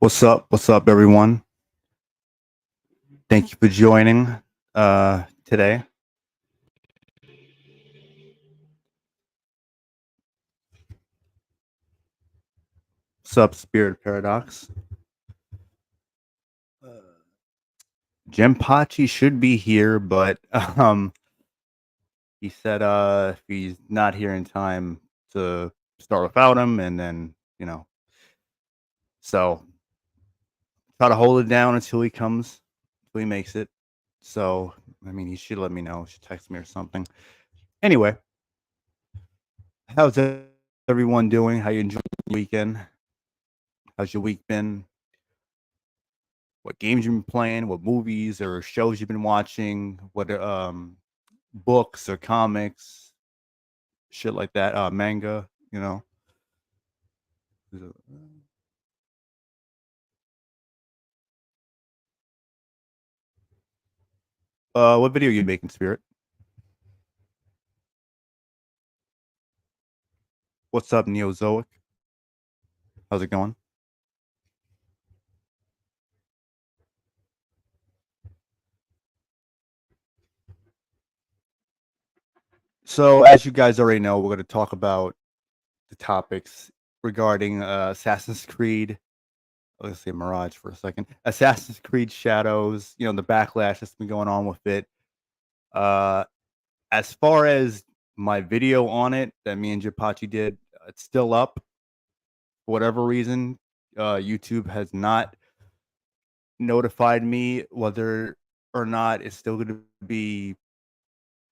What's up, everyone? Thank you for joining today. What's up, Spirit Paradox? Jim Pachi should be here, but he said if he's not here in time to start without him, and then so try to hold it down until he comes, until he makes it. So I mean, he should let me know. He should text me or something. Anyway, how's everyone doing? How you enjoying the weekend? How's your week been? What games you've been playing, what movies or shows you've been watching, what books or comics, shit like that, manga, you know. What video are you making, Spirit? What's up, Neozoic? How's it going? So, as you guys already know, we're going to talk about the topics regarding Assassin's Creed. Let's say Mirage for a second. Assassin's Creed Shadows. The backlash that's been going on with it. Uh, as far as my video on it that me and Japachi did, it's still up. For whatever reason, YouTube has not notified me whether or not it's still going to be.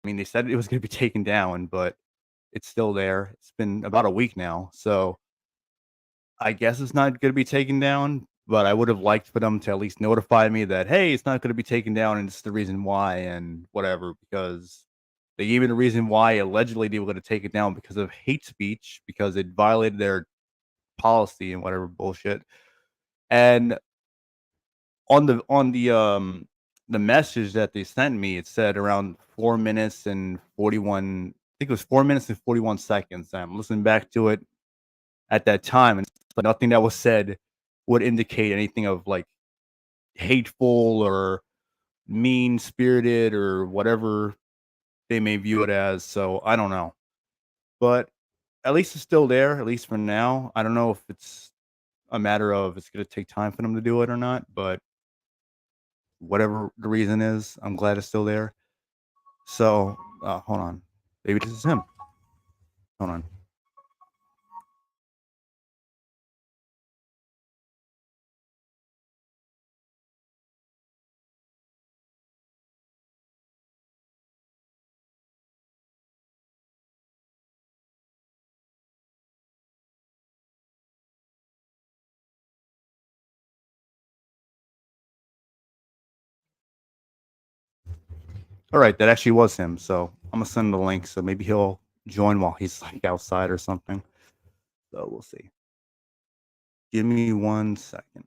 I mean, they said it was going to be taken down, but it's still there. It's been about a week now, so I guess it's not going to be taken down. But I would have liked for them to at least notify me that, hey, it's not going to be taken down, and it's the reason why, and whatever. Because they gave me the reason why allegedly they were going to take it down because of hate speech, because it violated their policy and whatever bullshit. And on the message that they sent me, it said around 4 minutes and 41. I think it was 4 minutes and 41 seconds. I'm listening back to it at that time, and nothing that was said would indicate anything of like hateful or mean spirited or whatever they may view it as. So I don't know, but at least it's still there. At least for now. I don't know if it's a matter of it's going to take time for them to do it or not, but whatever the reason is, I'm glad it's still there. So, hold on. Maybe this is him. Hold on. All right, that actually was him. So I'm gonna send him the link. So maybe he'll join while he's like outside or something. So we'll see. Give me 1 second.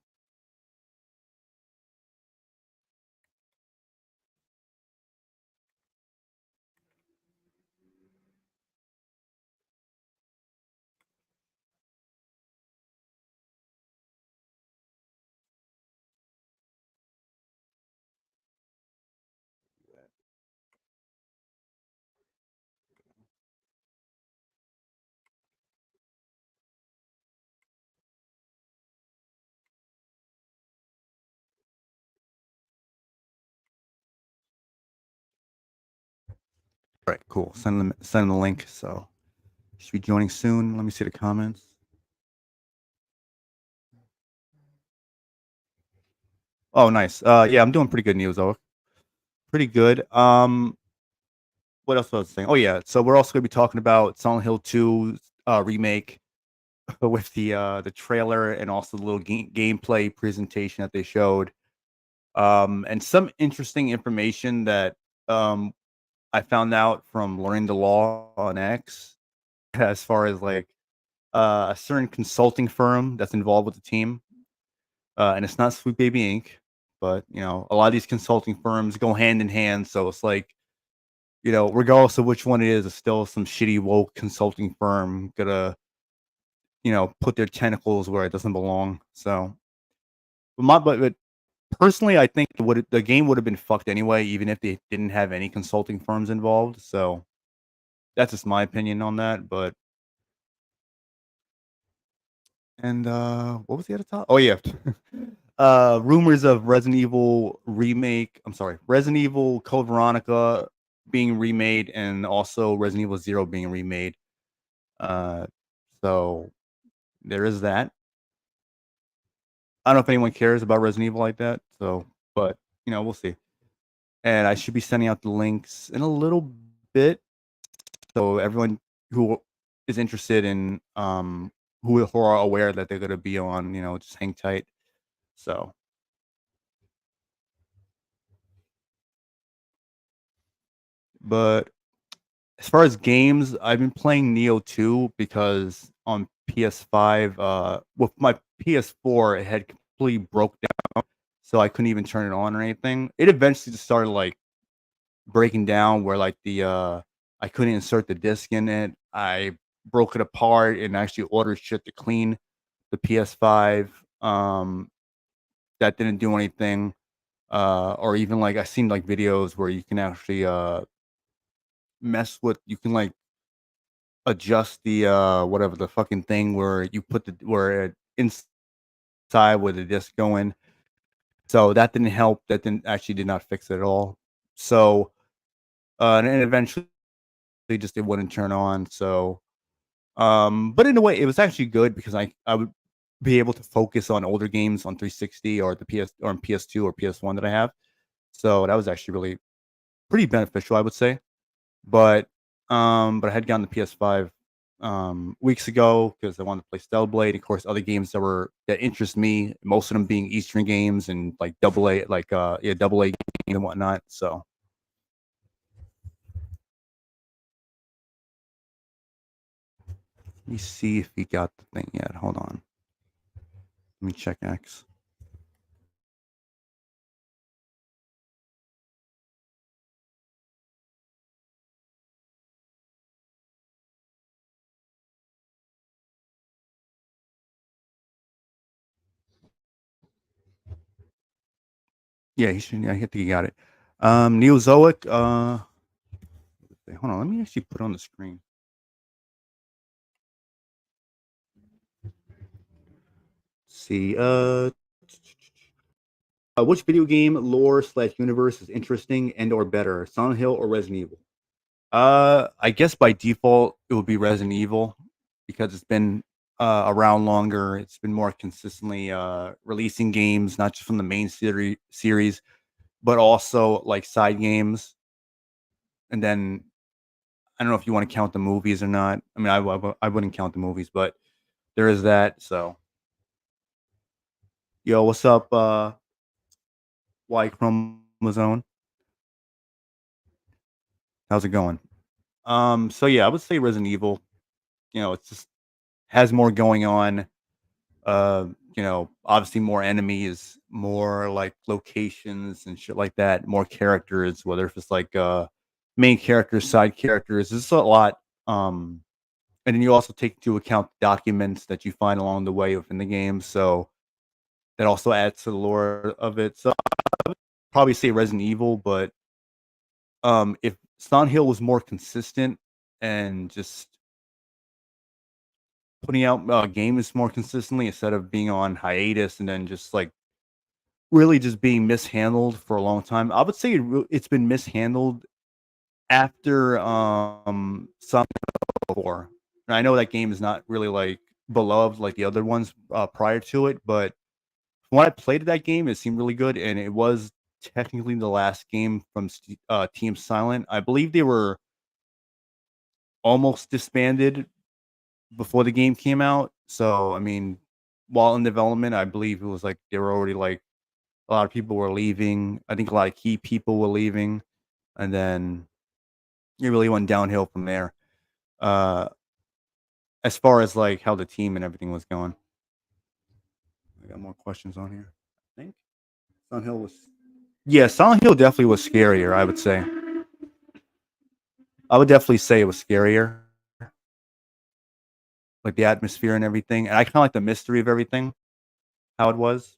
All right, cool. Send him the link. So should be joining soon. Let me see the comments. Oh, nice. Yeah, I'm doing pretty good news though. Pretty good. What else was I saying? Oh yeah, so we're also gonna be talking about Silent Hill 2 remake with the trailer and also the little gameplay presentation that they showed. And some interesting information that um I found out from learning the law on X as far as like a certain consulting firm that's involved with the team. And it's not Sweet Baby Inc. But a lot of these consulting firms go hand in hand. So it's like, regardless of which one it is, it's still some shitty woke consulting firm gonna, put their tentacles where it doesn't belong. So but personally, I think the game would have been fucked anyway, even if they didn't have any consulting firms involved. So that's just my opinion on that. But and what was the other top? Oh yeah, rumors of Resident Evil remake. I'm sorry, Resident Evil Code Veronica being remade, and also Resident Evil Zero being remade. Uh, so there is that. I don't know if anyone cares about Resident Evil like that. So, but we'll see. And I should be sending out the links in a little bit, so everyone who is interested in who are aware that they're gonna be on, just hang tight. So, but as far as games, I've been playing Neo 2 because on PS5, with my PS4, it had completely broke down, so I couldn't even turn it on or anything. It eventually just started like breaking down where like I couldn't insert the disc in it. I broke it apart and actually ordered shit to clean the PS5. That didn't do anything. Or even like I seen like videos where you can actually you can like adjust the whatever the fucking thing where you put the where it inside where the disc going. So that didn't help. That did not fix it at all. So and eventually just it wouldn't turn on. So but in a way, it was actually good because I would be able to focus on older games on 360 or the PS or on PS2 or PS1 that I have. So that was actually really pretty beneficial, I would say. But I had gotten the PS5 weeks ago because I wanted to play Stellblade. Of course, other games that interest me, most of them being Eastern games and like double A games and whatnot. So let me see if he got the thing yet. Hold on. Let me check X. Yeah, he should. Yeah, I think he got it. Neozoic. Hold on. Let me actually put it on the screen. Let's see. Which video game lore slash universe is interesting and or better, Silent Hill or Resident Evil? I guess by default it would be Resident Evil because it's been around longer. It's been more consistently releasing games, not just from the main series, but also like side games. And then I don't know if you want to count the movies or not. I mean, I wouldn't count the movies, but there is that. So, yo, what's up, Y Chromosome? How's it going? So yeah, I would say Resident Evil. It's just has more going on. Obviously more enemies, more like locations and shit like that, more characters, whether if it's like main characters, side characters. It's a lot. And then you also take into account documents that you find along the way within the game. So that also adds to the lore of it. So probably say Resident Evil, but if Silent Hill was more consistent and just putting out games more consistently instead of being on hiatus and then just like really just being mishandled for a long time. I would say it's been mishandled after some before. And I know that game is not really like beloved like the other ones prior to it, but when I played that game, it seemed really good, and it was technically the last game from Team Silent. I believe they were almost disbanded before the game came out. So I mean, while in development, I believe it was like they were already like a lot of people were leaving. I think a lot of key people were leaving, and then it really went downhill from there. Uh, as far as like how the team and everything was going. I got more questions on here. I think Silent Hill was. Yeah, Silent Hill definitely was scarier. I would say. I would definitely say it was scarier, like the atmosphere and everything. And I kind of like the mystery of everything, how it was.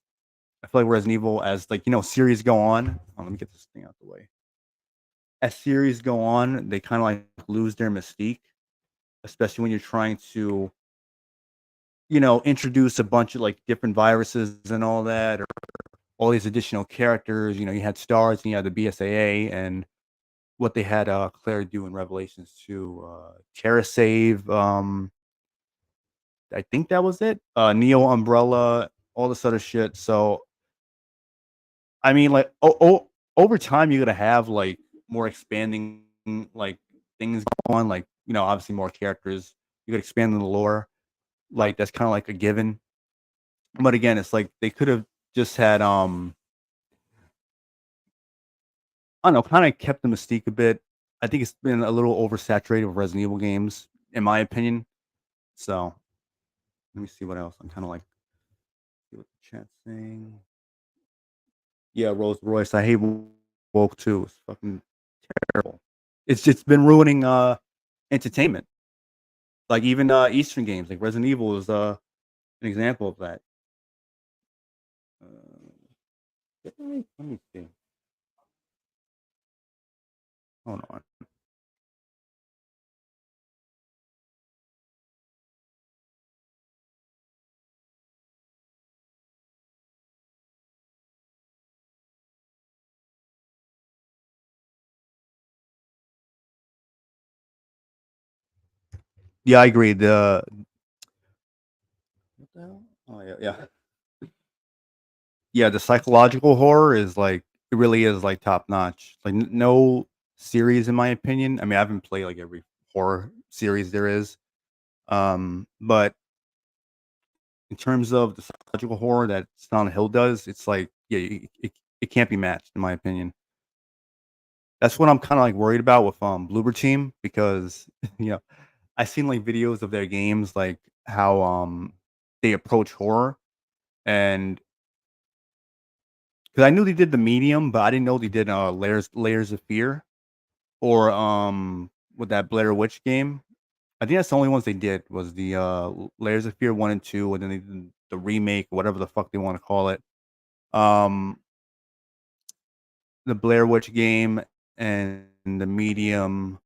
I feel like Resident Evil, as like series go on. Let me get this thing out the way. As series go on, they kind of like lose their mystique, especially when you're trying to introduce a bunch of like different viruses and all that, or all these additional characters. You had stars and you had the BSAA, and what they had Claire do in Revelations to Terra Save. I think that was it. Neo Umbrella, all this other shit. So I mean, like, over time, you're gonna have like more expanding like things go on. Like, obviously more characters. You could expand the lore. Like that's kind of like a given. But again, it's like they could have just had I don't know, kind of kept the mystique a bit. I think it's been a little oversaturated with Resident Evil games, in my opinion. So let me see what else. I'm kind of like see what the chat's saying. Yeah, Rolls Royce. I hate woke too. It's fucking terrible. It's just been ruining entertainment. Like even Eastern games, like Resident Evil is an example of that. Let me see. Hold on. Yeah, I agree. The what the hell? Oh yeah, yeah. Yeah, the psychological horror is like it really is like top notch. Like no series in my opinion. I mean, I haven't played like every horror series there is. But in terms of the psychological horror that Silent Hill does, it's like yeah, it can't be matched in my opinion. That's what I'm kind of like worried about with Bloober Team because you know, I seen like videos of their games like how they approach horror, and because I knew they did the medium, but I didn't know they did layers of fear. Or, with that Blair Witch game. I think that's the only ones they did was the, Layers of Fear 1 and 2, and then they did the remake, whatever the fuck they wanna call it. Um, the Blair Witch game and the Medium,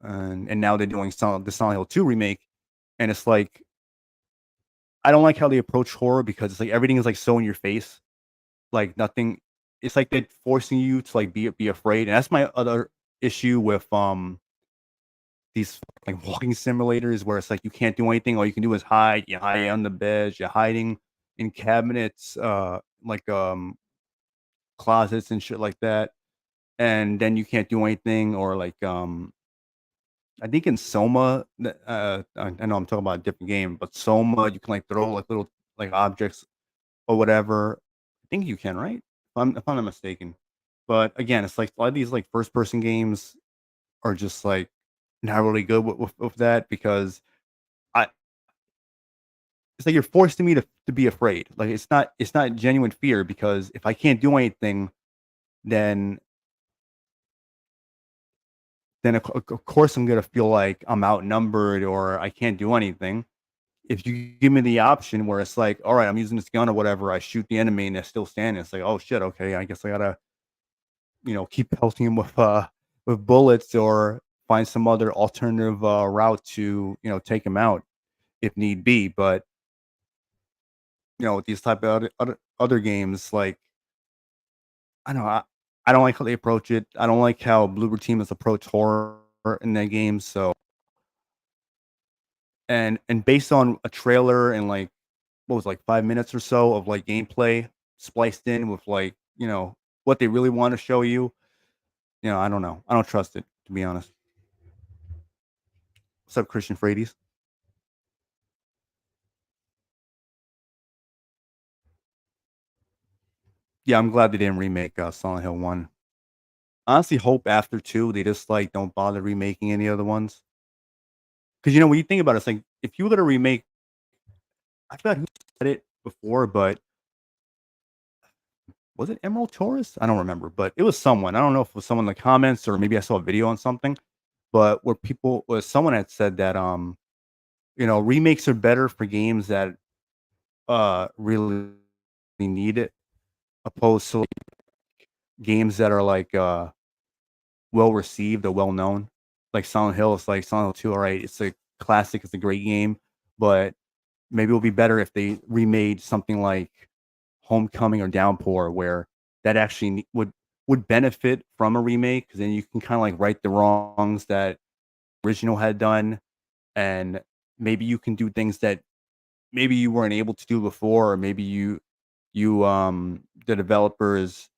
and now they're doing Silent Hill 2 remake, and it's like, I don't like how they approach horror because it's like everything is, like, so in your face, like, nothing it's like they're forcing you to, like, be afraid, and that's my other issue with, these like walking simulators where it's like you can't do anything. All you can do is hide. You hide on the beds. You're hiding in cabinets, like closets and shit like that. And then you can't do anything. Or like I think in Soma, I know I'm talking about a different game, but Soma you can like throw like little like objects or whatever. I think you can, right? If I'm not mistaken. But again, it's like a lot of these like first person games are just like not really good with that because I it's like you're forcing me to be afraid. Like it's not genuine fear because if I can't do anything, then of course I'm gonna feel like I'm outnumbered or I can't do anything. If you give me the option where it's like, all right, I'm using this gun or whatever, I shoot the enemy and they're still standing. It's like, oh shit, okay, I guess I gotta keep pelting him with bullets or find some other alternative route to take him out if need be. But with these type of other games, like I don't know, I don't like how they approach it. I don't like how Bloober Team has approached horror in their games. So and based on a trailer and like what was it, like 5 minutes or so of like gameplay spliced in with like what they really want to show you. I don't know. I don't trust it to be honest. What's up, Christian Frades? Yeah, I'm glad they didn't remake Silent Hill 1. Honestly, hope after 2 they just like don't bother remaking any other ones. Because when you think about it, it's like if you were gonna remake, I forgot who said it before, but was it Emerald Taurus? I don't remember, but it was someone. I don't know if it was someone in the comments or maybe I saw a video on something, but where someone had said that remakes are better for games that really need it, opposed to like, games that are like well received or well known. Like Silent Hill, it's like Silent Hill 2, all right, it's a classic, it's a great game, but maybe it would be better if they remade something like Homecoming or Downpour, where that actually would benefit from a remake, because then you can kind of like right the wrongs that original had done, and maybe you can do things that maybe you weren't able to do before, or maybe you the developers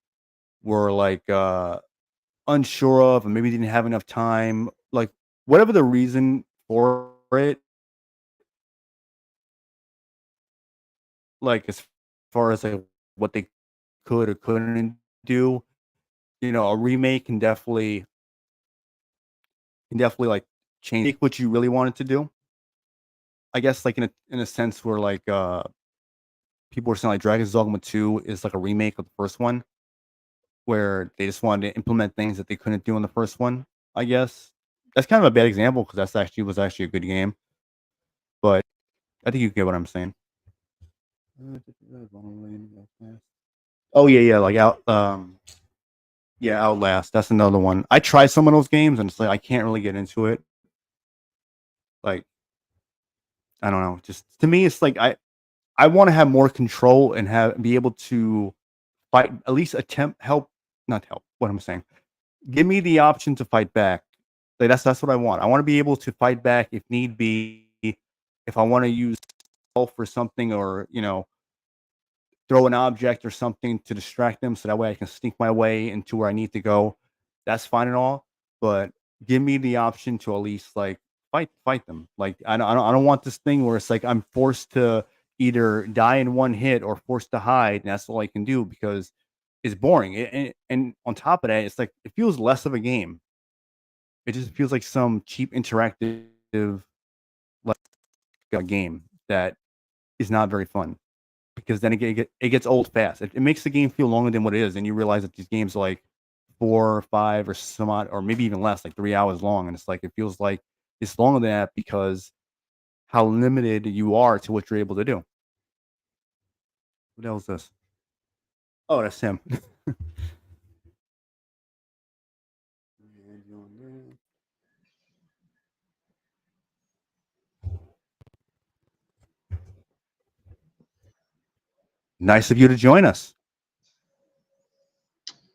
were like unsure of, and maybe didn't have enough time, like whatever the reason for it, like as far as like what they could or couldn't do, a remake can definitely like change what you really wanted to do. I guess like in a sense where like people were saying like Dragon's Dogma 2 is like a remake of the first one, where they just wanted to implement things that they couldn't do in the first one. I guess that's kind of a bad example, because that's actually was actually a good game, but I think you get what I'm saying. Oh yeah, yeah, like yeah, Outlast. That's another one. I tried some of those games, and it's like I can't really get into it. Like I don't know. Just to me, it's like I want to have more control and have be able to fight, at least attempt help, not help. What I'm saying, give me the option to fight back. Like that's what I want. I want to be able to fight back if need be. If I want to use stealth for something, or throw an object or something to distract them, so that way I can sneak my way into where I need to go. That's fine and all, but give me the option to at least like fight them. Like I don't want this thing where it's like I'm forced to either die in one hit or forced to hide, and that's all I can do, because it's boring. And on top of that, it's like it feels less of a game. It just feels like some cheap interactive like game that is not very fun, because then it gets old fast. It makes the game feel longer than what it is, and you realize that these games are like 4 or 5 or some odd, or maybe even less, like 3 hours long, and it's like it feels like it's longer than that because how limited you are to what you're able to do. What else is this? Oh, that's him. Nice of you to join us.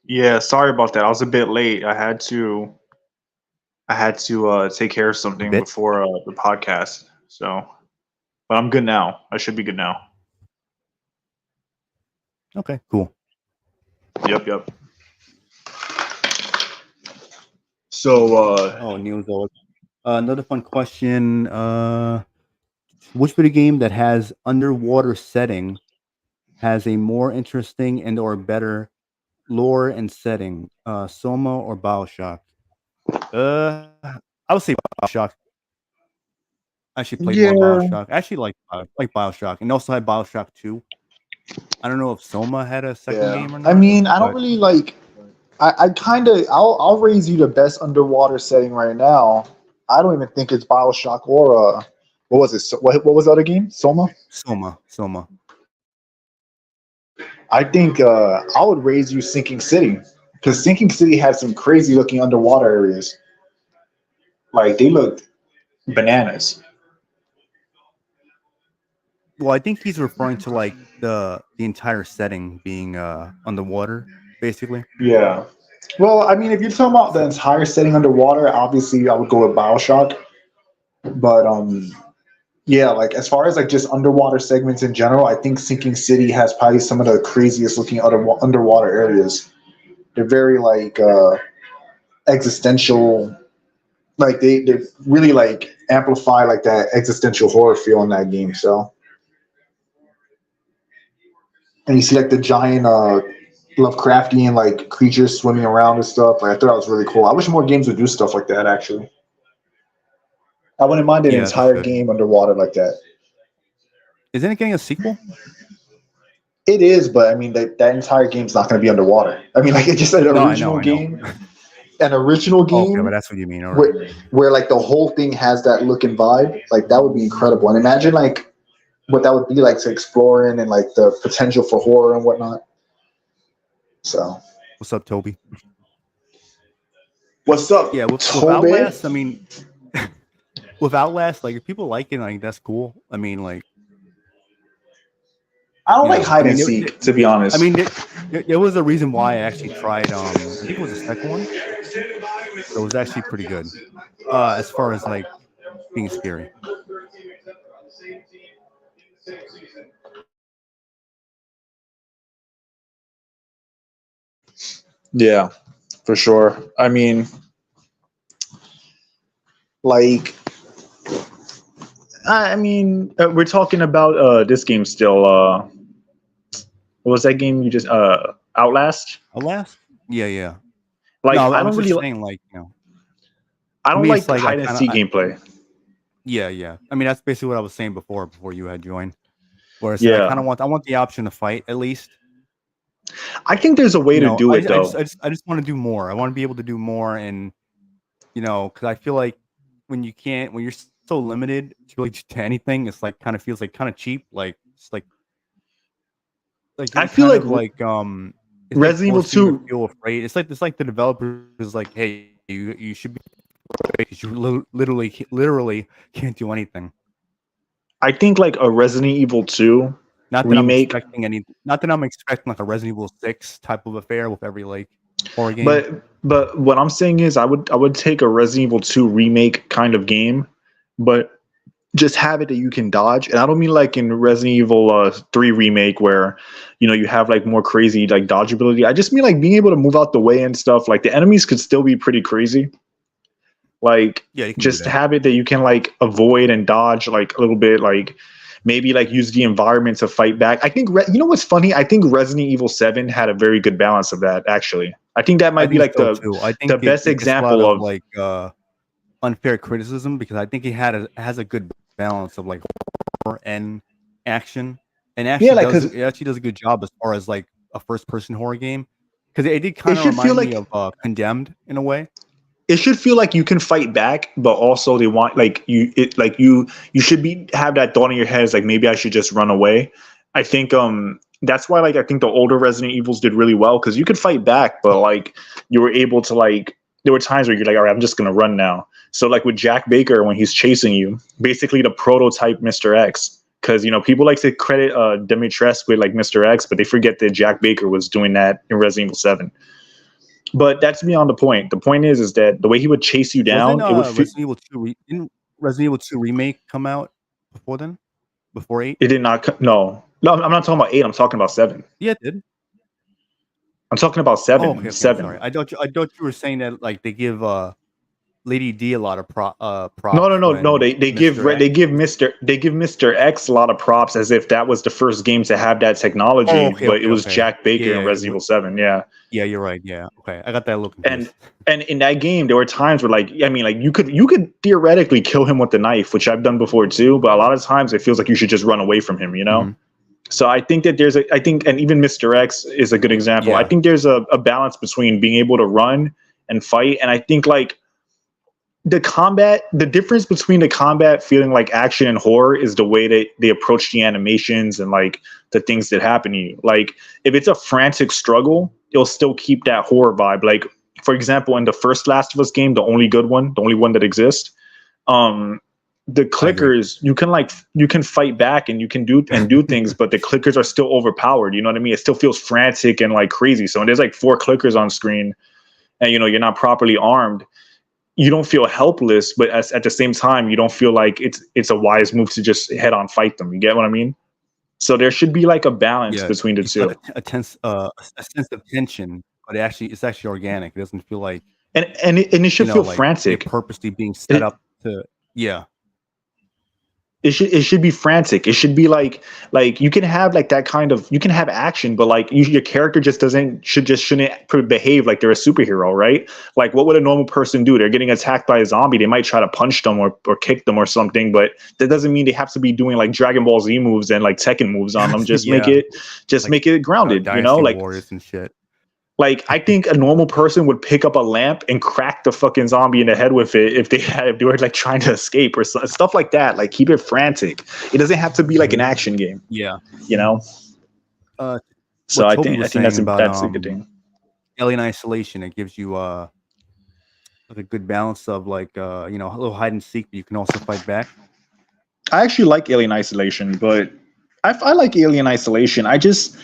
Yeah, sorry about that. I was a bit late. I had to take care of A something bit. before the podcast. So, but I'm good now. I should be good now. Okay, cool. Yep, yep. So, Oh, Neil's always. Another fun question. Which video game that has underwater setting has a more interesting and or better lore and setting? Soma or BioShock? Uh, I would say BioShock. I actually played more yeah, BioShock. I actually like BioShock, and also had BioShock 2. I don't know if Soma had a second yeah. game or I not, mean, I don't but really like. I kind of. I'll raise you the best underwater setting right now. I don't even think it's Bioshock or what was it? What was the other game? Soma. Soma. I think I would raise you Sinking City because Sinking City had some crazy looking underwater areas. Like they looked bananas. Well, I think he's referring to like the entire setting being underwater, basically. Yeah. Well, I mean, if you're talking about the So entire setting underwater, obviously I would go with Bioshock. But yeah, like as far as like just underwater segments in general, I think Sinking City has probably some of the craziest looking underwater areas. They're very like existential. Like they really like amplify like that existential horror feel in that game. So and you see like the giant Lovecraftian like creatures swimming around and stuff. Like I thought that was really cool. I wish more games would do stuff like that. Actually, I wouldn't mind an yeah, they entire should. game underwater like that. Isn't it getting a sequel? It is, but I mean that entire game's not going to be underwater. I mean, like it's just No, I know, I know. an original Okay, but game that's what you mean. All right. where like the whole thing has that look and vibe. Like that would be incredible. And imagine like what that would be like to explore in and like the potential for horror and whatnot. So, What's up, Toby? what's up, Yeah, with Toby? Outlast, I mean, with Outlast, like if people like it, like that's cool. I mean, like I don't you like know, hide and seek, to be I honest. mean, there was a reason why I actually tried. I think it was the second one. It was actually pretty good. As far as like being scary. Yeah, for sure. I mean, like, we're talking about this game still. What was that game you just Outlast? Outlast? Yeah, yeah. Like, No, I was just saying, like I to don't me, it's like like hide and seek gameplay. yeah, yeah. I mean, that's basically what I was saying before you had joined. Where I said Yeah, I want the option to fight at least. I think there's a way You to know, do it though. I just want to do more. I want to be able to do more, and you know, because I feel like when you're so limited to really to anything, it's like kind of feels like kind of cheap. Like it's like I you're feel kind like of like it's like Resident Evil forcing you to 2. feel afraid. It's like the developer is like, hey, you should be afraid because you literally can't do anything. I think like a Resident Evil 2 remake, Not that I'm expecting like a Resident Evil 6 type of affair with every like horror game. but what I'm saying is I would take a Resident Evil 2 remake kind of game, but just have it that you can dodge. And I don't mean like in Resident Evil 3 remake where you have like more crazy like dodge ability. I just mean like being able to move out the way and stuff. Like the enemies could still be pretty crazy. Like Yeah, you can do just that. have it that you can like avoid and dodge like a little bit, like maybe like use the environment to fight back. I think you know what's funny? I think Resident Evil 7 had a very good balance of that actually. I think that I might be think like so the too. I the think best it gets a lot example of of like unfair criticism because I think it has a good balance of like horror and action, and yeah, like cuz it actually does a good job as far as like a first person horror game because it did it kind of should feel remind me like of Condemned in a way. it should feel like you can fight back, but also they want like you should be have that thought in your head is like maybe I should just run away. I think that's why like I think the older Resident Evils did really well because you could fight back, but like you were able to like there were times where you're like, all right, I'm just gonna run now. So like with Jack Baker when he's chasing you, basically the prototype Mr. X. Because people like to credit Dimitrescu with like Mr. X, but they forget that Jack Baker was doing that in Resident Evil 7. But that's beyond the point. The point is that the way he would chase you Wasn't down, it would feel. Didn't Resident Evil 2 remake come out before then? Before 8? It did not. No, I'm not talking about 8. I'm talking about 7. Yeah, it did. I'm talking about Oh, 7. okay, okay. I'm 7. sorry. I thought you were saying that like they give Lady D a lot of No, props no, no, no. when They give Mr. X. Mr. X a lot of props as if that was the first game to have that Oh, technology, okay, but it okay, was okay. Jack Baker in Yeah, Resident Evil 7. Yeah. yeah, you're right. Yeah, okay. I got that a little and confused. and in that game there were times where like I mean like you could theoretically kill him with the knife, which I've done before too, but a lot of times it feels like you should just run away from him. Mhm. So I think that and even Mr. X is a good example. I Yeah, think there's a balance between being able to run and fight, and I think like the difference between the combat feeling like action and horror is the way that they approach the animations and like the things that happen to you. Like if it's a frantic struggle, it'll still keep that horror vibe. Like for example, in the first Last of Us game, the only one that exists, the I agree. clickers you can fight back and you can do things, but the clickers are still overpowered. You know what I mean? It still feels frantic and like crazy. So when there's like 4 clickers on screen and you're not properly armed, you don't feel helpless, but at the same time, you don't feel like it's a wise move to just head on fight them. You get what I mean? So there should be like a balance Yeah, between the you feel two, a sense of tension, but it's actually organic. It doesn't feel like and it should feel like they're frantic. purposely being set It, up to. Yeah, it should be frantic. It should be like you can have like that kind of you can have action, but like your character just shouldn't behave like they're a superhero, right? Like what would a normal person do? They're getting attacked by a zombie. They might try to punch them or kick them or something, but that doesn't mean they have to be doing like Dragon Ball Z moves and like Tekken moves on them. Just yeah, make it like grounded, Dynasty like Warriors and shit. Like, I think a normal person would pick up a lamp and crack the fucking zombie in the head with it if they were like trying to escape or stuff like that. Like, keep it frantic. It doesn't have to be like an action game, Yeah. you know. Uh, So what I Toby think was that's saying about that's a good thing. Alien Isolation, it gives you like a good balance of like a little hide and seek, but you can also fight back. I actually like Alien Isolation, but I like Alien Isolation. I just,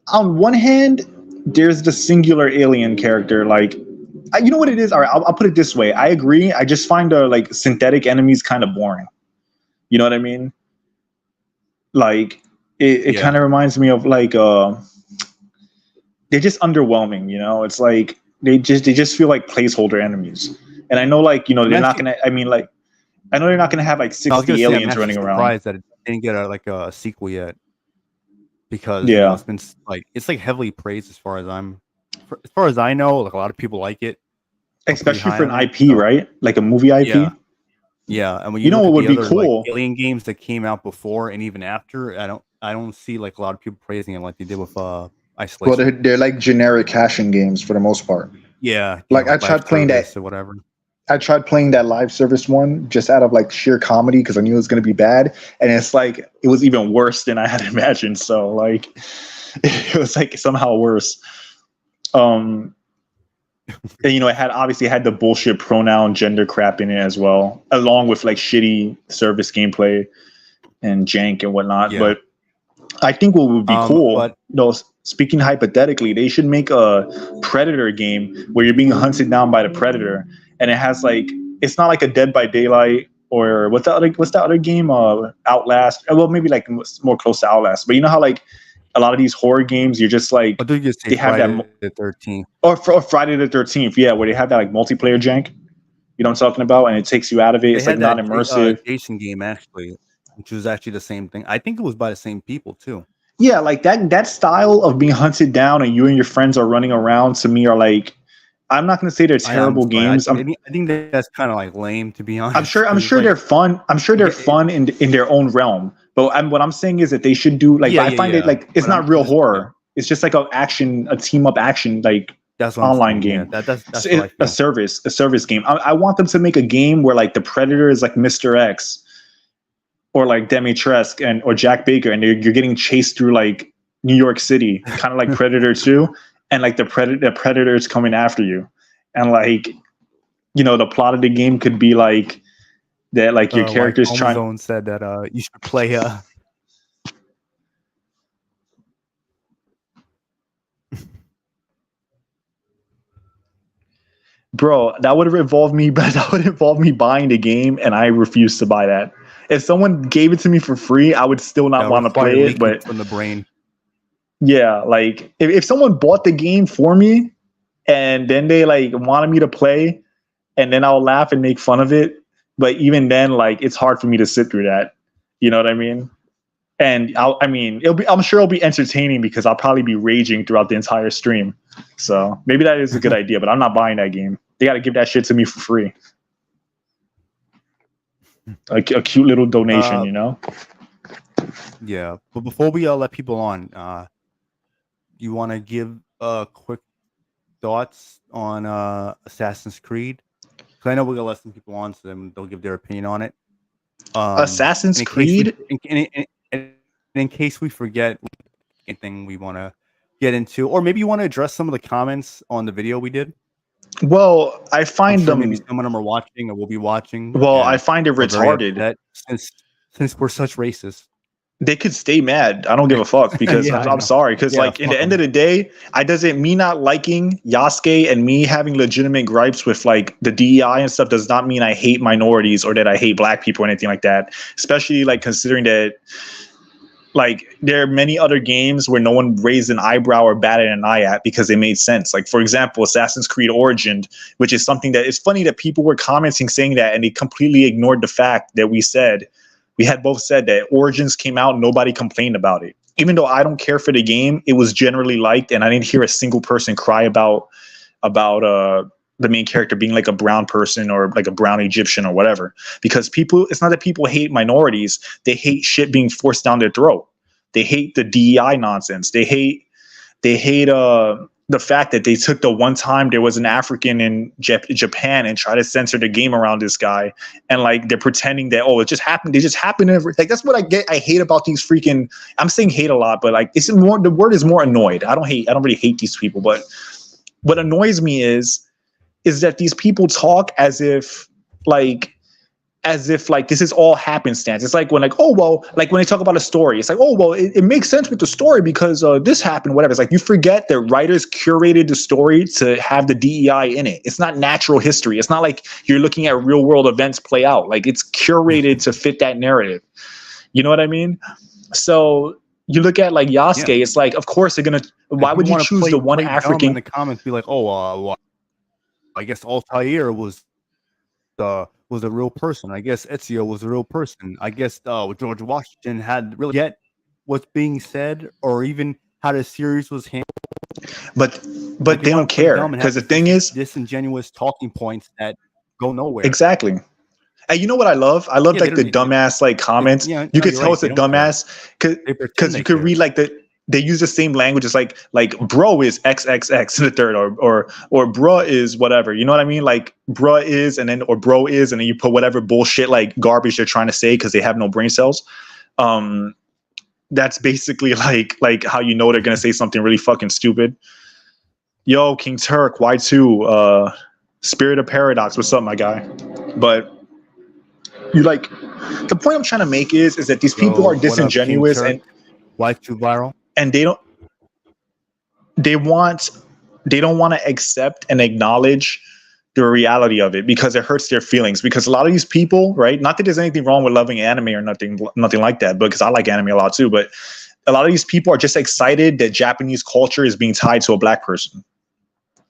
on one hand, there's the singular alien character. Like, you know what it is? All right, I'll put it this way. I agree. I just find the like synthetic enemies kind of boring. You know what I mean? Like, it Yeah. kind of reminds me of like they're just underwhelming. You know, it's like they just feel like placeholder enemies. And I know, like, I'm they're not actually, gonna. I mean, like, I know they're not gonna have like I was gonna 60 say, I'm aliens actually running around. surprised that it didn't get a sequel yet, because Yeah. it's been it's like heavily praised as far as I know. Like, a lot of people like it, are pretty Especially high for an on it. IP, So right? Like a movie IP. yeah, yeah. And when You you know look what at would the be other like cool? Alien games that came out before and even after, I don't see like a lot of people praising it like they did with Well, Isolation. they're like generic caching games for the most part. Yeah, Like, live service or whatever. I tried playing that live service one just out of like sheer comedy because I knew it was going to be bad, and it's like it was even worse than I had imagined. So like, it was like somehow worse. And it had the bullshit pronoun gender crap in it as well, along with like shitty service gameplay and jank and whatnot. Yeah. But I think what would be cool, But speaking hypothetically, they should make a Predator game where you're being hunted down by the Predator, and it has like, it's not like a Dead by Daylight or what's the other game? Outlast. Well, maybe like more close to Outlast. But you know how like a lot of these horror games, you're just like, I think you say they have Friday that the 13th. or Friday the 13th, yeah, where they have that like multiplayer jank. You know what I'm talking about? And it takes you out of it. They It's like had not that immersive. Jason game actually, which was actually the same thing. I think it was by the same people too. Yeah, like that style of being hunted down and you and your friends are running around, to me, are like, I'm not going to say they're terrible games. I think that's kind of like lame, to be honest. I'm sure they're fun. I'm sure they're fun in their own realm. But what I'm saying is that they should do like, I find it like, it's not real horror. It's just like a team up action, like, that's what online game. Yeah, that's a service game. I want them to make a game where like the Predator is like Mr. X or like Demitresk or Jack Baker, and you're getting chased through like New York City, kind of like Predator 2, and like the Predator's coming after you, and like, the plot of the game could be like that, like your character's trying. Zone said that you should play Bro, that would involve me buying the game, and I refuse to buy that. If someone gave it to me for free, I would still not want to play it. But from the brain. Yeah, like if someone bought the game for me and then they like wanted me to play, and then I'll laugh and make fun of it. But even then, like, it's hard for me to sit through that. You know what I mean? And I'm sure it'll be entertaining because I'll probably be raging throughout the entire stream. So maybe that is a good idea, but I'm not buying that game. They got to give that shit to me for free. A cute little donation, Yeah, but before we let people on, you want to give quick thoughts on Assassin's Creed? Because I know we're gonna let some people on, so then they'll give their opinion on it. Assassin's Creed. In case we forget anything we want to get into, or maybe you want to address some of the comments on the video we did. Well, I find them. Maybe some of them are watching, or will be watching. Well, I find it retarded since we're such racists. They could stay mad. I don't give a fuck because I'm sorry. Because like in the end of the day, me not liking Yasuke and me having legitimate gripes with like the DEI and stuff does not mean I hate minorities or that I hate black people or anything like that. Especially like considering that like there are many other games where no one raised an eyebrow or batted an eye at because they made sense. Like, for example, Assassin's Creed Origin, which is something that is funny that people were commenting saying that, and they completely ignored the fact that we had both said that Origins came out, nobody complained about it. Even though I don't care for the game, it was generally liked, and I didn't hear a single person cry about the main character being like a brown person or like a brown Egyptian or whatever. Because it's not that people hate minorities, they hate shit being forced down their throat. They hate the DEI nonsense. They hate they hate the fact that they took the one time there was an African in Japan and tried to censor the game around this guy, and like they're pretending that it just happened. They just happened. Like that's what I hate about these freaking. I'm saying hate a lot, but like it's more. The word is more annoyed. I don't really hate these people, but what annoys me is that these people talk as if like this is all happenstance. It's like when like, oh, well, like when they talk about a story, it's like, oh, well, it makes sense with the story because this happened, whatever. It's like you forget that writers curated the story to have the DEI in it. It's not natural history. It's not like you're looking at real world events play out. Like it's curated to fit that narrative. You know what I mean? So you look at like Yasuke, it's like, of course they're going to, why would you choose the one African? In the comments be like, oh, well, I guess Altair was a real person. I guess Ezio was a real person. I guess George Washington had really get what's being said or even how the series was handled. But like they don't care because the thing is disingenuous talking points that go nowhere. Exactly. And you know what I love? I love like the dumbass like comments. You could tell it's a dumbass because you could read like they use the same language as like bro is XXX in the third or bruh is whatever. You know what I mean? Like bruh is and then or bro is and then you put whatever bullshit like garbage they're trying to say because they have no brain cells. That's basically like how you know they're gonna say something really fucking stupid. Yo, King Turk, Y2, Spirit of Paradox, what's up, my guy? But you like the point I'm trying to make is that these people are disingenuous and Y2 viral. And they don't want to accept and acknowledge the reality of it because it hurts their feelings. Because a lot of these people, right? Not that there's anything wrong with loving anime or nothing like that, because I like anime a lot too. But a lot of these people are just excited that Japanese culture is being tied to a black person.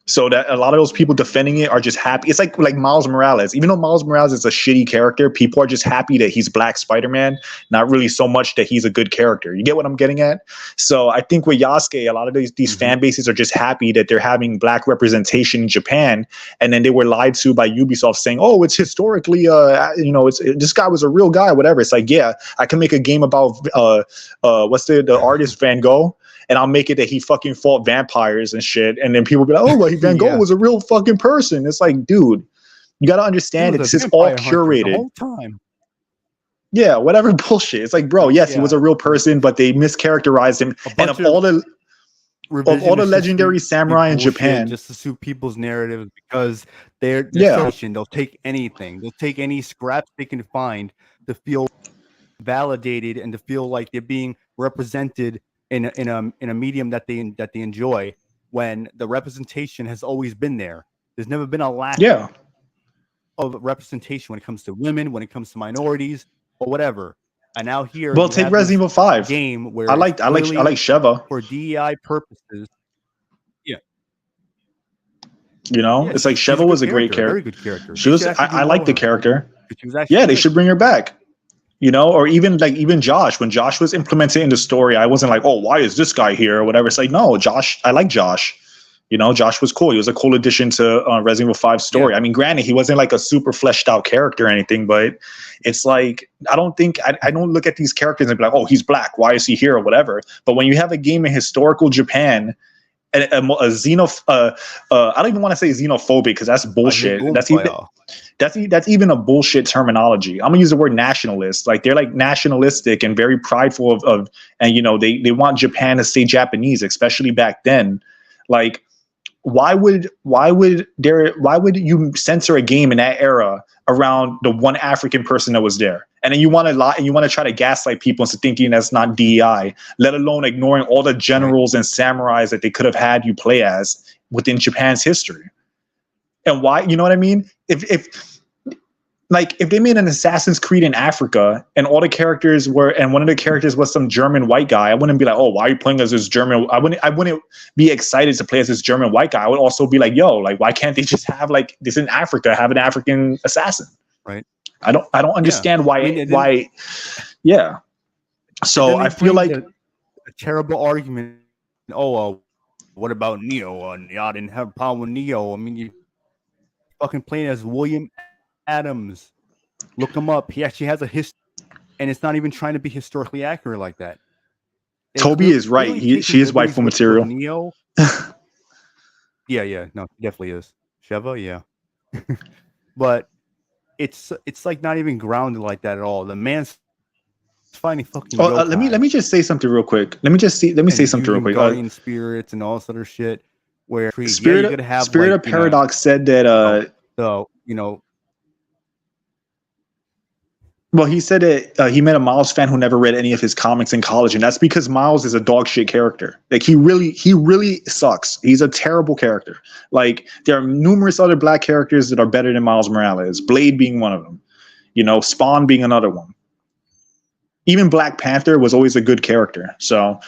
So that a lot of those people defending it are just happy. It's like Miles Morales. Even though Miles Morales is a shitty character, people are just happy that he's Black Spider-Man, not really so much that he's a good character. You get what I'm getting at? So I think with Yasuke, a lot of these fan bases are just happy that they're having black representation in Japan, and then they were lied to by Ubisoft saying, "Oh, it's historically, this guy was a real guy, whatever." It's like, yeah, I can make a game about what's the artist Van Gogh. And I'll make it that he fucking fought vampires and shit. And then people will be like, oh, well, Van Gogh was a real fucking person. It's like, dude, you got to understand that this is all curated. The whole time. Yeah, whatever bullshit. It's like, bro, yes, he was a real person, but they mischaracterized him. And of all the legendary samurai in Japan. Just to suit people's narratives because they're they'll take anything. They'll take any scraps they can find to feel validated and to feel like they're being represented in a medium that they enjoy, when the representation has always been there. There's never been a lack of representation when it comes to women, when it comes to minorities, or whatever. And now here, well, take Resident Evil 5 game where I like Sheva for DEI purposes. Yeah, you know, it's like Sheva was a great character, very good character. She was. I like the character. Yeah, they should bring her back. You know, or even Josh, when Josh was implemented in the story, I wasn't like, oh, why is this guy here or whatever. It's like, no, Josh, I like Josh. You know, Josh was cool. He was a cool addition to Resident Evil 5 story. I mean, granted, he wasn't like a super fleshed out character or anything, but it's like, I don't look at these characters and be like, oh, he's black. Why is he here or whatever? But when you have a game in historical Japan, and I don't even want to say xenophobic because that's bullshit. That's even a bullshit terminology. I'm gonna use the word nationalist. Like they're like nationalistic and very prideful of and you know they want Japan to stay Japanese, especially back then. Like why would you censor a game in that era around the one African person that was there? And then you want to lie and you want to try to gaslight people into thinking that's not DEI, let alone ignoring all the generals and samurais that they could have had you play as within Japan's history. And why, you know what I mean? If they made an Assassin's Creed in Africa and all the characters were, and one of the characters was some German white guy, I wouldn't be like, oh, why are you playing as this German? I wouldn't be excited to play as this German white guy. I would also be like, yo, like, why can't they just have like this in Africa, have an African assassin? Right. I don't understand why. Yeah. So I feel like a terrible argument. Oh, what about Neo? Y'all didn't have a problem with Neo. I mean, you fucking playing as William Adams. Look him up. He actually has a history, and it's not even trying to be historically accurate like that. They Toby is right. clearly taking She is waifu liberties with material. Neo. Yeah, no, he definitely is. Sheva, yeah. But it's like not even grounded like that at all. The man's finding fucking Oh, yokai let me just say something real quick. Let me say and something he's real using quick. guardian spirits and all this other shit. Where Creed, yeah, Spirit you gotta have Spirit like of Paradox said that so well, he said that he met a Miles fan who never read any of his comics in college, and that's because Miles is a dog shit character. Like he really sucks. He's a terrible character. Like there are numerous other black characters that are better than Miles Morales. Blade being one of them. You know, Spawn being another one. Even Black Panther was always a good character. So,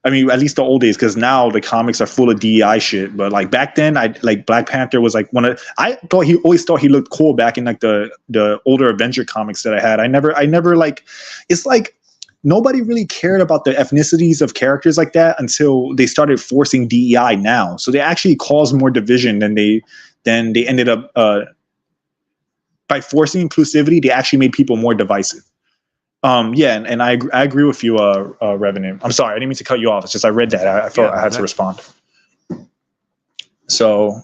I mean, at least the old days, because now the comics are full of DEI shit. But like back then, I like Black Panther was like one of. I always thought he looked cool back in like the older Avenger comics that I had. I never like. It's like nobody really cared about the ethnicities of characters like that until they started forcing DEI now. So they actually caused more division than they ended up. By forcing inclusivity, they actually made people more divisive. Yeah, and I agree with you, Revenue. I'm sorry, I didn't mean to cut you off. It's just I read that. I felt I had to respond. So,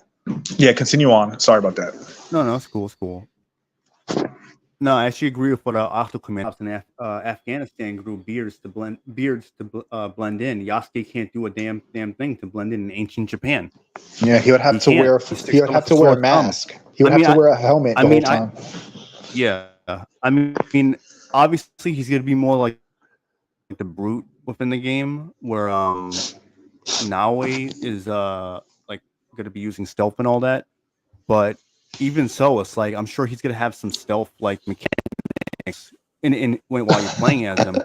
yeah, continue on. Sorry about that. No, it's cool. No, I actually agree with what Octo Command in Afghanistan grew beards to blend in. Yasuke can't do a damn thing to blend in ancient Japan. Yeah, he would have to wear a mask. He would have to wear a helmet the whole time. I mean, obviously he's gonna be more like the brute within the game, where Naoi is like gonna be using stealth and all that. But even so, it's like I'm sure he's gonna have some stealth like mechanics while you're playing as him,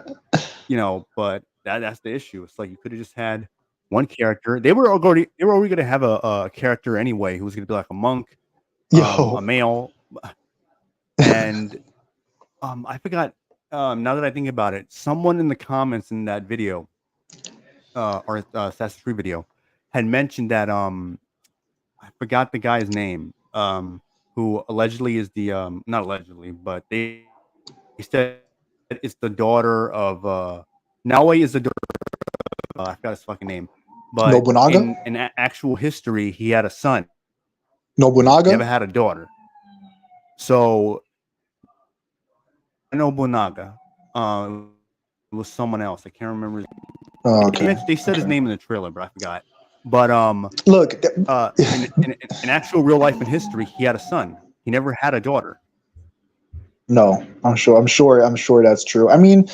you know. But that's the issue. It's like you could have just had one character. They were already gonna have a character anyway who was gonna be like a monk, a male, and I forgot. Now that I think about it, someone in the comments in that video, or Assassin's Creed video, had mentioned that I forgot the guy's name, who allegedly is the not allegedly, but they said it's the daughter of Naoi is the daughter. I forgot his fucking name, but Nobunaga? in actual history, he had a son. Nobunaga never had a daughter. So Nobunaga, it was someone else. I can't remember. Oh, okay. They said his name in the trailer, but I forgot. But look, in actual real life and history, he had a son. He never had a daughter. No, I'm sure that's true. I mean,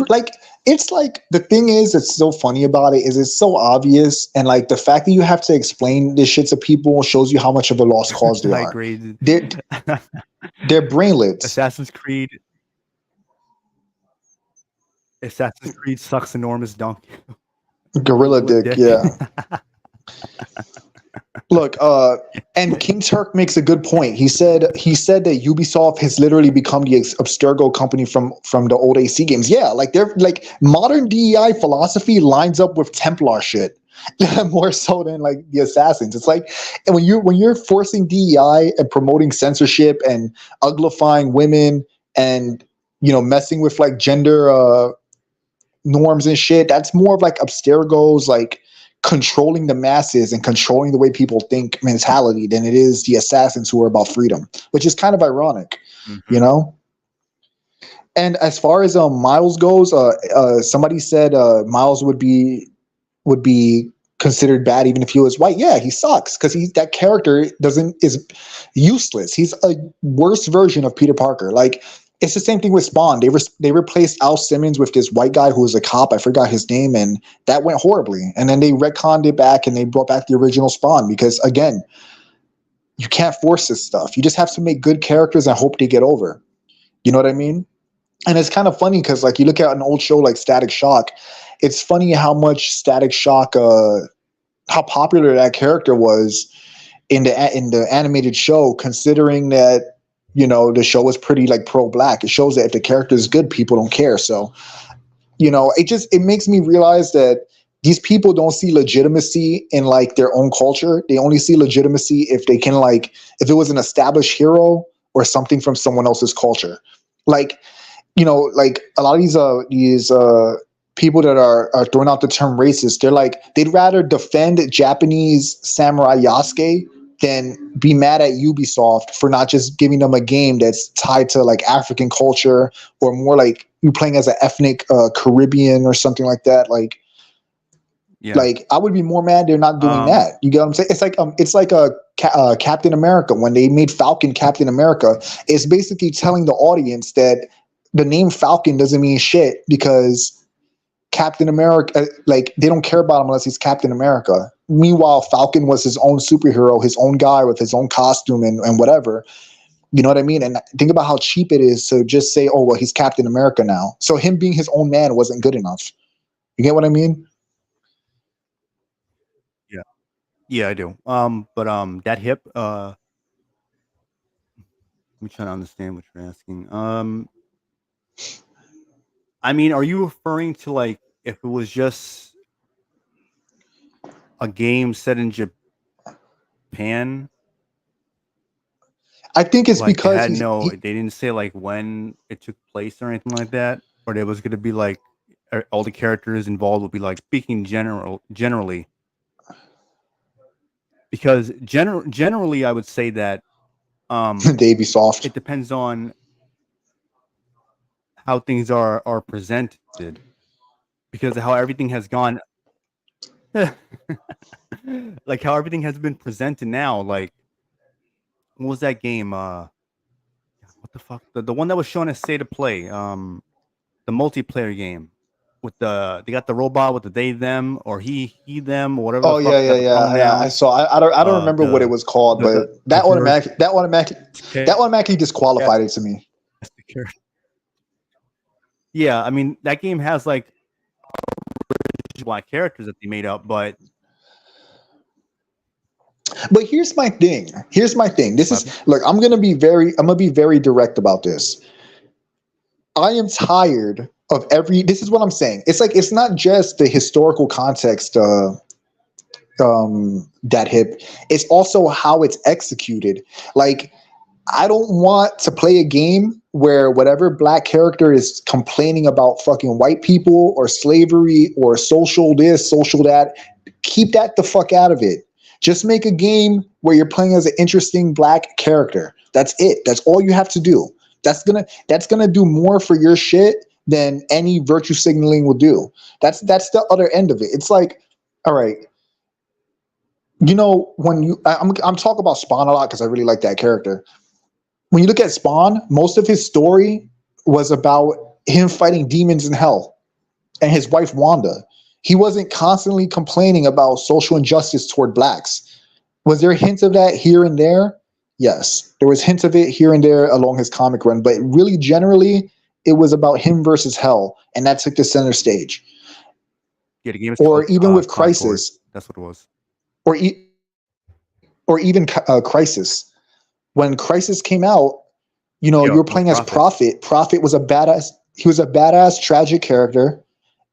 like, it's like the thing is, it's so funny about it is it's so obvious, and like the fact that you have to explain this shit to people shows you how much of a lost cause they are. Agree. They're brainlets. Assassin's Creed sucks enormous donkey. Gorilla dick, yeah. Look, and King Turk makes a good point. He said that Ubisoft has literally become the Abstergo company from the old AC games. Yeah, like they're like modern DEI philosophy lines up with Templar shit more so than like the Assassins. It's like, and when you're forcing DEI and promoting censorship and uglifying women and messing with like gender norms and shit, that's more of like Abstergo's like controlling the masses and controlling the way people think mentality than it is the Assassins who are about freedom, which is kind of ironic, And as far as Miles goes, somebody said Miles would be considered bad even if he was white. Yeah, he sucks because that character is useless. He's a worse version of Peter Parker. Like, it's the same thing with Spawn. They replaced Al Simmons with this white guy who was a cop. I forgot his name, and that went horribly. And then they retconned it back, and they brought back the original Spawn because, again, you can't force this stuff. You just have to make good characters and hope they get over. You know what I mean? And it's kind of funny because, like, you look at an old show like Static Shock. It's funny how much Static Shock, how popular that character was in the animated show, considering that. The show was pretty like pro-black. It shows that if the character is good, people don't care. So, it makes me realize that these people don't see legitimacy in like their own culture. They only see legitimacy if they can if it was an established hero or something from someone else's culture. Like, like a lot of these people that are throwing out the term racist, they're like they'd rather defend Japanese samurai Yasuke than be mad at Ubisoft for not just giving them a game that's tied to like African culture or more like you playing as an ethnic Caribbean or something like that. Yeah. Like I would be more mad they're not doing that. You get what I'm saying? It's like a Captain America when they made Falcon Captain America. It's basically telling the audience that the name Falcon doesn't mean shit because Captain America, like they don't care about him unless he's Captain America. Meanwhile, Falcon was his own superhero, his own guy with his own costume and whatever. You know what I mean? And think about how cheap it is to just say, "Oh, well, he's Captain America now." So him being his own man wasn't good enough. You get what I mean? Yeah. Yeah, I do. But that hip, I'm trying to understand what you're asking. I mean, are you referring to like if it was just a game set in Japan? I think it's Like it because had no, they didn't say like when it took place or anything like that, or there was going to be like all the characters involved would be like speaking generally. Because generally, I would say that they be soft. it depends on how things are presented, because how everything has gone, like how everything has been presented now. Like what was that game? What the fuck? The one that was shown as State of Play. The multiplayer game with they got the robot with the they them or he them or whatever the Oh fuck got the yeah. I pronouns. saw. I don't remember what it was called, but The that automatically disqualified it to me. Yeah, I mean that game has like black characters that they made up, but here's my thing. This is look. I'm gonna be very direct about this. I am tired of this is what I'm saying. It's like it's not just the historical context that hip. It's also how it's executed. Like I don't want to play a game where whatever black character is complaining about fucking white people or slavery or social this, social that. Keep that the fuck out of it. Just make a game where you're playing as an interesting black character. That's it. That's all you have to do. That's gonna do more for your shit than any virtue signaling will do. That's the other end of it. It's like, all right, you know, when I'm talking about Spawn a lot because I really like that character. When you look at Spawn, most of his story was about him fighting demons in hell and his wife Wanda. He wasn't constantly complaining about social injustice toward blacks. Was there hints of that here and there? Yes, there was hints of it here and there along his comic run, but really generally it was about him versus hell, and that took the center stage. Yeah, the game is or called, even with Concord. Crisis, That's what it was. or even Crisis. When Crisis came out, you know, you were playing as Prophet. Prophet was a badass. He was a badass, tragic character,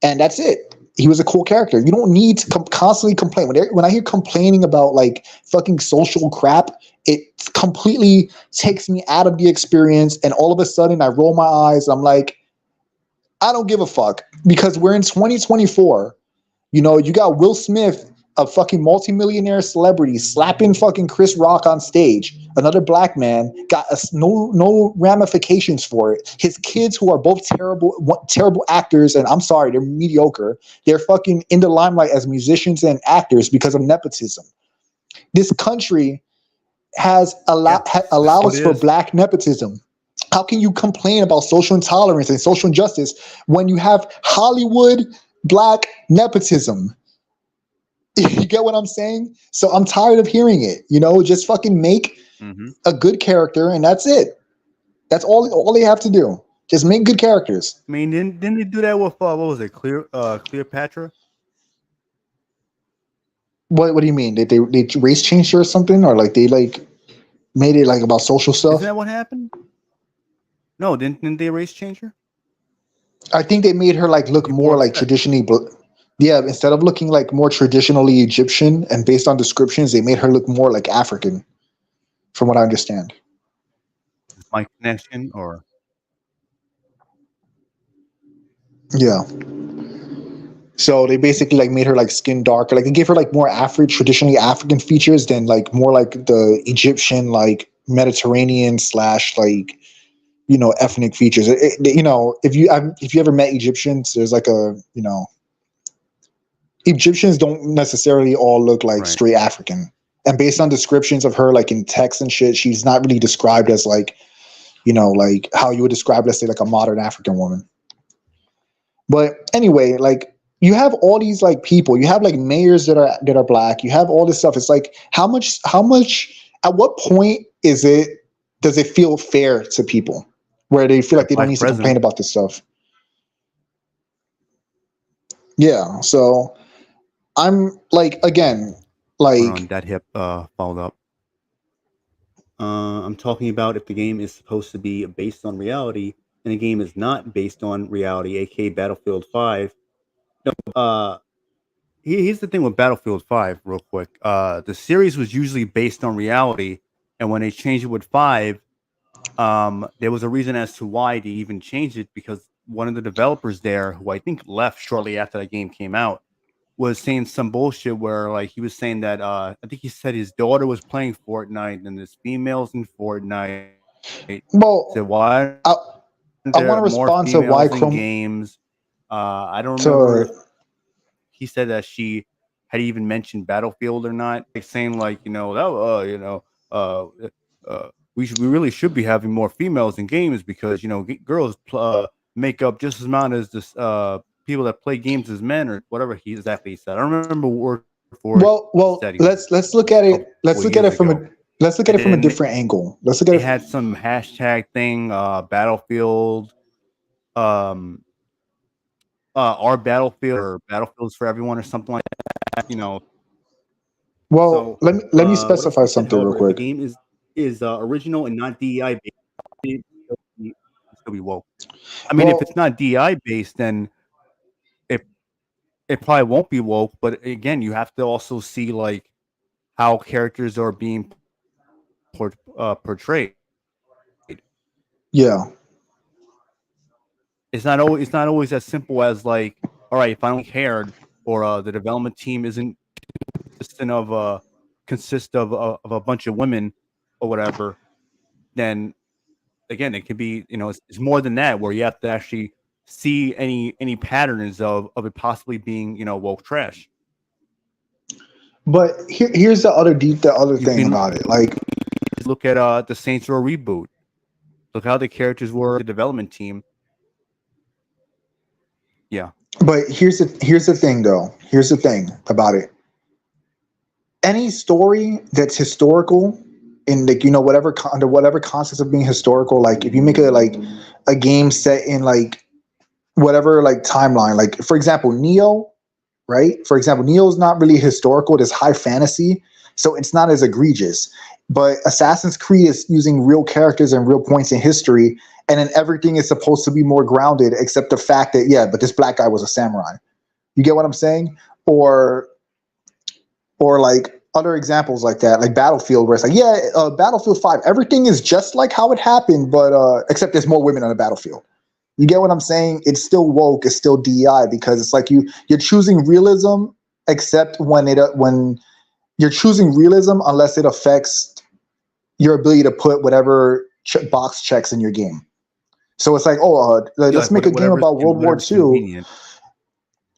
and that's it. He was a cool character. You don't need to constantly complain. When I hear complaining about like fucking social crap, it completely takes me out of the experience. And all of a sudden, I roll my eyes. I'm like, I don't give a fuck because we're in 2024. You know, you got Will Smith, a fucking multimillionaire celebrity, slapping fucking Chris Rock on stage. Another black man got no ramifications for it. His kids, who are both terrible actors, and I'm sorry, they're mediocre. They're fucking in the limelight as musicians and actors because of nepotism. This country has allows for black nepotism. How can you complain about social intolerance and social injustice when you have Hollywood black nepotism? You get what I'm saying? So I'm tired of hearing it. You know, just fucking make a good character, and that's it. That's all they have to do. Just make good characters. I mean, didn't they do that with what was it, Cleopatra? What do you mean? They race changed her or something, or like they like made it like about social stuff? Isn't that what happened? No, didn't they race change her? I think they made her like look more like traditionally. Yeah, instead of looking like more traditionally Egyptian and based on descriptions, they made her look more like African, from what I understand. My connection, or yeah. So they basically like made her like skin darker. Like they gave her like more traditionally African features than like more like the Egyptian, like Mediterranean slash like ethnic features. If you ever met Egyptians, there's like Egyptians don't necessarily all look like Right. straight African. And based on descriptions of her, like in text and shit, she's not really described as like, like how you would describe, let's say, like a modern African woman. But anyway, like you have all these like people, you have like mayors that are black, you have all this stuff. It's like how much, at what point does it feel fair to people where they feel like they don't Vice need to complain president. about this stuff? Yeah. So I'm like, again, Hold on, like, that hip followed up. I'm talking about if the game is supposed to be based on reality and the game is not based on reality, aka Battlefield 5. No, here's the thing with Battlefield 5, real quick. The series was usually based on reality, and when they changed it with 5, there was a reason as to why they even changed it, because one of the developers there, who I think left shortly after that game came out, was saying some bullshit where like he was saying that I think he said his daughter was playing Fortnite and there's females in Fortnite. So well, why aren't I, I want there to more respond to why females in Chrome games? I don't remember to if he said that she had even mentioned Battlefield or not. Like saying like uh, we really should be having more females in games because girls make up just as amount as this people that play games as men or whatever he exactly said. I don't remember word for word he well said. let's look This at a it couple of years ago. let's look at And it from a then different angle. Let's look at they it. had some hashtag thing, Battlefield, um, our Battlefield or Battlefields for everyone or something like that. Well, So let me what else specify he said? something real However, if the quick. game is original and not DEI based, it'll be woke. I mean, if it's Well, not DEI based, then it it probably won't be woke. But again, you have to also see like how characters are being portrayed. yeah. It's not always as simple as like, all right, if I don't cared or the development team isn't consistent of consist of a bunch of women or whatever, then again it could be it's more than that where you have to actually see any patterns of it possibly being woke trash. But here's the other You thing can about it. Like, look at the Saints Row reboot. Look how the characters were, the development team. Yeah. but here's the thing though. Here's the thing about it. Any story that's historical in like whatever under whatever concept of being historical, like if you make a game set in like whatever like timeline, like for example Neo, right? For example, Neo is not really historical, it is high fantasy, so it's not as egregious. But Assassin's Creed is using real characters and real points in history, and then everything is supposed to be more grounded except the fact that, yeah, but this black guy was a samurai. You get what I'm saying? Or like other examples like that, like Battlefield, where it's like, yeah, Battlefield 5, everything is just like how it happened, but except there's more women on the battlefield. You get what I'm saying? It's still woke, it's still DEI, because it's like you're choosing realism, except when you're choosing realism unless it affects your ability to put whatever box checks in your game. So it's like, Yeah, let's like make a game about World War whatever's II. convenient.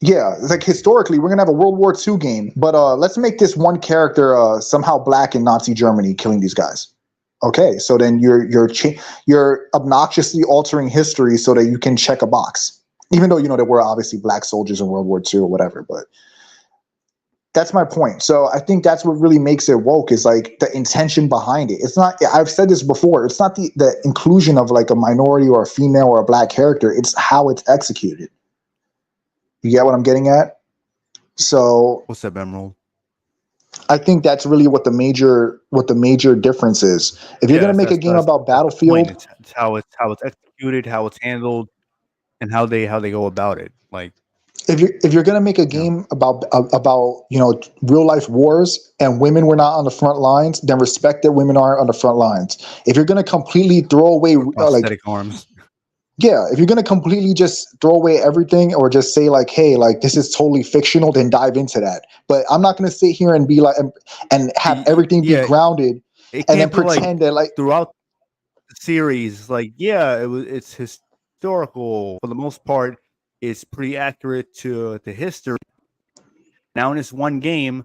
Yeah, it's like historically, we're gonna have a World War II game, but let's make this one character somehow black in Nazi Germany killing these guys. Okay, so then you're obnoxiously altering history so that you can check a box, even though there were obviously black soldiers in World War II or whatever. But that's my point. So I think that's what really makes it woke, is like the intention behind it. It's not. I've said this before. It's not the inclusion of like a minority or a female or a black character. It's how it's executed. You get what I'm getting at? So What's up, Emerald? I think that's really what the major difference is. If you're Yeah, gonna make a game about that's the point. Battlefield, It's how it's executed, how it's handled, and how they go about it. Like, if you're gonna make a you know, game about real life wars and women were not on the front lines, then respect that women aren't on the front lines. If you're gonna completely throw away or prosthetic arms. Yeah, if you're gonna completely just throw away everything or just say like, hey, like this is totally fictional, then dive into that. But I'm not gonna sit here and be like and have everything be Yeah, grounded it and then can't be like pretend that like throughout the series. Like, yeah, it's historical for the most part. It's pretty accurate to history. Now in this one game,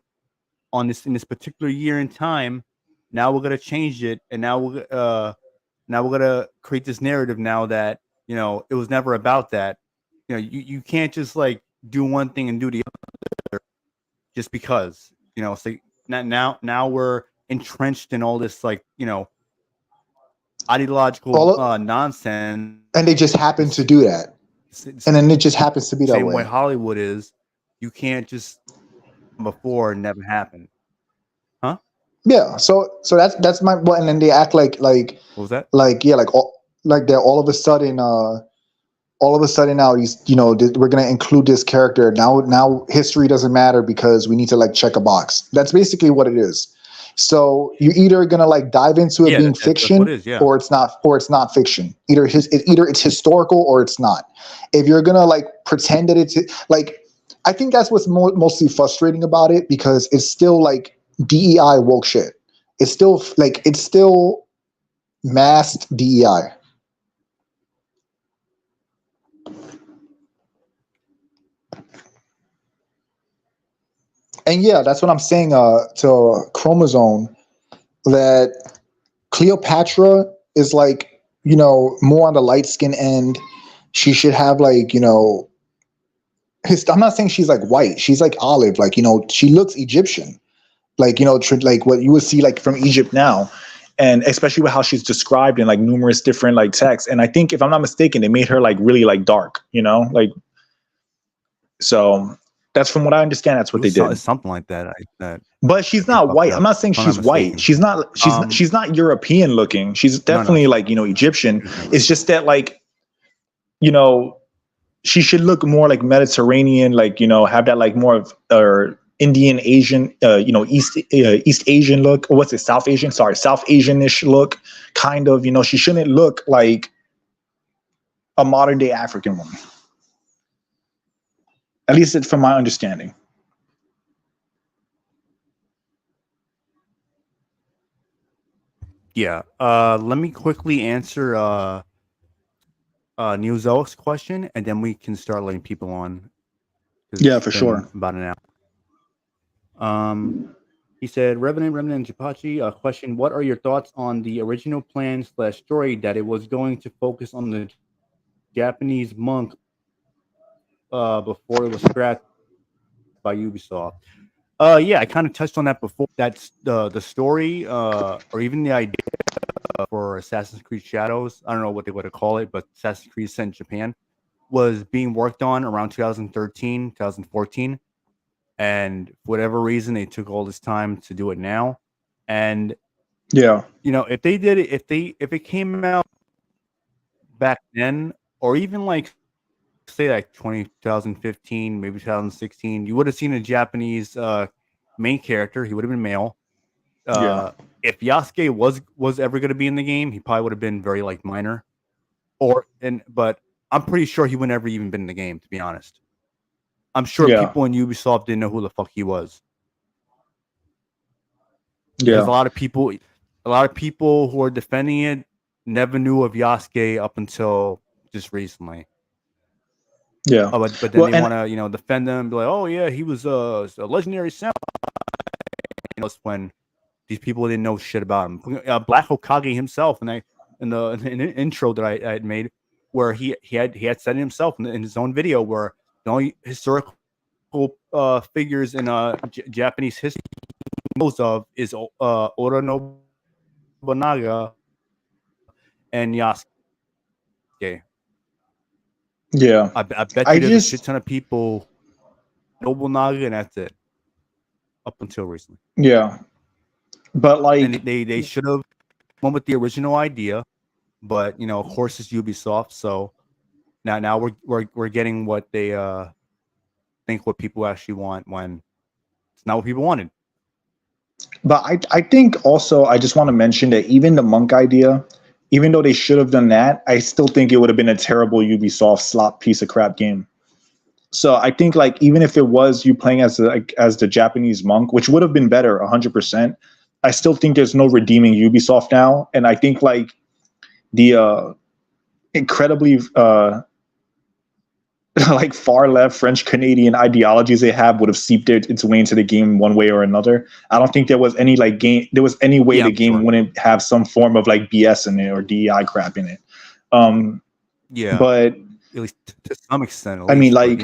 on this in this particular year and time, now we're gonna change it, and now we're gonna create this narrative now that it was never about that. You can't just like do one thing and do the other just because. So now we're entrenched in all this like ideological all nonsense. and they just happen to do that. And then it just happens to be that Same way way. Hollywood is. You can't just before and never happened. Huh? Yeah. So that's my well, and then they act like What was that? yeah, like they're all of a sudden now we're gonna include this character now history doesn't matter because we need to like check a box. That's basically what it is. So you're either gonna like dive into it Yeah, being that's fiction what it is. Yeah. or it's not fiction. Either it's historical or it's not. If you're gonna like pretend that it's like, I think that's what's mostly frustrating about it, because it's still like DEI woke shit. It's still masked DEI. And yeah, that's what I'm saying to Chromosome, that Cleopatra is like, more on the light skin end. She should have like, I'm not saying she's like white. She's like olive. Like, she looks Egyptian. Like, like what you would see like from Egypt now. And especially with how she's described in like numerous different like texts. And I think if I'm not mistaken, they made her like really like dark, like, so that's from what I understand. That's what they did. Something like that. But she's They not fucked white. up, I'm not saying if I'm not she's white. mistaken. She's not European looking. She's definitely no. like, Egyptian. It's just that like, she should look more like Mediterranean, like, have that like more of Indian Asian, East Asian look. Or what's it? South Asian? Sorry, South Asian-ish look, kind of. She shouldn't look like a modern day African woman. At least it's from my understanding. Yeah. Let me quickly answer Neozoic's question, and then we can start letting people on. Yeah, for sure. About an hour. He said, Remnant, and Japachi, question: what are your thoughts on the original plan / story that it was going to focus on the Japanese monk before it was scrapped by Ubisoft? Yeah, I kind of touched on that before. That's the story, or even the idea for Assassin's Creed Shadows. I don't know what they would call it, but Assassin's Creed set in Japan was being worked on around 2013, 2014. And for whatever reason, they took all this time to do it now. And yeah, if they did it, if it came out back then, or even like say like 2015, maybe 2016, you would have seen a Japanese main character. He would have been male. If Yasuke was ever going to be in the game, he probably would have been very like minor. But I'm pretty sure he would never even been in the game, to be honest. I'm sure people in Ubisoft didn't know who the fuck he was. Because a lot of people who are defending it never knew of Yasuke up until just recently. Yeah. But then they want to defend them and be like, oh yeah, he was a legendary samurai. When these people didn't know shit about him. Black Hokage himself, in the intro that I had made, where he had said it himself in his own video, where the only historical figures in Japanese history he knows of is Oda Nobunaga and Yasuke. Yeah, I bet you there's a shit ton of people Nobunaga, and that's it. Up until recently. Yeah, but like, and they should have went with the original idea, but of course it's Ubisoft, so now we're getting what they think what people actually want when it's not what people wanted. But I think also I just want to mention that even the monk idea, even though they should have done that, I still think it would have been a terrible Ubisoft slop piece of crap game. So I think like even if it was you playing as the Japanese monk, which would have been better 100%, I still think there's no redeeming Ubisoft now, and I think like the incredibly like far left French Canadian ideologies they have would have seeped its way into the game one way or another. I don't think there was any way the game wouldn't have some form of like BS in it or DEI crap in it. But at least to some extent. I mean, like,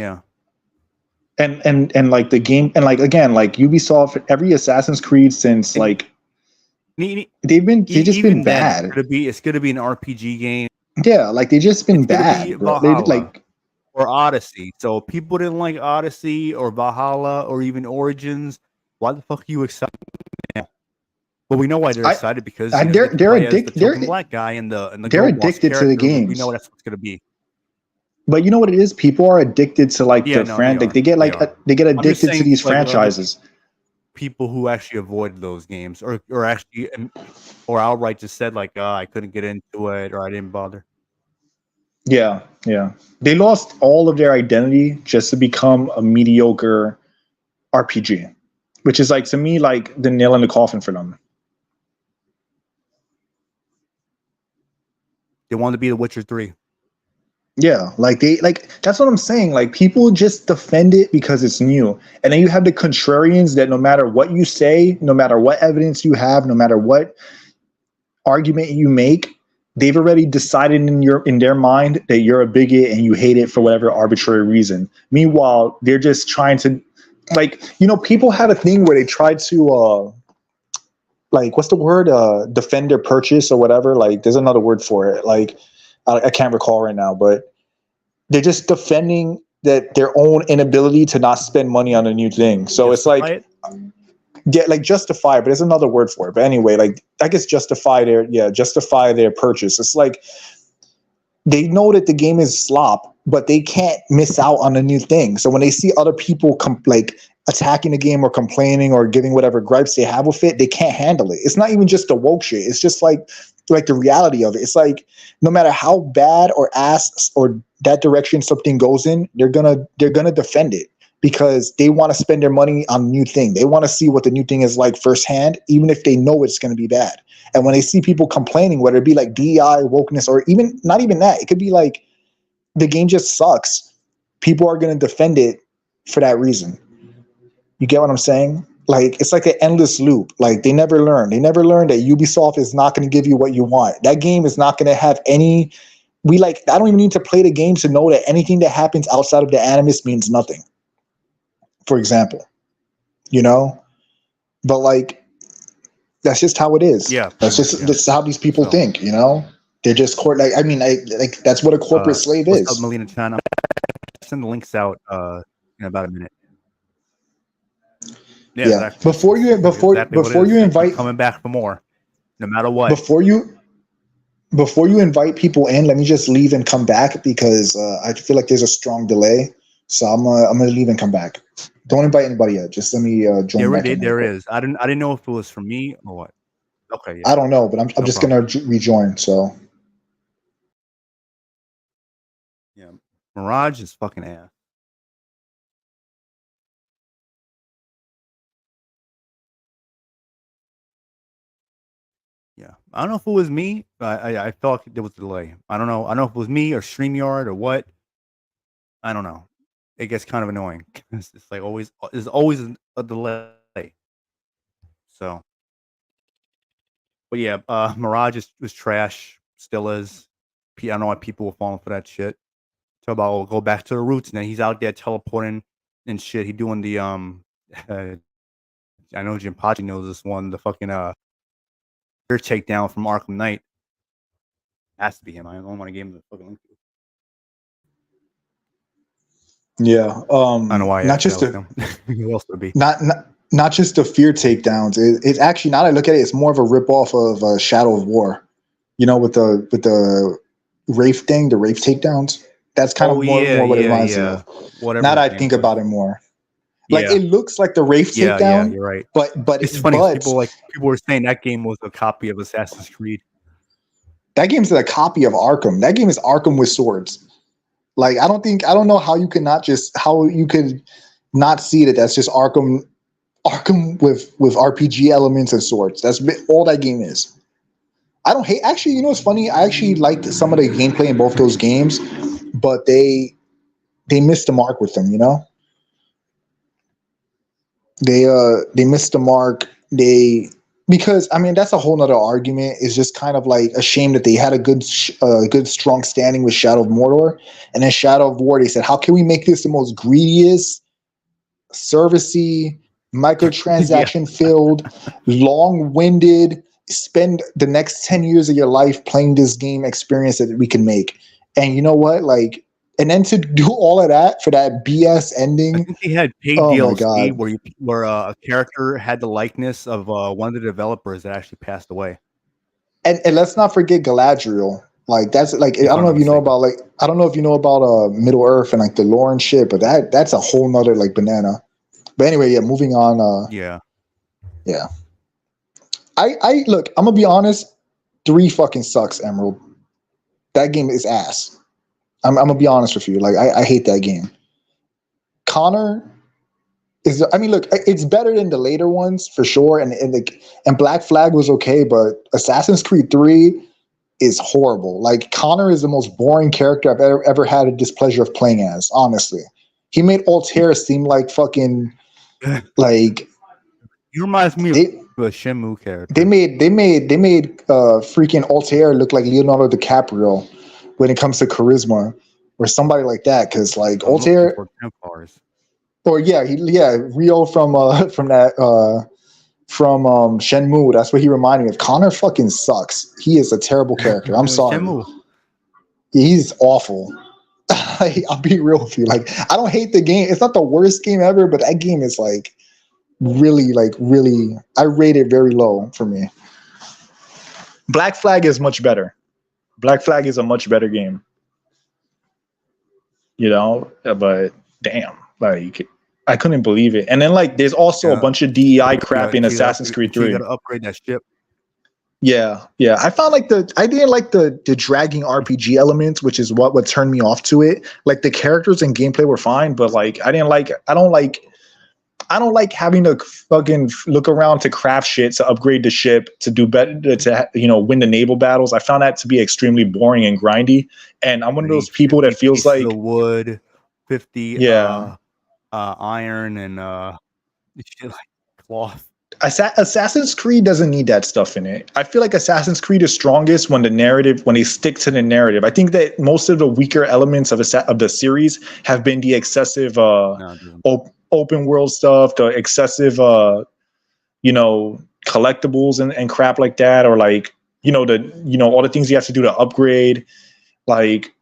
and like the game, and like again, like Ubisoft, every Assassin's Creed since like they've just been bad. It's gonna be an RPG game. Yeah, like they just been bad. Bro. They like. Or Odyssey. So if people didn't like Odyssey or Valhalla or even Origins, why the fuck are you excited now? Well, we know why they're excited because they're addicted. They're black guy and the they're addicted to the games. We know that's what's gonna be. But you know what it is? People are addicted to like the frantic. They get addicted to these franchises. People who actually avoid those games, or actually, or outright just said like, I couldn't get into it, or I didn't bother. Yeah. They lost all of their identity just to become a mediocre RPG, which is like to me like the nail in the coffin for them. They wanted to be The Witcher 3. Yeah, like that's what I'm saying. Like people just defend it because it's new. And then you have the contrarians that no matter what you say, no matter what evidence you have, no matter what argument you make, they've already decided in their mind that you're a bigot and you hate it for whatever arbitrary reason. Meanwhile, they're just trying to, like, people had a thing where they tried to, like, what's the word? Defend their purchase or whatever. Like, there's another word for it. Like, I can't recall right now, but they're just defending their own inability to not spend money on a new thing. So it's like, yeah, like justify, but there's another word for it. But anyway, like I guess justify their purchase. It's like they know that the game is slop, but they can't miss out on a new thing. So when they see other people like attacking the game or complaining or giving whatever gripes they have with it, they can't handle it. It's not even just the woke shit. It's just like the reality of it. It's like no matter how bad or ass or that direction something goes in, they're gonna defend it. Because they want to spend their money on a new thing. They want to see what the new thing is like firsthand, even if they know it's going to be bad. And when they see people complaining, whether it be like DEI, wokeness, or even not even that, it could be like the game just sucks. People are going to defend it for that reason. You get what I'm saying? Like, it's like an endless loop. Like, they never learn. They never learn that Ubisoft is not going to give you what you want. That game is not going to have any... I don't even need to play the game to know that anything that happens outside of the animus means nothing. For example, but like, that's just how it is. Yeah. That's how these people think, they're just that's what a corporate slave is. What's up, Melina Chan? I'll send the links out in about a minute. Yeah. Exactly. Before you invite coming back for more, no matter what. Before you invite people in, let me just leave and come back because I feel like there's a strong delay. So I'm gonna leave and come back. Don't invite anybody yet. Just let me join. There is. I didn't know if it was for me or what. Okay. Yeah. I don't know, but I'm just gonna rejoin. So. Yeah, Mirage is fucking ass. Yeah, I don't know if it was me. I felt like there was a delay. I don't know. I don't know if it was me or StreamYard or what. I don't know. It gets kind of annoying. It's like there's always a delay. So, but yeah, Mirage was trash. Still is. I don't know why people were falling for that shit. Talk about go back to the roots. Now he's out there teleporting and shit. He doing the I know Jim Pachi knows this one. The fucking ear takedown from Arkham Knight. Has to be him. I don't want to give him the fucking link. Yeah. I don't know why. Not just who else would be? Not just the fear takedowns. It's actually, now that I look at it, it's more of a ripoff of Shadow of War. With the Wraith thing, the Wraith takedowns. That's kind of more what it reminds me of. Whatever. Now that I think about it more, like it looks like the Wraith takedown. Yeah, you're right. But it's funny. People were saying that game was a copy of Assassin's Creed. That game's a copy of Arkham. That game is Arkham with swords. Like I don't know how you could not see that that's just Arkham with RPG elements and swords. That's all that game is. I don't hate. Actually, you know what's funny? I actually liked some of the gameplay in both those games, but they missed the mark with them. You know, they missed the mark. Because I mean that's a whole nother argument. It's just kind of like a shame that they had a good strong standing with Shadow of Mordor, and then Shadow of War they said, how can we make this the most greediest, servicey, microtransaction filled, long-winded, spend the next 10 years of your life playing this game experience that we can make? And you know what? Like, and then to do all of that for that BS ending. I think they had paid DLC where a character had the likeness of one of the developers that actually passed away. And let's not forget Galadriel. Like that's like I don't know if you know about Middle Earth and like the lore and shit, but that's a whole nother like banana. But anyway, yeah, moving on. Yeah. I look, I'm gonna be honest, 3 fucking sucks, Emerald. That game is ass. I'm gonna be honest with you. Like I hate that game. Connor is. I mean, look, it's better than the later ones for sure. And Black Flag was okay, but Assassin's Creed 3 is horrible. Like Connor is the most boring character I've ever had a displeasure of playing as. Honestly, he made Altair seem like fucking like. You reminds me of a Shenmue character. They made freaking Altair look like Leonardo DiCaprio when it comes to charisma, or somebody like that, because like Altair, or Rio from Shenmue. That's what he reminded me of. Connor fucking sucks. He is a terrible character. I'm sorry. He's awful. I'll be real with you. Like I don't hate the game. It's not the worst game ever, but that game is like really. I rate it very low for me. Black Flag is much better. Black Flag is a much better game, you know, but damn, like I couldn't believe it. And then like there's also a bunch of DEI crap in Assassin's Creed 3. You gotta upgrade that ship. Yeah. I found like I didn't like the dragging RPG elements, which is what turned me off to it. Like the characters and gameplay were fine, but like I don't like having to fucking look around to craft shit, to upgrade the ship, to do better, to win the naval battles. I found that to be extremely boring and grindy. And I'm one of those people that feels like the wood, 50 iron, and shit like cloth. Assassin's Creed doesn't need that stuff in it. I feel like Assassin's Creed is strongest when they stick to the narrative. I think that most of the weaker elements of the series have been the excessive open world stuff, the excessive collectibles and crap like that, or like all the things you have to do to upgrade, like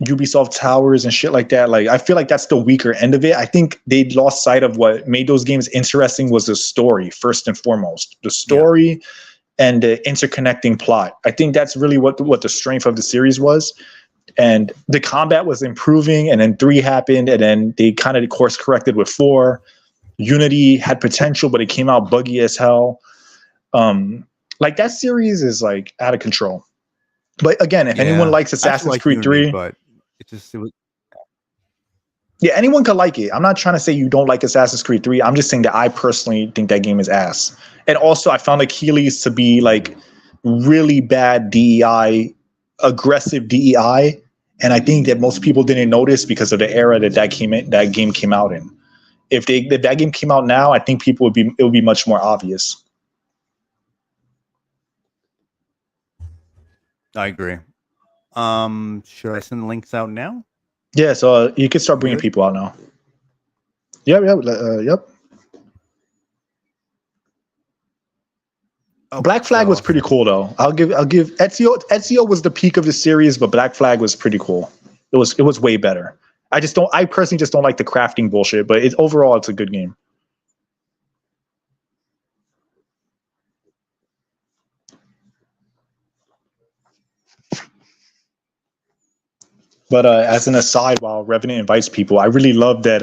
Ubisoft towers and shit like that. Like I feel like that's the weaker end of it. I think they lost sight of what made those games interesting was the story first and foremost. The story and the interconnecting plot. I think that's really what the strength of the series was. And the combat was improving, and then 3 happened, and then they kind of course corrected with 4. Unity had potential, but it came out buggy as hell. Like that series is like out of control. But again, if anyone likes Assassin's Creed 3, but anyone could like it. I'm not trying to say you don't like Assassin's Creed 3. I'm just saying that I personally think that game is ass. And also, I found Achilles to be like really bad DEI, aggressive DEI. And I think that most people didn't notice because of the era that game came out in. If that game came out now, I think it would be much more obvious. I agree. Should I send the links out now? Yeah, so you can start bringing people out now. Yep. Oh, Black Flag was pretty cool though. I'll give Ezio was the peak of the series, but Black Flag was pretty cool. It was way better. I personally just don't like the crafting bullshit, but overall it's a good game. But as an aside, while Revenant invites people, I really love that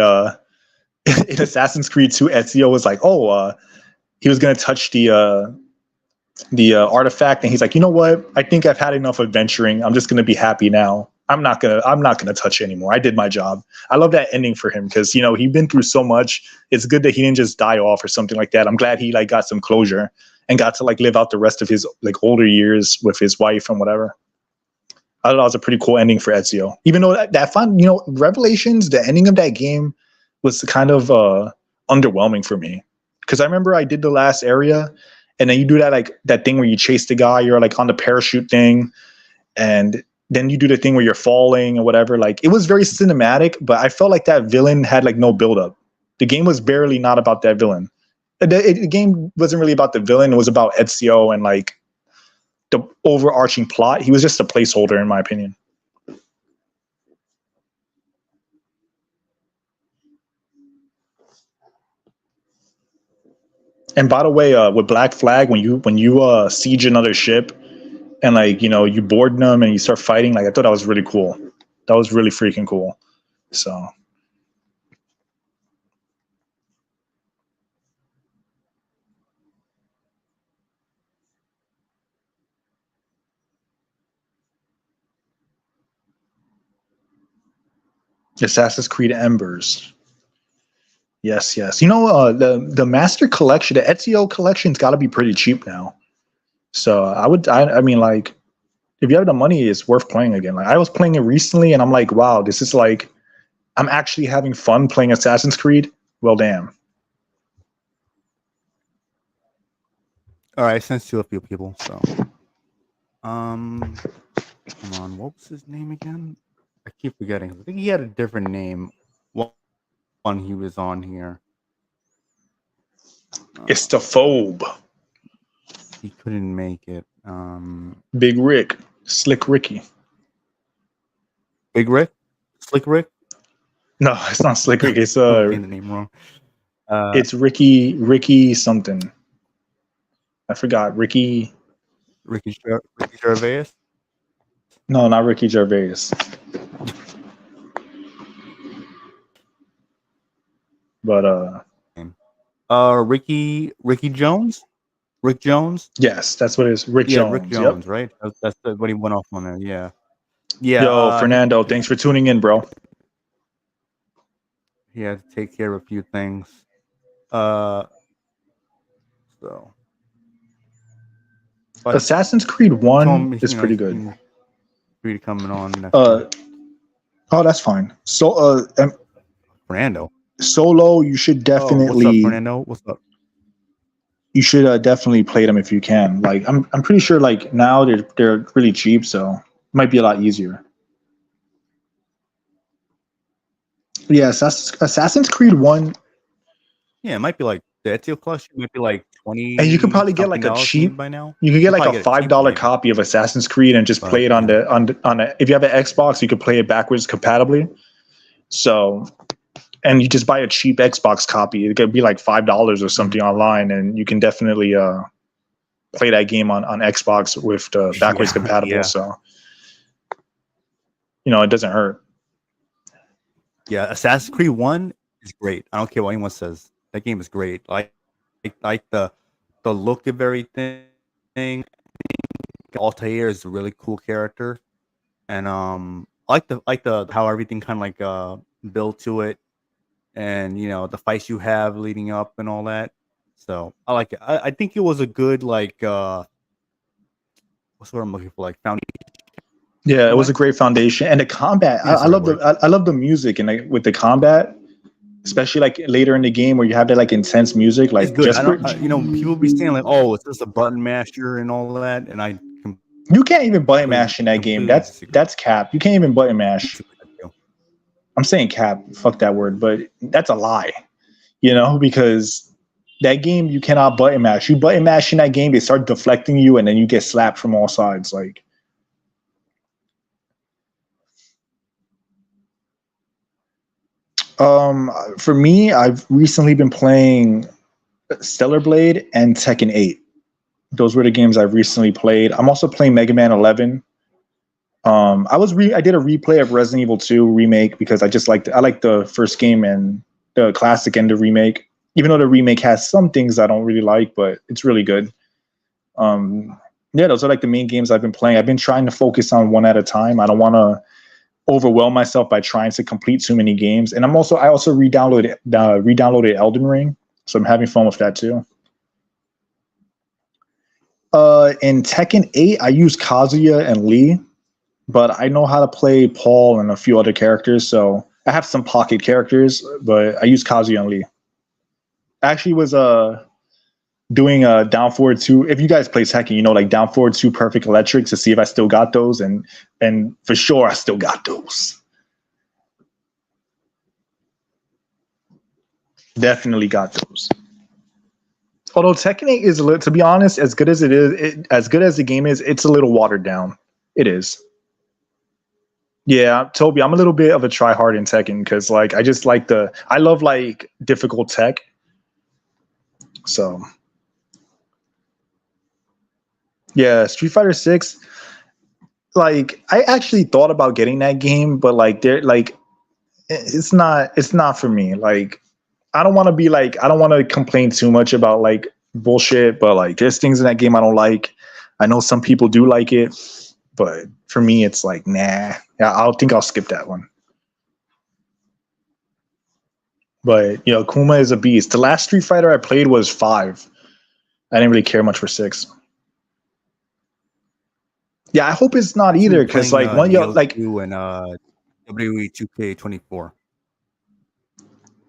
in Assassin's Creed 2, Ezio was like, he was gonna touch the artifact, and he's like, you know what? I think I've had enough adventuring. I'm just gonna be happy now. I'm not gonna touch it anymore. I did my job. I love that ending for him because he'd been through so much. It's good that he didn't just die off or something like that. I'm glad he like got some closure and got to like live out the rest of his like older years with his wife and whatever. I thought that was a pretty cool ending for Ezio. Even though that fun, Revelations, the ending of that game was kind of underwhelming for me because I remember I did the last area, and then you do that thing where you chase the guy, you're like on the parachute thing, and then you do the thing where you're falling or whatever. Like it was very cinematic, but I felt like that villain had like no buildup. The game was barely not about that villain. The game wasn't really about the villain. It was about Ezio and like the overarching plot. He was just a placeholder, in my opinion. And by the way, with Black Flag, when you siege another ship and like you board them and you start fighting, like I thought that was really cool. That was really freaking cool. So. Assassin's Creed Embers. Yes. The Master Collection, the Ezio collection's got to be pretty cheap now. So I mean, like, if you have the money, it's worth playing again. Like I was playing it recently, and I'm like, wow, this is like, I'm actually having fun playing Assassin's Creed. Well, damn. All right, I sent to a few people. So, come on, what was his name again? I keep forgetting. I think he had a different name. One he was on here. It's the Phobe. He couldn't make it. Big Rick, Slick Ricky. Big Rick, Slick Rick. No, it's not Slick Rick. It's I'm getting the name wrong. It's Ricky something. I forgot. Ricky Gervais. No, not Ricky Gervais. But Ricky Jones. Rick Jones. Yes, that's what it is. Rick Jones. Rick Jones, right? That's what he went off on there. Yeah. Yo, Fernando, thanks for tuning in, bro. He had to take care of a few things. So. But Assassin's Creed 1 is pretty good. Creed coming on. Oh, that's fine. So, Fernando. Solo, you should definitely. What's up, Fernando? What's up? You should definitely play them if you can. Like, I'm pretty sure like now they're really cheap, so it might be a lot easier. Yeah, Assassin's Creed 1. Yeah, it might be like the Ezio collection might be like 20. And you could probably get like a cheap by now. You could get like a $5 copy of Assassin's Creed and just play it on the if you have an Xbox, you could play it backwards compatibly. So, and you just buy a cheap Xbox copy. It could be like $5 or something online, and you can definitely play that game on Xbox with backwards compatible. Yeah. So, it doesn't hurt. Yeah, Assassin's Creed 1 is great. I don't care what anyone says. That game is great. Like the look of everything. Altair is a really cool character, and I like the how everything kind of like built to it, and the fights you have leading up and all that. So I like it. I think it was a good like what's what I'm looking for, like foundation. Yeah, it was a great foundation, and the combat. I love the music and with the combat, especially like later in the game where you have that like intense music. Like, it's good. People be saying like, "Oh, it's just a button masher and all that," and you can't even button mash in that game. That's cap. You can't even button mash. I'm saying cap. Fuck that word, but that's a lie. Because that game you cannot button mash. You button mash in that game, they start deflecting you, and then you get slapped from all sides. Like. For me, I've recently been playing Stellar Blade and Tekken 8. Those were the games I've recently played. I'm also playing Mega Man 11. I did a replay of Resident Evil 2 Remake because I like the first game and the classic and the remake. Even though the remake has some things I don't really like, but it's really good. Yeah, those are like the main games I've been playing. I've been trying to focus on one at a time. I don't want to overwhelm myself by trying to complete too many games. And I also re-downloaded Elden Ring, so I'm having fun with that too. In Tekken 8, I use Kazuya and Lee, but I know how to play Paul and a few other characters, so I have some pocket characters, but I use Kazuya and Lee. I actually was doing a down forward 2. If you guys play Tekken, you know, like down forward 2 perfect electrics to see if I still got those, and for sure I still got those. Definitely got those. Although Tekken 8 is, to be honest, as good as it is, as good as the game is, it's a little watered down. It is. Yeah, Toby, I'm a little bit of a tryhard in Tekken because, like, I love like difficult tech. So, yeah, Street Fighter 6. Like, I actually thought about getting that game, but like, it's not for me. Like, I don't want to complain too much about like bullshit, but like there's things in that game I don't like. I know some people do like it, but for me it's like, nah. Yeah, I'll skip that one. But you know, Kuma is a beast. The last Street Fighter I played was 5. I didn't really care much for 6. Yeah, I hope it's not either, because like one like you and WWE 2K24.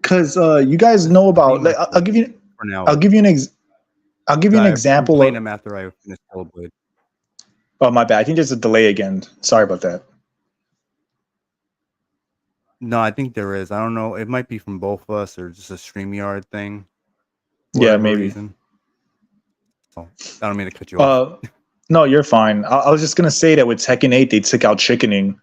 Because you guys know about, like, I'll give you For now, I'll give you an example playing of. them after I finish Hellblade. Oh, my bad. I think there's a delay again. Sorry about that. No, I think there is. I don't know. It might be from both of us or just a StreamYard thing. Yeah, maybe. Reason. So, I don't mean to cut you off. No, you're fine. I was just gonna say that with Tekken 8, they took out chickening,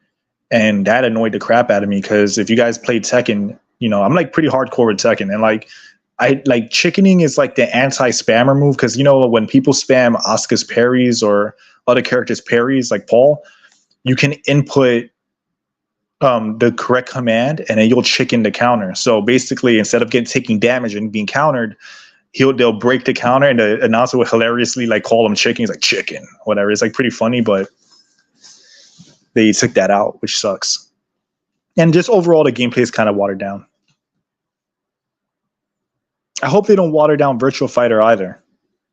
and that annoyed the crap out of me. Because if you guys played Tekken, you know I'm like pretty hardcore with Tekken, and like I like chickening is like the anti-spammer move. Because you know when people spam Asuka's parries or other characters' parries, like Paul, you can input the correct command, and then you'll chicken the counter. So basically, instead of taking damage and being countered, they'll break the counter, and the announcer will hilariously like call him chicken. He's like, chicken, whatever. It's like pretty funny, but they took that out, which sucks. And just overall, the gameplay is kind of watered down. I hope they don't water down Virtua Fighter either,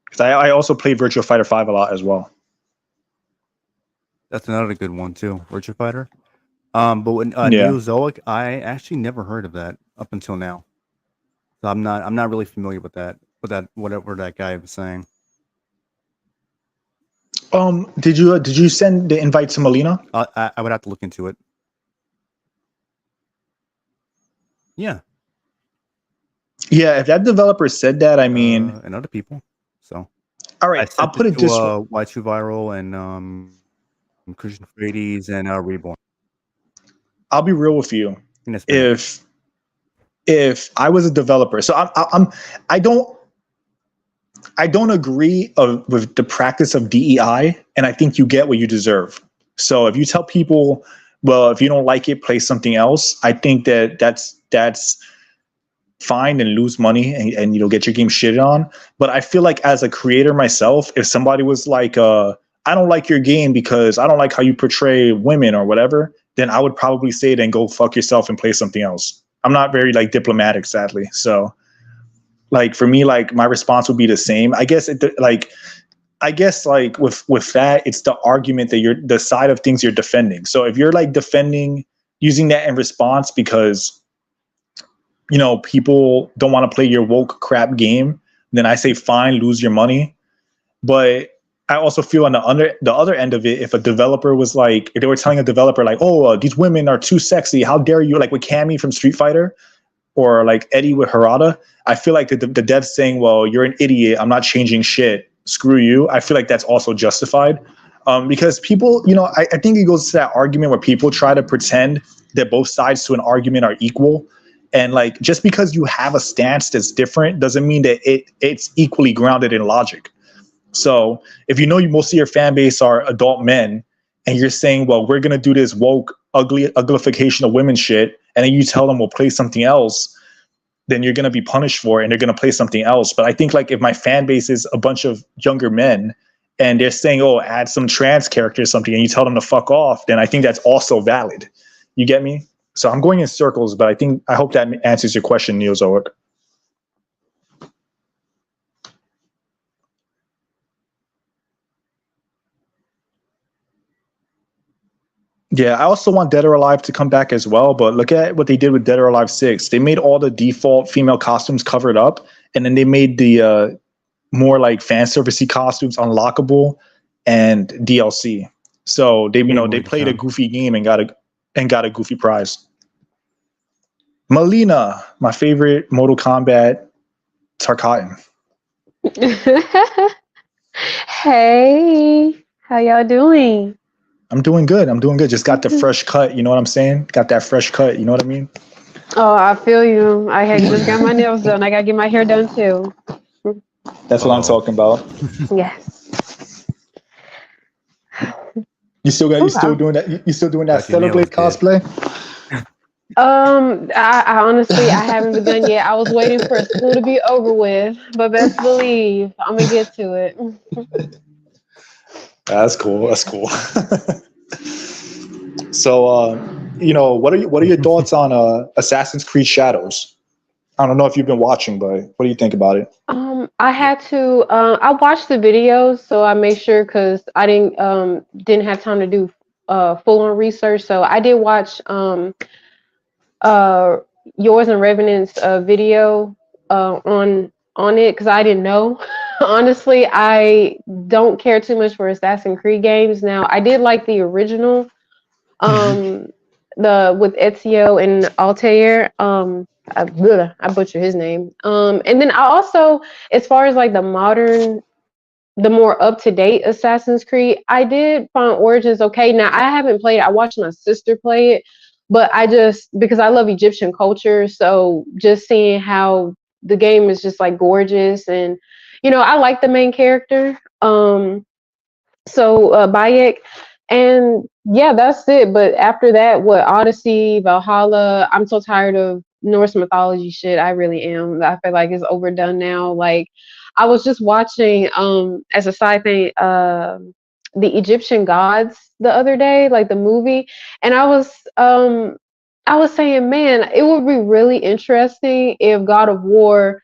because I also played Virtua Fighter 5 a lot as well. That's another good one too, Virtua Fighter. But when Neozoic, I actually never heard of that up until now. So I'm not really familiar with that. Whatever that guy was saying. Did you send the invite to Melina? I would have to look into it. Yeah. Yeah, if that developer said that, I mean, and other people. So. All right, I'll put it this way. Y2 Viral and Christian Frades and Reborn. I'll be real with you. If I was a developer, so I don't agree with the practice of DEI, and I think you get what you deserve. So if you tell people, well, if you don't like it, play something else, I think that's fine and lose money and get your game shitted on. But I feel like as a creator myself, if somebody was like, I don't like your game because I don't like how you portray women or whatever, then I would probably say then go fuck yourself and play something else. I'm not very like diplomatic, sadly. So like for me, like my response would be the same. I guess with that, it's the argument that you're the side of things you're defending. So if you're like using that in response because people don't want to play your woke crap game, then I say fine, lose your money. But I also feel on the other end of it, if a developer was like, if they were telling a developer like, oh, these women are too sexy, how dare you, like with Cammy from Street Fighter or like Eddie with Harada, I feel like the dev's saying, well, you're an idiot, I'm not changing shit, screw you. I feel like that's also justified because people, I think it goes to that argument where people try to pretend that both sides to an argument are equal. And like, just because you have a stance that's different doesn't mean that it's equally grounded in logic. So if most of your fan base are adult men and you're saying, well, we're going to do this woke, uglification of women shit, and then you tell them we'll play something else, then you're going to be punished for it and they're going to play something else. But I think like if my fan base is a bunch of younger men and they're saying, oh, add some trans character or something, and you tell them to fuck off, then I think that's also valid. You get me? So I'm going in circles, but I hope that answers your question, Neil Zoic. Yeah, I also want Dead or Alive to come back as well, but look at what they did with Dead or Alive 6. They made all the default female costumes covered up, and then they made the more like fan servicey costumes unlockable and DLC. So they they played a goofy game and got a goofy prize. Melina, my favorite Mortal Kombat Tarkatan. Hey, how y'all doing? I'm doing good. Just got the fresh cut. You know what I'm saying? Got that fresh cut. You know what I mean? Oh, I feel you. I had just got my nails done. I gotta get my hair done too. That's what I'm talking about. Yes. You still doing that? You still doing that Stellar Blade cosplay? I honestly I haven't begun yet. I was waiting for school to be over with, but best believe I'm gonna get to it. That's cool. So, what are your thoughts on Assassin's Creed Shadows? I don't know if you've been watching, but what do you think about it? I had to. I watched the videos, so I made sure because I didn't have time to do full on research. So I did watch yours and Revenant's video on it because I didn't know. Honestly, I don't care too much for Assassin's Creed games. Now, I did like the original, the with Ezio and Altair. I butchered his name. And then I also, as far as like the more up to date Assassin's Creed, I did find Origins okay. Now I haven't played it. I watched my sister play it, but because I love Egyptian culture, so just seeing how the game is just like gorgeous, and I like the main character, Bayek, and yeah, that's it. But after that, what Odyssey, Valhalla, I'm so tired of Norse mythology shit. I really am. I feel like it's overdone now. Like I was just watching as a side thing the Egyptian gods the other day, like the movie, and I was saying, man, it would be really interesting if God of War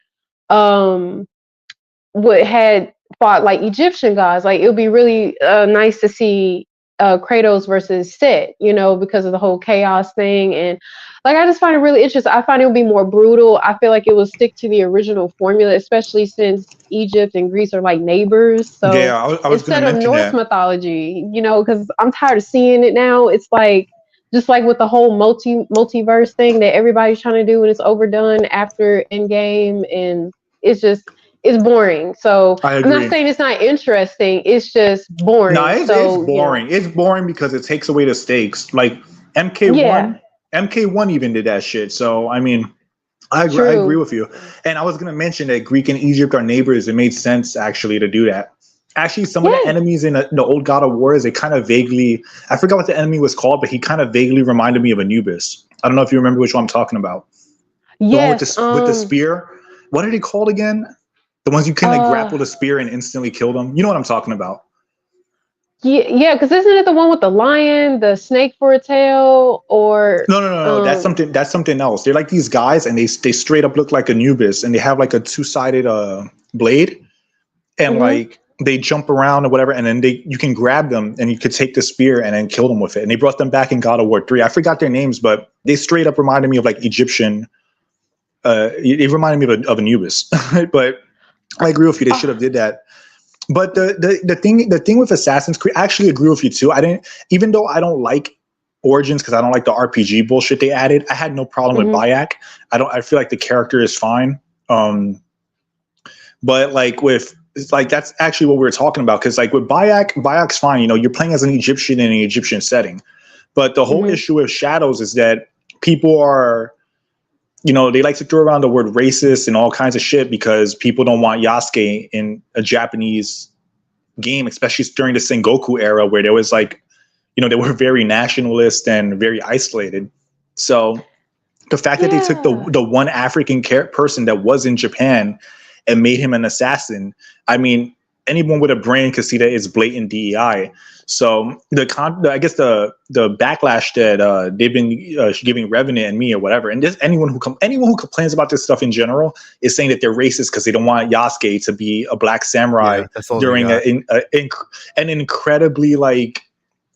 would had fought like Egyptian gods. Like it would be really nice to see Kratos versus Set, because of the whole chaos thing. And like I just find it really interesting. I find it would be more brutal. I feel like it would stick to the original formula, especially since Egypt and Greece are like neighbors. So yeah, I was instead of Norse mythology, because I'm tired of seeing it now. It's like just like with the whole multiverse thing that everybody's trying to do, and it's overdone after Endgame, and it's boring. So I'm not saying it's not interesting. It's just boring. No, it's boring. It's boring because it takes away the stakes. Like MK1 even did that shit. So I mean, I agree with you. And I was gonna mention that Greek and Egypt are neighbors. It made sense actually to do that. Actually, some of the enemies in the old God of War, they kind of vaguely, I forgot what the enemy was called, but he kind of vaguely reminded me of Anubis. I don't know if you remember which one I'm talking about. Yes. The one with the spear. What are they called again? The ones you can grapple the spear and instantly kill them. You know what I'm talking about? Yeah, because isn't it the one with the lion, the snake for a tail, or no. That's something else. They're like these guys, and they straight up look like Anubis, and they have like a two-sided blade, and like they jump around or whatever, and then you can grab them, and you could take the spear and then kill them with it. And they brought them back in God of War 3. I forgot their names, but they straight up reminded me of like Egyptian. It reminded me of Anubis, but. I agree with you. They should have did that. But the thing with Assassin's Creed, I actually agree with you too. Even though I don't like Origins because I don't like the RPG bullshit they added, I had no problem with Bayek. I feel like the character is fine. But that's actually what we were talking about. Because like with Bayek's fine. You're playing as an Egyptian in an Egyptian setting. But the whole issue with Shadows is that people are, they like to throw around the word racist and all kinds of shit because people don't want Yasuke in a Japanese game, especially during the Sengoku era where there was like, they were very nationalist and very isolated. So the fact that they took the one African person that was in Japan and made him an assassin, I mean, anyone with a brain could see that it's blatant DEI. So I guess the backlash that they've been giving Revenant and me or whatever, and just anyone who complains about this stuff in general is saying that they're racist because they don't want Yasuke to be a black samurai during an incredibly like,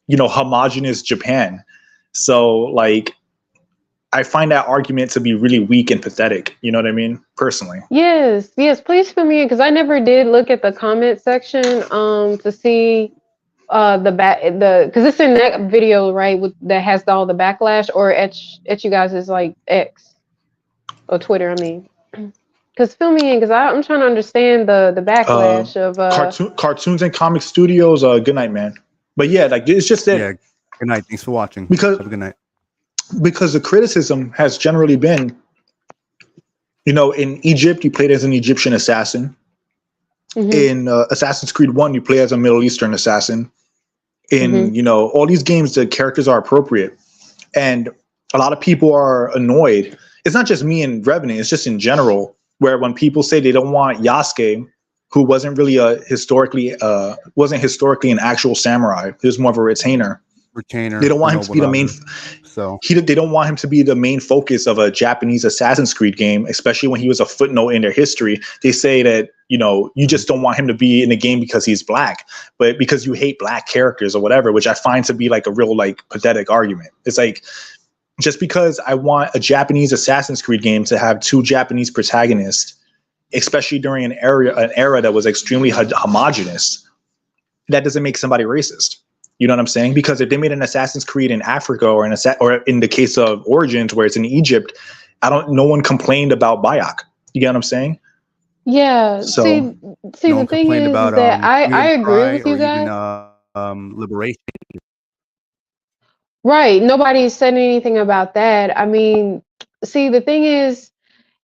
you know, homogenous Japan. So like, I find that argument to be really weak and pathetic. You know what I mean? Personally. Yes, please fill me in because I never did look at the comment section to see because it's in that video, right, that has all the backlash, or at you guys is like X or Twitter, I mean. Because fill me in because I'm trying to understand the backlash of cartoons and comic studios. Good night, man. But yeah, like it's just that. Yeah. Good night. Thanks for watching. Have a good night. Because the criticism has generally been, you know, in Egypt you played as an Egyptian assassin. Mm-hmm. In Assassin's Creed 1 you play as a Middle Eastern assassin. In you know, all these games the characters are appropriate, and a lot of people are annoyed. It's not just me and Revenant, it's just in general, where when people say they don't want Yasuke, who wasn't really historically an actual samurai, he was more of a retainer. They don't want him to be the main. They don't want him to be the main focus of a Japanese Assassin's Creed game, especially when he was a footnote in their history. They say that, you know, you just don't want him to be in the game because he's black, but because you hate black characters or whatever, which I find to be like a real like pathetic argument. It's like, just because I want a Japanese Assassin's Creed game to have two Japanese protagonists, especially during an era that was extremely homogenous, that doesn't make somebody racist. You know what I'm saying? Because if they made an Assassin's Creed in Africa or in the case of Origins where it's in Egypt, no one complained about Bayek. You get what I'm saying? Yeah. So, see, no the thing is that I agree with you guys. Even, liberation. Right. Nobody said anything about that. I mean, see, the thing is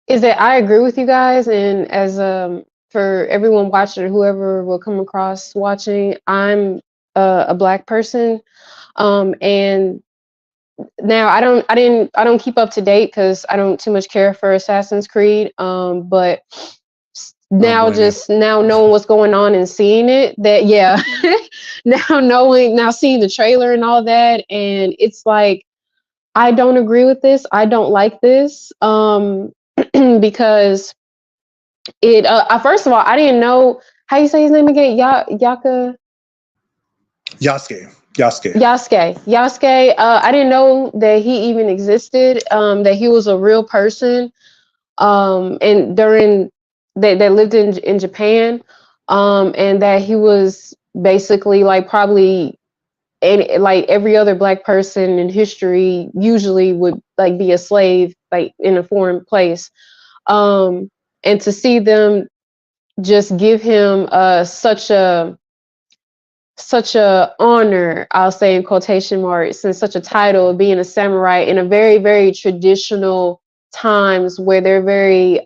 that I agree with you guys, and as for everyone watching or whoever will come across watching, I'm a black person, and now I don't keep up to date because I don't too much care for Assassin's Creed, but now knowing what's going on and seeing it, that now seeing the trailer and all that, and it's like I don't agree with this. I don't like this because it first of all, I didn't know how you say his name again. Yasuke. I didn't know that he even existed, that he was a real person, and during that lived in Japan, and that he was basically like probably, and like every other black person in history usually would like be a slave like in a foreign place, and to see them just give him such a honor, I'll say in quotation marks, and such a title of being a samurai in a very, very traditional times where they're very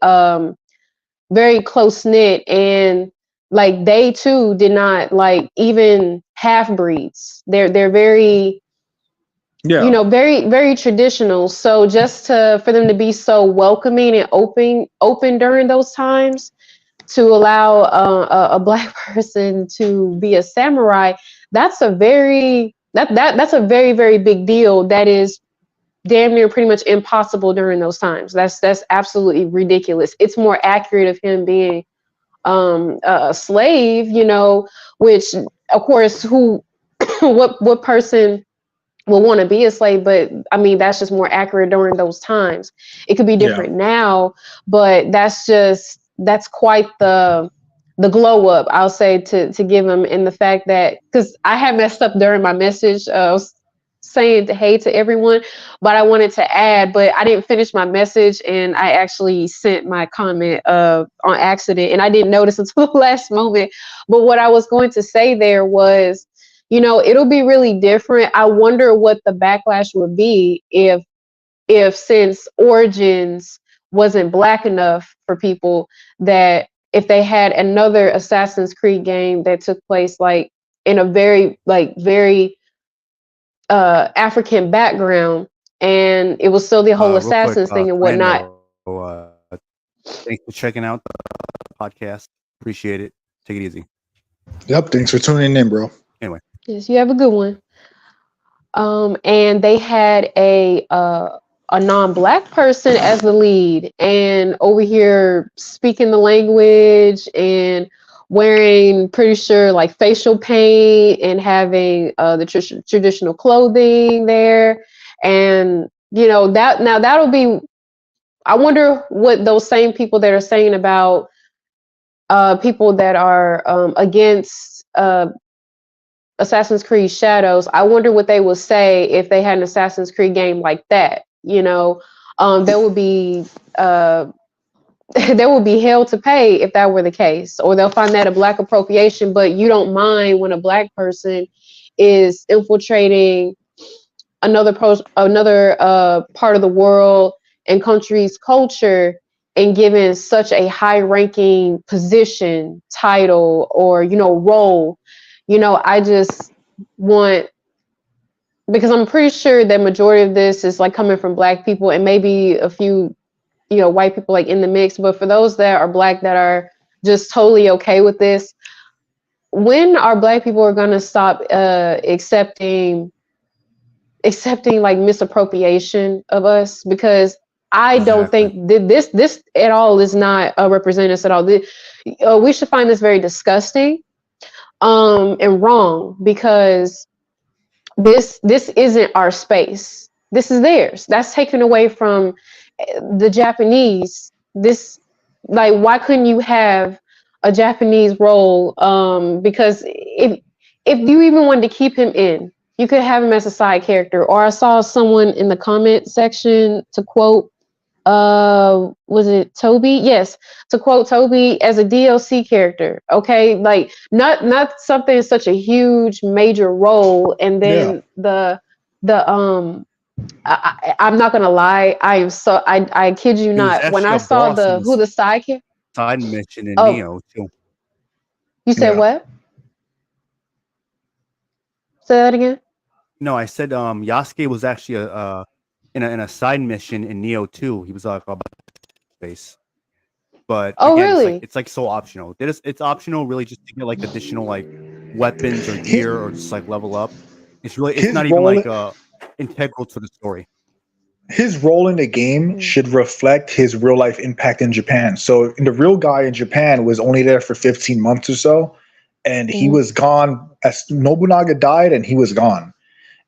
very close knit, and like they too did not like even half breeds. They're very, you know, very, very traditional. So just for them to be so welcoming and open during those times, to allow a black person to be a samurai, that's a very very, very big deal. That is damn near pretty much impossible during those times. That's absolutely ridiculous. It's more accurate of him being a slave, you know, which of course what person will want to be a slave, but I mean that's just more accurate during those times. It could be different now, but that's quite the glow up, I'll say, to give him, in the fact that, because I had messed up during my message saying hey to everyone, but I wanted to add, but I didn't finish my message, and I actually sent my comment on accident, and I didn't notice until the last moment. But what I was going to say there was, you know, it'll be really different. I wonder what the backlash would be if since Origins wasn't black enough for people, that if they had another Assassin's Creed game that took place like in a very African background, and it was still the whole Assassins thing and whatnot. Thanks for checking out the podcast. Appreciate it. Take it easy. Yep. Thanks for tuning in, bro. Anyway, Yes, you have a good one. And they had a non-black person as the lead, and over here speaking the language and wearing, pretty sure, like facial paint and having the traditional clothing there, and that now that'll be. I wonder what those same people that are saying about people that are against Assassin's Creed Shadows. I wonder what they would say if they had an Assassin's Creed game like that. There would be there would be hell to pay if that were the case, or they'll find that a black appropriation. But you don't mind when a black person is infiltrating another part of the world and country's culture and given such a high-ranking position, title, or role. I just want, because I'm pretty sure that majority of this is like coming from black people and maybe a few white people like in the mix. But for those that are black that are just totally okay with this, when are black people are going to stop accepting like misappropriation of us? Because I don't think this at all is not representing us at all. We should find this very disgusting and wrong, because this isn't our space. This is theirs. That's taken away from the Japanese. This, like, why couldn't you have a Japanese role? Because if you even wanted to keep him in, you could have him as a side character. Or I saw someone in the comment section to quote, was it Toby? Yes, to quote Toby, as a DLC character. Okay, like not something in such a huge major role. And then I'm not gonna lie, I kid you not, when I saw the side character side mission in Neo too. You said what? Say that again. No, I said Yasuke was actually in a side mission in Neo 2. He was about space. But again, really? It's like so optional. It's optional really just to get like additional like weapons or gear or just like level up. It's not even like integral to the story. His role in the game should reflect his real life impact in Japan. So the real guy in Japan was only there for 15 months or so, and he was gone as Nobunaga died, and he was gone.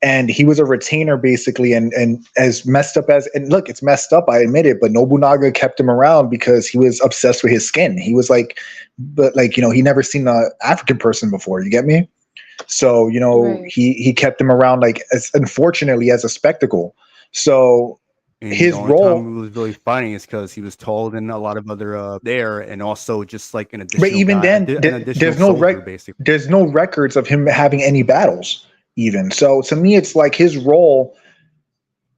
And he was a retainer basically, and as messed up as, and look, it's messed up, I admit it, but Nobunaga kept him around because he was obsessed with his skin. He was like, but like, he never seen an African person before, you get me? So, right. he kept him around, like, unfortunately, as a spectacle. So and his role was really funny is because he was taller than a lot of other there, and also just like an additional. But even then, there's no records of him having any battles. Even so, to me, it's like his role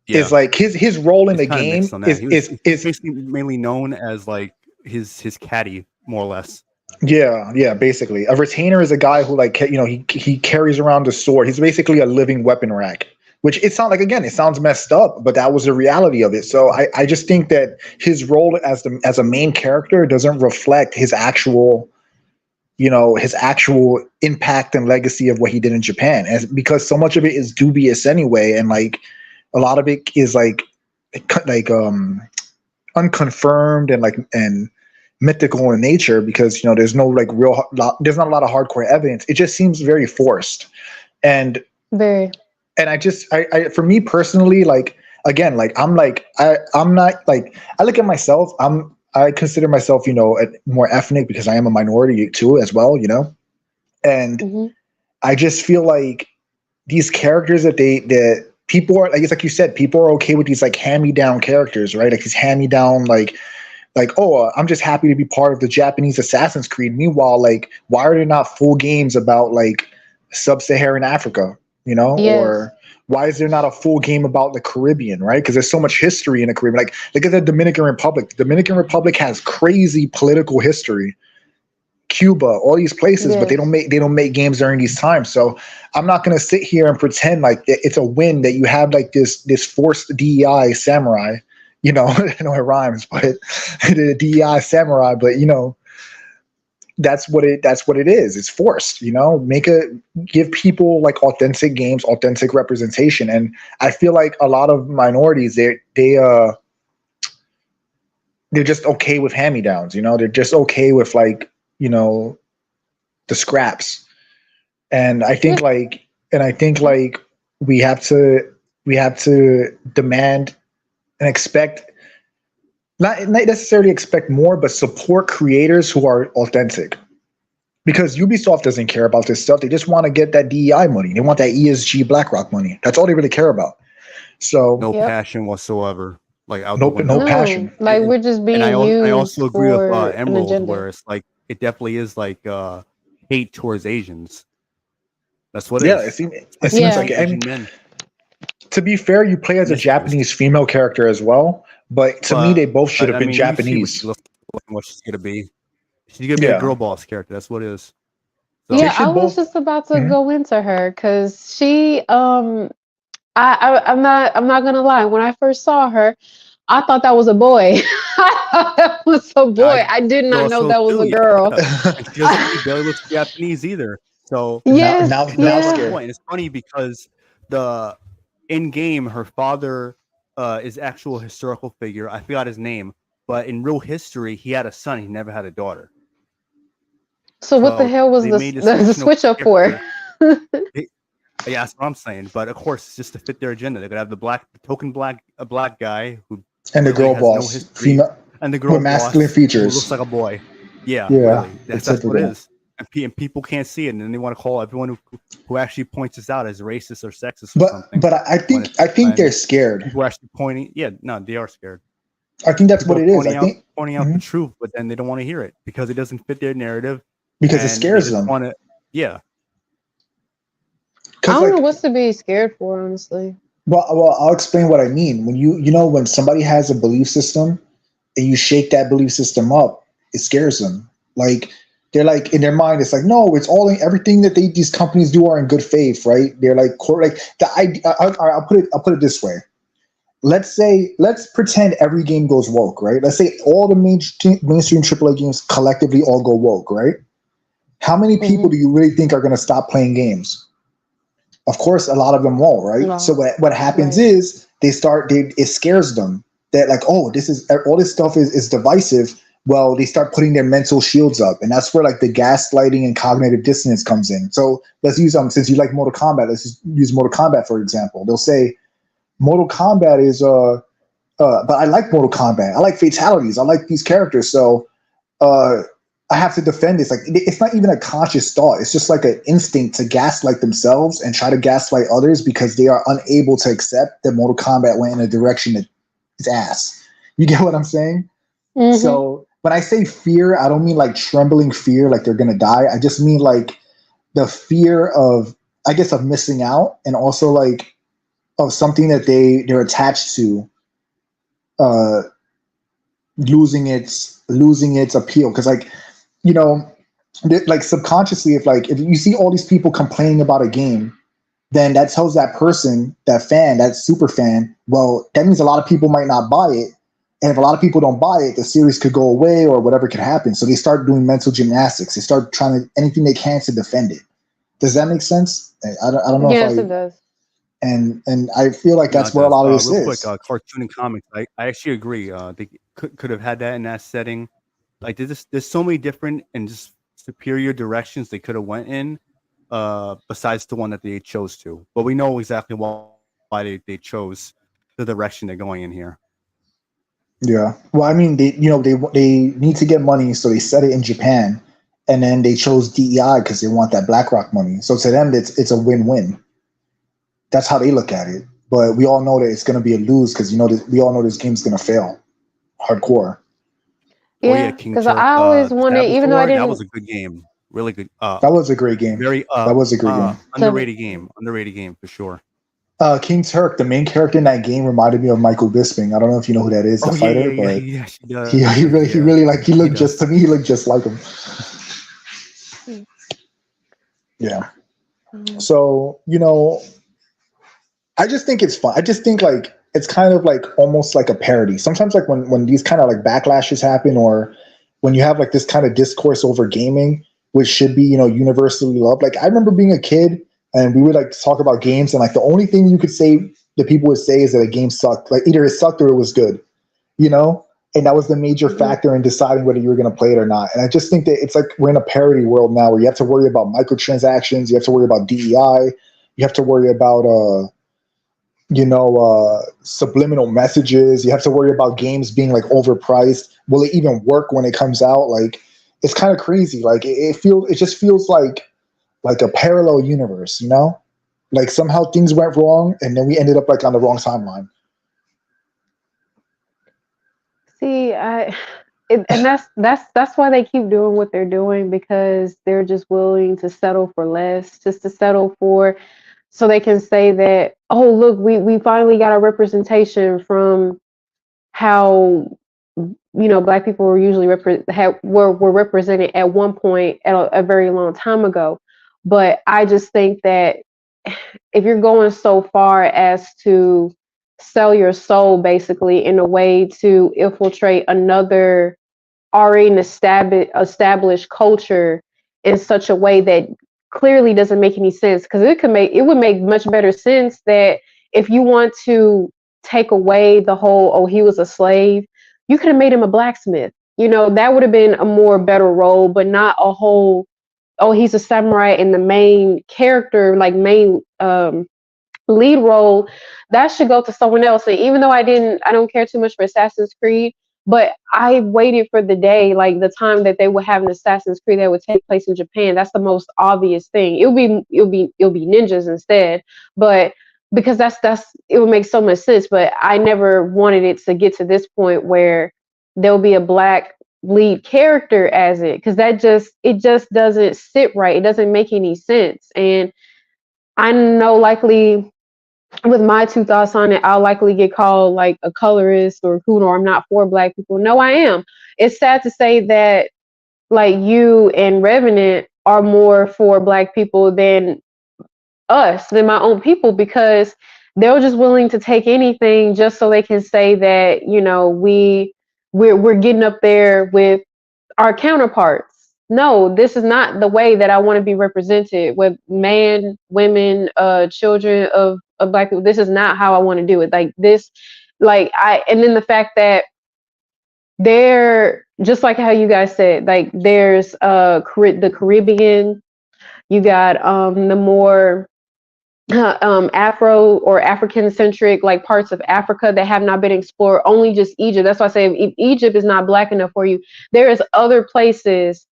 is like his role in the game is basically mainly known as like his caddy, more or less. Yeah, basically, a retainer is a guy who, like, he carries around a sword. He's basically a living weapon rack. Which it sounds like, again, it sounds messed up, but that was the reality of it. So I just think that his role as a main character doesn't reflect his actual, his actual impact and legacy of what he did in Japan, because so much of it is dubious anyway, and like a lot of it is like unconfirmed and mythical in nature, because there's no like there's not a lot of hardcore evidence. It just seems very forced, and very. And I for me personally, like, again, like I'm not like, I look at myself, I consider myself, more ethnic because I am a minority too as well, and I just feel like these characters that people are, like, it's like you said, people are okay with these like hand-me-down characters, right? Like these hand-me-down, like I'm just happy to be part of the Japanese Assassin's Creed. Meanwhile, like, why are there not full games about like sub-Saharan Africa? Yes. Or why is there not a full game about the Caribbean, right? Because there's so much history in the Caribbean. Like, look at the Dominican Republic. The Dominican Republic has crazy political history. Cuba, all these places, but they don't make games during these times. So I'm not going to sit here and pretend like it's a win that you have like this forced DEI samurai. I know it rhymes, but the DEI samurai. But that's what it is. It's forced, give people like authentic games, authentic representation. And I feel like a lot of minorities, they're just okay with hand-me-downs, they're just okay with like, the scraps. And I think like we have to demand and expect, not necessarily expect more, but support creators who are authentic. Because Ubisoft doesn't care about this stuff. They just want to get that DEI money. They want that ESG BlackRock money. That's all they really care about. So No passion whatsoever. Like out no the window. passion. Like we're just being used. I also agree with for Emerald, an agenda. where it's like it definitely is like hate towards Asians. That's what it is. It seems like Asian men. To be fair, you play as a Japanese female character as well, but to me, they both should have been Japanese. What she's gonna be. She's gonna be a girl boss character. That's what it is. So. Yeah, I was just about to go into her because she, I'm not gonna lie. When I first saw her, I thought that was a boy. I thought that was a boy. I did not know that was a girl. She barely looks Japanese either. So yes, now and it's funny because in game her father is actual historical figure. I forgot his name, but in real history he had a son. He never had a daughter. So what the hell was the switch up for? Yeah, that's what I'm saying. But of course, it's just to fit their agenda. They're gonna have a black guy who and the girl boss, female, and the girl with masculine features, who looks like a boy. Yeah, really. That's what it is. And people can't see it, and then they want to call everyone who actually points this out as racist or sexist or something. But I think they're scared. People are actually pointing. Yeah, no, they are scared. I think that's what it is. Pointing out the truth, but then they don't want to hear it because it doesn't fit their narrative. Because it scares them. Yeah. I don't know what's to be scared for, honestly. Well, I'll explain what I mean. When when somebody has a belief system and you shake that belief system up, it scares them. Like they're like in their mind, it's like, no, it's all everything that these companies do are in good faith, right? They're like the idea. I'll put it this way. Let's pretend every game goes woke, right? Let's say all the mainstream AAA games collectively all go woke, right? How many people do you really think are going to stop playing games? Of course, a lot of them won't, right? No. So what happens is it scares them that like, oh, all this stuff is divisive. Well, they start putting their mental shields up, and that's where like the gaslighting and cognitive dissonance comes in. So let's use since you like Mortal Kombat, let's just use Mortal Kombat for example. They'll say Mortal Kombat is but I like Mortal Kombat. I like fatalities. I like these characters. So I have to defend this. Like it's not even a conscious thought. It's just like an instinct to gaslight themselves and try to gaslight others because they are unable to accept that Mortal Kombat went in a direction that is ass. You get what I'm saying? Mm-hmm. So when I say fear, I don't mean like trembling fear, like they're gonna die. I just mean like the fear of, I guess, of missing out, and also like of something that they're attached to, losing its appeal. Because like, like subconsciously, if you see all these people complaining about a game, then that tells that person, that fan, that super fan, well, that means a lot of people might not buy it. And if a lot of people don't buy it, the series could go away or whatever could happen. So they start doing mental gymnastics. They start trying to anything they can to defend it. Does that make sense? I don't know. Yes, it does. And I feel like that's where a lot of this real is. Quick, cartoon and comics. I actually agree. They could have had that in that setting. Like there's so many different and just superior directions they could have went in, besides the one that they chose to. But we know exactly why they chose the direction they're going in here. Yeah. Well, I mean, they need to get money, so they set it in Japan, and then they chose DEI because they want that BlackRock money. So to them, it's a win-win. That's how they look at it. But we all know that it's going to be a lose because we all know this game's going to fail, hardcore. Yeah, because I always wanted, even though I didn't. That was a good game, really good. That was a great game. That was a great game. Underrated game for sure. King Turk, the main character in that game, reminded me of Michael Bisping. I don't know if you know who that is, the fighter, but he looked just to me. He looked just like him. Yeah. So I just think it's fun. I just think like it's kind of like almost like a parody. Sometimes like when these kind of like backlashes happen, or when you have like this kind of discourse over gaming, which should be, you know, universally loved. Like I remember being a kid and we would like talk about games, and like the only thing you could say that people would say is that a game sucked. Like either it sucked or it was good, you know? And that was the major factor in deciding whether you were going to play it or not. And I just think that it's like we're in a parody world now where you have to worry about microtransactions, you have to worry about DEI, you have to worry about subliminal messages, you have to worry about games being like overpriced. Will it even work when it comes out? Like it's kind of crazy. Like it just feels like a parallel universe, you know? Like somehow things went wrong and then we ended up like on the wrong timeline. See, and that's why they keep doing what they're doing, because they're just willing to settle for less, just to settle for, so they can say that, oh look, we finally got a representation from how, you know, Black people were usually were represented at one point at a very long time ago. But I just think that if you're going so far as to sell your soul basically in a way to infiltrate another already established culture in such a way that clearly doesn't make any sense, because it would make much better sense that if you want to take away the whole, oh, he was a slave, you could have made him a blacksmith. You know, that would have been a more better role, but not a whole, oh, he's a samurai and the main character, like main lead role, that should go to someone else. And even though I don't care too much for Assassin's Creed, but I waited for the day, like the time that they would have an Assassin's Creed that would take place in Japan. That's the most obvious thing. It'll be ninjas instead, but because it would make so much sense. But I never wanted it to get to this point where there'll be a Black lead character as it, because it just doesn't sit right. It doesn't make any sense. And I know likely with my 2 thoughts on it, I'll likely get called like a colorist or Kuno, or I'm not for Black people. No, I am. It's sad to say that like you and Revenant are more for Black people than my own people, because they're just willing to take anything just so they can say that, you know, we're getting up there with our counterparts. No, this is not the way that I want to be represented with men, women, children of Black people. This is not how I want to do it. Like this, and then the fact that they're just like how you guys said, like there's the Caribbean, you got the more Afro or African centric like parts of Africa that have not been explored. Only just Egypt. That's why I say if Egypt is not Black enough for you, there is other places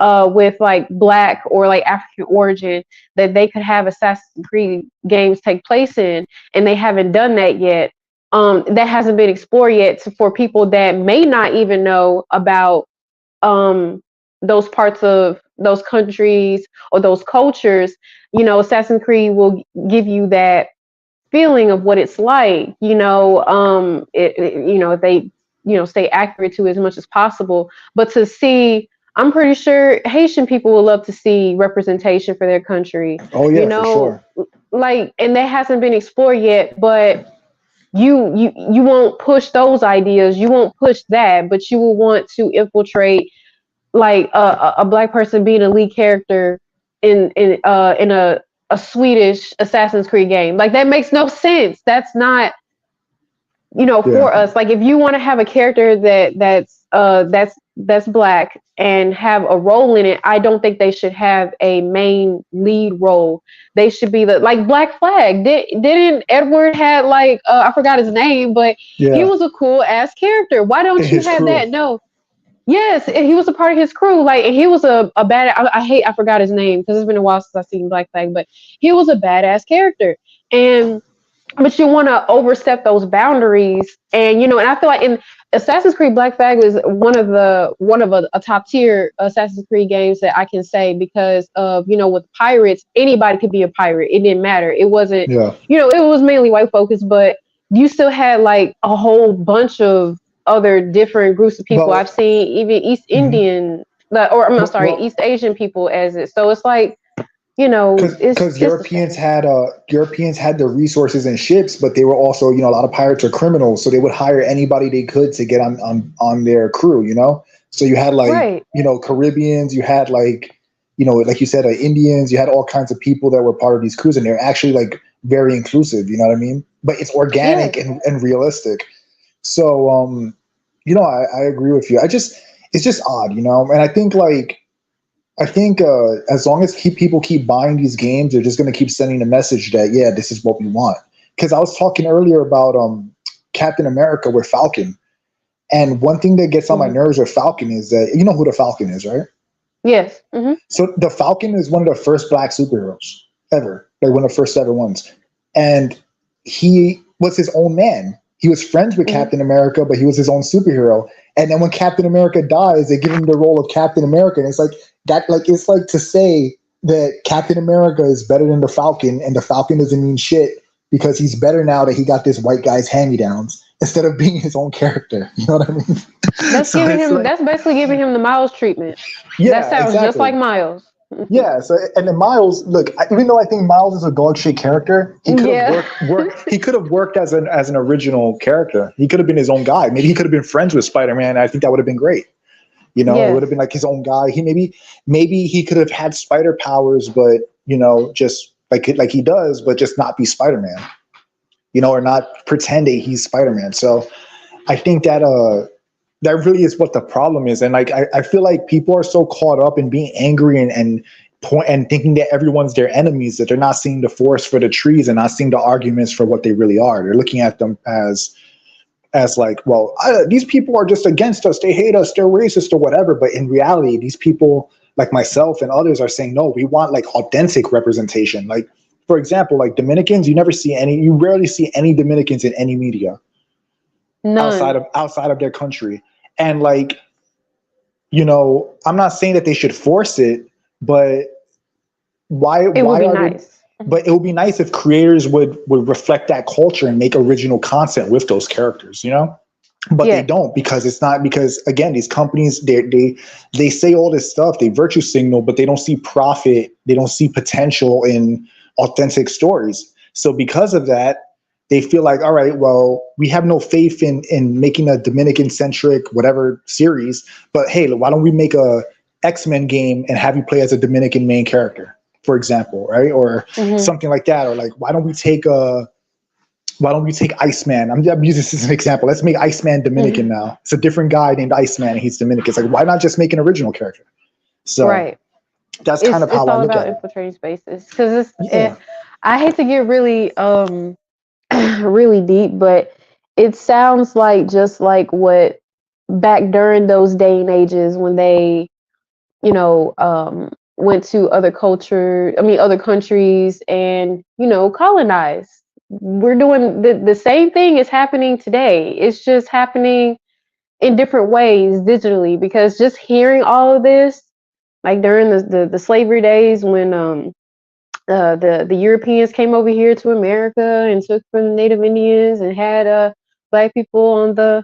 with like Black or like African origin that they could have Assassin's Creed games take place in, and they haven't done that yet. That hasn't been explored yet for people that may not even know about those parts of those countries or those cultures. You know, Assassin's Creed will give you that feeling of what it's like, you know, if they, you know, stay accurate to it as much as possible. But to see, I'm pretty sure Haitian people would love to see representation for their country. Oh yeah, you know, for sure. Like, and that hasn't been explored yet, but you won't push those ideas. You won't push that, but you will want to infiltrate like a Black person being a lead character in a Swedish Assassin's Creed game. Like that makes no sense. That's not, you know, for us. Like if you want to have a character that's Black and have a role in it, I don't think they should have a main lead role. They should be like Black Flag. Didn't Edward had like I forgot his name, but he was a cool ass character. Why don't you have that? No. Yes, he was a part of his crew. Like, and he was a bad. I forgot his name because it's been a while since I've seen Black Flag. But he was a badass character, but you want to overstep those boundaries, and you know. And I feel like in Assassin's Creed Black Flag is one of a top tier Assassin's Creed games that I can say, because of, you know, with pirates, anybody could be a pirate. It didn't matter. It wasn't. Yeah. You know, it was mainly white focused, but you still had like a whole bunch of other different groups of people. I've seen even East Indian, East Asian people as it. So it's like, Because Europeans had the resources and ships, but they were also, a lot of pirates are criminals, so they would hire anybody they could to get on their crew. So you had Right. Caribbeans, you had like you said, Indians, you had all kinds of people that were part of these crews, and they're actually like very inclusive. You know what I mean? But it's organic and realistic. So I agree with you. It's just odd, and I think as long as people keep buying these games, they're just going to keep sending a message that, yeah, this is what we want. Because I was talking earlier about Captain America with Falcon. And one thing that gets on my nerves with Falcon is that, you know who the Falcon is, right? Yes. Mm-hmm. So the Falcon is one of the first black superheroes ever, like one of the first ever ones. And he was his own man. He was friends with Captain America, but he was his own superhero. And then when Captain America dies, they give him the role of Captain America. And it's like that, like it's like to say that Captain America is better than the Falcon, and the Falcon doesn't mean shit because he's better now that he got this white guy's hand-me-downs instead of being his own character. You know what I mean? That's that's basically giving him the Miles treatment. Yeah, that sounds just like Miles. Yeah, so and then Miles, look, even though I think Miles is a dog shit character, he could have worked. He could have worked as an original character. He could have been his own guy. Maybe he could have been friends with Spider-Man. I think that would have been great. It would have been like his own guy. He maybe he could have had spider powers, but just like he does, but just not be Spider-Man. Or not pretend that he's Spider-Man. So I think that that really is what the problem is. And like I feel like people are so caught up in being angry and thinking that everyone's their enemies, that they're not seeing the forest for the trees and not seeing the arguments for what they really are. They're looking at them as like, well, these people are just against us, they hate us, they're racist or whatever. But in reality, these people like myself and others are saying, no, we want like authentic representation. Like, for example, like Dominicans, you rarely see any Dominicans in any media. None. outside of their country. And like, I'm not saying that they should force it, but why It would be nice. But it would be nice if creators would reflect that culture and make original content with those characters, but they don't, because it's not, because again, these companies, they say all this stuff, they virtue signal, but they don't see profit, they don't see potential in authentic stories. So because of that, they feel like, all right, well, we have no faith in making a Dominican-centric whatever series, but hey, why don't we make a X-Men game and have you play as a Dominican main character, for example, right? Or something like that. Or like, why don't we take Iceman? I'm using this as an example. Let's make Iceman Dominican now. It's a different guy named Iceman and he's Dominican. It's like, why not just make an original character? So that's kind of how I look at it. It's all about infiltrating spaces. Because I hate to get really really deep, but it sounds like just like what back during those day and ages when they, went to other countries and, colonized. We're doing the same thing is happening today. It's just happening in different ways digitally, because just hearing all of this, like during the slavery days when the Europeans came over here to America and took from the Native Indians and had black people on the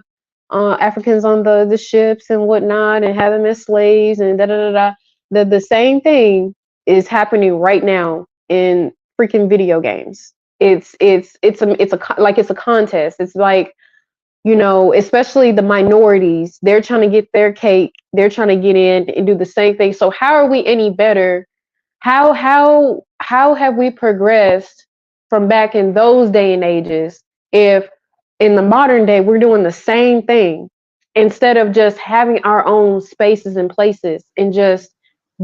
Africans on the ships and whatnot, and had them as slaves and da da da da. The same thing is happening right now in freaking video games. It's a contest. It's like, especially the minorities, they're trying to get their cake. They're trying to get in and do the same thing. So how are we any better? How have we progressed from back in those day and ages if in the modern day we're doing the same thing, instead of just having our own spaces and places and just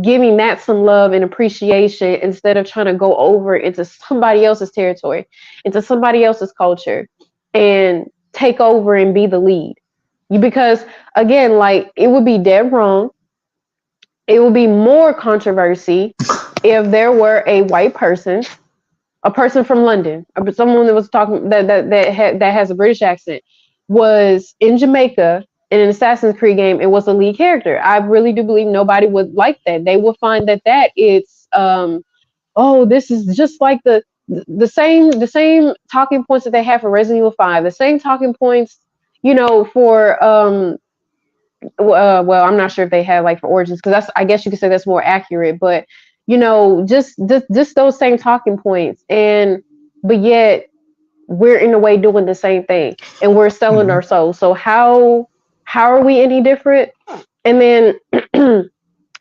giving that some love and appreciation, instead of trying to go over into somebody else's territory, into somebody else's culture, and take over and be the lead? Because again, like, it would be dead wrong. It would be more controversy if there were a white person, a person from London, or someone that was talking that has a British accent, was in Jamaica in an Assassin's Creed game and was a lead character. I really do believe nobody would like that. They would find that it's this is just like the same talking points that they have for Resident Evil 5, the same talking points, for well, I'm not sure if they have like for Origins, because I guess you could say that's more accurate, but you know, just those same talking points. But yet we're in a way doing the same thing, and we're selling Mhm. our souls. So how are we any different? And then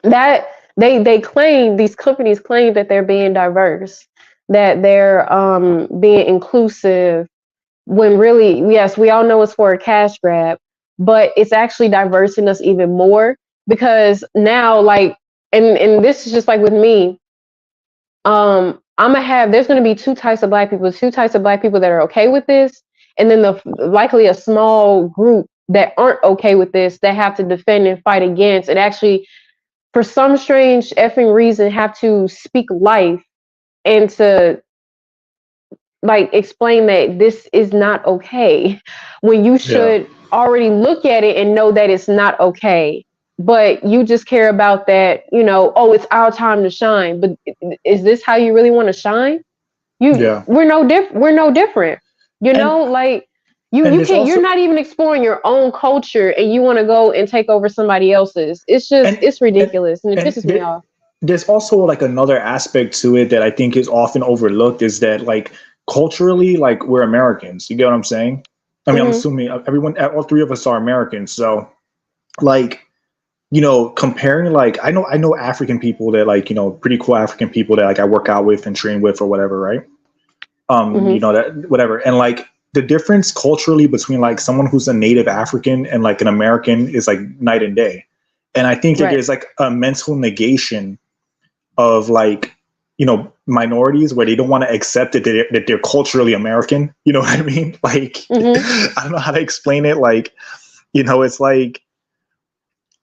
that they claim, these companies claim that they're being diverse, that they're being inclusive, when really, yes, we all know it's for a cash grab, but it's actually diversing us even more, because now, like, and this is just like with me, there's going to be two types of black people, that are okay with this, and then likely a small group that aren't okay with this, that have to defend and fight against, and actually, for some strange effing reason, have to speak life and to, like, explain that this is not okay, when you Yeah. should already look at it and know that it's not okay. But you just care about that, you know, oh, it's our time to shine. But is this how you really want to shine? Yeah. We're no different. You And know, like, and you there's can't, you're also not even exploring your own culture, and you want to go and take over somebody else's. and It's and ridiculous, and it and pisses me off. there's also like another aspect to it that I think is often overlooked, is that like culturally, like we're Americans. You get what I'm saying? I mean, I'm Hmm. assuming everyone, all three of us are Americans. So like, you know, comparing, like I know African people that, like, you know, pretty cool African people that like I work out with and train with or whatever, right? You Hmm. know, that whatever. And like the difference culturally between like someone who's a native African and like an American is like night and day. And I think that Right. there's like a mental negation of like, you know, minorities where they don't want to accept that they're culturally American. You know what I mean? Like, Hmm. I don't know how to explain it. Like, you know, it's like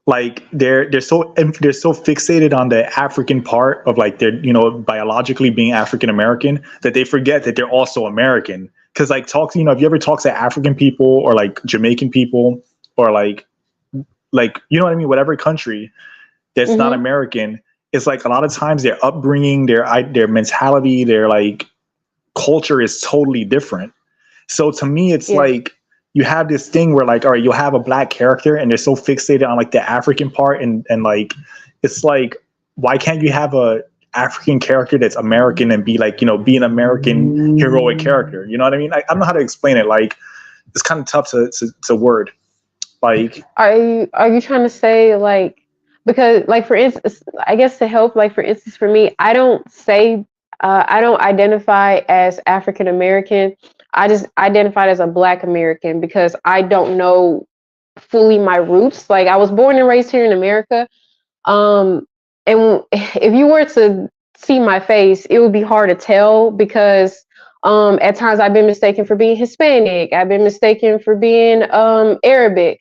they're so fixated on the African part of like they're, you know, biologically being African American, that they forget that they're also American. Because like you know, if you ever talk to African people or like Jamaican people or like you know what I mean, whatever country that's not Hmm. American, it's like a lot of times their upbringing, their mentality, their like culture is totally different. So to me, it's Yeah. like you have this thing where like, all right, you'll have a black character and they're so fixated on like the African part, and like it's like, why can't you have a African character that's American and be like, you know, be an American heroic character? You know what I mean? I don't know how to explain it. Like it's kind of tough to word. Like Are you trying to say, like, because, like, for instance, I guess to help, like, for instance, for me, I don't identify as African American. I just identified as a Black American, because I don't know fully my roots. Like, I was born and raised here in America. Um, and if you were to see my face, it would be hard to tell, because at times I've been mistaken for being Hispanic. I've been mistaken for being Arabic.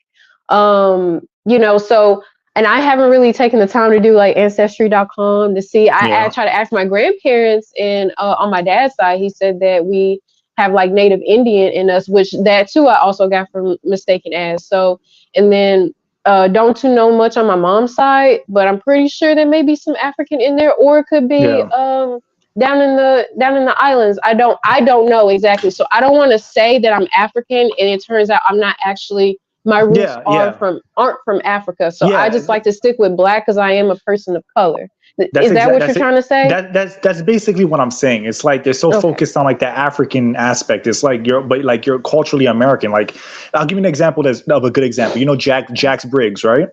You know, so, and I haven't really taken the time to do like ancestry.com to see. I yeah, try to ask my grandparents, and on my dad's side, he said that we have like Native Indian in us, which that too I also got from mistaken as. So, and then don't too know much on my mom's side, but I'm pretty sure there may be some African in there, or it could be yeah, down in the islands. I don't know exactly. So I don't want to say that I'm African, and it turns out I'm not actually. My roots yeah, yeah, aren't from Africa. So I yeah. just like to stick with Black, because I am a person of color. That's Is that exact. what you're That's it. trying to say? That's basically what I'm saying. It's like they're so Okay. focused on like the African aspect. It's like but like you're culturally American. Like I'll give you an example of a good example. You know, Jax Briggs, right?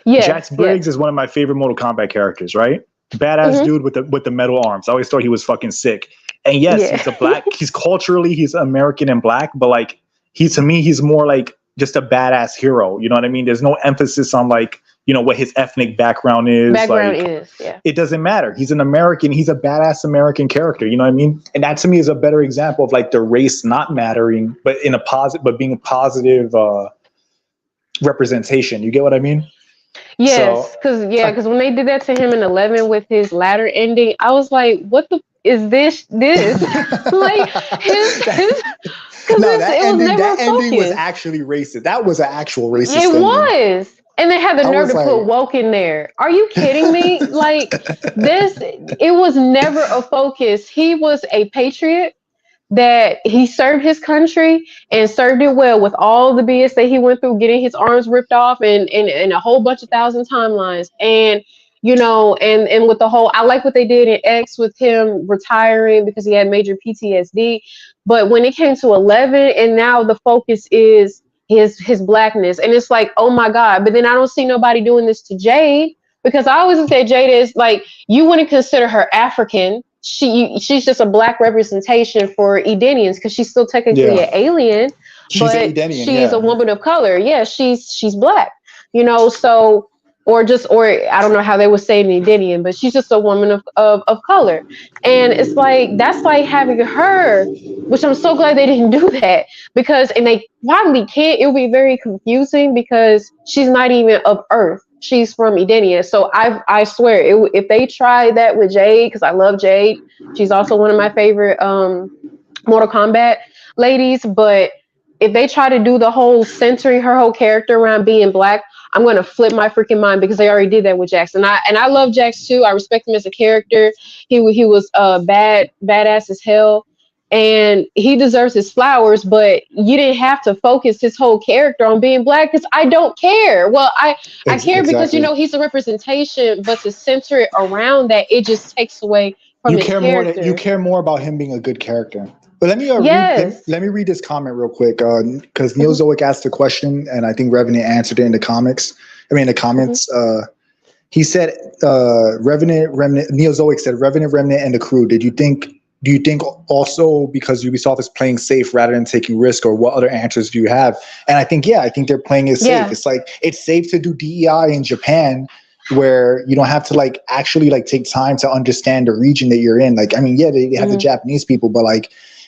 Yes. Jax Yes. Briggs is one of my favorite Mortal Kombat characters, right? Badass Hmm. dude with the metal arms. I always thought he was fucking sick. And yes, Yeah. he's a black. He's culturally he's American and black, but like to me he's more like just a badass hero. You know what I mean? There's no emphasis on like, you know, what his ethnic background is. Background Like is, yeah. it doesn't matter. He's an American. He's a badass American character. You know what I mean? And that to me is a better example of like the race not mattering, but in a positive, but being a positive representation. You get what I mean? So Yes, because it's yeah, like, because when they did that to him in 11 with his ladder ending, I was like, "What the is this?" Like, his because no, it was never that a ending was focus. actually racist. That was an actual racist It ending. was, and they had the I nerve was to put like, woke in there. Are you kidding me? Like, this, it was never a focus. He was a patriot, that he served his country and served it well, with all the BS that he went through, getting his arms ripped off, and a whole bunch of thousand timelines. And and with the whole, I like what they did in X with him retiring because he had major PTSD. But when it came to 11, and now the focus is his blackness, and it's like, oh my God. But then I don't see nobody doing this to Jade, because I always say Jade is like, you wouldn't consider her African. She's just a black representation for Edenians, because she's still technically an alien, She's an but Edenian, she's a woman of color. Yeah, she's black, so, or I don't know how they would say it in Edenian, but she's just a woman of color. And it's like, that's like having her, which I'm so glad they didn't do that, and they probably can't. It would be very confusing because she's not even of Earth. She's from Edenia. So I swear, if they try that with Jade, because I love Jade, she's also one of my favorite Mortal Kombat ladies. But if they try to do the whole centering her whole character around being black, I'm going to flip my freaking mind, because they already did that with Jax. And I love Jax too. I respect him as a character. He was badass as hell. And he deserves his flowers, but you didn't have to focus his whole character on being black, because I don't care. Well, I care because, he's a representation, but to center it around that, it just takes away from his character. You care more about him being a good character. But let me let me read this comment real quick, because Neil Zoic asked a question, and I think Revenant answered it in the comments. He said, Neil Zoic said, Revenant, and the crew. Do you think also because Ubisoft is playing safe rather than taking risk, or what other answers do you have? And I think they're playing it safe. It's like, it's safe to do DEI in Japan, where you don't have to actually take time to understand the region that you're in. They have the Japanese people, but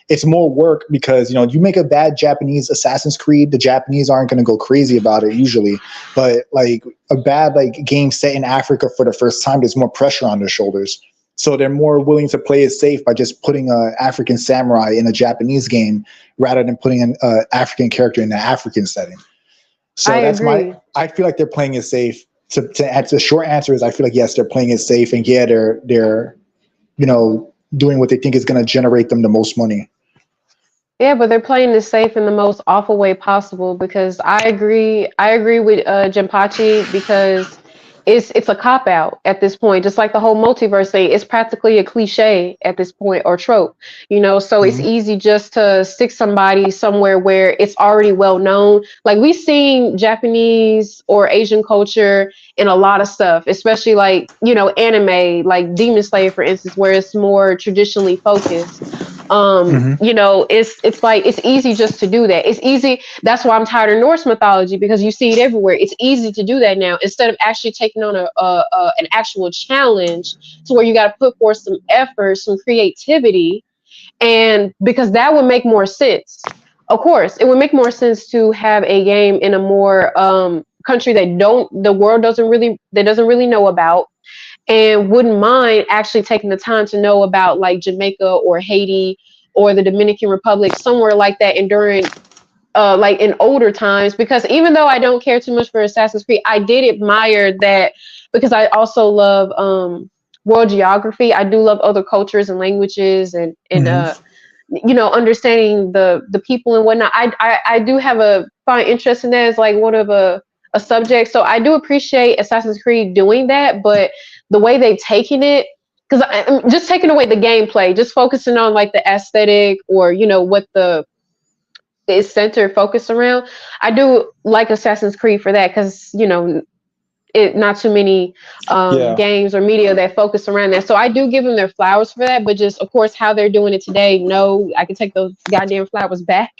it's more work, because you make a bad Japanese Assassin's Creed, the Japanese aren't going to go crazy about it usually. But a bad game set in Africa for the first time, there's more pressure on their shoulders. So they're more willing to play it safe by just putting an African samurai in a Japanese game rather than putting an African character in an African setting. So I feel like they're playing it safe. The short answer is, I feel like, yes, they're playing it safe, and they're doing what they think is going to generate them the most money. Yeah, but they're playing it safe in the most awful way possible, because I agree with Jinpachi, because it's a cop out at this point. Just like the whole multiverse thing, it's practically a cliche at this point, or trope, so it's easy just to stick somebody somewhere where it's already well known. Like, we've seen Japanese or Asian culture in a lot of stuff, especially anime, like Demon Slayer, for instance, where it's more traditionally focused. It's easy just to do that. It's easy. That's why I'm tired of Norse mythology, because you see it everywhere. It's easy to do that now, instead of actually taking on an actual challenge, to where you got to put forth some effort, some creativity, and because that would make more sense. Of course, it would make more sense to have a game in a more country that the world doesn't really know about, and wouldn't mind actually taking the time to know about, like, Jamaica or Haiti or the Dominican Republic, somewhere like that, and during in older times. Because even though I don't care too much for Assassin's Creed, I did admire that, because I also love world geography. I do love other cultures and languages, and understanding the people and whatnot. I do find interest in that as one of a subject. So I do appreciate Assassin's Creed doing that, but the way they've taken it, because I'm just taking away the gameplay, just focusing on the aesthetic, or what is centered focus around. I do like Assassin's Creed for that, because not too many games or media that focus around that. So I do give them their flowers for that, but just, of course, how they're doing it today, no, I can take those goddamn flowers back.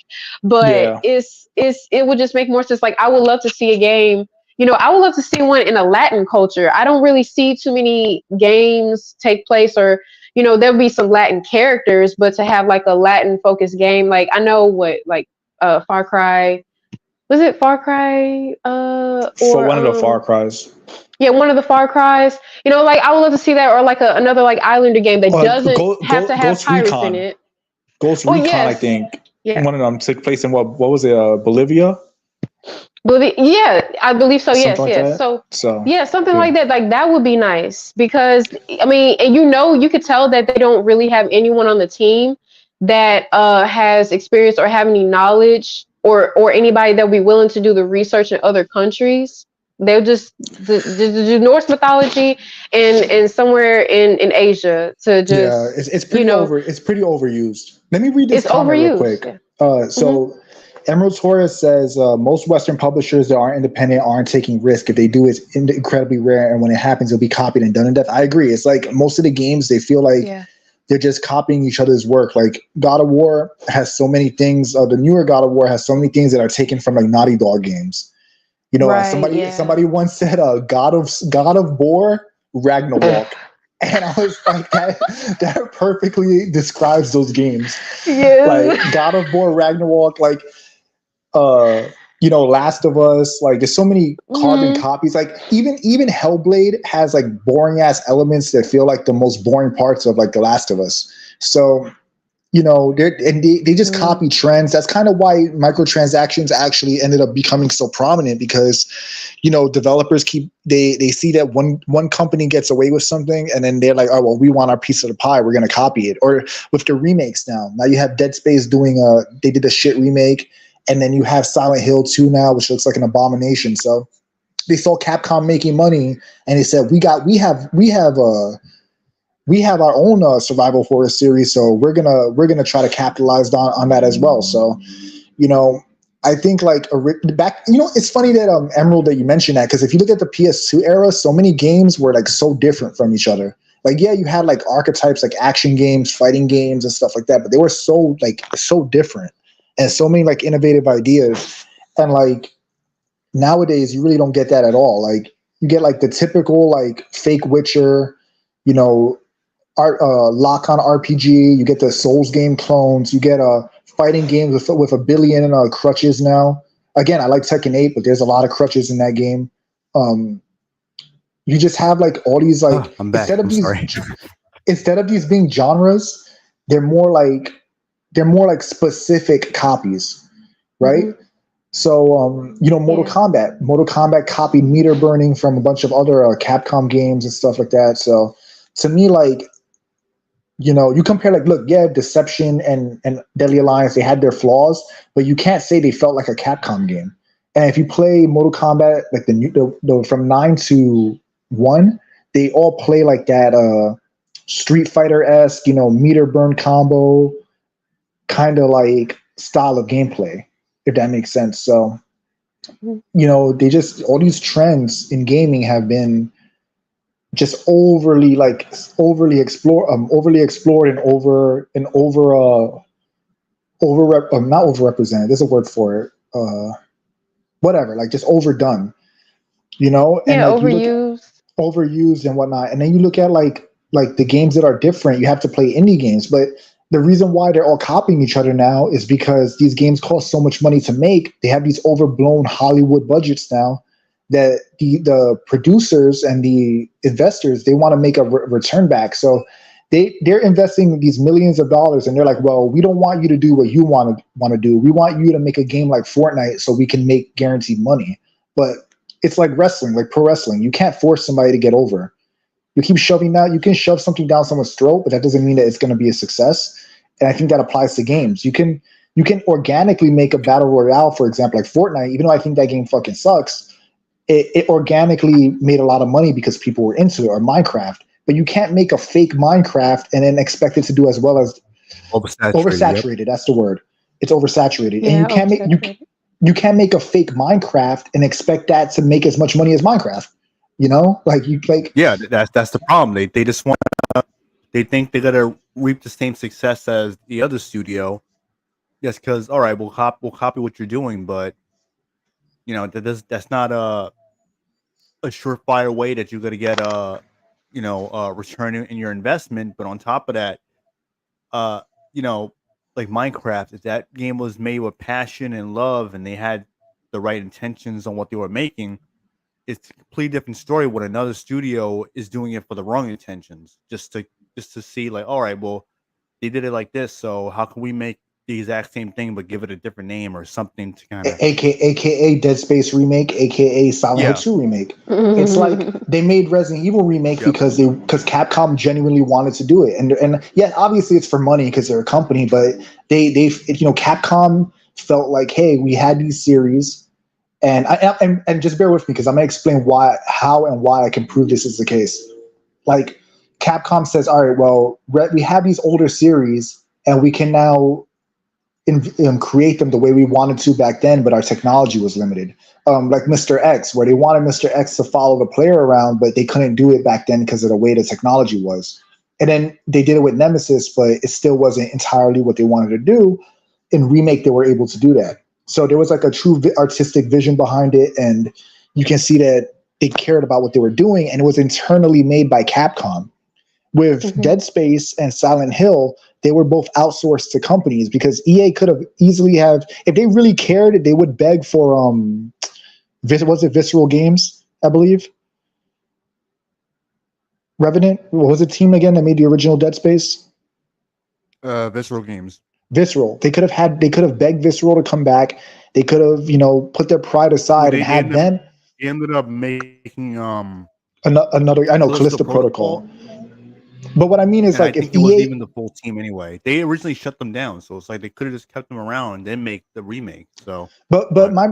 But it would just make more sense. I would love to see a game, I would love to see one in a Latin culture. I don't really see too many games take place, or there'll be some Latin characters, but to have a Latin focused game, I know Far Cry. Was it Far Cry? For one of the Far Cries. Yeah, one of the Far Cries. I would love to see that, or another Islander game that doesn't have to have pirates in it. Ghost Recon, yes. I think. Yeah. One of them took place in what was it? Bolivia. Yeah, I believe so. Yes. So yeah, something like that. That would be nice, because and you could tell that they don't really have anyone on the team that has experience or have any knowledge, or anybody that would be willing to do the research in other countries They'll just do Norse mythology and somewhere in Asia to Yeah, just it's pretty it's pretty overused. Let me read this it's comment real overused. quick. Yeah. So Emerald Torres says most Western publishers that aren't independent aren't taking risk. If they do, it's incredibly rare, and when it happens, it'll be copied and done in depth. I agree. It's like most of the games they feel like they're just copying each other's work. Like God of War has so many things. The newer God of War has so many things that are taken from like Naughty Dog games. You know, somebody once said, God of War Ragnarok." And I was like, that perfectly describes those games. Yes. Like God of War Ragnarok, like Last of Us, like there's so many carbon copies. Like even Hellblade has like boring ass elements that feel like the most boring parts of like The Last of Us. So they just copy trends. That's kind of why microtransactions actually ended up becoming so prominent, because developers they see that one company gets away with something, and then they're like, oh well, we want our piece of the pie, we're going to copy it. Or with the remakes now you have Dead Space doing they did a shit remake, and then you have Silent Hill 2 now, which looks like an abomination. So they saw Capcom making money, and they said, we have our own survival horror series, so we're gonna try to capitalize on that as well. So, I think like back, it's funny that Emerald, that you mentioned that, because if you look at the PS2 era, so many games were like so different from each other. Like, yeah, you had like archetypes, like action games, fighting games, and stuff like that, but they were so different, and so many like innovative ideas. And like nowadays, you really don't get that at all. Like you get like the typical like fake Witcher, lock-on RPG. You get the Souls game clones. You get fighting games with a billion crutches now. Again, I like Tekken 8, but there's a lot of crutches in that game. You just have like all these like I'm back. instead of these being genres, they're more like specific copies, right? So Mortal Kombat copied meter burning from a bunch of other Capcom games and stuff like that. So to me, like, you compare, like, look, yeah, Deception and Deadly Alliance, they had their flaws, but you can't say they felt like a Capcom game. And if you play Mortal Kombat, like the from 9 to 1, they all play like that Street Fighter-esque, meter burn combo kind of like style of gameplay, if that makes sense. So, they just, all these trends in gaming have been just overly explored and not overrepresented. There's a word for it. Whatever, like just overdone. And overused and whatnot. And then you look at like the games that are different. You have to play indie games, but the reason why they're all copying each other now is because these games cost so much money to make. They have these overblown Hollywood budgets now, that the producers and the investors, they want to make a return back. So they're investing these millions of dollars, and they're like, well, we don't want you to do what you want to do. We want you to make a game like Fortnite so we can make guaranteed money. But it's like wrestling, like pro wrestling. You can't force somebody to get over. You keep shoving that. You can shove something down someone's throat, but that doesn't mean that it's going to be a success. And I think that applies to games. You can organically make a battle royale, for example, like Fortnite. Even though I think that game fucking sucks, it organically made a lot of money because people were into it, or Minecraft. But you can't make a fake Minecraft and then expect it to do as well as oversaturated. Yep. That's the word. It's oversaturated. Yeah, and you can't make a fake Minecraft and expect that to make as much money as Minecraft. Yeah, that's the problem. They just want they think they're gonna reap the same success as the other studio. Yes, because all right, we'll copy what you're doing, but that's not a surefire way that you're gonna get return in your investment. But on top of that, uh, like Minecraft, if that game was made with passion and love, and they had the right intentions on what they were making, it's a completely different story when another studio is doing it for the wrong intentions, just to see, like, all right, well, they did it like this, so how can we make the exact same thing but give it a different name or something to kind of aka Dead Space remake, aka Silent Hill 2 remake. It's like they made Resident Evil remake because Capcom genuinely wanted to do it, and yeah, obviously it's for money because they're a company, but they Capcom felt like, hey, we had these series, And just bear with me because I'm gonna explain how and why I can prove this is the case. Like Capcom says, all right, well, we have these older series and we can now create them the way we wanted to back then, but our technology was limited. Like Mr. X, where they wanted Mr. X to follow the player around, but they couldn't do it back then because of the way the technology was. And then they did it with Nemesis, but it still wasn't entirely what they wanted to do. In Remake, they were able to do that. So there was like a true artistic vision behind it, and you can see that they cared about what they were doing, and it was internally made by Capcom. With Dead Space and Silent Hill, they were both outsourced to companies because EA could have easily have, if they really cared, they would beg for was it Visceral Games, I believe? Revenant? What was the team again that made the original Dead Space? Visceral Games. Visceral. They could have begged Visceral to come back. They could have, put their pride aside and had them. They ended up making another. I know Callisto Protocol. But what I mean is, like, I think it wasn't even the full team anyway. They originally shut them down, so it's like they could have just kept them around and then make the remake. So, but my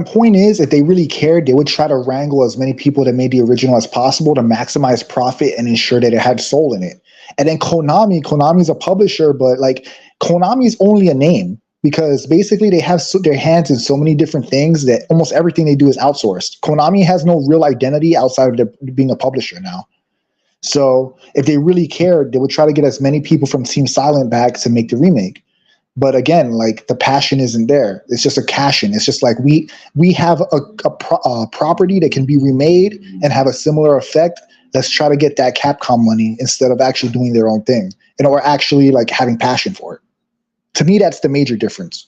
point is, if they really cared, they would try to wrangle as many people that made the original as possible to maximize profit and ensure that it had soul in it. And then Konami's a publisher, but like Konami's only a name because basically they have their hands in so many different things that almost everything they do is outsourced. Konami has no real identity outside of being a publisher now. So if they really cared, they would try to get as many people from Team Silent back to make the remake. But again, like the passion isn't there. It's just a cash-in. It's just like we have a property that can be remade and have a similar effect. Let's try to get that Capcom money instead of actually doing their own thing, or actually like having passion for it. To me, that's the major difference.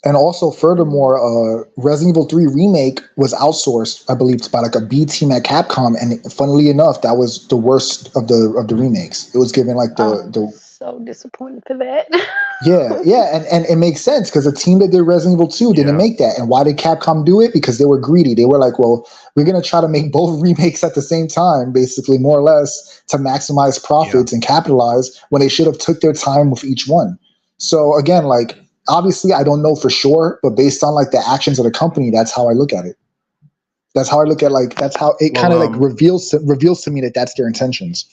And also, furthermore, Resident Evil 3 Remake was outsourced, I believe, by like a B team at Capcom. And funnily enough, that was the worst of the remakes. It was given like the so disappointed for that. yeah, and it makes sense because the team that did Resident Evil 2 didn't make that. And why did Capcom do it? Because they were greedy. They were like, well, we're gonna try to make both remakes at the same time, basically, more or less, to maximize profits and capitalize when they should have took their time with each one. So again, like, obviously I don't know for sure, but based on like the actions of the company, that's how I look at it. That's how I look at that's how it kind of like reveals to me that that's their intentions.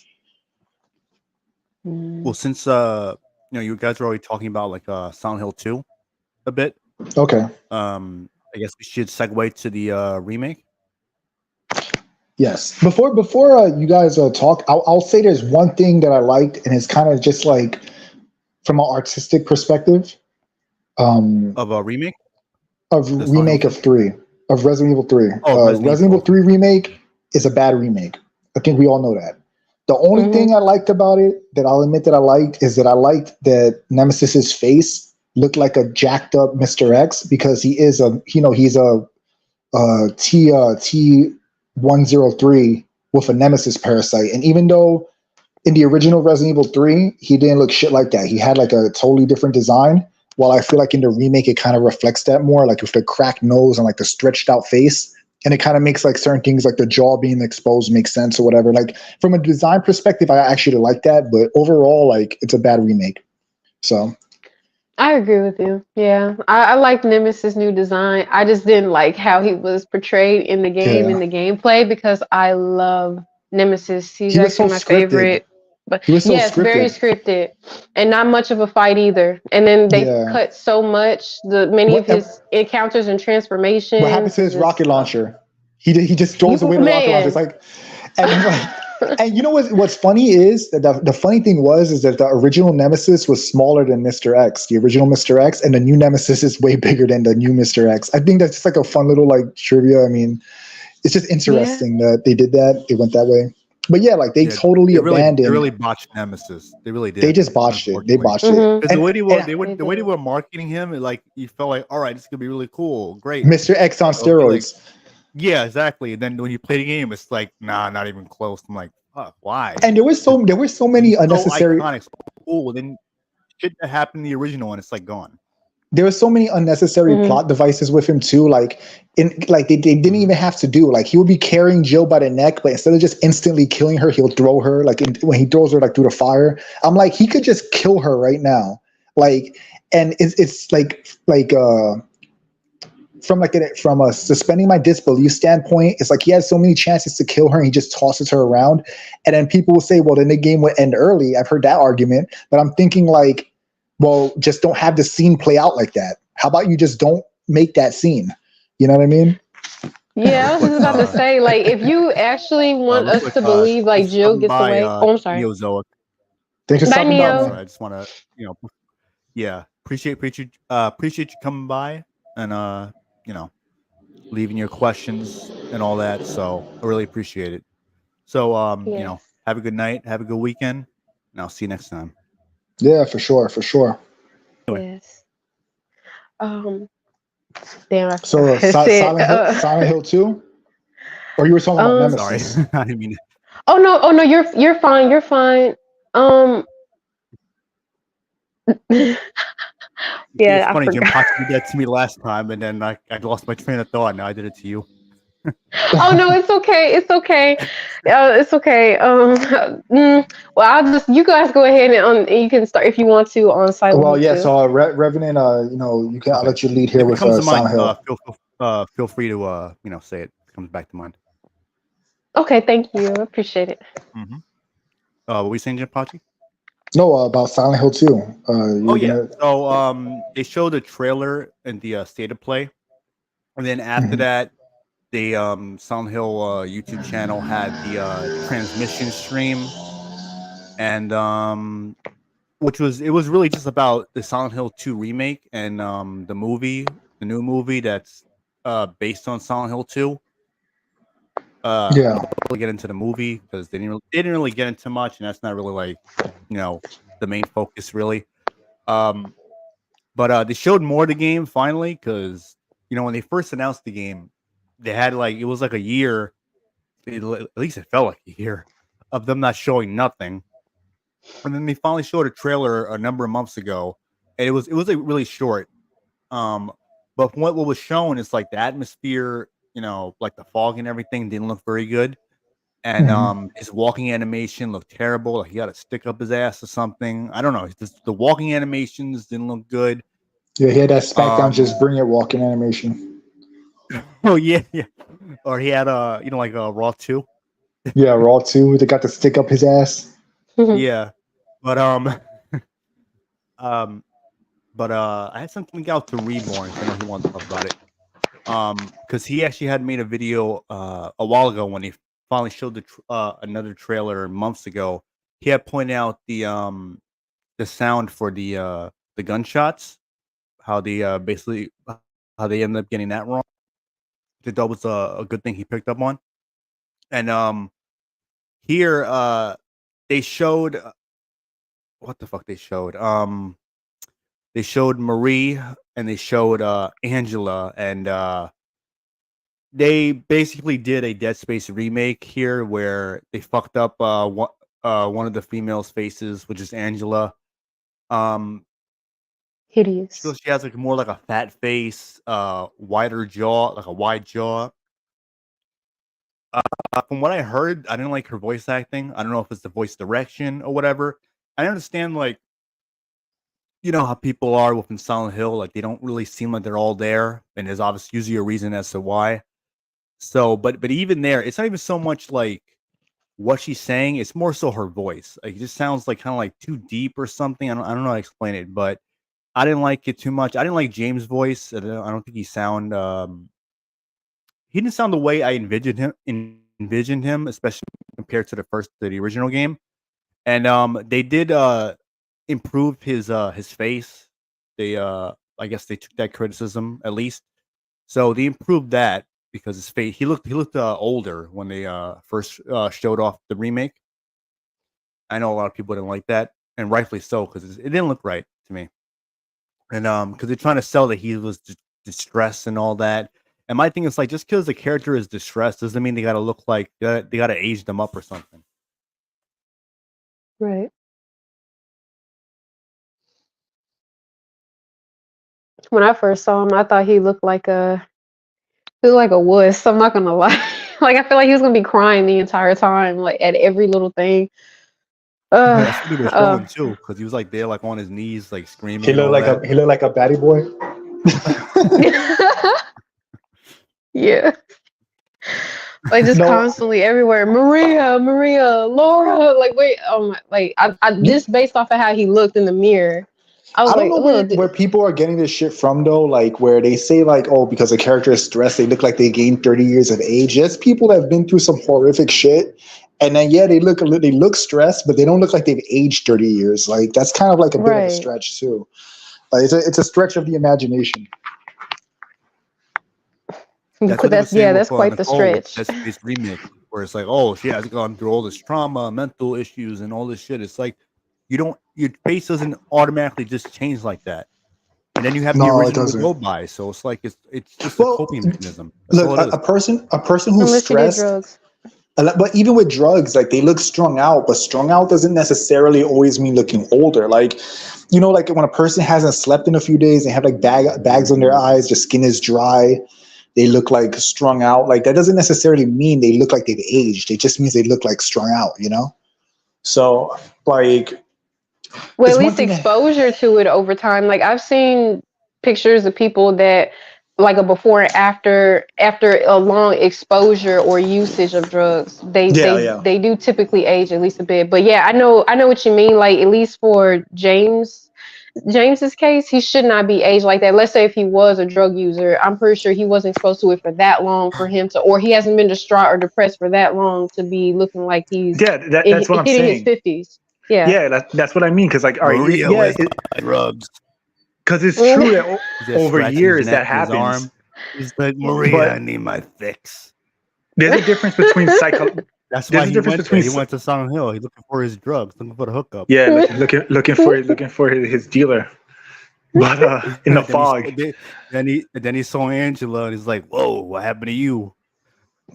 Well, since you guys are already talking about like Silent Hill 2 a bit. Okay. I guess we should segue to the remake. Yes. Before you guys talk, I'll say there's one thing that I liked, and it's kind of just like from an artistic perspective. Of a remake? Of Resident Evil 3. Resident Evil 3 remake is a bad remake. I think we all know that. The only thing I liked about it, that I'll admit that I liked, is that I liked that Nemesis's face looked like a jacked up Mr. X because he's a T103 with a Nemesis parasite. And even though in the original Resident Evil 3, he didn't look shit like that. He had like a totally different design. While I feel like in the remake, it kind of reflects that more, like with the cracked nose and like the stretched out face. And it kind of makes like certain things like the jaw being exposed make sense or whatever. Like from a design perspective, I actually like that. But overall, like it's a bad remake. So I agree with you. Yeah. I like Nemesis' new design. I just didn't like how he was portrayed in the game, in the gameplay, because I love Nemesis. He's actually my favorite. But it's very scripted and not much of a fight either. And then they cut so much. Many of his encounters and transformations. What happened to his rocket launcher? He just throws away the rocket launcher. It's like, and you know what's funny is that the funny thing is that the original Nemesis was smaller than Mr. X, the original Mr. X, and the new Nemesis is way bigger than the new Mr. X. I think that's just like a fun little like trivia. I mean, it's just interesting that they did that. It went that way. But yeah, like they totally abandoned. They really botched Nemesis. They really did. They just botched it. They botched it. Because the way they were marketing him, like you felt like, all right, this is gonna be really cool, great. Mr. X on steroids. Like, yeah, exactly. And then when you play the game, it's like, nah, not even close. I'm like, fuck, why? And there were so many unnecessary. So iconic, so cool. Then shit that happened in the original, and it's like gone. there were so many unnecessary plot devices with him too. Like they didn't even have to do. Like he would be carrying Jill by the neck, but instead of just instantly killing her, he'll throw her. Like when he throws her like through the fire, I'm like, he could just kill her right now. Like, and it's from a suspending my disbelief standpoint, it's like he has so many chances to kill her and he just tosses her around. And then people will say, well, then the game would end early. I've heard that argument, but I'm thinking like, well, just don't have the scene play out like that. How about you just don't make that scene? You know what I mean? Yeah, I was just about to say, like, if you actually want real us quick, to believe like thanks for Jill stopping gets by, away. Oh, I'm sorry. Neozoic. Thanks for Bye, stopping by, Neo. man. Sorry, I just want to, appreciate you coming by and leaving your questions and all that. So I really appreciate it. So Yes. have a good night, have a good weekend, and I'll see you next time. Yeah, for sure. Anyway. Yes. Damn, I So forgot what I said. Silent Hill 2? Or you were talking about Sorry, Nemesis? I didn't mean. Oh no, you're fine. You're fine. Yeah, It's I funny, Jim forgot. Potts did that to me last time, and then I lost my train of thought. Now I did it to you. Oh no, it's okay. It's okay. It's okay. Well, you guys go ahead and you can start if you want to on Silent Well, Hill yeah. 2. So Revenant, you can. I'll Okay. let you lead here If it with comes to mind, Silent Hill. feel free to say it. If it comes back to mind. Okay, thank you. I appreciate it. Mm-hmm. What were we saying, Jim Pachi? No, about Silent Hill 2. Oh yeah. So they showed the trailer and the state of play, and then after that, the Silent Hill YouTube channel had the transmission stream, and it was really just about the Silent Hill 2 remake and the new movie that's based on Silent Hill 2. I Yeah. don't really get into the movie because they didn't really get into much, and that's not really like the main focus really. But they showed more of the game finally because when they first announced the game, they had it was like a year, at least it felt like a year of them not showing nothing, and then they finally showed a trailer a number of months ago, and it was like really short. But from what was shown, it's like the atmosphere, like the fog and everything didn't look very good. And his walking animation looked terrible. Like he got to stick up his ass or something. I don't know. The walking animations didn't look good. Yeah, he had that SmackDown just bring it walking animation. Oh yeah. Or he had like a Raw 2. Yeah, Raw 2. They got to stick up his ass. Yeah, but um, I had something out to Reborn. I know he wanted to talk about it. Because he actually had made a video a while ago when he finally showed another trailer months ago. He had pointed out the sound for the gunshots, how they basically how they ended up getting that wrong. I think that was a good thing he picked up on. And here they showed what the fuck they showed. They showed Marie and they showed Angela, and they basically did a Dead Space remake here where they fucked up one of the females' faces, which is Angela. Hideous. So she has more like a fat face, wider jaw, like a wide jaw. From what I heard, I didn't like her voice acting. I don't know if it's the voice direction or whatever. I understand how people are within Silent Hill, like they don't really seem like they're all there, and there's obviously usually a reason as to why. So, but even there, it's not even so much like what she's saying; it's more so her voice. Like it just sounds like kind of like too deep or something. I don't know how to explain it, but I didn't like it too much. I didn't like James' voice. I don't think he didn't sound the way I envisioned him, especially compared to the original game. And they did improve his face. They I guess they took that criticism at least. So they improved that because his face he looked older when they first showed off the remake. I know a lot of people didn't like that, and rightfully so because it didn't look right to me. And because they're trying to sell that he was distressed and all that. And my thing is like just because the character is distressed doesn't mean they got to look like they got to age them up or something. Right. when I first saw him, I thought he looked like a wuss. I'm not gonna lie. Like I feel like he was gonna be crying the entire time, like at every little thing. That's what he was Uh, showing too, because he was like there, like on his knees, like screaming. He and all looked like that. he looked like a baddie boy. yeah. Like just No, constantly everywhere. Maria, Laura. Like wait, oh my, like I just based off of how he looked in the mirror, I was I don't like, know where people are getting this shit from though. Like where they say like, oh, because a character is stressed, they look like they gained 30 years of age. That's people that have been through some horrific shit, and then yeah, they look stressed, but they don't look like they've aged 30 years. Like that's kind of like a bit of a right. stretch too. Like it's a stretch of the imagination. That's what he was saying That's with quite the Nicole with stretch. this remake, where it's like, oh, she has gone through all this trauma, mental issues, and all this shit. It's like your face doesn't automatically just change like that, and then you have the No, it original to doesn't. go by. So it's like it's just Well, a coping mechanism. That's all Look, it is. a person who's Unless you did stressed. drugs. But even with drugs, like they look strung out, but strung out doesn't necessarily always mean looking older. Like, you know, like when a person hasn't slept in a few days, they have like bags on their eyes, their skin is dry, they look like strung out. Like that doesn't necessarily mean they look like they've aged. It just means they look like strung out, you know? So like Well, it's at one least thing exposure to it over time. Like I've seen pictures of people that like a before and after a long exposure or usage of drugs. They yeah, they yeah. they do typically age at least a bit. But yeah, I know what you mean. Like at least for James's case, he should not be aged like that. Let's say if he was a drug user, I'm pretty sure he wasn't exposed to it for that long for him to, or he hasn't been distraught or depressed for that long to be looking like he's Yeah, that's what I'm hitting his saying. 50s. Yeah. Yeah, that's what I mean. Cause like, all right, Maria, yeah, where's my drugs? because it's true that He's just over scratching his years neck that with his happens. arm. He's like, Maria, I But need my fix. there's a difference between That's There's why a he difference went there. between He went to Silent Hill. He's looking for his drugs, looking for the hookup. yeah, looking for his dealer, but in the then fog. then he saw Angela, and he's like, "Whoa, what happened to you?"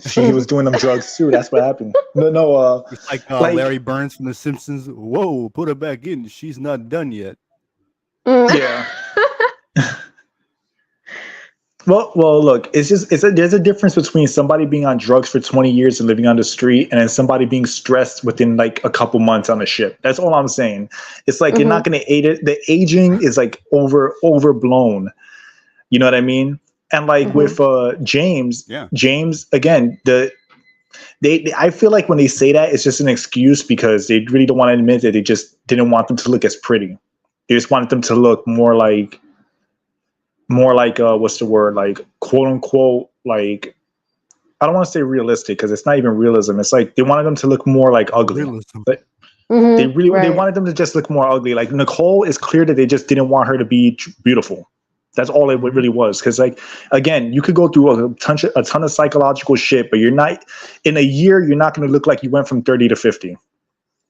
She was doing them drugs too. That's what happened. No, It's like like Larry Burns from The Simpsons. Whoa, put her back in. She's not done yet. yeah. Well, look, there's a difference between somebody being on drugs for 20 years and living on the street, and then somebody being stressed within like a couple months on a ship. That's all I'm saying. It's like you're not going to aid it. The aging is like overblown. You know what I mean? And like with James, James again, they I feel like when they say that, it's just an excuse because they really don't want to admit that they just didn't want them to look as pretty. They just wanted them to look more like what's the word, like quote unquote, like I don't want to say realistic because it's not even realism. It's like they wanted them to look more like ugly. But they wanted them to just look more ugly. Like Nicole, is clear that they just didn't want her to be beautiful. That's all it really was. Because like again, you could go through a ton of psychological shit, but you're not in a year. You're not going to look like you went from 30 to 50.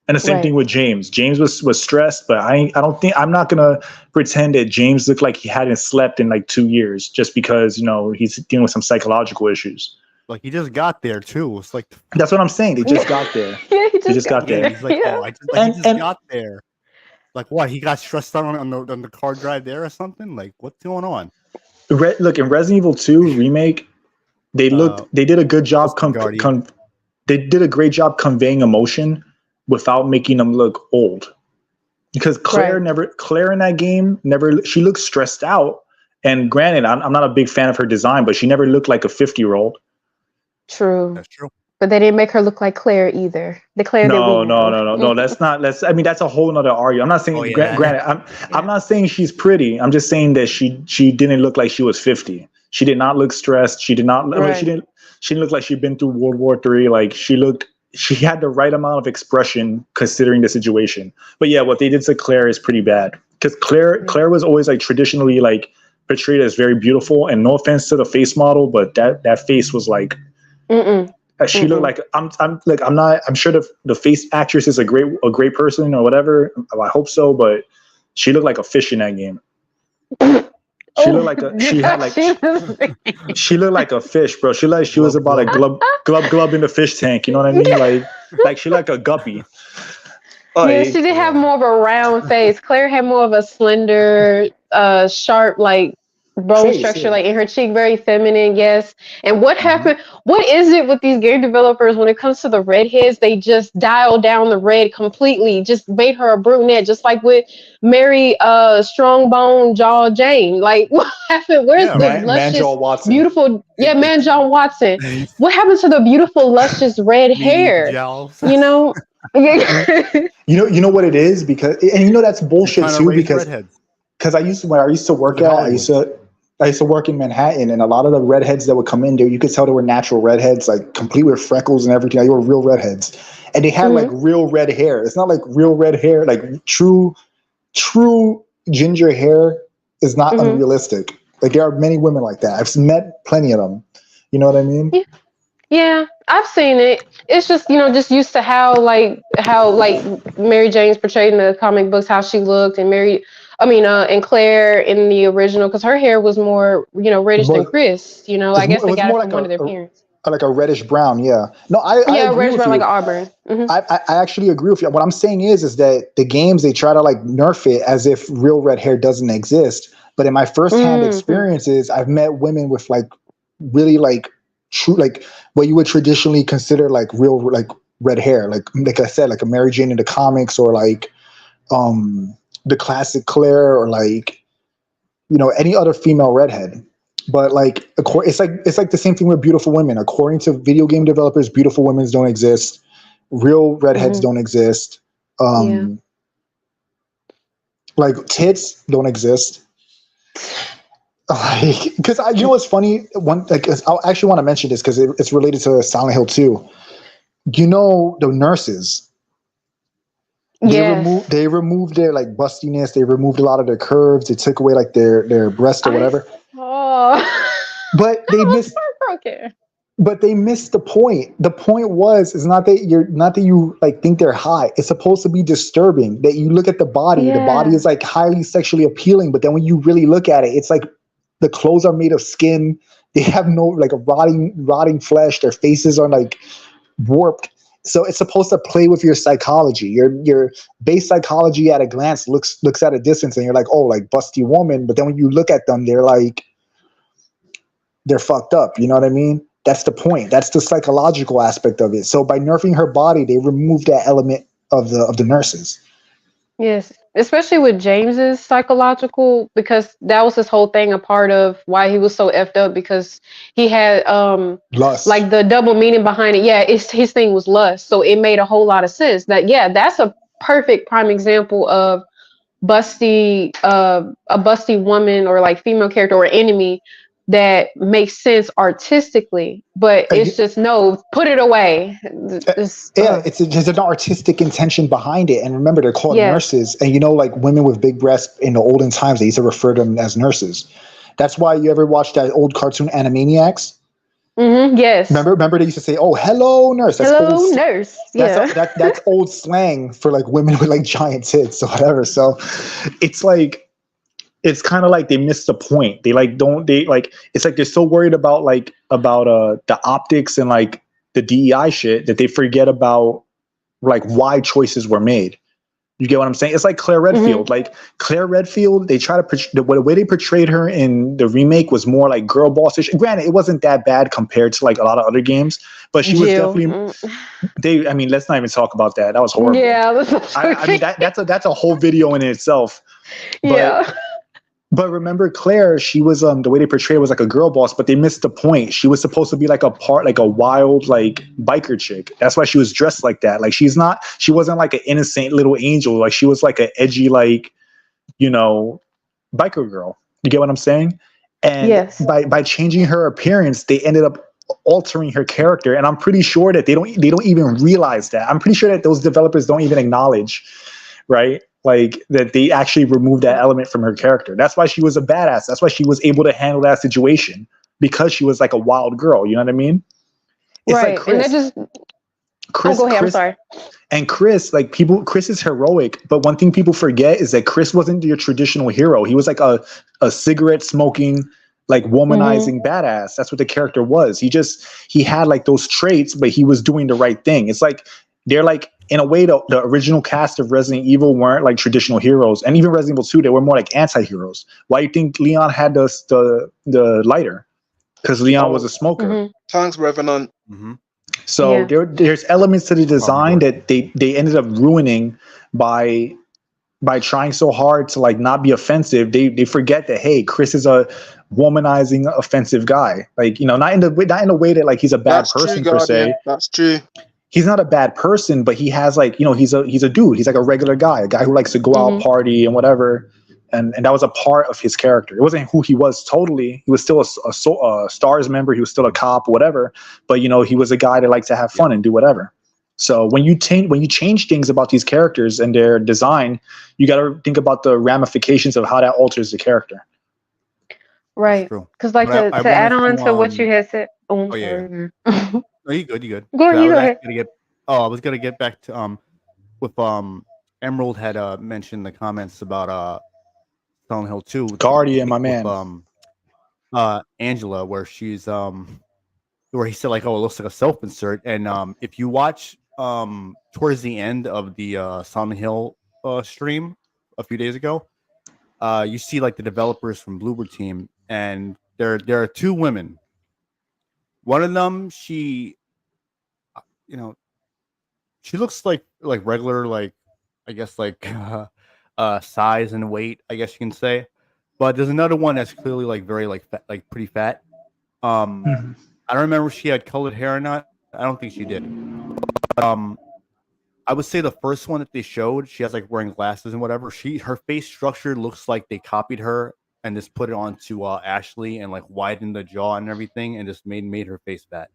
And the same thing with James. James was stressed, but I'm not gonna pretend that James looked like he hadn't slept in like 2 years just because, you know, he's dealing with some psychological issues. Like he just got there too. It's like that's what I'm saying. They just got there. Yeah, he just got there. He's like, he just got there. Like what? He got stressed out on the car drive there or something? Like what's going on? Look, in Resident Evil 2 remake, they did a good job. They did a great job conveying emotion without making them look old, because Claire in that game she looked stressed out. And granted, I'm not a big fan of her design, but she never looked like a 50-year-old. True. That's true. But they didn't make her look like Claire either. The Claire No. I mean, that's a whole nother argument. I'm not saying. Granted, I'm not saying she's pretty. I'm just saying that she didn't look like she was 50. She did not look stressed. She did not. I mean, she didn't look like she'd been through World War III. Like she had the right amount of expression considering the situation. But yeah, what they did to Claire is pretty bad, because Claire was always like traditionally like portrayed as very beautiful. And no offense to the face model, but that face was like. She looked like I'm sure the face actress is a great person or whatever. I hope so, but she looked like a fish in that game. She looked like she looked like a fish, bro. She was about a glub in the fish tank. You know what I mean? Like she like a guppy. Yeah, she did have more of a round face. Claire had more of a slender, sharp, like bone Face, structure, yeah. like in her cheek, very feminine, yes. And what Mhm. happened? What is it with these game developers when it comes to the redheads? They just dialed down the red completely, just made her a brunette, just like with Mary Strongbone Jaw Jane. Like, what happened? Where's Yeah, the right. luscious, Manjal Watson. beautiful, It, yeah, man, it's John Watson. What happened to the beautiful, luscious red meaty hair? jowls. You know? You know what it is, because, and you know that's They're bullshit trying to too, raise because redheads. I used to, when I used to It's work like at, Hollywood. I used to work in Manhattan, and a lot of the redheads that would come in there, you could tell they were natural redheads, like complete with freckles and everything. Like, they were real redheads, and they had like Mhm. real red hair. It's not like real red hair, like true ginger hair is not Mhm. unrealistic. Like, there are many women like that. I've met plenty of them. You know what I mean? Yeah, I've seen it. It's just, just used to how Mary Jane's portrayed in the comic books, how she looked, and and Claire in the original, because her hair was more, reddish than More, Chris. I guess it they was got more it like from one of their parents. a reddish brown. Yeah. No, I Yeah, agree reddish with brown like you. an auburn. I actually agree with you. What I'm saying is that the games, they try to like nerf it as if real red hair doesn't exist. But in my firsthand Mm-hmm. experiences, I've met women with like really like true, like what you would traditionally consider like real like red hair. Like I said, like a Mary Jane in the comics, or like um the classic Claire, or like, any other female redhead. But like, it's like the same thing with beautiful women. According to video game developers, beautiful women don't exist. Real redheads Mm-hmm. don't exist. Yeah. Um, like, tits don't exist. Like, because you know what's funny? I actually want to mention this because it's related to Silent Hill 2. You know, the nurses, Yes. they removed their like bustiness. They removed a lot of their curves. They took away like their breast or I whatever. saw. But I was heartbroken. they missed the point. The point was, is not that you like think they're high. It's supposed to be disturbing that you look at the body. The body Yeah. is like highly sexually appealing, but then when you really look at it, it's like the clothes are made of skin. They have no like a rotting flesh. Their faces are like warped. So it's supposed to play with your psychology. Your base psychology at a glance looks at a distance, and you're like, oh, like busty woman. But then when you look at them, they're fucked up. You know what I mean? That's the point. That's the psychological aspect of it. So by nerfing her body, they removed that element of the nurses. Yes, especially with James's psychological, because that was his whole thing, a part of why he was so effed up, because he had Lust. like the double meaning behind it. Yeah, his thing was lust, so it made a whole lot of sense. That's a perfect prime example of a busty woman, or like female character or enemy, that makes sense artistically, but it's just no, put it away. This, Yeah, there's an artistic intention behind it. And remember, they're called yes. nurses. And like women with big breasts in the olden times, they used to refer to them as nurses. That's why you ever watch that old cartoon Animaniacs? Yes. Remember they used to say, "Oh, hello, nurse." That's Hello, nurse. Yeah. that's old slang for like women with like giant tits or whatever. So it's like, it's kind of like they missed the point. They like don't they like it's like they're so worried about the optics and like the DEI shit that they forget about like why choices were made. You get what I'm saying? It's like Claire Redfield. Mm-hmm. Like Claire Redfield, they try to the way they portrayed her in the remake was more like girl bossish. Granted, it wasn't that bad compared to like a lot of other games, but she was Jill. definitely. I mean, let's not even talk about that. That was horrible. Yeah. I mean, that's a whole video in itself. But, Yeah. But remember, Claire, she was the way they portrayed her was like a girl boss, but they missed the point. She was supposed to be like a wild like biker chick. That's why she was dressed like that. Like she wasn't like an innocent little angel. Like she was like an edgy like, biker girl. You get what I'm saying? And Yes. by changing her appearance, they ended up altering her character. And I'm pretty sure that they don't even realize that. I'm pretty sure that those developers don't even acknowledge, right? Like that they actually removed that element from her character. That's why she was a badass. That's why she was able to handle that situation, because she was like a wild girl. You know what I mean? It's right. like Chris. And that just. Chris, go ahead. Chris, I'm sorry. And Chris, like Chris is heroic, but one thing people forget is that Chris wasn't your traditional hero. He was like a cigarette smoking, like womanizing badass. That's what the character was. He had like those traits, but he was doing the right thing. It's like they're like, in a way, the original cast of Resident Evil weren't like traditional heroes, and even Resident Evil 2, they were more like anti-heroes. Why do you think Leon had the lighter? Because Leon was a smoker. Mhm. Thanks, Revenant. Mm-hmm. So Yeah. there's elements to the design Probably. that they ended up ruining by trying so hard to like not be offensive. They forget that, hey, Chris is a womanizing offensive guy. Like, you know, not in a way that like he's a bad That's true, person per Guardian. se. That's true. He's not a bad person, but he has like, you know, he's a dude. He's like a regular guy, a guy who likes to go out, party and whatever. And that was a part of his character. It wasn't who he was totally. He was still a STARS member. He was still a cop, whatever. But, you know, he was a guy that liked to have fun and do whatever. So when you change things about these characters and their design, you got to think about the ramifications of how that alters the character. Right. true. Because like But I to add on wanted to what to, you had said. Oh, I'm oh, yeah. sorry. No, you good. You good. Go So ahead. I You was go ahead. actually gonna get. I was gonna get back to with Emerald had mentioned the comments about Silent Hill 2 Guardian, my with man. Angela, where she's where he said like, oh, it looks like a self-insert, and if you watch towards the end of the Silent Hill stream a few days ago, you see like the developers from Bloober Team, and there are two women. One of them, she, you know, she looks like regular, like I guess like size and weight, I guess you can say. But there's another one that's clearly like very like fat, like pretty fat. Mhm. I don't remember if she had colored hair or not. I don't think she did. But, I would say the first one that they showed, she has like wearing glasses and whatever. Her face structure looks like they copied her and just put it onto Ashley and like widened the jaw and everything and just made her face fat.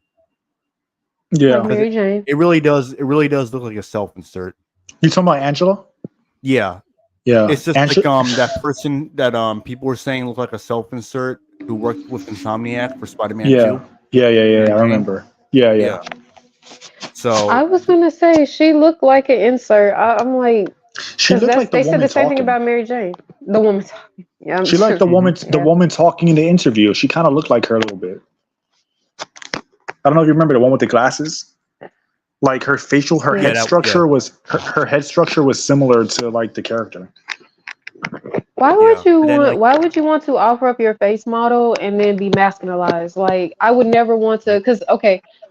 Yeah. Like Mary Jane. It really does look like a self-insert. You talking about Angela? Yeah. Yeah. It's just like that person that people were saying looked like a self-insert who worked with Insomniac for Spider-Man 2. Yeah. I remember. Yeah. So I was gonna say she looked like an insert. I'm like, She looked like the they said woman the same talking. thing about Mary Jane. The woman talking. Yeah, I'm She like the woman, the Yeah. woman talking in the interview. She kind of looked like her a little bit. I don't know if you remember the one with the glasses. Like her head structure was her head structure was similar to like the character. Why would you want to offer up your face model and then be masculinized? Like I would never want to, because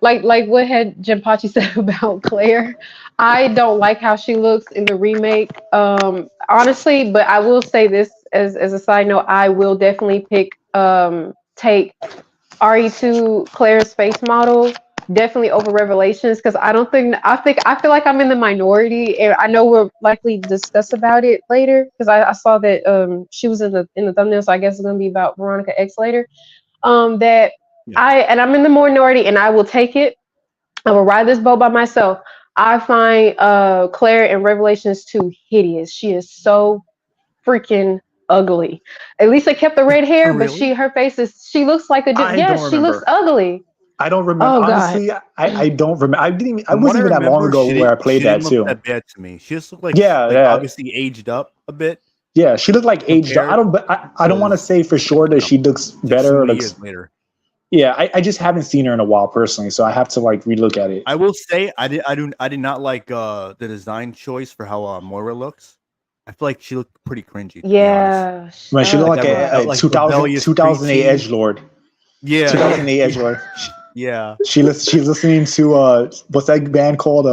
like what had Jinpachi said about Claire. I don't like how she looks in the remake. Honestly, but I will say this as a side note, I will definitely take RE2 Claire's face model definitely over Revelations, because I feel like I'm in the minority, and I know we'll likely discuss about it later because I saw that she was in the thumbnail, so I guess it's gonna be about Veronica X later. I'm in the minority, and I will take it. I will ride this boat by myself. I find Claire in Revelations 2 hideous. She is so freaking ugly. At least they kept the red hair, but Really? she looks like a dude. Yeah, she looks ugly. I don't remember. Oh, honestly, I don't remember. I wasn't even that long remember, ago where I played that didn't too. look that bad to me. She just looked like obviously aged up a bit. Yeah, she looked like aged up. I don't want to say for sure that she looks better. So many years later. Yeah, I just haven't seen her in a while personally, so I have to like relook at it. I will say I did not like the design choice for how Moira looks. I feel like she looked pretty cringy. Yeah, Man, she looked like a like 2008 edgelord. Yeah, 2008 edgelord. Yeah, she's listening to what's that band called?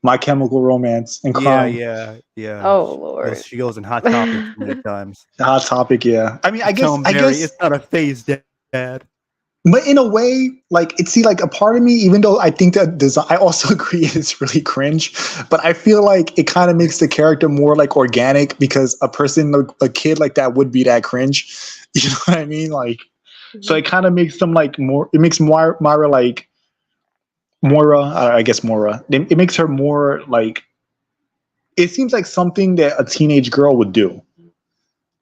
My Chemical Romance and crying. Yeah. Oh Lord, she goes in Hot Topic many times. Hot Topic, yeah. I mean, I guess it's not a phase, Dad. But in a way, like like a part of me, even though I think that design, I also agree it's really cringe, but I feel like it kind of makes the character more like organic, because a kid like that would be that cringe. You know what I mean? Like, so it kind of makes them like more. It makes Moira like Moira. I guess Moira. It makes her more like. It seems like something that a teenage girl would do.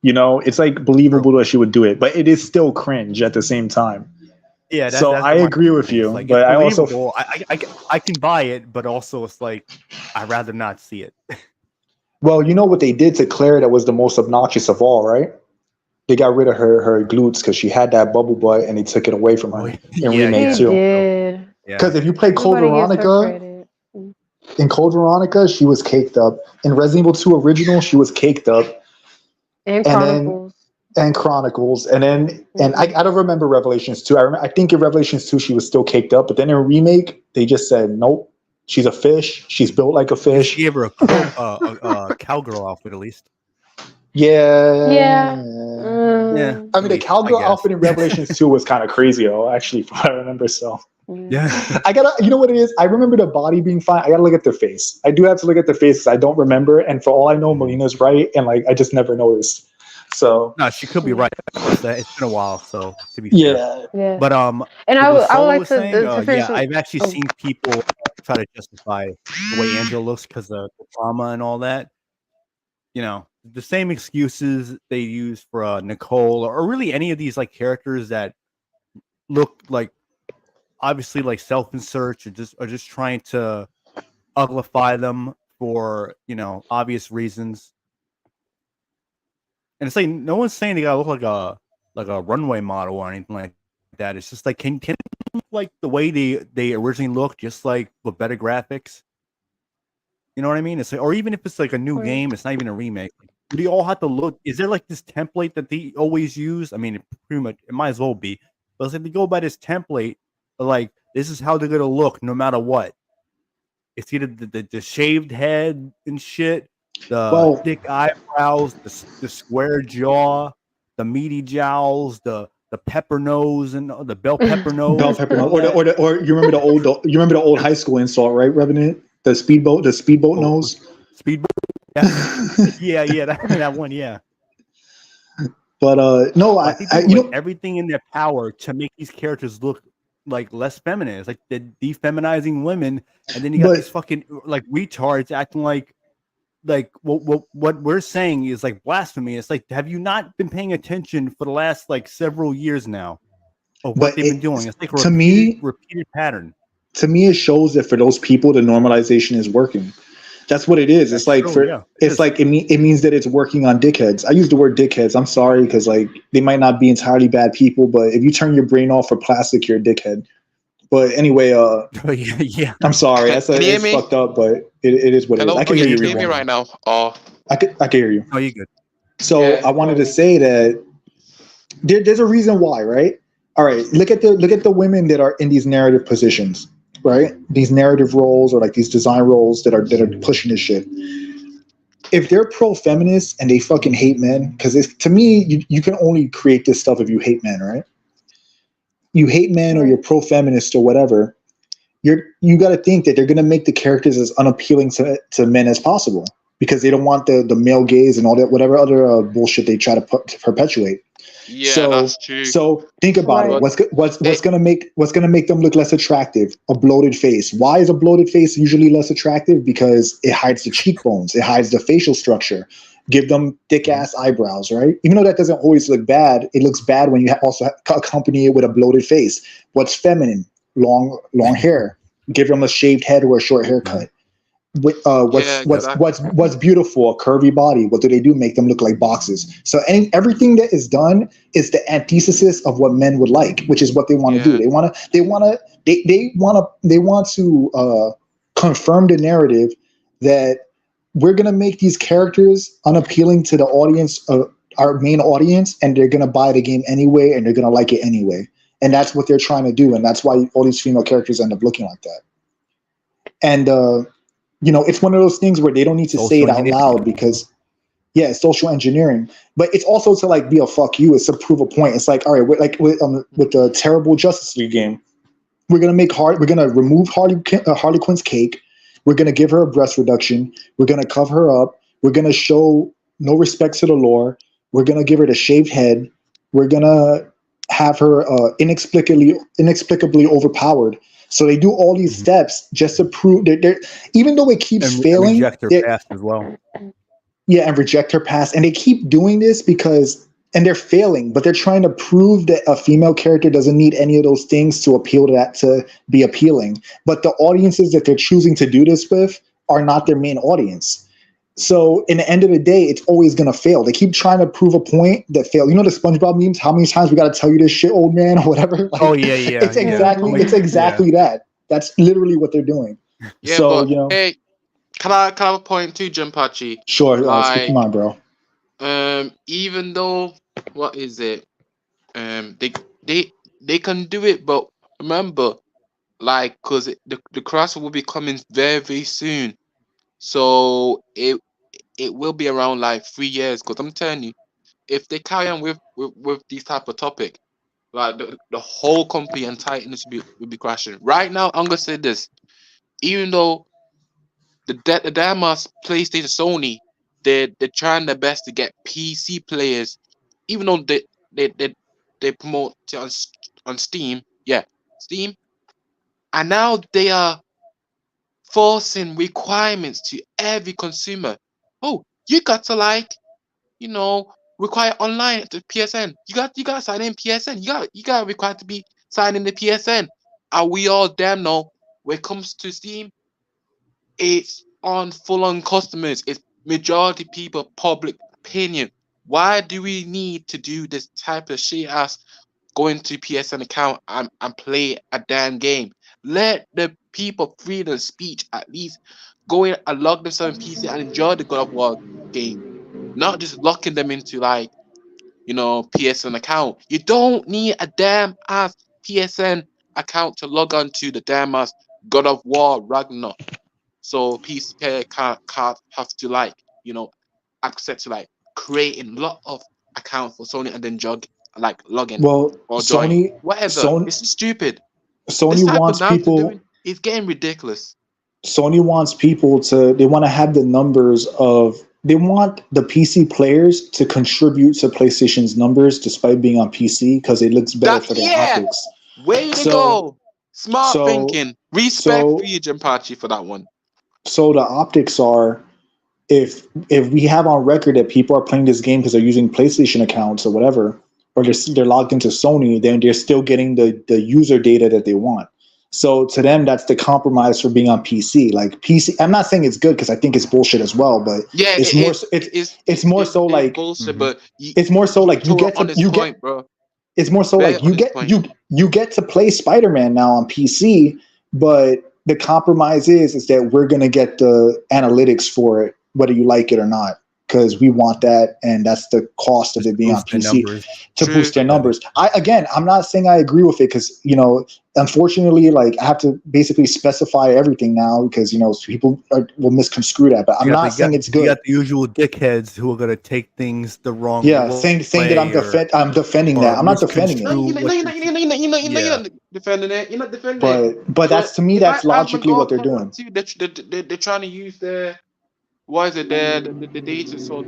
You know, it's like believable that she would do it, but it is still cringe at the same time. Yeah, so I agree with you, like, but I also I can buy it, but also it's like I'd rather not see it. Well, you know what they did to Claire that was the most obnoxious of all, right? They got rid of her glutes because she had that bubble butt, and they took it away from her in Remake 2. did. Because if you play Code Veronica, In Code Veronica, she was caked up. In Resident Evil 2 Original, she was caked up. And Chronicles. And Chronicles. And I don't remember Revelations 2. I think in Revelations 2 she was still caked up, but then in Remake, they just said, nope, she's a fish. She's built like a fish. She gave her a cowgirl outfit at least. Yeah. Yeah. Yeah. I mean, the cowgirl outfit in Revelations 2 was kind of crazy, though, actually, from what I remember. So, yeah. you know what it is? I remember the body being fine. I gotta look at the face. I do have to look at the face because I don't remember. And for all I know, Melina's right. And like, I just never noticed. So, no, she could be right. It's been a while. So, to be fair. Yeah. But, and I would like to finish. I've actually seen people try to justify the way Angela looks because of the trauma and all that. You know, the same excuses they use for Nicole or really any of these like characters that look like obviously like self-insert or just trying to uglify them for, you know, obvious reasons. And it's like no one's saying they gotta look like a runway model or anything like that. It's just like can it look like the way they originally looked, just like with better graphics. You know what I mean? It's like, or even if it's like a new game, it's not even a remake. Like, do they all have to look? Is there like this template that they always use? I mean, it might as well be. But it's like they go by this template, like this is how they're gonna look no matter what. It's either the shaved head and shit, the thick eyebrows, the square jaw, the meaty jowls, the pepper nose and the bell pepper nose. Or you remember the old high school insult, right, Revenant? The speedboat nose. Speedboat. Yeah, that one, yeah. But no, I think they do everything in their power to make these characters look like less feminine. It's like they're defeminizing women, and then you got these fucking like retards acting like what we're saying is like blasphemy. It's like, have you not been paying attention for the last like several years now of what they've been doing? It's like a repeated pattern. To me, it shows that for those people, the normalization is working. That's what it is. It's like it means that it's working on dickheads. I use the word dickheads. I'm sorry because like they might not be entirely bad people, but if you turn your brain off for plastic, you're a dickhead. But anyway, yeah. I'm sorry. It's fucked up, but it is what it is. I can hear you me right now. I can hear you. Oh, you good? So I wanted to say that there's a reason why, right? All right, look at the women that are in these narrative positions. Right, these narrative roles or like these design roles that are pushing this shit. If they're pro-feminist and they fucking hate men, because to me, you can only create this stuff if you hate men, right? You hate men or you're pro-feminist or whatever. You got to think that they're gonna make the characters as unappealing to men as possible because they don't want the male gaze and all that whatever other bullshit they try to perpetuate. Yeah, that's true. So think about it. What's gonna make them look less attractive? A bloated face. Why is a bloated face usually less attractive? Because it hides the cheekbones. It hides the facial structure. Give them thick ass eyebrows, right? Even though that doesn't always look bad, it looks bad when you also accompany it with a bloated face. What's feminine? Long hair. Give them a shaved head or a short haircut. What's beautiful? A curvy body. What do? Make them look like boxes. So everything that is done is the antithesis of what men would like, which is what they want to do. They want to confirm the narrative that we're gonna make these characters unappealing to the audience, our main audience, and they're gonna buy the game anyway, and they're gonna like it anyway. And that's what they're trying to do, and that's why all these female characters end up looking like that. And it's one of those things where they don't need to say it out loud because, it's social engineering. But it's also to like be a fuck you. It's to prove a point. It's like, all right, with the terrible Justice League game, we're gonna remove Harley Quinn's cake. We're gonna give her a breast reduction. We're gonna cover her up. We're gonna show no respect to the lore. We're gonna give her the shaved head. We're gonna have her inexplicably overpowered. So they do all these steps just to prove that even though it keeps failing, reject her past as well. Yeah, and reject her past, and they keep doing this and they're failing, but they're trying to prove that a female character doesn't need any of those things to appeal to that to be appealing. But the audiences that they're choosing to do this with are not their main audience. So in the end of the day, it's always gonna fail. They keep trying to prove a point that failed. You know the SpongeBob memes? How many times we gotta tell you this shit, old man, or whatever? Like, oh yeah. It's exactly that. That's literally what they're doing. Yeah, So but hey, can I have a point too, Jimpachi? sure. Speak your Like, mind, bro. even though what is it? They they they can do it, but remember, like, cause the crossover will be coming very very soon, so it will be around like 3 years. Cause I'm telling you, if they carry on with these type of topic, like the whole company and Titans will be crashing. Right now, I'm gonna say this, even though the damn PlayStation Sony, they're trying their best to get PC players, even though they they, they promote it on Steam, yeah, Steam, and now they are forcing requirements to every consumer. Oh, you got to like, you know, require online to PSN. You got to sign in PSN. You got required to be signed in the PSN. Are we all damn know when it comes to Steam? It's on full on customers. It's majority people public opinion. Why do we need to do this type of shit ass going to PSN account and play a damn game? Let the people freedom of speech at least go in and log themselves in PC and enjoy the God of War game. Not just locking them into like, PSN account. You don't need a damn ass PSN account to log on to the damn ass God of War Ragnarok. So PC player can't have to like, accept to like creating a lot of accounts for Sony and then log in Well, or join. Sony, Whatever. Sony, It's just stupid. This Sony type of wants nonsense people. doing is getting ridiculous. Sony wants people to. They want to have the numbers of. They want the PC players to contribute to PlayStation's numbers, despite being on PC, because it looks better That for their yeah, optics. way to So, go. Smart so, thinking. Respect for so, you, Jimpachi, for that one. so the optics are if we have on record that people are playing this game because they're using PlayStation accounts or whatever, or they're logged into Sony, then they're still getting the user data that they want. So to them, that's the compromise for being on PC. Like PC, I'm not saying it's good because I think it's bullshit as well, but Yeah, it's more it's more so it's like bullshit, Mhm. but it's more so like to an honest point, bro. it's more so Very like honest point. you get to play Spider-Man now on PC, but the compromise is that we're gonna get the analytics for it, whether you like it or not, because we want that, and that's the cost of Just it to being on boost their PC numbers. to True. boost their numbers. I'm not saying I agree with it because unfortunately, like I have to basically specify everything now because people will misconstrue that. But I'm not saying it's You good. got the usual dickheads who are gonna take things the wrong Yeah, saying that way I'm defending or that. I'm not defending No, it. misconstrue what you're you're yeah. not defending it. You're not defending it. But But that's to me if I that's add my logically what God they're on that doing. too, they're trying to use their what is it? The data, so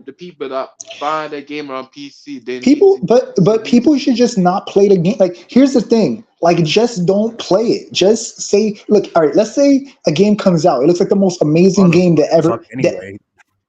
the people that buy their game on PC, they need People to but use. people should just not play the game. Like here's the thing, like just don't play it. Just say, look, all right, let's say a game comes out, it looks like the most amazing All those game that fucking suck ever anyway.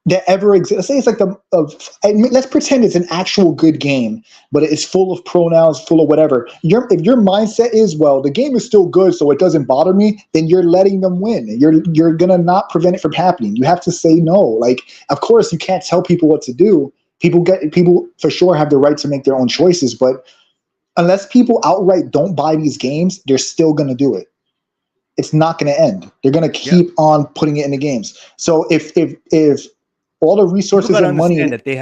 that ever exists. Let's say it's like let's pretend it's an actual good game, but it's full of pronouns, full of whatever. If your mindset is, well, the game is still good, so it doesn't bother me, then you're letting them win. You're gonna not prevent it from happening. You have to say no. Like, of course, you can't tell people what to do. People for sure have the right to make their own choices, but unless people outright don't buy these games, they're still gonna do it. It's not going to end. They're going to Yeah. keep on putting it in the games. So if all the People resources gotta and money understand that they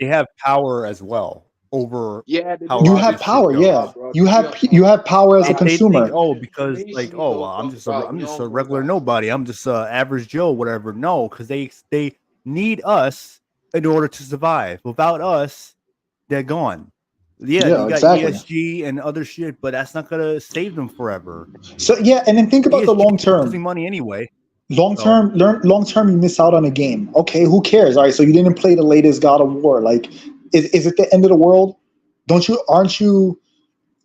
have power as well over Yeah, they how do a you lot of have have this shit power, goes. yeah, power, bro. you They do have have you power. have power as a Like, They think, consumer. oh, the because like, nation oh, don't well, talk about, I'm just a what was regular that? nobody. I'm just a average Joe, whatever. No, because they need us in order to survive. Without us, they're gone. Yeah, Yeah, you got exactly. ESG and other shit, but that's not gonna save them forever. So yeah, and then think about the ESG long is losing term. money anyway. Long So term, long term, you miss out on a game. Okay, who cares? All right, so you didn't play the latest God of War. Like, is it the end of the world? Don't you? Aren't you?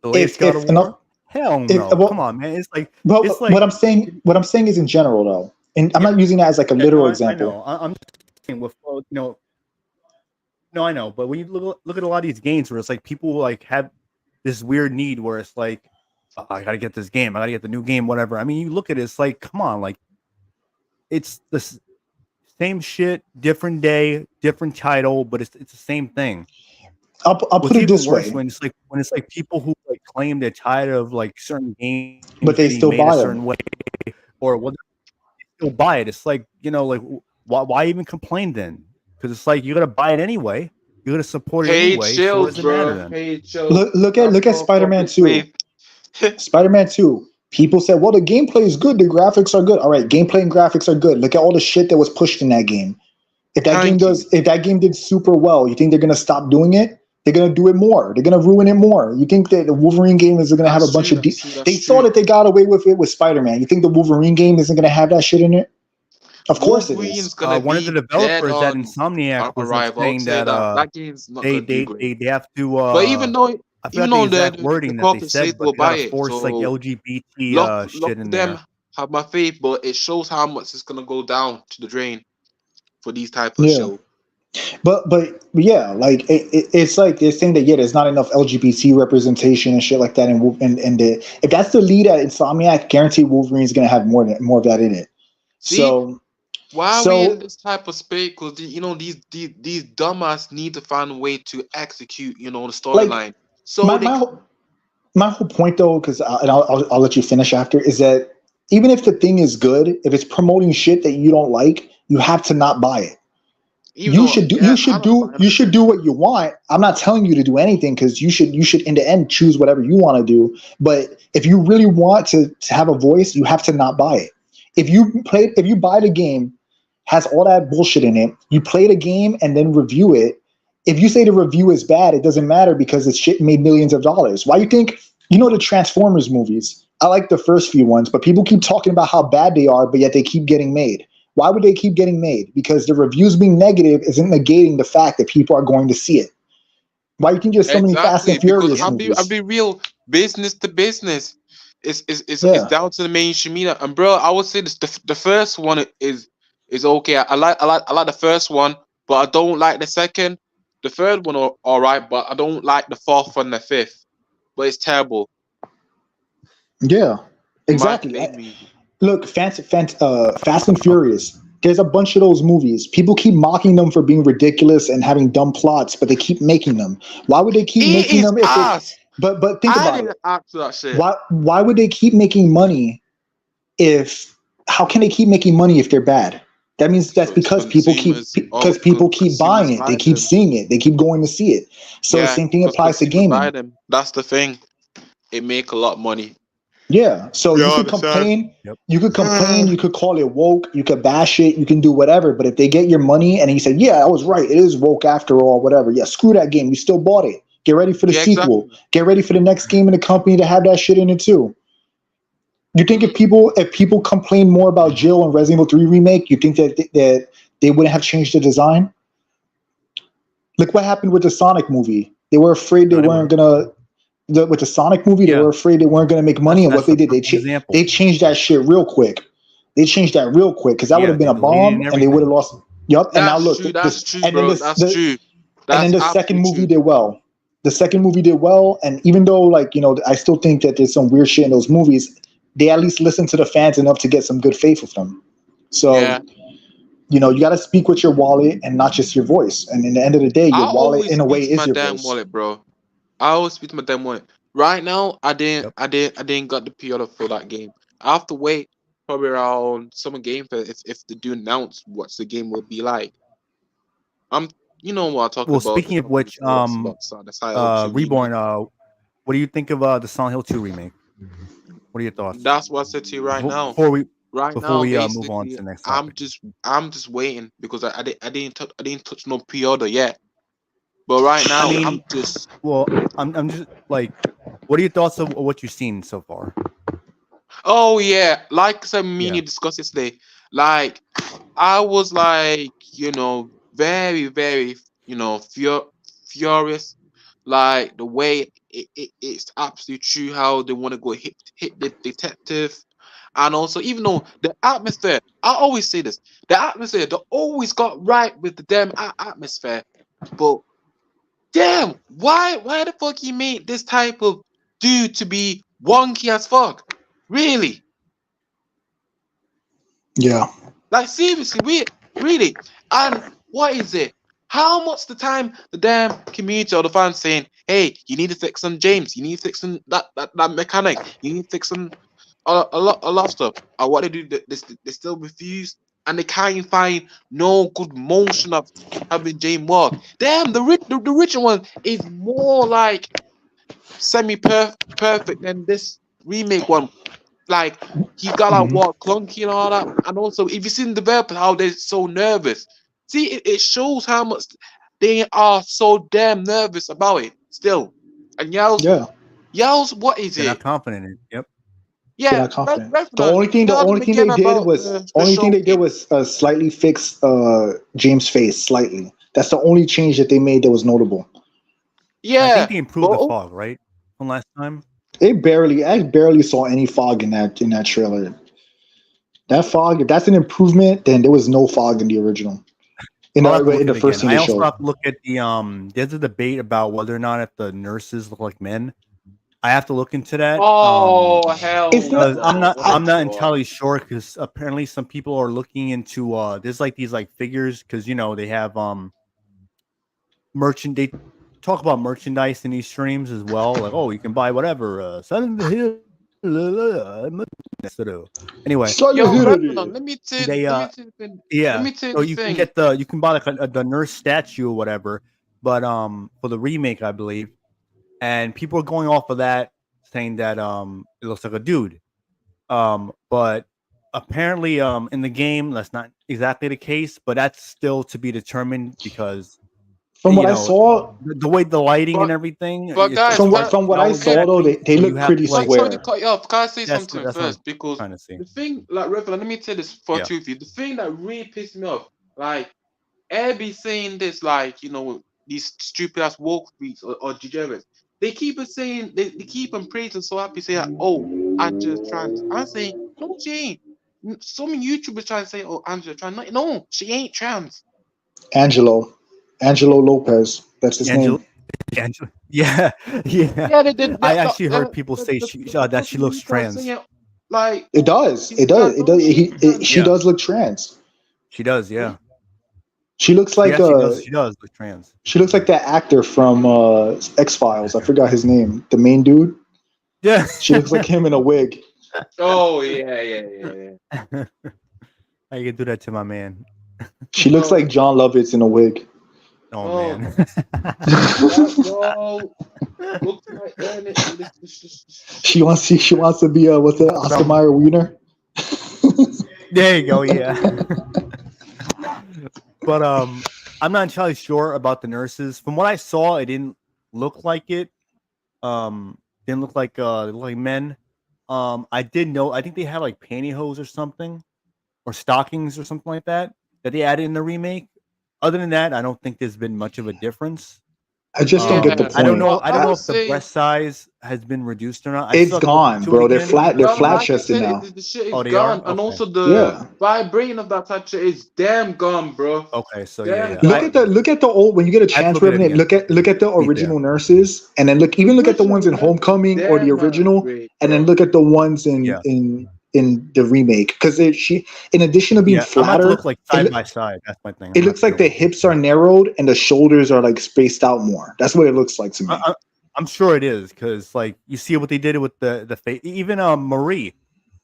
the latest God of If enough, War? Hell if no. Come well, on, man. It's well, like what I'm saying is in general though, and I'm yeah, not using that as like a yeah, no, literal I example. know. I'm just saying with no, I know, but when you look at a lot of these games where it's like people like have this weird need where it's like, "Oh, I gotta get this game, I gotta get the new game, whatever. I mean, you look at it, it's like, come on, like it's the same shit, different day, different title, but it's the same thing. I'll Well, put it's it even this worse way, when it's like people who like claim they're tired of like certain games but they being still made a buy certain them. way, or well, they still buy it. It's like like why even complain then? Because it's like you're gonna buy it anyway. You're gonna support it Hey, anyway. So what chill, does it matter bro. then? Hey, chill. That's Look at called Spider-Man corporate 2. slave. Spider-Man 2. People said, well, the gameplay is good, the graphics are good. All right, gameplay and graphics are good. Look at all the shit that was pushed in that game. Thank you. If that game did super well, you think they're gonna stop doing it? They're gonna do it more. They're gonna ruin it more. You think that the Wolverine game is gonna have a That's bunch true. of? That's true. They That's saw true. that they got away with it with Spider-Man. You think the Wolverine game isn't gonna have that shit in it? Of course it Wolverine's is. gonna One of the be dead developers at on Insomniac was arrival. I would saying say that that that game's not they gonna do they great. they, they have to But even though I even forgot the though exact the wording that they corporate slaves said, but will they buy gotta it, force like so LGBT luck shit for in them. there. Have my faith, but it shows how much it's gonna go down to the drain for these type of Yeah. shows. But yeah, like it's like they're saying that there's not enough LGBT representation and shit like that, if that's the lead at Insomniac, guarantee Wolverine's gonna have more of that in it. See, So why are we in so this type of space? Because these dumbass need to find a way to execute the like storyline. So my they my whole point though, because I'll let you finish after, is that even if the thing is good, if it's promoting shit that you don't like, you have to not buy it. even though I don't buy You that should shit. do what you want. I'm not telling you to do anything because you should in the end choose whatever you want to do. But if you really want to have a voice, you have to not buy it. If you buy the game, has all that bullshit in it, you play the game and then review it. If you say the review is bad, it doesn't matter because the shit made millions of dollars. Why you think the Transformers movies? I like the first few ones, but people keep talking about how bad they are, but yet they keep getting made. Why would they keep getting made? Because the reviews being negative isn't negating the fact that people are going to see it. Why you think there's so many Fast and Exactly, because Furious I'll movies? be real, business to business. It's Yeah. down to the mainstream media. And bro, I would say this the first one is okay. I like the first one, but I don't like the second. The third one all right, but I don't like the fourth and the fifth. But it's terrible, Yeah, in my exactly. opinion. Look, Fast and Furious. There's a bunch of those movies. People keep mocking them for being ridiculous and having dumb plots, but they keep making them. Why would they keep It making is them if they? ass. But think I about didn't it. ask for that shit. Why would they keep making money if? How can they keep making money if they're bad? That means that's Because consumers, because because people keep buying consumers it. They buy keep them. seeing it. They keep going to see it. So the Yeah, same thing because applies to consumers buy gaming. them. That's the thing. It make a lot of money. Yeah. So You you could understand? complain, Yep. you could call it woke, you could bash it, you can do whatever. But if they get your money and he said, yeah, I was right, it is woke after all, whatever. Yeah, screw that game. You still bought it. Get ready for the Yeah, sequel. exactly. Get ready for the next game in the company to have that shit in it too. You think Mm. if people complain more about Jill and Resident Evil 3 remake, you think that they wouldn't have changed the design? Look what happened with the Sonic movie. They were afraid they No, they weren't would. gonna with the Sonic movie, they Yeah, were afraid they weren't going to make money, and what that's they the did, perfect example. they changed that shit real quick. They changed that real quick because that would Yeah, have been they a deleted bomb, and and they would have everything. lost. Yup. And now That's look, true. That's true, and then bro. That's true. and then That's the second absolutely movie true. did well. The second movie did well, and even though I still think that there's some weird shit in those movies. They at least listen to the fans enough to get some good faith with them. So Yeah. you got to speak with your wallet and not just your voice. And in the end of the day, I your wallet always in a way speak to is my your damn voice. wallet, bro. I always speak to my damn wallet. Right now, Yep. I didn't got the pre-order for that game. I have to wait probably around Summer Game Fest if they do announce what the game will be like. I'm, you know what I'm talking Well, about. The speaking of company which, for the Silent Hill 2 remake. Reborn. What do you think of the Silent Hill 2 remake? What are your thoughts That's what I said to you right before now. before we Right before now, we move on to basically, the next topic? I'm just waiting because I didn't touch no pre-order yet. But right I now, mean, I'm just well, I'm just like, what are your thoughts of what you've seen so far? oh yeah, like some me and Yeah. you discussed yesterday. Like I was like, very, very, furious. Like the way it's absolutely true how they want to go hit the detective. And also, even though the atmosphere, I always say this, the atmosphere, they always got right with the damn atmosphere. But damn, why the fuck he made this type of dude to be wonky as fuck? Really? Yeah. Like seriously, really? And what is it? How much the time the damn community or the fans saying, "Hey, you need to fix some James, you need to fix some that mechanic, you need to fix some a lot of stuff." And what they do, they still refuse, and they can't find no good motion of having James work. Damn, the original one is more like semi perfect than this remake one. Like he's got like Mhm. walk clunky and all that, and also if you see the developers how they're so nervous, see it shows how much they are so damn nervous about it still. And Yeah, yells, what is They're not it? confident in it. Yep. they're Yeah, not confident. Revenant. The Tell only them thing again they did about was the showcase. slightly fix James' face slightly. That's the only change that they made that was notable. I think Yeah, they improved the but fog, right? From last time. I barely saw any fog in that trailer. That fog, if that's an improvement, then there was no fog in the original. I'll have to look In at the it first again. thing I they also showed. have to look at the there's a debate about whether or not if the nurses look like men. I have to look into that. oh hell It's not. Because no. What I'm the not fuck? entirely sure because apparently some people are looking into there's like these like figures because they have they talk about merchandise in these streams as well. Like, oh, you can buy whatever. Silent Hill. Anyway, Yo, Silent Revenant, Hill. they let yeah. me tell you So the you can thing. get you can buy like the nurse statue or whatever, but for the remake, I believe, and people are going off of that, saying that it looks like a dude. But apparently, in the game, that's not exactly the case, but that's still to be determined because From what I saw, the way the lighting and But everything, but guys, from it's hard to what I tell hey, saw though, exactly. they So you look have pretty to like sorry to square. cut you off. Can I say something that's what I'm first? Because trying to see. the thing, like Reverend, let me tell this for Yeah. truth. The thing that really pissed me off, like Air saying this, like these stupid ass woke freaks or degenerates. They keep on saying they keep on praising so happy, saying, like, "Oh, Angela trans." I'm saying, no, she ain't. Some YouTubers trying to say, "Oh, Angela trans." No, she ain't trans. Angelo, Angelo Lopez. That's his Angela, name. Angela, yeah, yeah. Yeah, they did. I actually heard people say that she Fucking looks YouTube trans. saying like It does. she's It does. trans. It No, does. she ain't trans. She Yeah, does look trans. she does. Yeah, She looks she like actually does. She does look trans. that actor from X Files. I forgot his name. The main dude. Yeah. She looks like him in a wig. Oh yeah. How you can do that to my man? She looks like Oh, John Lovitz in a wig. Oh oh, man. that yo looks like She wants to be what's it, Oscar Mayer Wiener. There you go. Yeah. But I'm not entirely sure about the nurses. From what I saw, it didn't look like it. Didn't look like they looked like men. I did know. I think they had like pantyhose or something, or stockings or something like that they added in the remake. Other than that, I don't think there's been much of a difference. I just don't get the yeah. I don't point. know. But I I don't know would if the say, breast size has been reduced or not. I It's still have to look gone, into it bro. again. They're no, flat like I chested said, now. the shit Oh, is they are. gone, and Okay. also the Yeah. vibrating of that type shit is damn gone, bro. Okay. So Damn yeah. Look gone. at the old when you get a I have to chance, look at it Revenant. again. Look at the To be fair. original nurses, and then The look at the ones original in nurse is Homecoming or the damn man original, great, and then bro. look at the ones Yeah. in the remake. Because she, in addition to being Yeah. I'm about to look flatter, like side by side. That's my thing. I'm it gonna have looks to like do. the hips are narrowed and the shoulders are like spaced out more. That's what it looks like to me. I, I'm sure it is because like you see what they did with the face. Even Marie,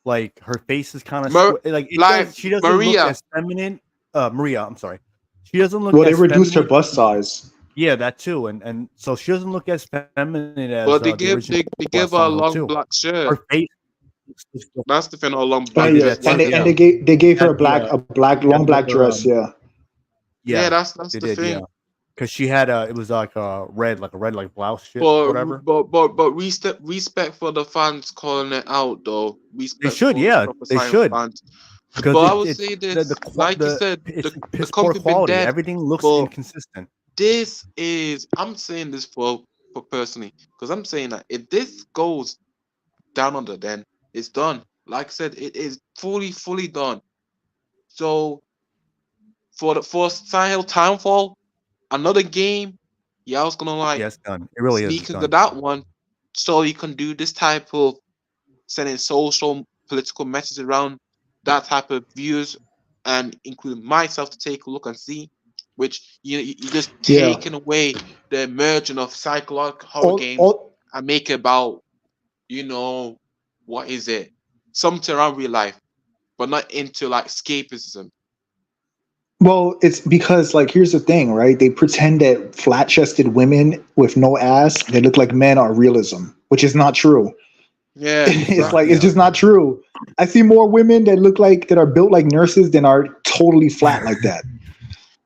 like her face is kind of Mar- like it like does. She doesn't look Maria, as feminine. Maria, I'm sorry. She doesn't look Well, they as reduced her feminine. bust size. Yeah, that too, and so she doesn't look as feminine as but they the give original they give her a Silent Hill long 2. black shirt. Her face looks just different. That's the thing, a long Oh They black did yeah, that too. black and Yeah, shirt. they gave her had the a black she had long to make black her dress. Yeah, Yeah, yeah, that's they the did, thing. yeah, because she had it was like a red like blouse shit But whatever. respect for the fans calling it out though. They Respect should, for the yeah, proper they science should. fans. Because But I would it's say this, like you said, it's the piss poor company been quality. dead. Everything looks But inconsistent. this is, I'm saying this for personally, because I'm saying that if this goes down under, then it's done. Like I said, it is fully done. So for Silent Townfall, another game, yeah, I was gonna like Yeah, it's done. It really is. It's sneak into done. that one, so you can do this type of sending social political messages around that type of views, and including myself to take a look and see. which you just Yeah. taking away the emerging of psychological horror All, games all, and make it about, you know, what is it? Something around real life, but not into like escapism. well, it's because like here's the thing, right? They pretend that flat-chested women with no ass, they look like men are realism, which is not true. Yeah, It's Right. like it's exactly. Yeah. just not true. I see more women that are built like nurses than are totally flat like that.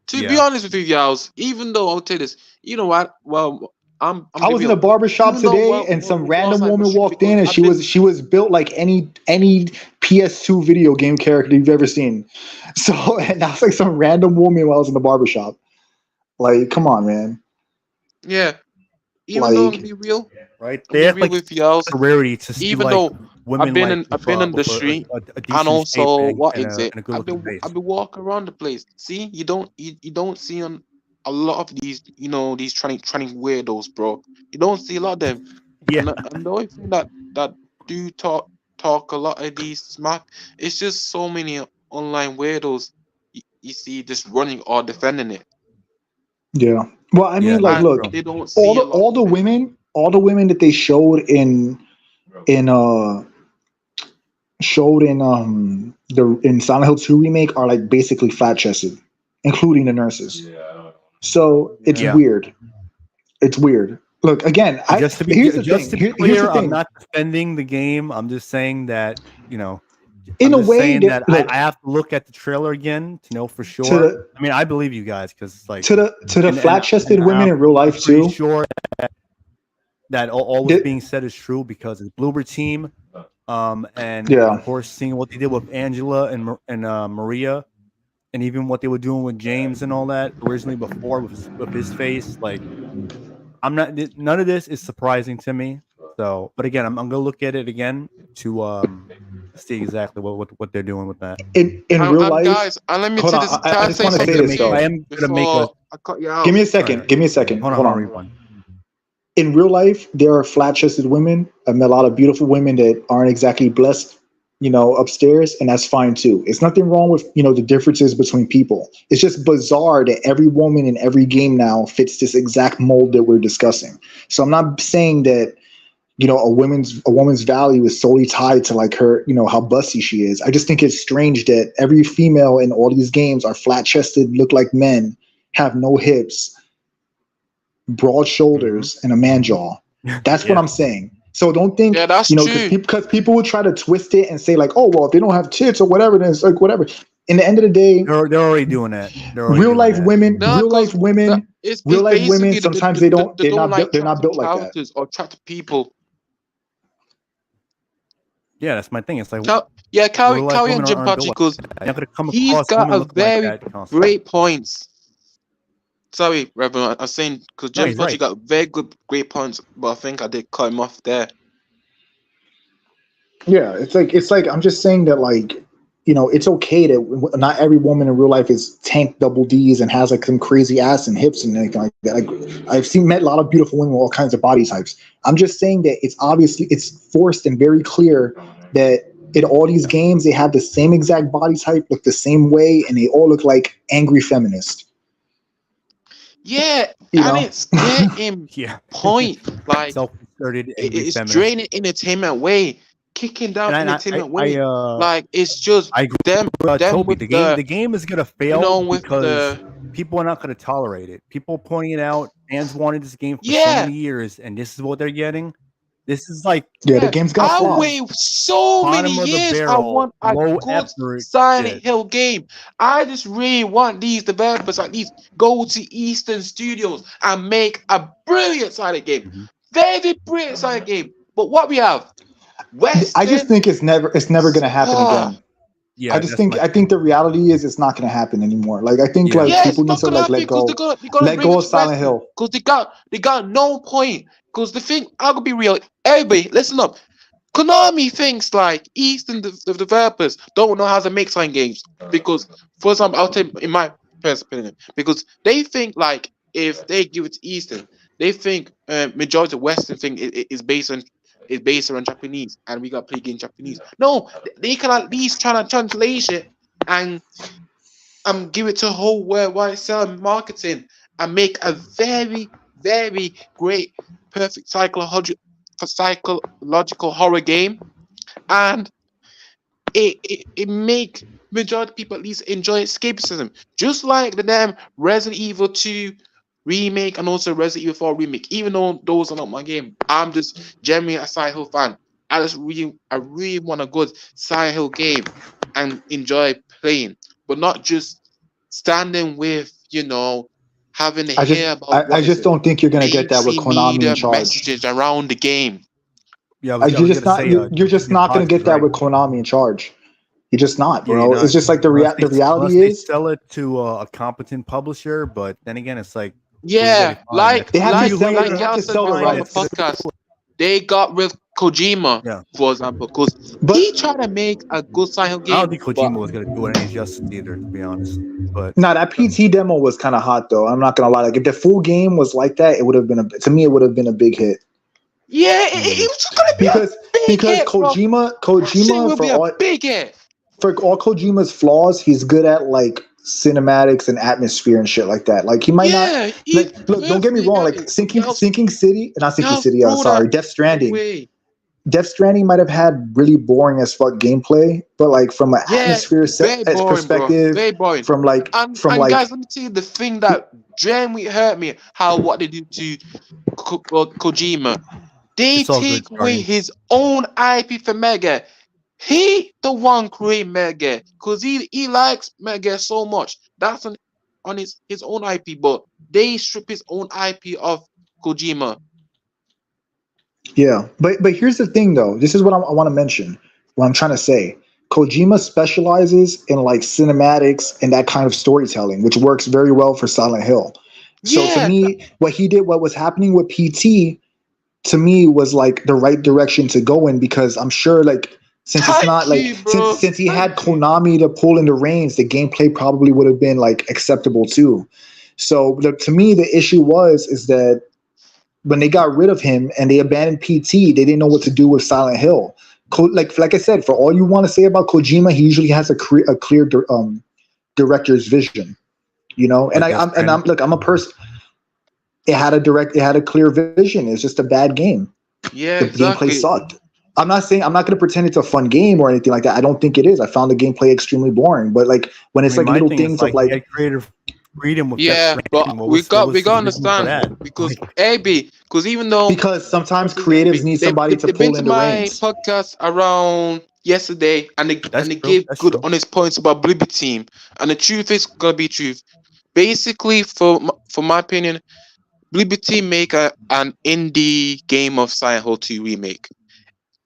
To be Yeah. honest with you, y'all, even though I'll tell you this, you know what? Well, I'm I gonna be was in a real. barber shop Even though today, and some was random like woman machine, walked because in, and I've been she was built like any PS2 video game character you've ever seen. So, and that was like some random woman while I was in the barber shop. Like, come on, man. yeah. Even though I'm gonna Like, be real, Right. I'm They gonna be act real like with it's y'all. a rarity to see Even like though women like I've been in the with street, a and decent shape also what and is it? a good looking I've face. been walking around the place. See, you don't see on a lot of these, these training weirdos, bro. You don't see a lot of them. Yeah. And the only thing that do talk a lot of these smack, it's just so many online weirdos you see just running or defending it, yeah. Well, I Yeah. mean, like, That's and look, true. they don't see a lot of it. all the women that they in showed in Silent Hill 2 remake are like basically flat chested, including the nurses. So it's Yeah. weird. It's weird. Look, again, And just to be here's the just thing. to be Here's the clear, I'm thing. not defending the game. I'm just saying that, you know, In I'm a just way saying that that I look have to look at the trailer again to know for to sure. the I mean, I believe you guys because like, to the flat chested women in real I'm life pretty too. sure that all what's That, being said is true because it's Bloober team, and of yeah, course seeing what they did with Angela and Maria, and even what they were doing with James and all that originally before with his face, like I'm not none of this is surprising to me. So, but again, I'm gonna look at it again to see exactly what they're doing with that. in real life. Guys, and let me Hold say on, this. Can I I just say want to I say something this to I you though. am gonna make a before I cut you Give out? me a all right. second. Give me a second. Hold on, Hold hold on, on. rewind. In real life, there are flat chested women. I met a lot of beautiful women that aren't exactly blessed, upstairs, and that's fine too. It's nothing wrong with, the differences between people. It's just bizarre that every woman in every game now fits this exact mold that we're discussing. So I'm not saying that, a woman's value is solely tied to like her, how bussy she is. I just think it's strange that every female in all these games are flat chested, look like men, have no hips, broad Hmm. shoulders, and a man jaw. That's what Yeah. I'm saying. So don't think, Yeah, that's because true. people will try to twist it and say like, oh well, if they don't have tits or whatever, then it's like whatever. In the end of the day, They're already doing that. They're already doing that. No, because it's real life basically women, sometimes they don't, they don't like they're not attractive built like that. characters or attractive people. Yeah, that's my thing. It's like Yeah, real life carry on, women Jim aren't built Patrick, like because that. You're not gonna come he's across got women a looking like very that constantly. great points. Sorry, Reverend, I'm saying because No, Jim he's Patrick right. got very great points, but I think I did cut him off there. Yeah, it's like I'm just saying that like, it's okay that not every woman in real life is tank double D's and has like some crazy ass and hips and anything like that. Like met a lot of beautiful women with all kinds of body types. I'm just saying that it's forced and very clear that in all these games they have the same exact body type, look the same way, and they all look like angry feminists. Yeah, You and know? it's getting Yeah. point. Like Self-inserted angry it's feminist. draining entertainment way, kicking down And entertainment way. Like it's just I agree them with them Toby. with the, The game is gonna fail with because the, people are not gonna tolerate it. People pointing it out. Fans wanted this game for so yeah. many years, and this is what they're getting. This is like Yeah, the Yeah, game's gonna I flop. wait so many bottom of the years. I barrel, want a low good effort Silent shit. Hill game. I just really want these developers at least go to Eastern Studios and make a brilliant Silent game. Mhm. Very brilliant Silent game. But what we have, I just Western. think it's never gonna happen Ah, again. Yeah, that's my I thing. think the reality is it's not going to happen anymore. Like I think Yeah. like yeah, it's people need not to gonna like happen because they're gonna let bring go it of to Silent Western Hill. because they got no point. Because the thing, I'm gonna be real. Everybody, listen up. Konami thinks like Eastern the developers don't know how to make sign games because, for example, I'll tell you in my personal opinion, because they think like if they give it to Eastern, they think majority of Western thing is based around Japanese, and we got to play in Japanese. No, they can at least try to translate it and give it to a whole worldwide sell and marketing and make a very, very great, perfect psychological horror game, and it make majority of people at least enjoy escapism, just like the damn Resident Evil 2 remake and also Resident Evil 4 remake. Even though those are not my game, I'm just generally a Silent Hill fan. I really want a good Silent Hill game and enjoy playing, but not just standing with having to hear about I what is just it don't think you're gonna get that with mainstream Konami in media charge. messages around the game. Yeah, You're I was just gonna not say you're just not gonna positives, get that right? with Konami in charge. You're just not, Yeah, you're bro. It's not just like the unless reality they is sell it to a competent publisher. But then again, it's like who's Yeah, gonna find that? they have to Who sell you they like gonna have y'all to said sell the before on find the that's gonna rights. podcast, they got with Kojima, yeah. for example, because But he tried to make a good Silent Hill I don't game, think but Kojima was gonna do it any justice either, to be honest. But no, that PT demo was kind of hot though. I'm not gonna lie. Like if the full game was like that, it would have been to me it would have been a big hit. yeah, it was gonna be a Because big hit, bro. That shit Kojima will be a big hit. for all Kojima's flaws, he's good at like cinematics and atmosphere and shit like that. Like he might not Yeah, he like look, don't get me perfectly wrong, got like it. Sinking City, not Sinking Y'all City, throw that sorry, Death Stranding. away. Death Stranding might have had really boring as fuck gameplay, but like from an Yeah, atmosphere very boring, bro. perspective, Very boring. from like And guys, let me tell you the thing that genuinely hurt me, how what they do to Kojima. They it's all good take away starting. his own IP for Mega. He the one create Mega because he likes Mega so much. That's on his own IP, but they strip his own IP of Kojima. yeah. But here's the thing though. This is what I want to mention. What I'm trying to say. Kojima specializes in like cinematics and that kind of storytelling, which works very well for Silent Hill. So to Yeah, me, what was happening with PT, to me was like the right direction to go in because I'm sure like since it's not thank like you, bro. since he Thank had you. Konami to pull in the reins, the gameplay probably would have been like acceptable too. So to me, the issue is that when they got rid of him and they abandoned PT, they didn't know what to do with Silent Hill. Like I said, for all you want to say about Kojima, he usually has a clear director's vision, you know. And Like Death I'm Stranding. look, I'm a person. It had a clear vision. It's just a bad game. Yeah, The gameplay exactly. sucked. I'm not going to pretend it's a fun game or anything like that. I don't think it is. I found the gameplay extremely boring. But like when I it's mean, like my little thing is things of like he like had creative freedom with Death Yeah, Stranding. but What we was got to his reason for understand that? because Like, AB, because even though because sometimes what's his name creatives be, need somebody to they've been pull to in the my reins. podcast around yesterday that's and they true. gave That's good true. honest points about Blibby Team, and the truth is gonna be truth. Basically, for my opinion, Blibby Team make an indie game of Silent Hill 2 remake.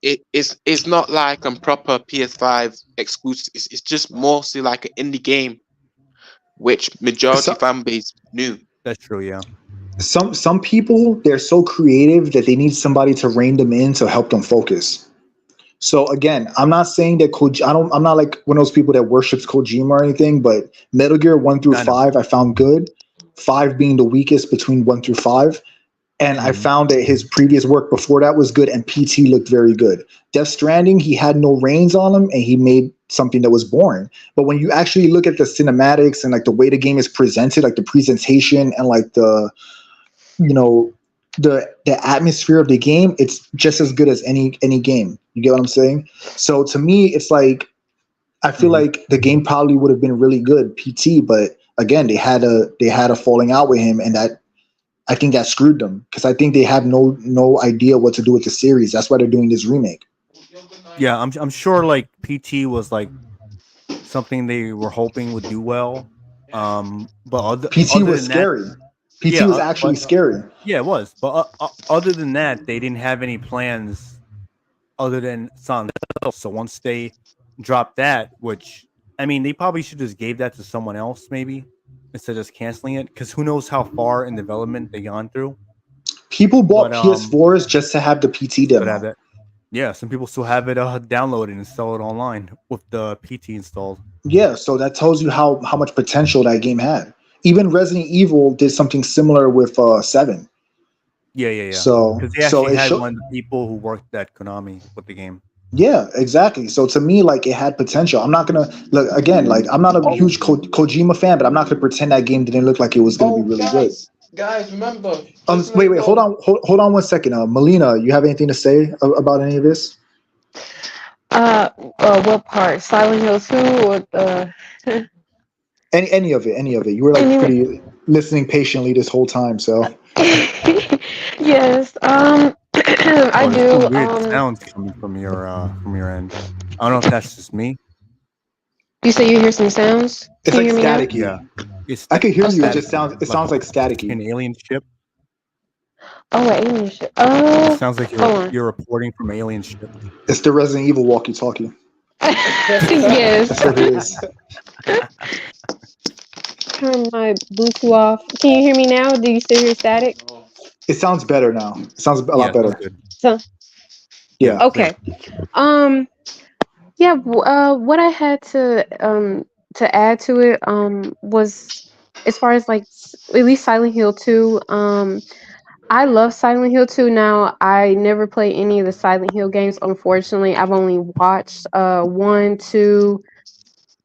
It's not like a proper PS5 exclusive. It's just mostly like an indie game, which majority So, fan base knew. That's true. Yeah. some people they're so creative that they need somebody to rein them in to help them focus. So again, I'm not saying that I'm not like one of those people that worships Kojima or anything, but Metal Gear 1 through I know. 5 I found good. 5 being the weakest between 1 through 5. And I Mhm. found that his previous work before that was good, and PT looked very good. Death Stranding, he had no reins on him, and he made something that was boring. But when you actually look at the cinematics and like the way the game is presented, like the presentation and like the you know the atmosphere of the game, it's just as good as any game. You get what I'm saying? So to me, it's like I feel Mhm. like the game probably would have been really good, PT, but again, they had a falling out with him, and that I think that screwed them because I think they have no idea what to do with the series. That's why they're doing this remake. Yeah, I'm sure like PT was like something they were hoping would do well. But PT other was than that, scary. PT yeah, was actually but scary. yeah, it was. But other than that, they didn't have any plans other than Silent Hill. So once they dropped that, which I mean, they probably should just gave that to someone else, maybe instead of just canceling it, because who knows how far in development they gone through. People bought But PS4s just to have the PT could have demo. that. Yeah, some people still have it downloaded and install it online with the PT installed. Yeah, so that tells you how much potential that game had. Even Resident Evil did something similar with 7. Yeah. So Because they so actually it had show one of the people who worked at Konami with the game. Yeah, exactly. So to me, like it had potential. I'm not gonna look again. Like I'm not a huge Kojima fan, but I'm not gonna pretend that game didn't look like it was gonna be Oh, really good. guys, remember? Just to let Wait, you hold know. on, hold on 1 second. Melina, you have anything to say about any of this? What part? Silent Hill 2 or Any of it? Any of it? You were like any? pretty listening patiently this whole time. So Yes. I Oh, there's some do. weird sounds coming from your end. I don't know if that's just me. You say you hear some sounds? it's Can you like hear me now? Yeah, staticky. it's I can hear you. It just static, sounds. It sounds like staticky. an alien ship. Oh, wait, alien shit. It sounds like Hold on. you're reporting from alien ship. It's the Resident Evil walkie-talkie. Yes. That's what it is. Turn my Bluetooth off. Can you hear me now? Do you still hear static? It sounds better now. It sounds a Yeah, lot it sounds better. good. So Yeah, Yeah. clear. okay. Um. Yeah. What I had to add to it was as far as like at least Silent Hill 2. I love Silent Hill 2 now. I never played any of the Silent Hill games, unfortunately. I've only watched 1, 2,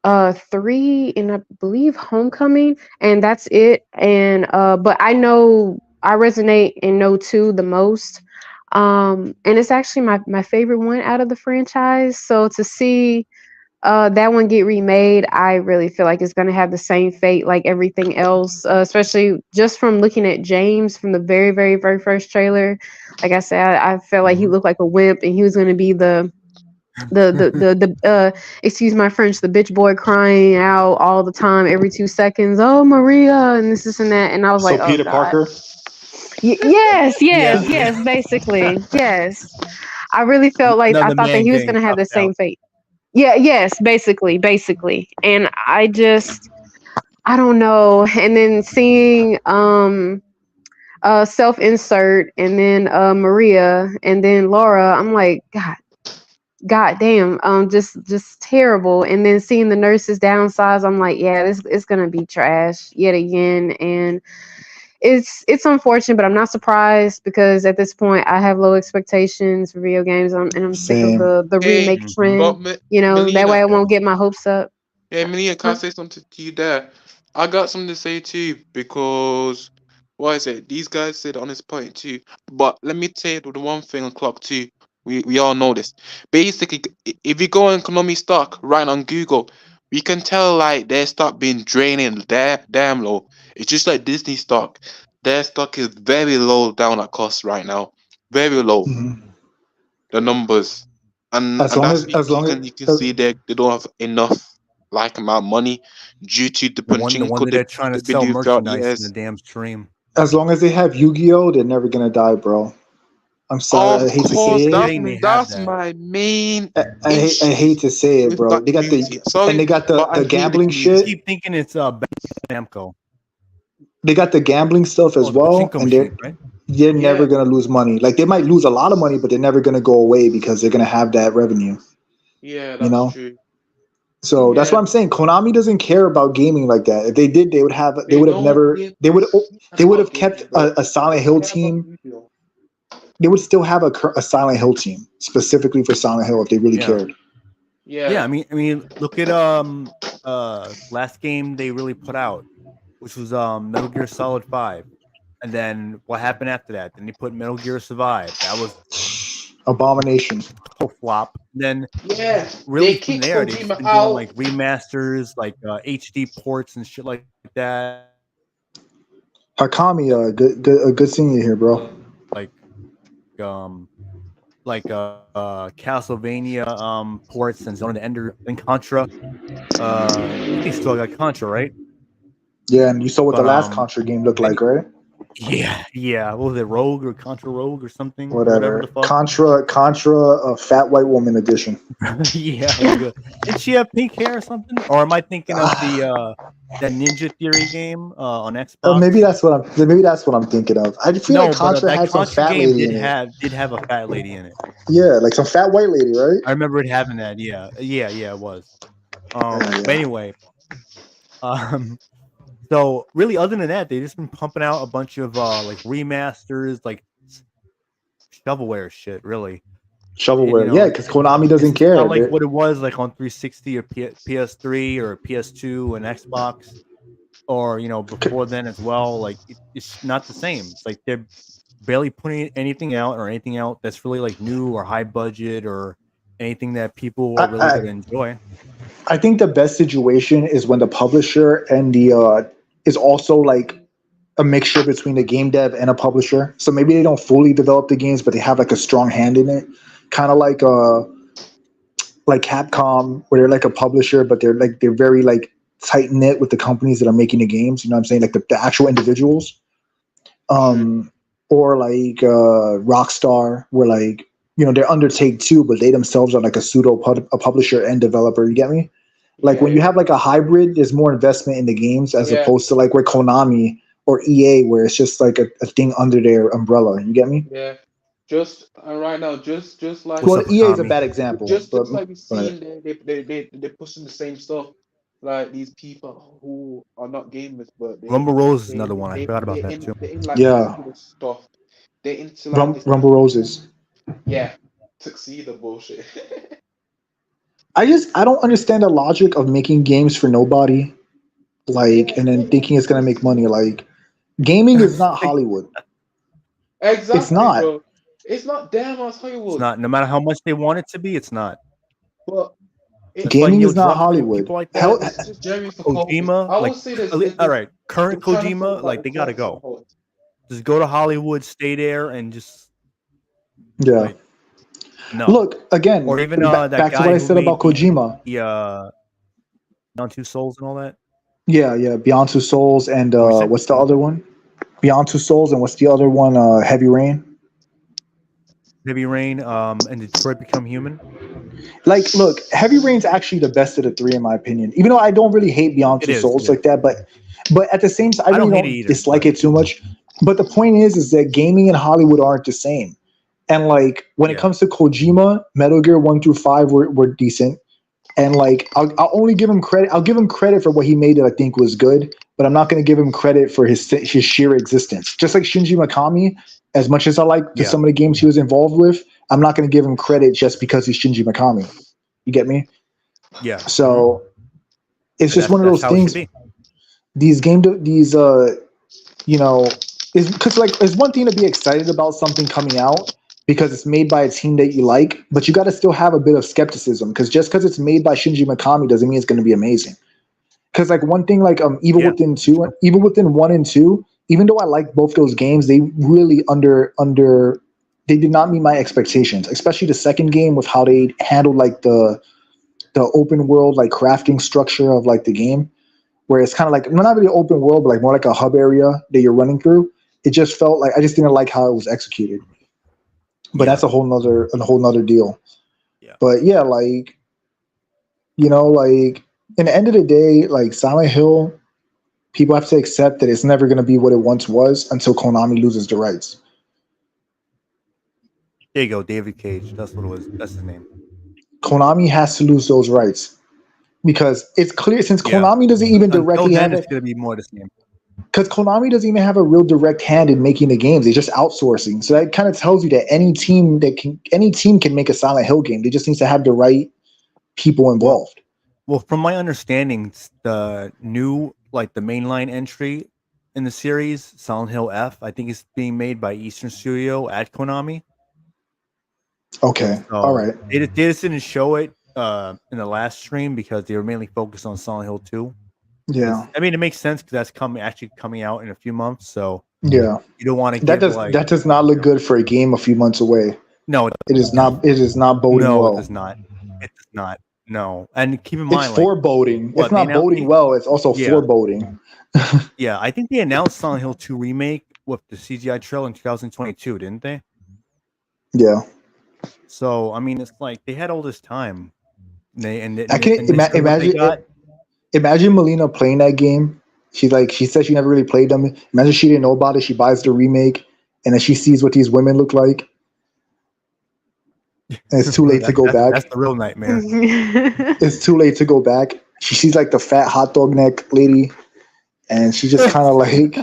3, and I believe Homecoming, and that's it. And but I know I resonate and know 2 the most. And it's actually my favorite one out of the franchise. So to see that one get remade, I really feel like it's going to have the same fate like everything else, especially just from looking at James from the very, very, very first trailer. Like I said, I felt like he looked like a wimp, and he was going to be the excuse my French, the bitch boy crying out all the time, every 2 seconds. Oh, Maria, and this and that, and I was So like, oh Peter god. Parker. Yes, Yeah, yes, yeah. yes. Basically, yes. I really felt like I Another thought that man he was getting going to have the cuffed same out. fate. Yeah, yes, basically. And I don't know. And then seeing self insert and then Maria and then Laura, I'm like, God damn, just terrible. And then seeing the nurses downsize, I'm like, yeah, this it's gonna be trash yet again. And it's unfortunate, but I'm not surprised because at this point I have low expectations for video games, and I'm sick of Same. the Hey, remake Mhm. but trend. That way Melina, I Yeah. won't get my hopes up. yeah, Melina, can I Huh? say something to you there? I got something to say too because what is it? These guys said on this point too. But let me tell you the one thing on clock too. We all know this. Basically, if you go on Konami stock right on Google, we can tell like their stock being draining damn low. It's just like Disney stock. Their stock is very low down at cost right now. Very low. Mhm. The numbers, As and long that's as as long you can as see they don't have enough like amount of money due to the The one pachinko that they're trying to they've been sell doing throughout the merchandise in the years. damn stream. as long as they have Yu-Gi-Oh, they're never gonna die, bro. I'm sorry. I Of hate to People course, say keep it. that's saying they have that's that. my main I issue hate to say it, with bro. that They got community. Sorry, they got but I the hate the gambling People shit. community. keep thinking it's Namco. They got the gambling stuff Oh, as the well, pachinko and machines, right? they're Yeah, never gonna lose money. Like they might lose a lot of money, but they're never gonna go away because they're gonna have that revenue. yeah, You that's know. true. So that's Yeah, what I'm saying. Konami doesn't care about gaming like that. If they did, they they would have don't never give they a would shit they would have about kept gaming, bro. a Silent They Hill care about team. Yu-Gi-Oh. They would still have a Silent Hill team specifically for Silent Hill if they really Yeah. cared. Yeah, Yeah, I mean, look at last game they really put out, which was Metal Gear Solid 5. And then what happened after that? Then they put Metal Gear Survive. That was Abomination. a flop. Then yeah. really They from kicked there they've just Kojima been doing out. like remasters, like HD ports and shit like that. Hakami, good seeing you here, bro. Like um Castlevania ports and Zone of the Ender and Contra. I think they still got Contra, right? Yeah, and you saw what the But last Contra game looked like, many right? yeah. What was it, Rogue or Contra Rogue or something or whatever the Whatever. fuck? Contra, fat white woman edition. Yeah, it was good. Did she have pink hair or something? Or am I thinking of the that Ninja Theory game on Maybe Xbox? that's what I'm thinking of. I feel like No, but Contra that had some Contra fat game lady did in it. have a fat lady in it. Yeah, like some fat white lady, right? I remember it having that. Yeah, it was. Yeah, But yeah. anyway, um, so really, other than that, they just been pumping out a bunch of like remasters, like shovelware shit, really. Shovelware, know, yeah, because Konami doesn't it's care. not like They're- what it was like on 360 or PS3 or PS2 and Xbox, or before then as well. Like it's not the same. It's like they're barely putting anything out or anything out that's really like new or high budget or anything that people are really going to enjoy. I think the best situation is when the publisher and the is also like a mixture between a game dev and a publisher. So maybe they don't fully develop the games, but they have like a strong hand in it. Kind of like Capcom, where they're like a publisher, but they're very like tight knit with the companies that are making the games. You know what I'm saying? Like the actual individuals. Or like Rockstar, where like they're under Take Two, but they themselves are like a a publisher and developer. You get me? Like when you have like a hybrid, there's more investment in the games as opposed to like where Konami or EA, where it's just like a thing under their umbrella. You get me? Yeah. Just right now, just like Well, up, EA is a Konami? bad example, just but like we seen they're pushing the same stuff. Like these people who are not gamers, but Rumble Rose is another one. I forgot about that too. they're in like yeah, tuxedo stuff. They're into like this. Rumble Roses. Yeah, tuxedo bullshit. I don't understand the logic of making games for nobody, like, and then thinking it's gonna make money. Like, gaming is not Hollywood. Exactly, It's not. bro. It's not damn ass It's Hollywood. not. No matter how much they want it to be, it's not. But That's Gaming why Neil is not Druckmann and Hollywood. people like Hell, that. it's just Jeremy for coffee. Kojima, I like, would say this. all right, current I'm trying to Kojima, talk like about they the gotta current go. support. Just go to Hollywood, stay there, and just yeah. like no. Look again. Or even back that to guy what I who said made about Kojima. the Beyond Two Souls and all that. Yeah. Beyond Two Souls and What we said? what's the other one? Beyond Two Souls and what's the other one? Heavy Rain. Heavy Rain, and Detroit Become Human. Like, look, Heavy Rain's actually the best of the three in my opinion. Even though I don't really hate Beyond It Two is, Souls yeah. like that, but at the same time, I don't really hate don't it either, dislike but- it too much. But the point is that gaming and Hollywood aren't the same. And like when it Yeah. comes to Kojima, Metal Gear 1 through 5 were decent. And like I'll only give him credit. I'll give him credit for what he made that I think was good, but I'm not going to give him credit for his sheer existence. Just like Shinji Mikami, as much as I like Yeah. some of the games he was involved with, I'm not going to give him credit just because he's Shinji Mikami. You get me? Yeah. So it's And just one of that's those how it should things. be. Is because like it's one thing to be excited about something coming out because it's made by a team that you like, but you got to still have a bit of skepticism because just because it's made by Shinji Mikami doesn't mean it's going to be amazing. Because like one thing, like Evil Yeah. Within 2, Evil Within 1 and 2, even though I like both those games, they really they did not meet my expectations. Especially the second game with how they handled like the open world like crafting structure of like the game, where it's kind of like not really open world, but like more like a hub area that you're running through. It just felt like I just didn't like how it was executed. But Yeah. that's a whole nother deal. Yeah. But yeah, like like in the end of the day, like Silent Hill, people have to accept that it's never going to be what it once was until Konami loses the rights. There you go, David Cage. That's what it was. That's his name. Konami has to lose those rights because it's clear since Yeah. Konami doesn't even Until directly then, have it's it. gonna be more the same. Because Konami doesn't even have a real direct hand in making the games; they're just outsourcing. So that kind of tells you that any team can make a Silent Hill game. They just need to have the right people involved. Well, from my understanding, the new the mainline entry in the series, Silent Hill F, I think is being made by Eastern Studio at Konami. Okay, So all right. They just didn't show it in the last stream because they were mainly focused on Silent Hill 2. Yeah, I mean, it makes sense because that's coming out in a few months. So yeah. you don't want to That give does that does not look good for a game a few months away. No, It is not. It is not boding no, well. it does not. It does not. No, and keep in mind, It's foreboding. what, It's not they announced- boding well. It's also Yeah. foreboding. yeah, I think they announced Silent Hill 2 remake with the CGI trailer in 2022, didn't they? Yeah. So I mean, it's like they had all this time. They I can and they showed what they got. imagine Melina playing that game. She said she never really played them. Imagine she didn't know about it. She buys the remake, and then she sees what these women look like. And it's too late to go back. That's the real nightmare. It's too late to go back. She sees like the fat hot dog neck lady, and she just kind of like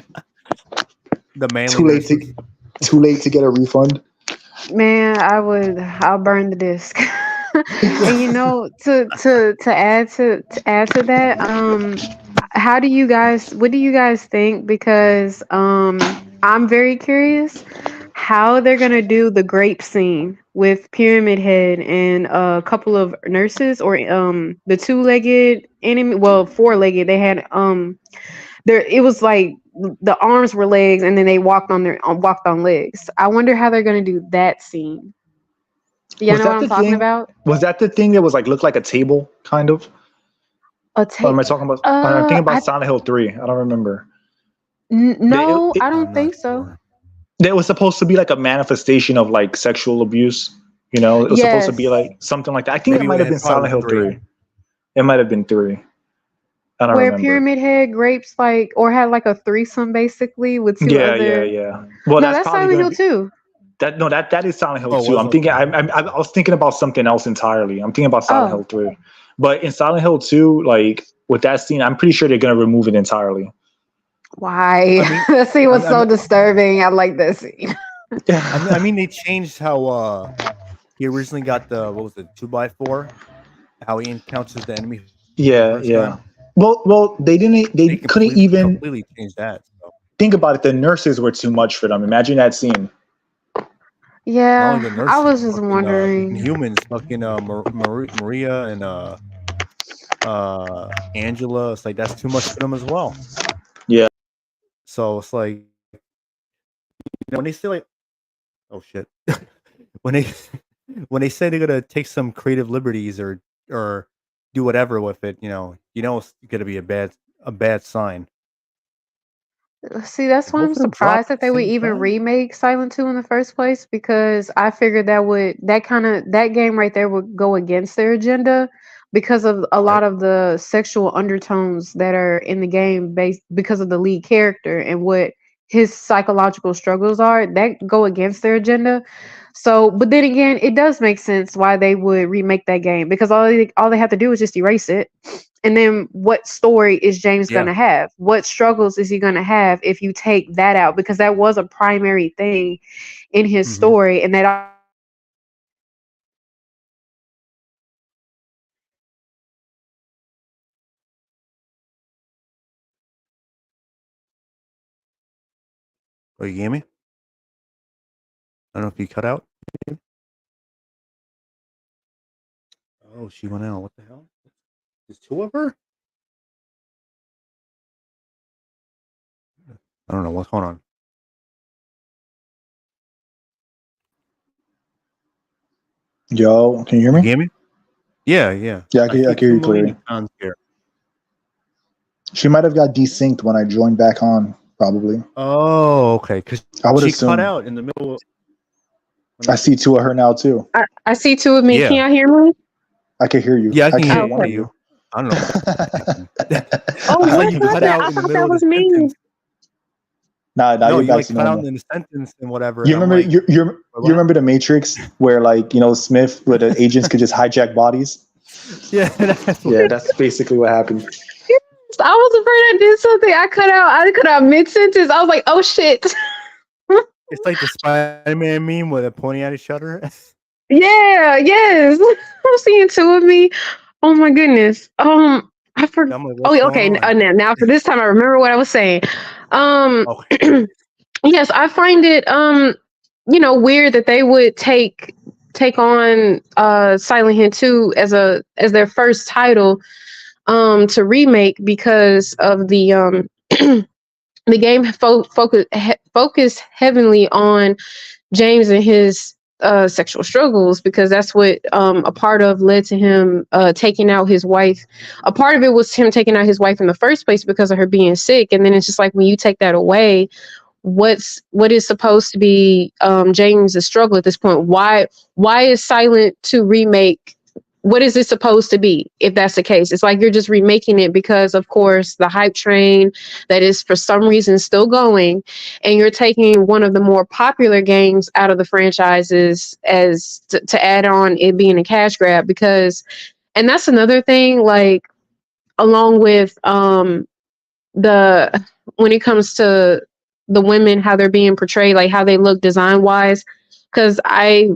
The manly too late to get a refund. Man, I'll burn the disc. And to add to that, what do you guys think? Because I'm very curious how they're gonna do the grape scene with Pyramid Head and a couple of nurses, or the two-legged enemy, well, four-legged. They had there, it was like the arms were legs, and then they walked on legs. I wonder how they're gonna do that scene. You Was know what that I'm the talking thing? about? Was that the thing that was like looked like a table, kind of? A Or am tape? I talking about? I'm thinking about Silent Hill 3. I don't remember. No, I I'm don't not think so. sure. It was supposed to be like a manifestation of like sexual abuse. You know, it was supposed to be Yes, like something like that. I think that Maybe might have it been probably Silent was Hill 3. 3. It might have been 3. I don't where remember. Pyramid Head grapes like, or had like a threesome basically with two Yeah, yeah, other. yeah. Well, No, that's that's probably Silent gonna Hill be too. that. No, that is Silent Hill Oh, 2. was I'm it? thinking. I was thinking about something else entirely. I'm thinking about Silent Oh, Hill 3. But in Silent Hill 2, like with that scene, I'm pretty sure they're gonna remove it entirely. why? I mean, That scene was I so mean, disturbing. I like that scene. I mean, they changed how he originally got the, what was it, 2x4? How he encounters the enemy for the Yeah, first yeah. time. Well, they didn't. They They couldn't even completely changed that. So think about it. The nurses were too much for them. Imagine that scene. not only the Yeah, I nurses, was just fucking wondering. humans, fucking Maria and Angela. It's like that's too much for them as well. Yeah. So it's like, when they say like, oh shit, when they when they say they're gonna take some creative liberties or do whatever with it, it's gonna be a bad sign. See, that's Like, why both I'm of them dropped surprised at that the they would same even time. remake Silent 2 in the first place, because I figured that game right there would go against their agenda, because of a Right. lot of the sexual undertones that are in the game, based because of the lead character and what his psychological struggles are, that go against their agenda. So, but then again, it does make sense why they would remake that game, because all they have to do is just erase it. And then what story is James going Yeah. to have? What struggles is he going to have if you take that out? Because that was a primary thing in his Hmm. story, and that. Oh, you hear me? I don't know if you cut out. Oh, she went out. What the hell? There's two of her? I don't know what's going on. Yo, can you hear You me? hear me? Yeah, yeah. Yeah, I I can, see I can hear two you clearly. million sounds here. She might have got desynced when I joined back on, probably. Oh, okay. Because I would she cut assume. out in the middle. Let I me see see. two of her now too. I see two of me. Can Yeah. y'all hear me? I can hear you. Yeah, I I can can hear hear Oh, one you. of okay. you. I don't know what happened. Oh, I thought what you cut happened? out I in the thought middle that of the was me. sentence. Now No, you're you back like to cut out normal. in the sentence and whatever, You and I'm remember like, you you "What you remember happened?" the Matrix where like Smith, where the agents could just hijack bodies? Yeah, that's what. Yeah, that's basically what happened. Yes, I was afraid I did something. I cut out mid sentence. I was like, oh shit. It's like the Spider-Man meme where they're pointing at each other. Yeah, yes. I'm seeing two of me. Oh my goodness. I forgot. I'm like, Oh, what's yeah, going okay. on? Now for this time, I remember what I was saying. Um, Okay. yes, I find it weird that they would take on Silent Hill 2 as their first title to remake, because of the game focused heavily on James and his sexual struggles, because that's what a part of led to him taking out his wife. A part of it was him taking out his wife in the first place because of her being sick, and then it's just like, when you take that away, what is supposed to be James's struggle at this point? Why is Silent 2 remake? What is it supposed to be if that's the case? It's like you're just remaking it because, of course, the hype train that is for some reason still going, and you're taking one of the more popular games out of the franchises as to add on it being a cash grab. Because, and that's another thing, like, along with the when it comes to the women, how they're being portrayed, like how they look design wise, because I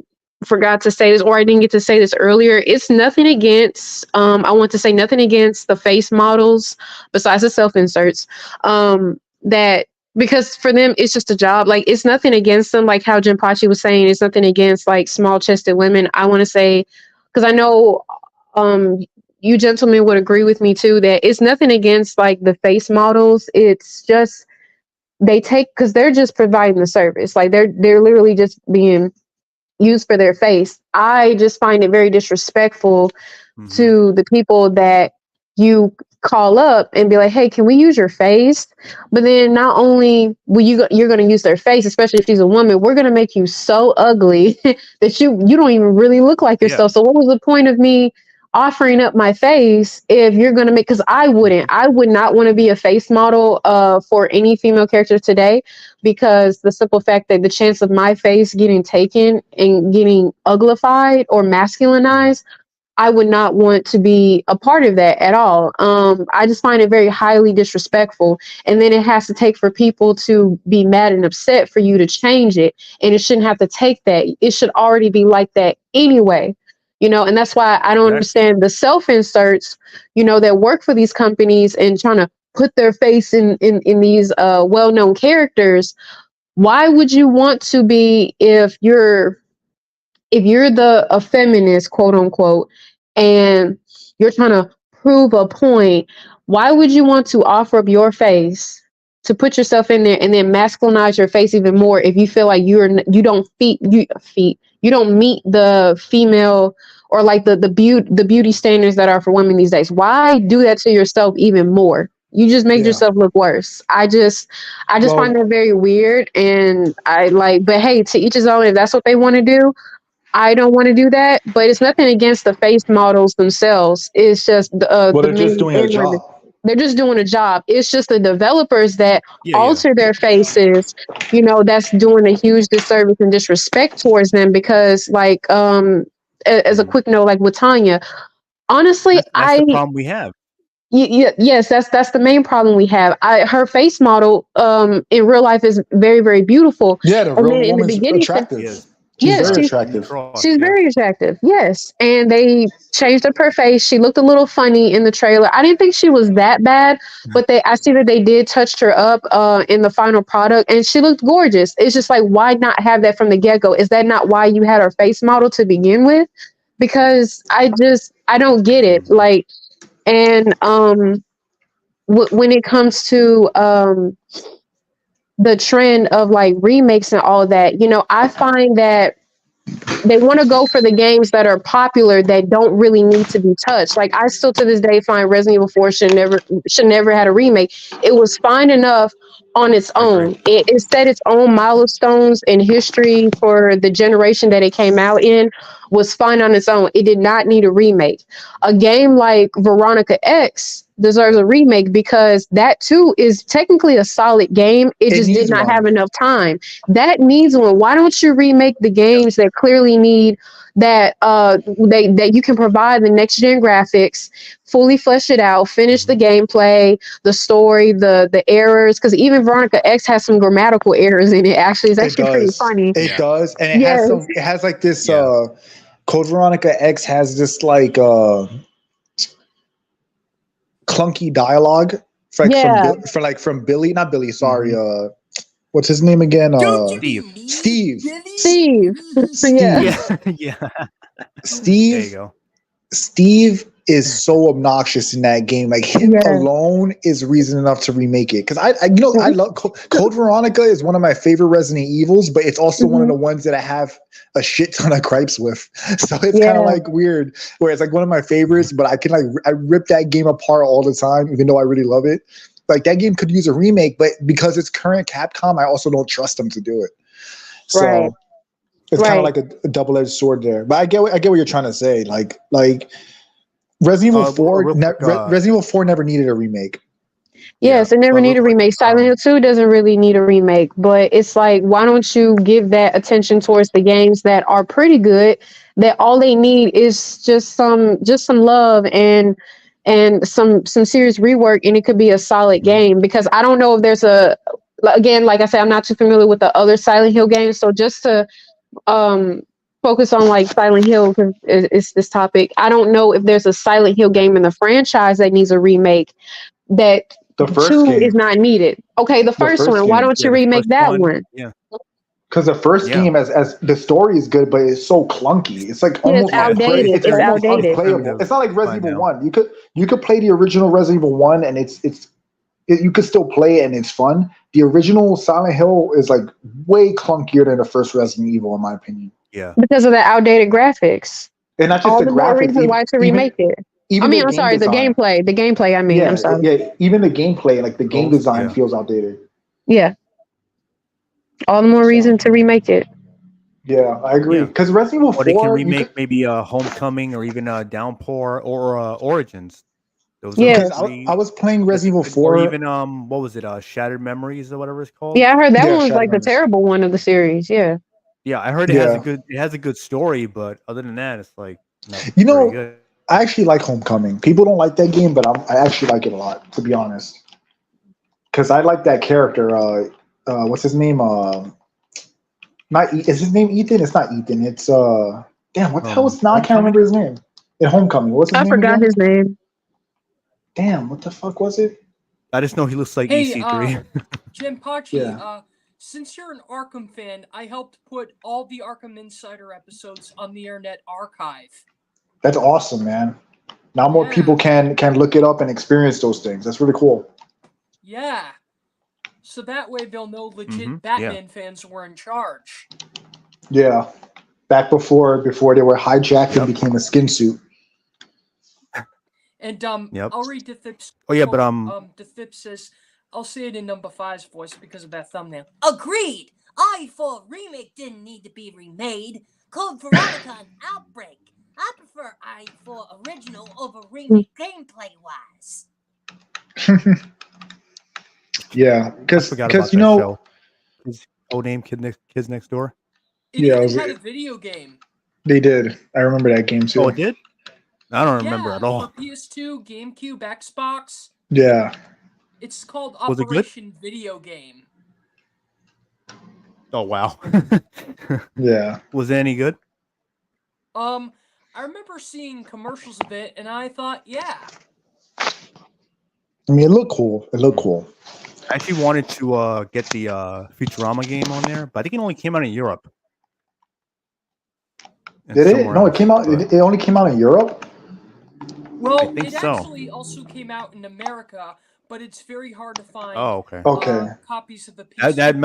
forgot to say this, or I didn't get to say this earlier. It's nothing against, I want to say nothing against the face models besides the self inserts. That because for them it's just a job. Like it's nothing against them. Like how Jinpachi was saying, it's nothing against like small chested women. I want to say, because I know you gentlemen would agree with me too that it's nothing against like the face models. It's just they take because they're just providing the service. Like they're literally just being used for their face. I just find it very disrespectful to the people that you call up and be like, "Hey, can we use your face?" But then not only will you're going to use their face, especially if she's a woman, we're going to make you so ugly that you don't even really look like yourself. So what was the point of me offering up my face if you're going to make, because I would not want to be a face model for any female character today, because the simple fact that the chance of my face getting taken and getting uglified or masculinized, I would not want to be a part of that at all. I just find it very highly disrespectful. And then it has to take for people to be mad and upset for you to change it. And it shouldn't have to take that. It should already be like that anyway. And that's why I don't understand the self-inserts, that work for these companies and trying to put their face in these well-known characters. Why would you want to be, if you're a feminist, quote unquote, and you're trying to prove a point, why would you want to offer up your face to put yourself in there and then masculinize your face even more if you feel like you don't meet the female or like the beauty standards that are for women these days? Why do that to yourself even more? You just make yourself look worse. I just find that very weird, and but hey, to each his own. If that's what they want to do, I don't want to do that. But it's nothing against the face models themselves. It's just they're just doing a job. They're just doing a job. It's just the developers that alter their faces. That's doing a huge disservice and disrespect towards them. Because, like, as a quick note, like with Tanya, honestly, that's the problem we have. Yes, that's the main problem we have. Her face model in real life is very, very beautiful. Yeah, the real woman's attractive. She's very attractive. She's very attractive. Yes, and they changed up her face. She looked a little funny in the trailer. I didn't think she was that bad, but I see that they did touch her up in the final product, and she looked gorgeous. It's just like, why not have that from the get-go? Is that not why you had her face model to begin with? Because I don't get it. Like, and when it comes to the trend of like remakes and all that, I find that they want to go for the games that are popular that don't really need to be touched. Like, I still to this day find Resident Evil 4 should never had a remake. It was fine enough on its own. It set its own milestones in history for the generation that it came out in, was fine on its own. It did not need a remake. A game like Veronica X deserves a remake because that too is technically a solid game. It just did not have enough time. That needs one. Why don't you remake the games that clearly need that that you can provide the next gen graphics, fully flesh it out, finish the gameplay, the story, the errors, because even Veronica X has some grammatical errors in it. Actually, it's actually pretty funny. It does, and it has like this Code Veronica X has this like clunky dialogue from Billy, not Billy, sorry, what's his name again? Steve. Yeah. Steve. There you go. Steve is so obnoxious in that game. Like, him alone is reason enough to remake it. Because I love Code Veronica is one of my favorite Resident Evils, but it's also one of the ones that I have a shit ton of gripes with. So it's kind of like weird, where it's like one of my favorites, but I rip that game apart all the time, even though I really love it. Like, that game could use a remake, but because it's current Capcom, I also don't trust them to do it. So it's kind of like a double-edged sword there. But I get what you're trying to say. Like Resident Evil 4, Resident Evil 4 never needed a remake. Yes, it never needed a remake. Silent Hill 2 doesn't really need a remake, but it's like, why don't you give that attention towards the games that are pretty good, that all they need is just some love and some serious rework, and it could be a solid game. Because I don't know if there's again, like I said, I'm not too familiar with the other Silent Hill games, so just to focus on like Silent Hill because it's this topic. I don't know if there's a Silent Hill game in the franchise that needs a remake. That The first 2 game. is not needed. Okay, the first first one. Why game. don't you the remake first that one? Yeah. Because the first Yeah. game, as the story is good, but it's so clunky. It's like Yeah, it's almost outdated. It's It's almost outdated. unplayable. It's not like By Resident Evil now. 1. You could play the original Resident Evil 1, and you could still play it, and it's fun. The original Silent Hill is like way clunkier than the first Resident Evil, in my opinion. Yeah. Because of the outdated graphics. And not just All the the more graphics, reason why to remake it. I even mean, the I'm game sorry, design. the gameplay. The gameplay, I mean, I'm sorry. Yeah. Even the gameplay, like the game Both, design, yeah. feels outdated. Yeah. All the more reason to remake it. Yeah, I agree. Yeah. Because Resident Evil Or they can 4, remake maybe Homecoming or even Downpour or Origins. Those are Yeah. because three. I was playing That's Resident Evil good. 4. Or even what was it? Shattered Memories or whatever it's called. Yeah, I heard that Yeah, one was Shadow like the Memories. terrible one of the series. Yeah. Yeah, I heard it has a good story, but other than that, it's like not You know, very good. I actually like Homecoming. People don't like that game, but I actually like it a lot, to be honest. Because I like that character. What's his name? Is his name Ethan? It's not Ethan. It's damn. What the hell is now? I can't Homecoming? remember his name. In Homecoming, what's his I name? forgot again? his name. Damn, what the fuck was it? I just know he looks like Hey, EC3. Jinpachi, Yeah. Since you're an Arkham fan, I helped put all the Arkham Insider episodes on the Internet Archive. That's awesome, man. Now more people can look it up and experience those things. That's really cool. Yeah. So that way they'll know legit Batman fans were in charge. Yeah, back before they were hijacked and became a skin suit. And Yep. I'll read Defip's Oh, yeah, but, Defip says, I'll say it in number 5's voice because of that thumbnail. Agreed! I4 Remake didn't need to be remade. Code Veronica and Outbreak. I prefer I4 original over remake gameplay wise. Yeah, I because forgot about you that know, show. His codename Kids Next Door. It Yeah, even had a video game. they did. I remember that game too. Oh, it did? I don't remember at all. For PS2, GameCube, Xbox. Yeah. It's called Was it good? Operation Video Game. Oh, wow. Yeah. Was it any good? I remember seeing commercials of it, and I thought, yeah. I mean, it looked cool. It looked cool. I actually wanted to get the Futurama game on there, but I think it only came out in Europe. And Did it? somewhere No, it else, came out. but- It only came out in Europe. Well, think it so. actually also came out in America, but it's very hard to find Oh, okay. Okay. copies of the PS2 That's version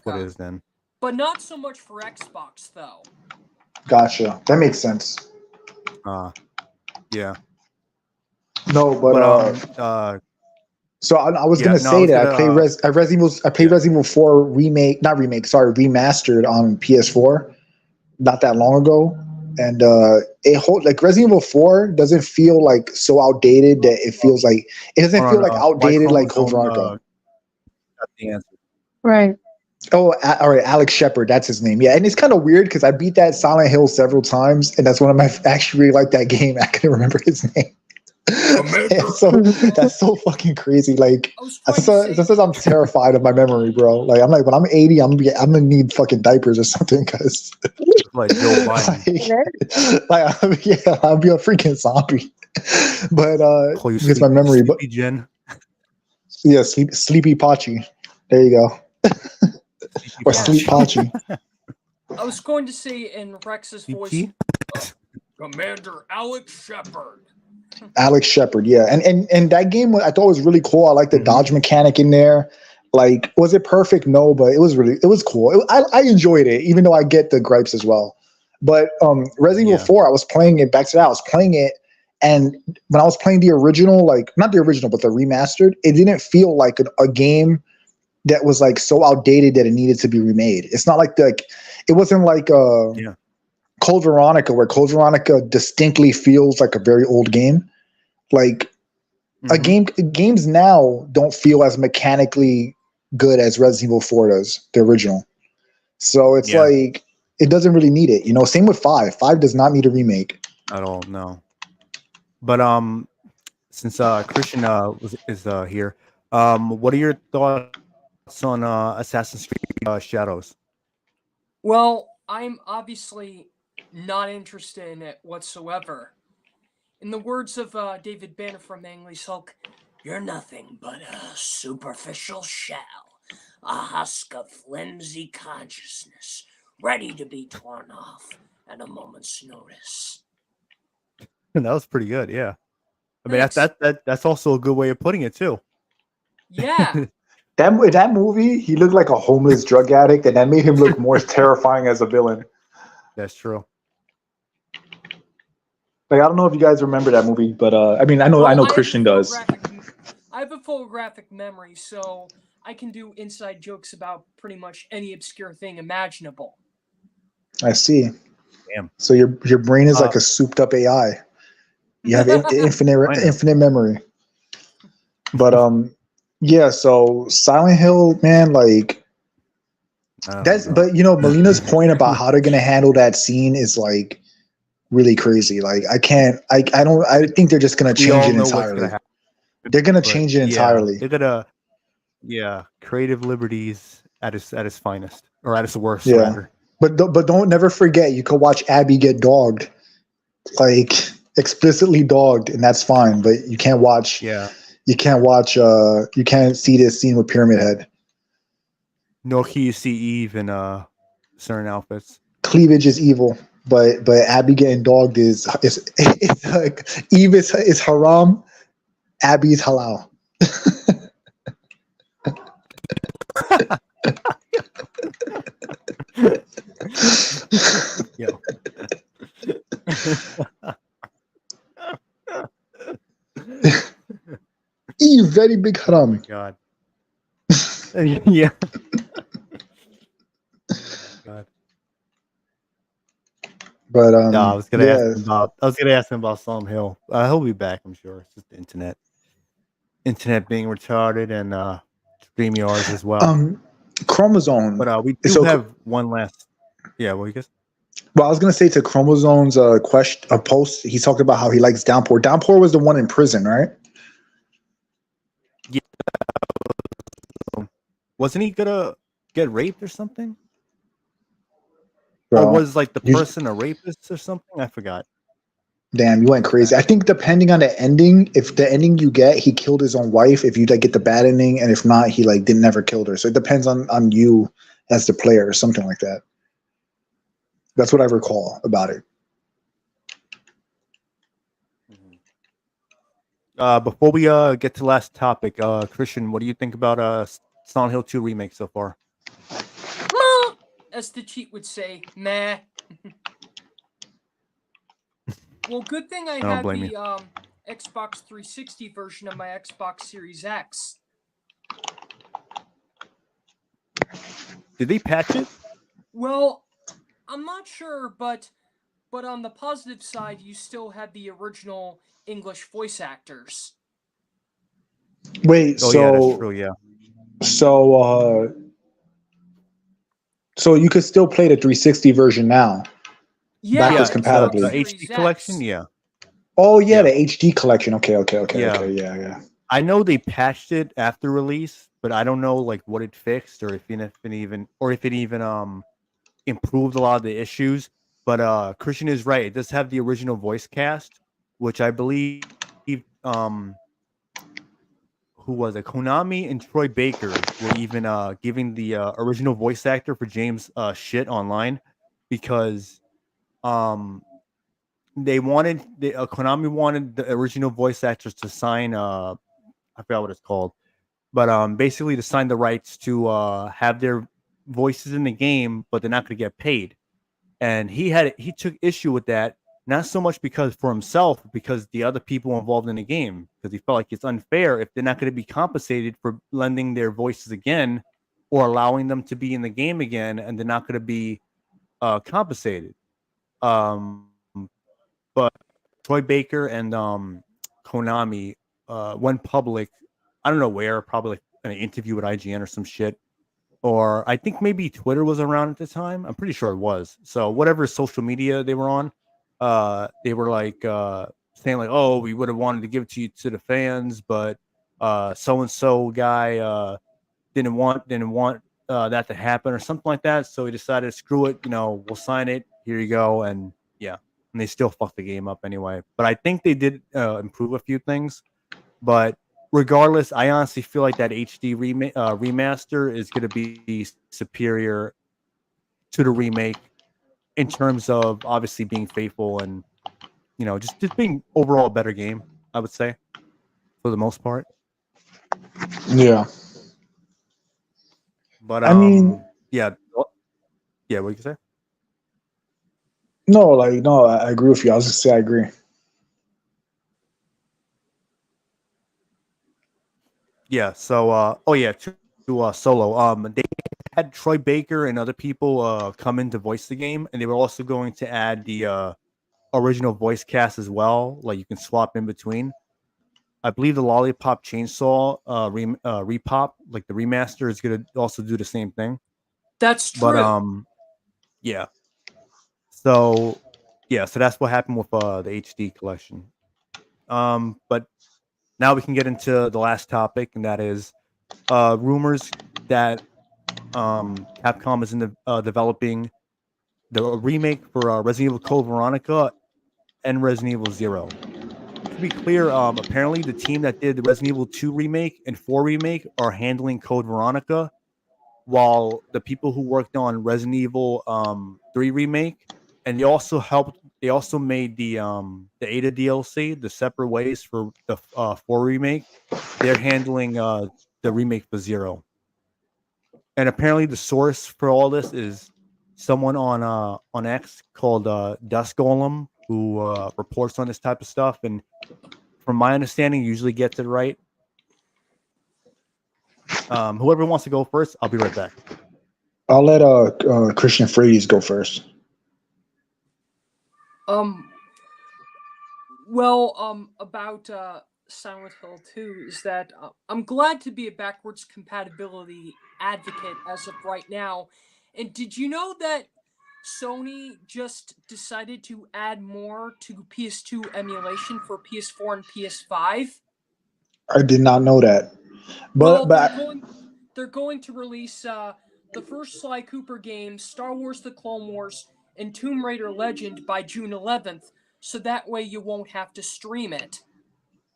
what it in is then. But not so much for Xbox, though. Gotcha. That makes sense. Yeah. No, but so I was gonna say that I played Resident Evil 4 remastered on PS4 not that long ago, and like Resident Evil 4 doesn't feel like so outdated that it feels like it doesn't feel like outdated like Code Veronica. That's the answer. Right. Oh, all right, Alex Shepard, that's his name. Yeah, and it's kind of weird because I beat that Silent Hill several times, and that's one of my actually really like that game. I couldn't remember his name. So that's so fucking crazy. Like, since I'm terrified of my memory, bro. Like, I'm like, when I'm 80, I'm gonna need fucking diapers or something because, Like Joe Biden. I'll be a freaking zombie. But Call you because my memory, but Sleepy Jen. yeah, Sleepy Pachi. There you go. Or Sleep Pachi. I was going to say in Rex's voice, Sleepy? Commander Alex Shepard. Alex Shepard, yeah, and that game I thought was really cool. I like the dodge mechanic in there. Like, was it perfect? No, but it was cool. I enjoyed it, even though I get the gripes as well. But Resident Evil 4, I was playing it back to that. I was playing it, and when I was playing the original, like not the original, but the remastered, it didn't feel like a game that was like so outdated that it needed to be remade. It's not like it wasn't like Code Veronica, where Code Veronica distinctly feels like a very old game. Like games now don't feel as mechanically good as Resident Evil 4 does, the original. So it's like it doesn't really need it. Same with 5. 5 does not need a remake at all. No. But since Christian is here, what are your thoughts on Assassin's Creed Shadows? Well, I'm obviously not interested in it whatsoever. In the words of David Banner from Angley's Hulk, you're nothing but a superficial shell, a husk of flimsy consciousness, ready to be torn off at a moment's notice. That was pretty good. Yeah. I mean, Thanks. that's also a good way of putting it too. Yeah. That movie, he looked like a homeless drug addict, and that made him look more terrifying as a villain. That's true. Like, I don't know if you guys remember that movie, but I mean, I know Well, Christian does. I have a photographic memory, so I can do inside jokes about pretty much any obscure thing imaginable. I see. Damn. So your brain is like a souped up AI. You have infinite memory. But yeah. So Silent Hill, man, like that's. know. But you know, Melina's point about how they're gonna handle that scene is like really crazy. Like I can't. I don't. I think they're just gonna We change all it know what's entirely. gonna happen. They're gonna But change it yeah, entirely. they're gonna creative liberties at its finest, or at its worst, Yeah. rather. But don't never forget, you could watch Abby get dogged, like explicitly dogged, and that's fine. But you can't watch. Yeah. You can't watch. You can't see this scene with Pyramid Head. Nor can you see Eve in certain outfits. Cleavage is evil, but Abby getting dogged is it's like Eve is haram, Abby is halal. Yo. Eve very big haram. God. Yeah. God. But No, I was gonna ask him about Silent Hill. He'll be back, I'm sure. It's just the internet being retarded, and StreamYards as well. Chromosome. But we do have one last. Yeah, what you guys? Well, I was gonna say to Chromosome's post, he talked about how he likes Downpour. Downpour was the one in prison, right? Yeah. Wasn't he gonna get raped or something? Or was like the person a rapist or something? I forgot. Damn, you went crazy. I think depending on the ending, if the ending you get, he killed his own wife. If you like get the bad ending, and if not, he like didn't never killed her. So it depends on you as the player or something like that. That's what I recall about it. Before we get to the last topic, Christian, what do you think about Silent Hill 2 remake so far? As the cheat would say, meh. Well, good thing I had the Xbox 360 version of my Xbox Series X. Did they patch it? Well, I'm not sure, but on the positive side, you still had the original English voice actors. Wait, yeah, that's true. Yeah. So you could still play the 360 version now. Yeah, backwards compatibly. The HD collection, yeah. Oh yeah, the HD collection. Okay, yeah. Yeah. I know they patched it after release, but I don't know like what it fixed or if it even improved a lot of the issues. But Christian is right. It does have the original voice cast, which I believe who was it? Konami and Troy Baker were even giving the original voice actor for James shit online because Konami wanted the original voice actors to sign I forgot what it's called, but basically to sign the rights to have their voices in the game, but they're not going to get paid. And he took issue with that, not so much because for himself, because the other people involved in the game, because he felt like it's unfair if they're not going to be compensated for lending their voices again or allowing them to be in the game again, and they're not going to be compensated. But Troy Baker and Konami went public. I don't know where, probably like an interview with IGN or some shit. Or I think maybe Twitter was around at the time. I'm pretty sure it was. So whatever social media they were on, they were like saying like, "Oh, we would have wanted to give it to the fans, but so and so guy didn't want that to happen or something like that. So he decided, screw it, we'll sign it. Here you go, and yeah, and they still fucked the game up anyway. But I think they did improve a few things. But regardless, I honestly feel like that HD remaster is going to be superior to the remake in terms of obviously being faithful and just being overall a better game. I would say for the most part. Yeah. But I mean, yeah, yeah. What you say? no, like no, I agree with you. I was just say I agree. Yeah. So, oh yeah, to Solo. They had Troy Baker and other people come in to voice the game, and they were also going to add the original voice cast as well. Like you can swap in between. I believe the Lollipop Chainsaw repop, like the remaster, is gonna also do the same thing. That's But true. yeah. So yeah, so that's what happened with the HD collection. But now we can get into the last topic, and that is rumors that Capcom is in the developing the remake for Resident Evil Code Veronica and Resident Evil Zero. To be clear, apparently the team that did the Resident Evil 2 remake and 4 remake are handling Code Veronica, while the people who worked on Resident Evil 3 remake, and they also made the Ada DLC, the separate ways for the 4 remake. They're handling the remake for Zero. And apparently the source for all this is someone on X called Dust Golem, who reports on this type of stuff, and from my understanding usually gets it right. Whoever wants to go first, I'll be right back. I'll let Christian Freides go first. About Silent Hill 2 is that I'm glad to be a backwards compatibility advocate as of right now. And did you know that Sony just decided to add more to PS2 emulation for PS4 and PS5? I did not know that, Well, but they're going to release the first Sly Cooper game, Star Wars: The Clone Wars, and Tomb Raider Legend by June 11th, so that way you won't have to stream it.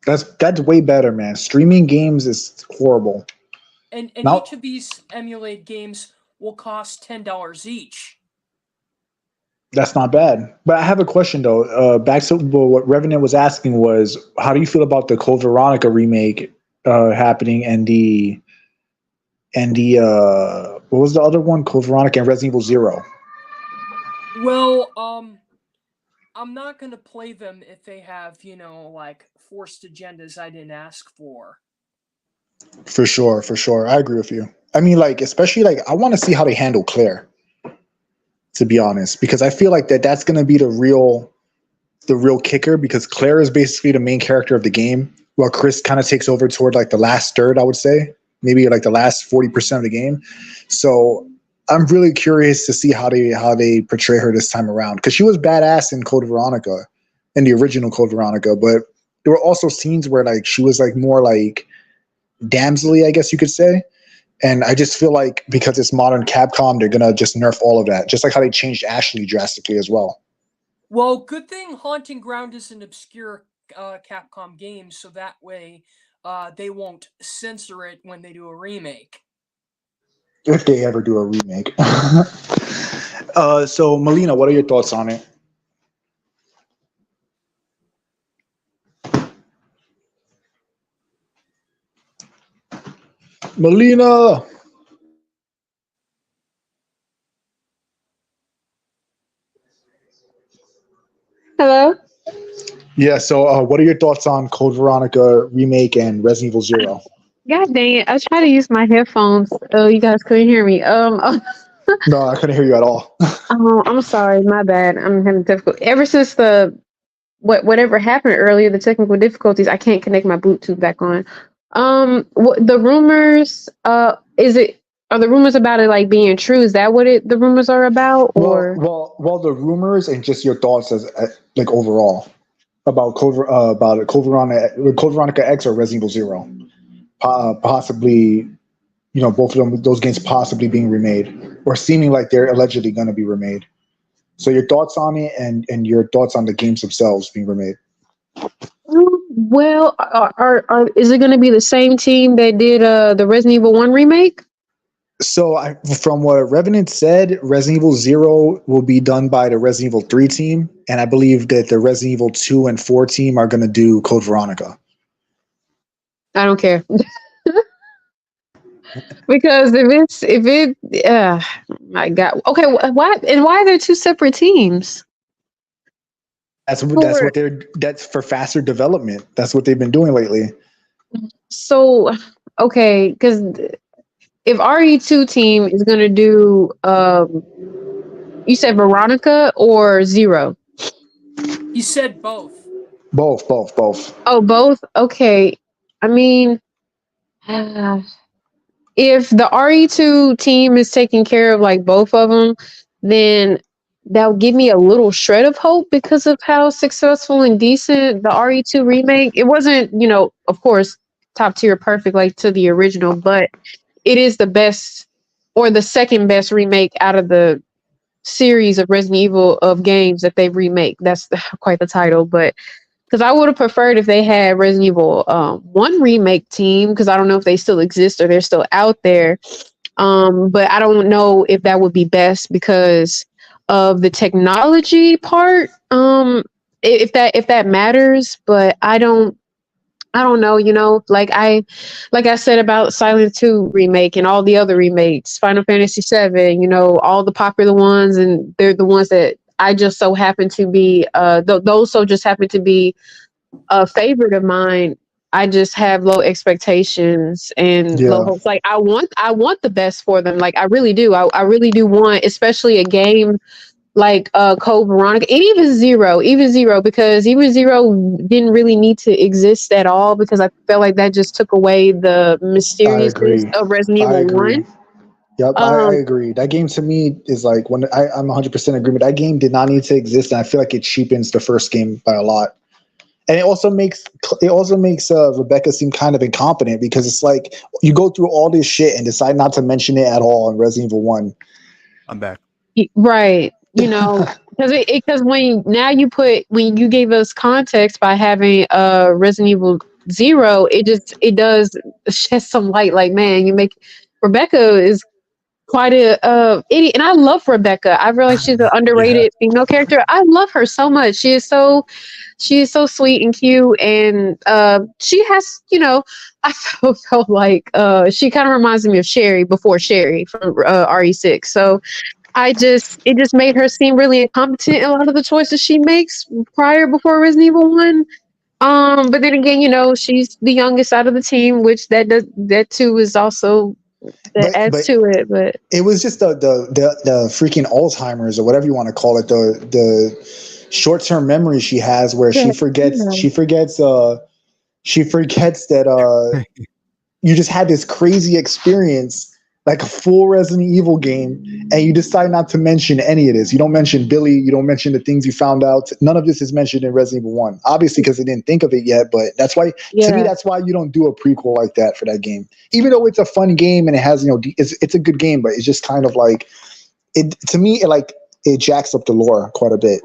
that's way better, man. Streaming games is horrible. And Now, each of these emulated games will cost $10 each. that's not bad. But I have a question though. Back to what Revenant was asking was, how do you feel about the Code Veronica remake happening and the what was the other one? Code Veronica and Resident Evil Zero. Well, I'm not gonna play them if they have, like forced agendas I didn't ask for. For sure, for sure. I agree with you. I mean, like, especially like I want to see how they handle Claire, to be honest, because I feel like that's gonna be the real kicker, because Claire is basically the main character of the game, while Chris kind of takes over toward like the last third, I would say, maybe like the last 40% of the game. So I'm really curious to see how they portray her this time around, because she was badass in Code Veronica, in the original Code Veronica, but there were also scenes where like she was like more like damselly, I guess you could say. And I just feel like because it's modern Capcom, they're gonna just nerf all of that, just like how they changed Ashley drastically as well. Well, good thing Haunting Ground is an obscure Capcom game, so that way they won't censor it when they do a remake. If they ever do a remake. So Melina, what are your thoughts on it? Melina. Hello? Yeah, so what are your thoughts on Code Veronica remake and Resident Evil Zero? God dang it. I was trying to use my headphones. Oh, you guys couldn't hear me. No, I couldn't hear you at all. I'm sorry, my bad. I'm having difficulty. Ever since whatever happened earlier, the technical difficulties, I can't connect my Bluetooth back on. The rumors, are the rumors about it like being true? Is that what the rumors are about, or? Well, the rumors and just your thoughts as like overall about Code Veronica X or Resident Evil Zero, possibly both of them, those games possibly being remade or seeming like they're allegedly going to be remade. So your thoughts on it and your thoughts on the games themselves being remade. Well, is it going to be the same team that did the Resident Evil 1 remake? So from what Revenant said, Resident Evil 0 will be done by the Resident Evil 3 team, and I believe that the Resident Evil 2 and 4 team are going to do Code Veronica. I don't care. Because my God. Okay, why are there two separate teams? That's for faster development. That's what they've been doing lately. So, okay, because if RE2 team is gonna do, you said Veronica or Zero? He said both. Both. Oh, both. Okay, I mean, if the RE2 team is taking care of like both of them, then that'll give me a little shred of hope because of how successful and decent the RE2 remake. It wasn't, of course, top tier perfect like to the original, but it is the best or the second best remake out of the series of Resident Evil of games that they remake. That's quite the title, but because I would have preferred if they had Resident Evil 1 remake team, because I don't know if they still exist or they're still out there. But I don't know if that would be best because of the technology part. If that matters, but I don't know, like I said about Silent 2 remake and all the other remakes, Final Fantasy 7, all the popular ones, and they're the ones that I just so happen to be those so just happen to be a favorite of mine. I just have low expectations and low hopes. Like I want the best for them. Like I really do. I really do want, especially a game like Code Veronica, and even Zero, because even Zero didn't really need to exist at all because I felt like that just took away the mysteriousness of Resident Evil 1. Yep, I agree. That game to me is like I'm 100% agreement. That game did not need to exist, and I feel like it cheapens the first game by a lot. And it also makes Rebecca seem kind of incompetent because it's like you go through all this shit and decide not to mention it at all in Resident Evil 1. I'm back. Right. Because when you gave us context by having Resident Evil 0, it does shed some light. Like, man, you make Rebecca is quite a idiot, and I love Rebecca. I realize she's an underrated female character. I love her so much. She is so sweet and cute, and she has, I felt like she kind of reminds me of Sherry before Sherry from RE6. So it just made her seem really incompetent in a lot of the choices she makes before Resident Evil 1. But then again, she's the youngest out of the team, which that too is also that adds to it. But it was just the freaking Alzheimer's or whatever you want to call it, the short-term memory she has where she forgets that you just had this crazy experience, like a full Resident Evil game, and you decide not to mention any of this. You don't mention Billy. You don't mention the things you found out. None of this is mentioned in Resident Evil 1. Obviously, because they didn't think of it yet, but that's why, to me, that's why you don't do a prequel like that for that game. Even though it's a fun game and it has, it's a good game, but it's just kind of like, to me, it jacks up the lore quite a bit.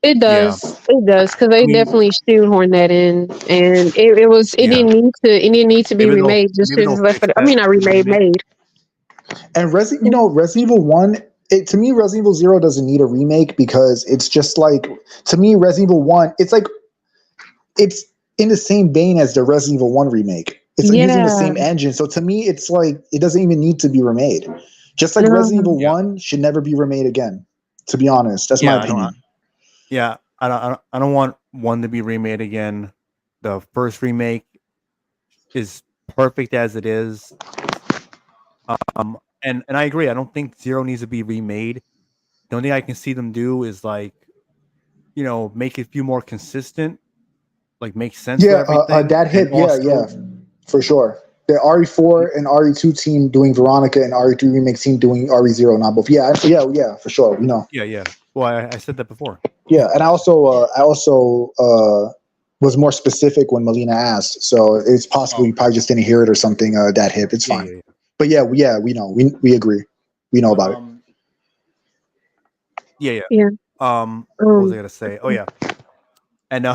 It does. Yeah. It does, because they definitely shoehorned that in, and it didn't need to be remade just because not remade, made. And Resident Evil 1, to me, Resident Evil 0 doesn't need a remake because it's just like, to me, Resident Evil 1, it's like, it's in the same vein as the Resident Evil 1 remake. It's like using the same engine. So to me, it's like, it doesn't even need to be remade. Just like Resident Evil 1 should never be remade again, to be honest. That's my opinion. I don't want 1 to be remade again. The first remake is perfect as it is. And I agree. I don't think 0 needs to be remade. The only thing I can see them do is make it a few more consistent, like make sense. That hit. For sure. The RE4 and RE2 team doing Veronica and RE3 remake team doing RE0, not both. Yeah, for sure. We know. Yeah. Well, I said that before. Yeah, and I also was more specific when Melina asked, so it's possible you probably just didn't hear it or something. That hip, it's fine. But yeah, we know. We agree. We know about it. Yeah. Yeah. What was I gonna say? Oh yeah, and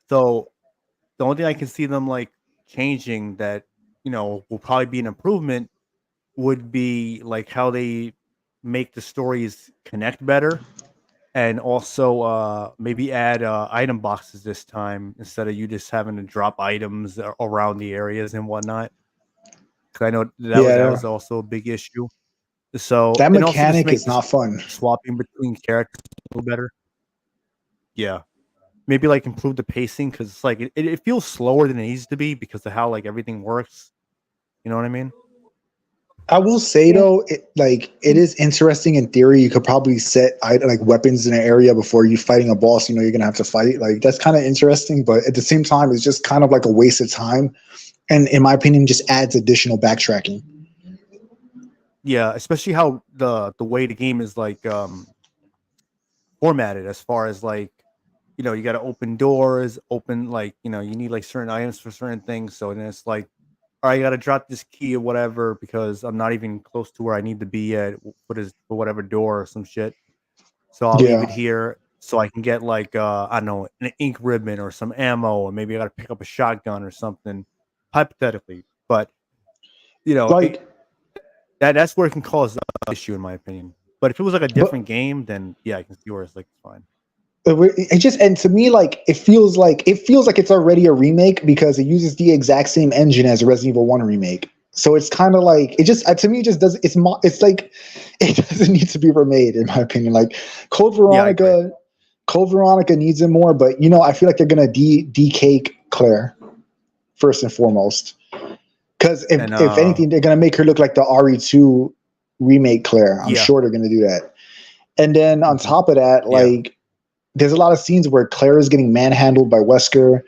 so the only thing I can see them like changing that will probably be an improvement would be like how they make the stories connect better, and also maybe add item boxes this time instead of you just having to drop items around the areas and whatnot. Because I know that Yeah, was also a big issue. So that and also just mechanic make is this not fun. swapping between characters a little better. Yeah. Maybe like improve the pacing because it's like it feels slower than it needs to be because of how like everything works. You know what I mean? I will say Yeah. though, it is interesting in theory. You could probably set like weapons in an area before you fighting a boss. You know you're gonna have to fight. Like that's kind of interesting, but at the same time, it's just kind of like a waste of time. And in my opinion, just adds additional backtracking. Yeah, especially how the way the game is like formatted as far as like you got to open doors, open like you need like certain items for certain things. So then it's like, all right, I got to drop this key or whatever because I'm not even close to where I need to be at for whatever door or some shit. So I'll leave Yeah, it here so I can get like I don't know an ink ribbon or some ammo, or maybe I got to pick up a shotgun or something, hypothetically. But it, like, that's where it can cause an issue in my opinion. But if it was like a but different game, then yeah, I can see where it's like it's fine. it just and to me like it feels like it's already a remake because it uses the exact same engine as a Resident Evil 1 remake. So it's kind of like it just to me it just does it's like it doesn't need to be remade in my opinion. Like Code Yeah, I agree. Veronica, Code Veronica needs it more, but I feel like they're gonna decake Claire first and foremost because And if anything they're gonna make her look like the RE2 remake Claire. I'm yeah, sure they're gonna do that. And then on mhm, top of that, yeah, like there's a lot of scenes where Claire is getting manhandled by Wesker.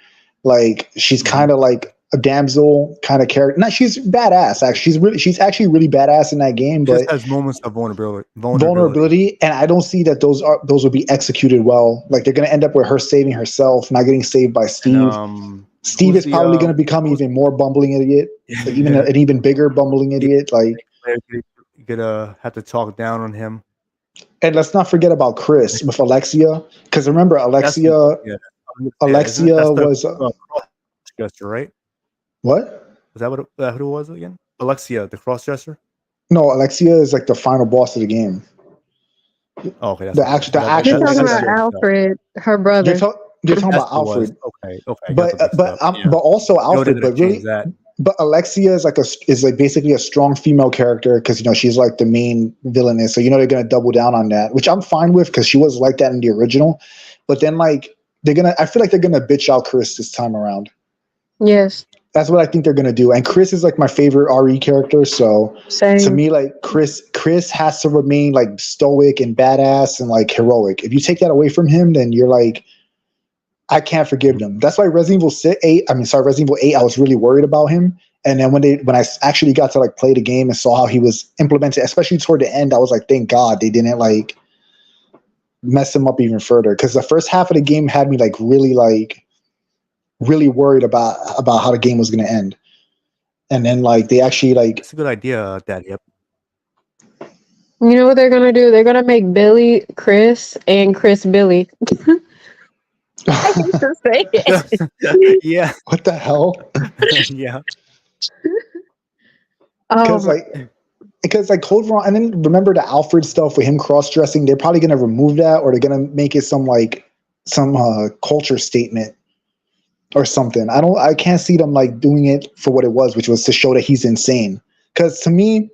Like she's mhm. kind of like a damsel kind of character. No, she's badass. Actually, she's actually really badass in that game. Just But has moments of vulnerability. vulnerability, and I don't see that those will be executed well. Like they're gonna end up with her saving herself, not getting saved by And Steve. Steve is probably gonna become who's even more bumbling idiot, like even an even bigger bumbling yeah, idiot. Like, you're gonna have to talk down on him. and let's not forget about Chris with Alexia, because remember That's yeah, yeah. Isn't it? That's Alexia the was cross dresser, right? what? Was that who it was again? Alexia, the cross dresser. No, Alexia is like the final boss of the game. Oh, okay, that's The what it was. actual, the You're actual talking about sister. Alfred, her You're, brother. talk, you're talking That's about what it was. Alfred, Okay, okay, I got them mixed up. Yeah, but also they're Alfred. gonna But change really, that. but Alexia is like basically a strong female character because she's like the main villainess. So they're gonna double down on that, which I'm fine with because she was like that in the original. But then like I feel like they're gonna bitch out Chris this time around. Yes. That's what I think they're gonna do. And Chris is like my favorite RE character, so to Same. me, like Chris has to remain like stoic and badass and like heroic. If you take that away from him, then you're like, I can't forgive them. That's why Resident Evil 8. Resident Evil 8. I was really worried about him, and then when I actually got to like play the game and saw how he was implemented, especially toward the end, I was like, thank God they didn't like mess him up even further. Because the first half of the game had me like really worried about how the game was going to end. And then like they actually like That's a good idea, Daddy. Yep. You know what they're gonna do? They're gonna make Billy Chris and Chris Billy. I hate to say it. Yeah, what the hell? yeah. Um, Because like Code Veronica, and then remember the Alfred stuff with him cross dressing. They're probably gonna remove that, or they're gonna make it some culture statement or something. I can't see them like doing it for what it was, which was to show that he's insane. Because to me,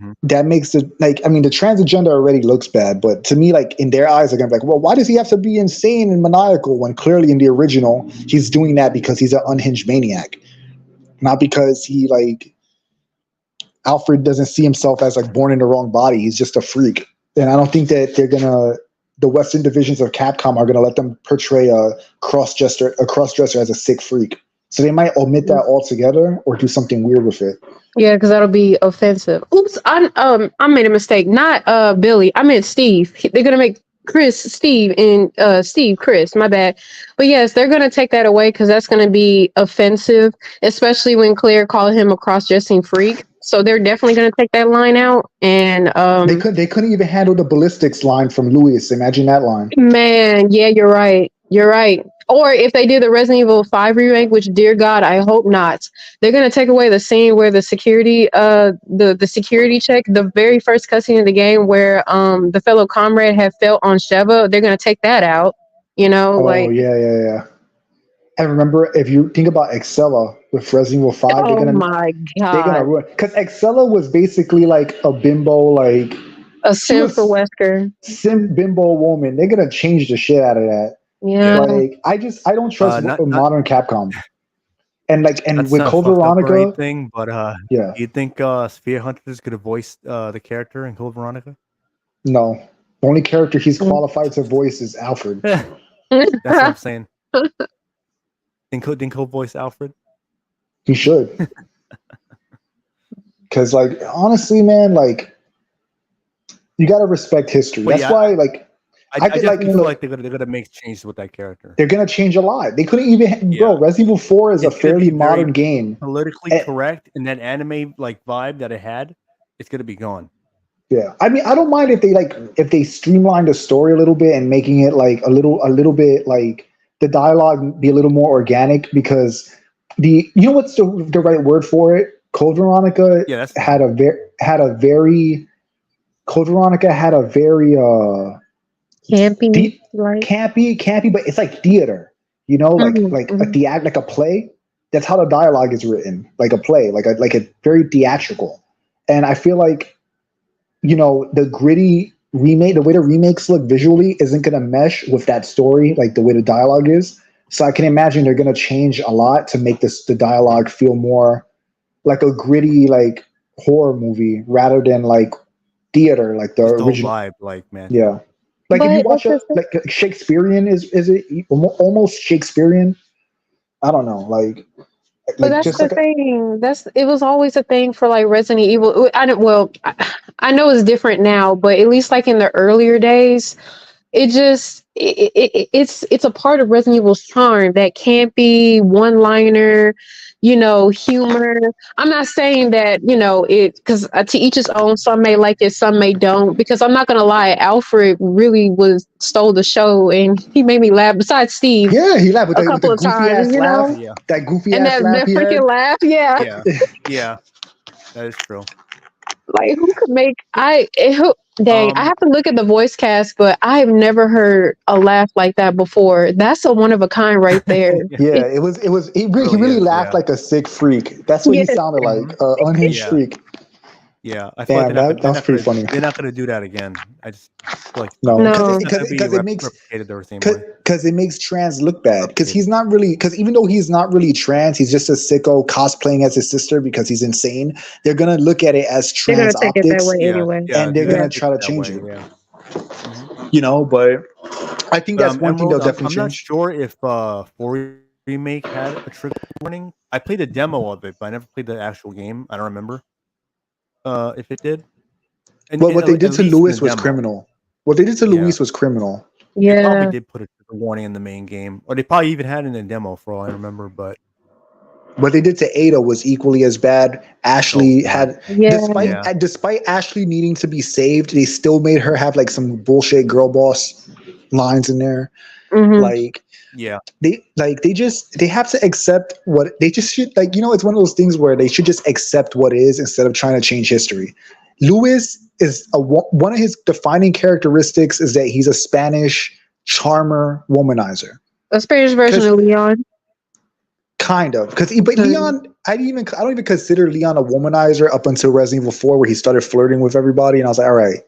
Mhm. that makes it like the transgender already looks bad, but to me, like in their eyes, they're gonna be like, well, why does he have to be insane and maniacal when clearly in the original he's doing that because he's an unhinged maniac, not because he like Alfred doesn't see himself as like born in the wrong body. He's just a freak. And I don't think that the Western divisions of Capcom are gonna let them portray a cross dresser as a sick freak. So they might omit that altogether or do something weird with it. yeah, because that'll be offensive. Oops, I made a mistake. Not Billy. I meant Steve. They're gonna make Chris Steve and Steve Chris. My bad. But yes, they're gonna take that away because that's gonna be offensive, especially when Claire called him a cross-dressing freak. So they're definitely going to take that line out. And They couldn't even handle the ballistics line from Louis. Imagine that line. man, yeah, you're right. You're right. Or if they do the Resident Evil 5 remake, which dear God, I hope not, they're gonna take away the scene where the security the security check, the very first cutscene of the game where the fellow comrade had felt on Sheva, they're gonna take that out. You know, Oh like yeah. And remember, if you think about Excella with Resident Evil 5, oh my they're gonna God. ruin, because Excella was basically like a bimbo, like A she sim for was Wesker. sim bimbo woman. They're gonna change the shit out of that. Yeah. Like I don't trust Not modern Capcom. And that's with not Code fucked up or Veronica, anything, but yeah, do you think Sphere Hunter is gonna voice the character in Code Veronica? no. The only character he's qualified to voice is Alfred. That's what I'm saying. Didn't Code voice Alfred? He should. Because like honestly, man, like you gotta respect history. But That's yeah, why like I could, definitely feel look, like they're gonna make changes with that character. they're gonna change a lot. They couldn't even Yeah. bro, Resident Evil 4 is It's a gonna fairly be very modern game. politically And- correct, and that anime like vibe that it had, it's gonna be gone. Yeah. I mean, I don't mind if they streamline the story a little bit and making it like a little bit like the dialogue be a little more organic, because you know what's the right word for it? Code Veronica Yeah, that's had a very Code Veronica had a very Campy, deep, like campy, but it's like theater, you know, like like a play. That's how the dialogue is written, like a play, like a very theatrical. And I feel like, you know, the gritty remake, the way the remakes look visually isn't gonna mesh with that story, like the way the dialogue is. So I can imagine they're gonna change a lot to make the dialogue feel more like a gritty, like horror movie rather than like theater, like the Just the whole original. vibe, like man. Yeah. Like if you but watch that's it, like Shakespearean, is it almost Shakespearean? I don't know, But that's just the like thing. It was always a thing for like Resident Evil. I don't. Well, I know it's different now, but at least like in the earlier days, it's a part of Resident Evil's charm, that campy one liner, you know, humor. I'm not saying that, you know, it, because to each his own. Some may like it, some may don't. Because I'm not gonna lie, Alfred really stole the show, and he made me laugh. Besides Steve, yeah, he laughed with a the couple of goofy times, ass you laugh, know, Yeah, that goofy and ass that laugh he had. freaking laugh, yeah. yeah, that is true. Like who could make dang, I have to look at the voice cast, but I've never heard a laugh like that before. That's a one of a kind right there. Yeah, it was he really is, laughed yeah. like a sick freak. That's what he Yes. sounded like, unhinged Yeah. freak. Yeah, I feel Damn, like that's pretty funny. they're not gonna do that again. I just feel like No, No. it's gonna be because it makes replicated the same way. because it makes trans look bad. Because he's not really, because even though he's not really trans, he's just a sicko cosplaying as his sister because he's insane. They're gonna look at it as They're gonna trans take it that optics, way Yeah, anyway. yeah, and they're they're gonna take try to that change way, it. Yeah. Mhm. You know, but I think But that's one thing Emerald, they'll definitely I'm not change. sure if 4 remake had a trigger warning. I played a demo of it, but I never played the actual game. I don't remember if it did. And But what they did at to least in Louis the was demo. criminal. What they did to Yeah. Louis was criminal. They probably Yeah. did put a trigger warning in the main game, or they probably even had it in the demo for all I remember. But What they did to Ada was equally as bad. Ashley God. had, Yeah. despite Ashley needing to be saved, they still made her have like some bullshit girl boss lines in there. Mhm. Like yeah, they have to accept what they just should, like, you know, it's one of those things where they should just accept what is instead of trying to change history. Louis is one of his defining characteristics is that he's a Spanish charmer womanizer. A Spanish version of Leon. Kind of, but Leon, I don't even consider Leon a womanizer up until Resident Evil 4, where he started flirting with everybody, and I was like, all right,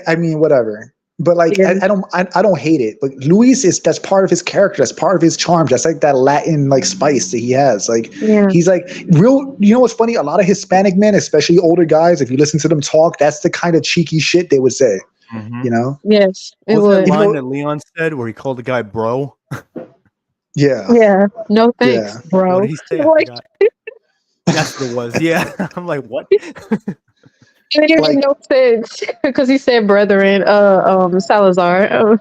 I mean, whatever. But like, Yeah. I don't hate it. But Luis that's part of his character. That's part of his charm. That's like that Latin like spice that he has. Like Yeah. he's like real. You know what's funny? A lot of Hispanic men, especially older guys, if you listen to them talk, that's the kind of cheeky shit they would say. Mhm. You know? Yes, it What was would. that line though- that Leon said where he called the guy bro? Yeah. Yeah. No thanks, Yeah. bro. What did he say? I Like, forgot. That's what it was. Yeah, I'm like, what? it didn't Like- make no sense because he said brethren, Salazar.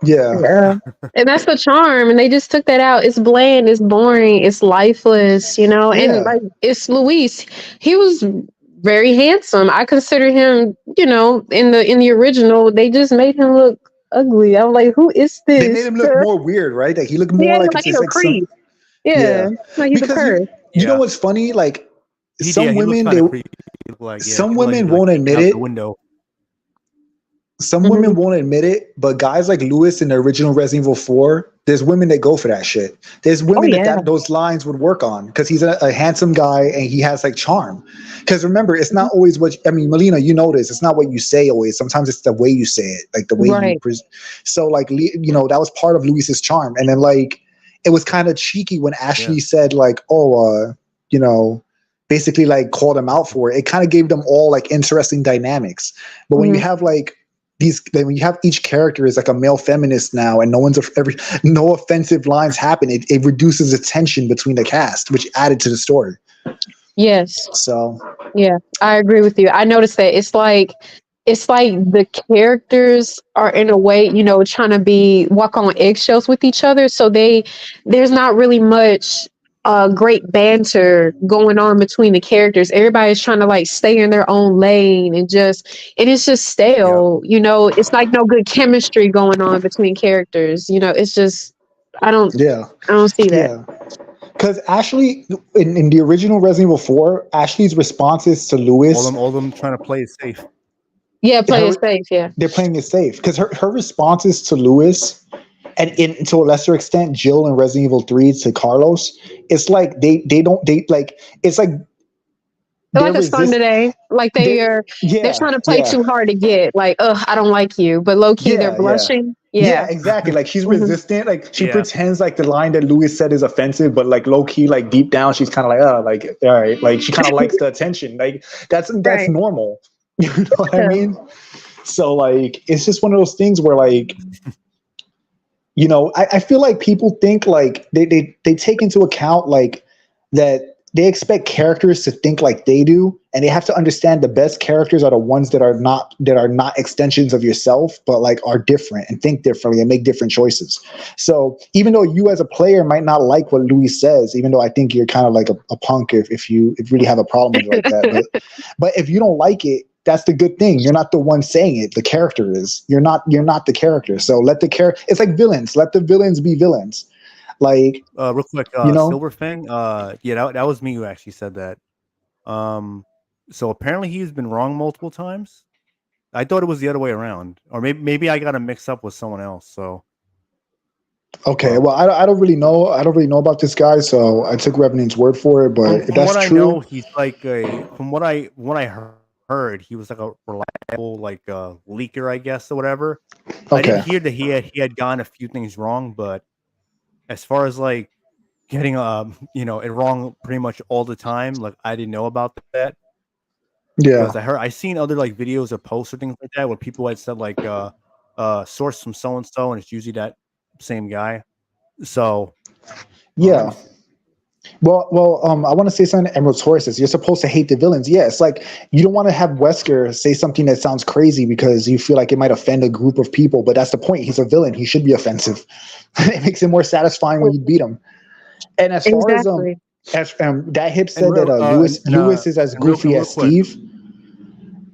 Yeah. Yeah. And that's the charm. And they just took that out. It's bland, it's boring, it's lifeless, And Yeah. like it's Luis. He was very handsome. I consider him, in the original, they just made him look ugly. I'm like, who is They made this? him look more weird, right? Like he looked more Yeah, like like it's he's just a like some. creep. Yeah. Yeah. Like he's a Because curse. you know Yeah. what's funny? Like some He looked women, kind of creepy. Like, yeah, some he looked like he'd women be like won't peeking admit out it. the window. Some Mhm. women won't admit it, but guys like Lewis in the original Resident Evil 4, there's women that go for that shit. There's Oh women yeah. that those lines would work on because he's a handsome guy and he has like charm. Because remember, it's Mhm. not always what I mean, Melina, you know this. It's not what you say always. Sometimes it's the way you say it, like the way Right. so like that was part of Lewis's charm. And then like it was kind of cheeky when Ashley said like, oh, basically like called him out for it. It kind of gave them all like interesting dynamics. But when you Mhm. have like when you have each character is like a male feminist now and no offensive lines happen, it reduces the tension between the cast, which added to the story. Yes. So Yeah, I agree with you. I noticed that it's like the characters are in a way, trying to be walk on eggshells with each other. So there's not really much great banter going on between the characters. Everybody's trying to like stay in their own lane and it's just Yep. stale. It's like no good chemistry going on between characters. It's just I don't yeah, I don't see that. yeah. Because Ashley in the original Resident Evil 4, Ashley's responses to Lewis, All them trying to play it safe. Yeah, play her it safe. Yeah. they're playing it safe because her responses to Lewis and to a lesser extent Jill in Resident Evil 3 to Carlos, it's like they don't they like it's like They're they're like a son resist today. Like they they're yeah trying to play yeah too hard to get. Like, ugh, I don't like you. But low key, they're yeah blushing. yeah Yeah. exactly, like she's Hmm. resistant, like she Yeah. pretends like the line that Lewis said is offensive, but like low key like deep down she's kind of like, oh, like all right, like she kind of likes the attention, like that's Right. normal. You know what I Yeah. mean? So like it's just one of those things where like I feel like people think like they take into account like that they expect characters to think like they do, and they have to understand the best characters are the ones that are not extensions of yourself, but like are different and think differently and make different choices. So even though you as a player might not like what Louis says, even though I think you're kind of like a punk if you really have a problem with it like that, but if you don't like it, that's the good thing. You're not the one saying it. The character is. You're not the character. So let the character. It's like villains. Let the villains be villains. Like Real quick, you know. Silver Fang. Yeah, that was me who actually said that. So apparently he's been wrong multiple times. I thought it was the other way around, or maybe I got him mixed up with someone else. So Okay, well, I don't really know. I don't really know about this guy, so I took Revenant's word for it. But if from that's what I true, know, he's like from what I heard, he was like a reliable like leaker, I guess, or whatever. I did okay, hear that he had gotten a few things wrong, but as far as like getting it wrong pretty much all the time, like I didn't know about that yeah, because I seen other like videos or posts or things like that where people had said like source from so and so, and it's usually that same guy. So yeah. um I want to say something to Emerald Taurus says. You're supposed to hate the villains. Yeah, it's like you don't want to have Wesker say something that sounds crazy because you feel like it might offend a group of people. But that's the point. He's a villain. He should be offensive. It makes it more satisfying when you beat him. And as far as Exactly. that hip and said that Lewis is as goofy real as quick, Steve.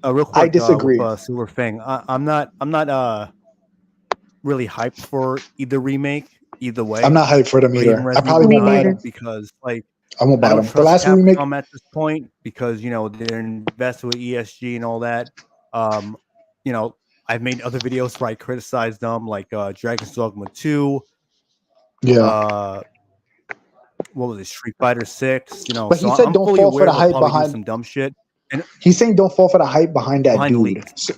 real I quick with disagree. Silver Fang. I'm not really hyped for either remake either I'm way, not hyped for them or even either. I Resident probably Evil Me won't buy 9 neither. them. because like I won't I buy don't them. The trust last remake, Capcom at this point because they're invested with ESG and all that. Um, you know, I've made other videos where I criticize them, like Dragon's Dogma 2, yeah. uh, what was it, Street Fighter 6. But he So said I'm don't fully fall for aware the they'll hype probably do behind. some dumb shit and He's saying don't fall for the hype behind that behind the dude. leaks.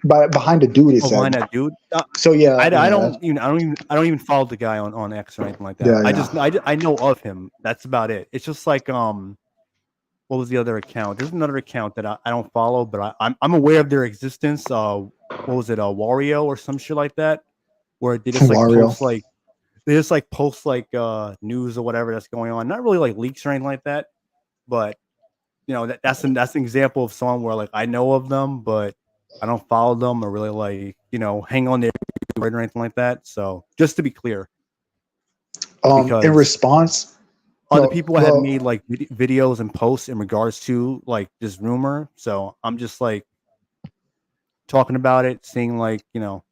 Behind the dude, he Oh, said. behind that dude. So yeah, yeah, I don't even follow the guy on X or anything like that. yeah, yeah. I know of him. That's about it. It's just like what was the other account? There's another account that I don't follow, but I'm aware of their existence. What was it? Wario or some shit like that, where they just like Wario. post like news or whatever that's going on. Not really like leaks or anything like that, but that's an example of someone where like I know of them, but I don't follow them or really like hang on their or anything like that. So just to be clear, In because response, other well, people have well, made like videos and posts in regards to like this rumor. So I'm just like talking about it, seeing like what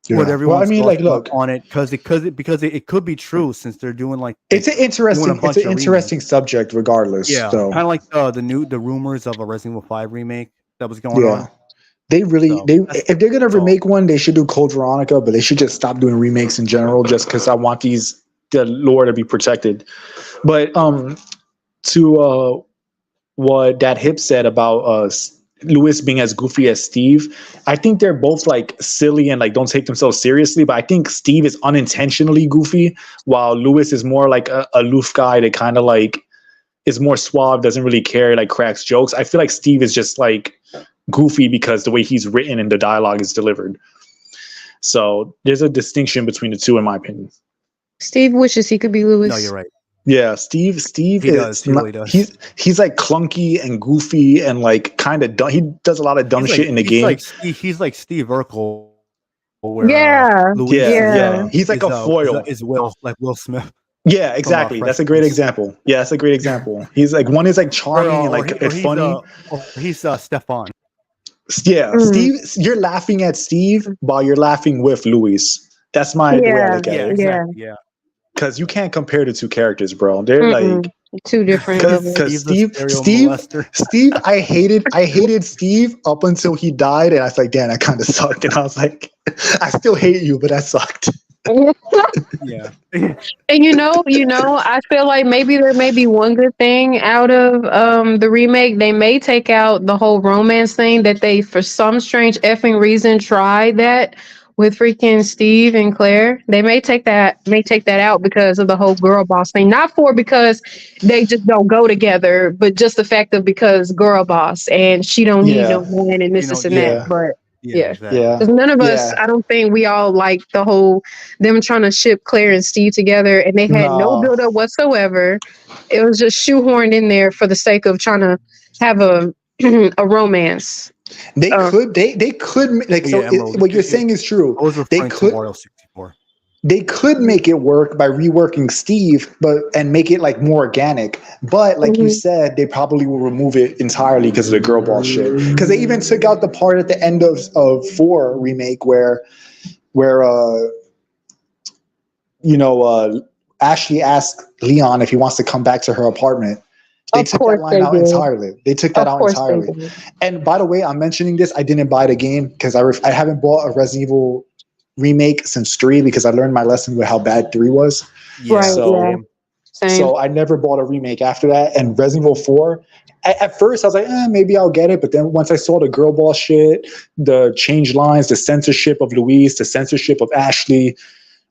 yeah. Well, I everyone's mean, thoughts like, look, on it, because it could be true since they're doing like it's an doing a interesting, bunch of remakes. subject, regardless. Yeah, So kind of like the rumors of a Resident Evil 5 remake that was going yeah, on. they really So they that's, if they're gonna that's all. remake one, they should do Code Veronica, but they should just stop doing remakes in general, just because I want the lore to be protected. But to what that Hip said about Lewis being as goofy as Steve, I think they're both like silly and like don't take themselves seriously. But I think Steve is unintentionally goofy, while Lewis is more like a aloof guy that kind of like is more suave, doesn't really care, like cracks jokes. I feel like Steve is just like goofy because the way he's written and the dialogue is delivered. So there's a distinction between the two, in my opinion. Steve wishes he could be Lewis. No, you're right. Yeah, Steve He does. He really does. He's like clunky and goofy and like kind of dumb. He does a lot of dumb shit in the game. He's like Steve Urkel, where Yeah. Luis Yeah. He's like a foil. Is Will Smith? Yeah, exactly. That's a great example. Yeah, that's a great example. He's like, one is like charming and like it's funny. He's Stefan. Yeah, Steve, you're laughing at Steve while you're laughing with Luis. That's the way I look at it. Exactly. Yeah. Because you can't compare the two characters, bro. They're like two different. Because Steve, I hated Steve up until he died, and I was like, damn, that kind of sucked. And I was like, I still hate you, but that sucked. Yeah. And I feel like maybe there may be one good thing out of the remake. They may take out the whole romance thing that they, for some strange effing reason, tried that with freaking Steve and Claire. They may take that out because of the whole girl boss thing. Not because they just don't go together, but just the fact of because girl boss and she don't need no man and this and that. But exactly. Because none of us, I don't think we all like the whole them trying to ship Claire and Steve together, and they had no build up whatsoever. It was just shoehorned in there for the sake of trying to have a romance. They could like what you're saying is true. They could Mario 64. They could make it work by reworking Steve, and make it like more organic. But like you said, they probably will remove it entirely because of the girl boss shit. Because they even took out the part at the end of 4 remake where Ashley asked Leon if he wants to come back to her apartment. They took that line out entirely. They took that out entirely. And by the way, I'm mentioning this. I didn't buy the game because I haven't bought a Resident Evil remake since 3 because I learned my lesson with how bad 3 was. Yeah. So I never bought a remake after that. And Resident Evil 4, at first I was like, maybe I'll get it. But then once I saw the girl boss shit, the changed lines, the censorship of Louise, the censorship of Ashley,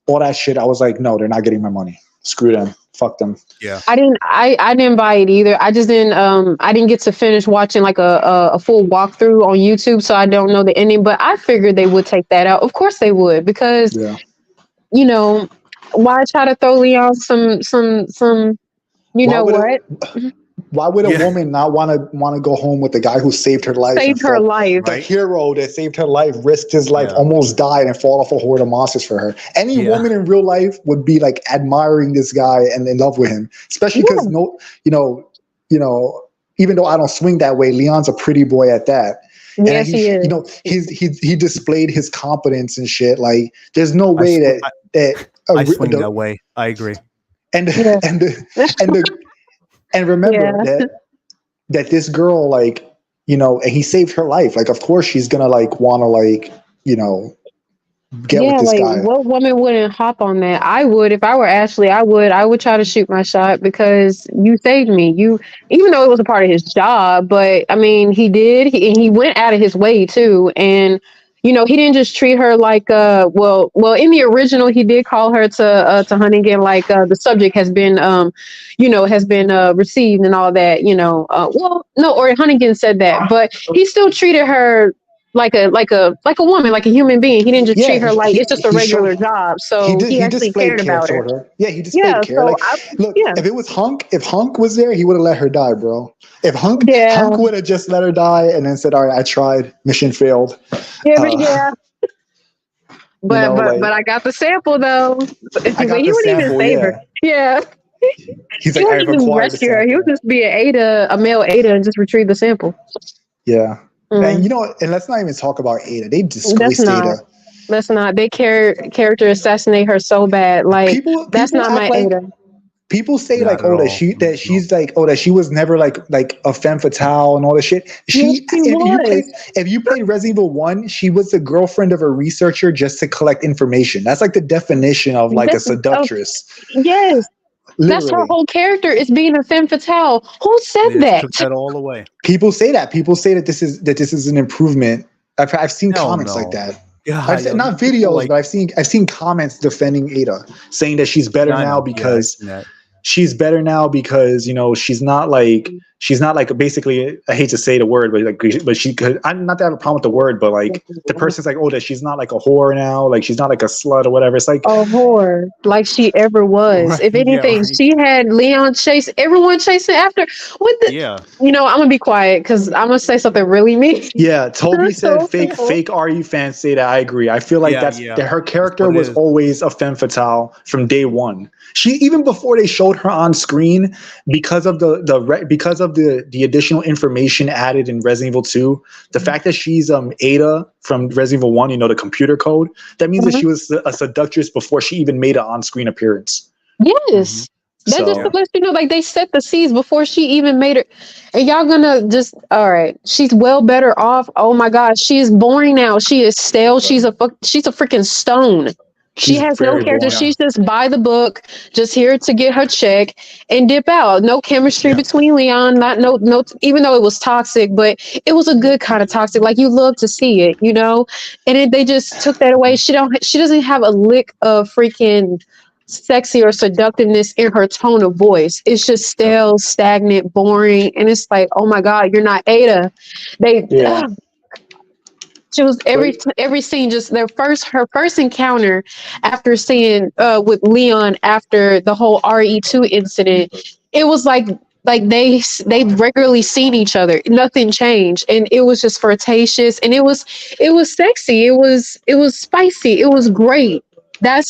all that shit, I was like, no, they're not getting my money. Screw them. Fuck them. Yeah. I didn't buy it either. I just didn't I didn't get to finish watching like a full walkthrough on YouTube, so I don't know the ending, but I figured they would take that out. Of course they would, because why try to throw Leon some why would a woman not want to go home with the guy who saved her life? The hero that saved her life, risked his life, almost died, and fought off a horde of monsters for her. Any woman in real life would be like admiring this guy and in love with him, especially because even though I don't swing that way, Leon's a pretty boy at that. Yes, he is. He displayed his competence and shit. Like, there's no way that I swing that way. I agree. And remember that this girl, like, and he saved her life. Like, of course she's gonna like want to like, get with this guy. What woman wouldn't hop on that? I would. If I were Ashley, I would try to shoot my shot because you saved me. Even though it was a part of his job, but I mean, he did. He went out of his way too, and he didn't just treat her like well in the original he did call her to Huntington like the subject has been received and all that, or Huntington said that, but he still treated her like a woman, like a human being. He didn't just treat her like it's just a regular job. So he actually cared about her. Yeah, he displayed care. If it was if Hunk was there, he would have let her die, bro. If Hunk would have just let her die and then said, all right, I tried, mission failed. You know, but I got the sample though. I got He the wouldn't even sample. save her. Yeah, Yeah, he's he like, wouldn't I've even acquired the rescue her. He sample. would just be a male Ada, and just retrieve the sample. Yeah, Mm. and you know, and let's not even talk about Ada. They That's disgraced not. Ada. That's not. They character assassinate her so bad. Like that's People not act my like Ada. people say Not like, at oh, all. No. she's like, oh, that she was never like a femme fatale and all this shit. Yes, she was. If you played Resident Evil 1, she was the girlfriend of a researcher just to collect information. That's like the definition of like a seductress. Yes, that's her Literally. whole character is being a femme fatale. Who said They that? took that all away. People say that. People say that this is an improvement. I've seen Hell comments like no. that. Yeah, I've seen, not videos, but I've seen comments defending Ada, saying that she's better I now know. Yeah, I've because seen that. she's better now because, you know, she's not like basically, I hate to say the word, but she could. I'm not that I have a problem with the word, but like the person's like, oh, that she's not like a whore now, like she's not like a slut or whatever. It's like, A whore, like she ever was. Right, If yeah, anything, right. she had Leon chase everyone chasing after. What the? Yeah. You know, I'm gonna be quiet because I'm gonna say something really mean. yeah, Toby said So simple. fake RE fans say that. I agree. I feel like Yeah, that her character what it was is. always a femme fatale from day one. She, even before they showed her on screen, because of the additional information added in Resident Evil 2, the fact that she's Ada from Resident Evil 1, you know, the computer code, that means that Mhm. she was a seductress before she even made an on-screen appearance. Yes. That just So lets you know, like they set the seeds before she even made it. And y'all gonna just all right. She's well better off. Oh my God, she is boring now. She is stale. She's a freaking stone. She she's has no very character. boring. She's just by the book, just here to get her check and dip out. No chemistry Yeah. between Leon. Not no. Even though it was toxic, but it was a good kind of toxic. Like you love to see it, you know. And they just took that away. She doesn't have a lick of freaking sexy or seductiveness in her tone of voice. It's just stale, stagnant, boring, and it's like, oh my God, you're not Ada. They Yeah. she was But every scene, just her first encounter after seeing with Leon after the whole RE2 incident. It was like they regularly seen each other. Nothing changed, and it was just flirtatious, and it was sexy. It was spicy. It was great. yeah.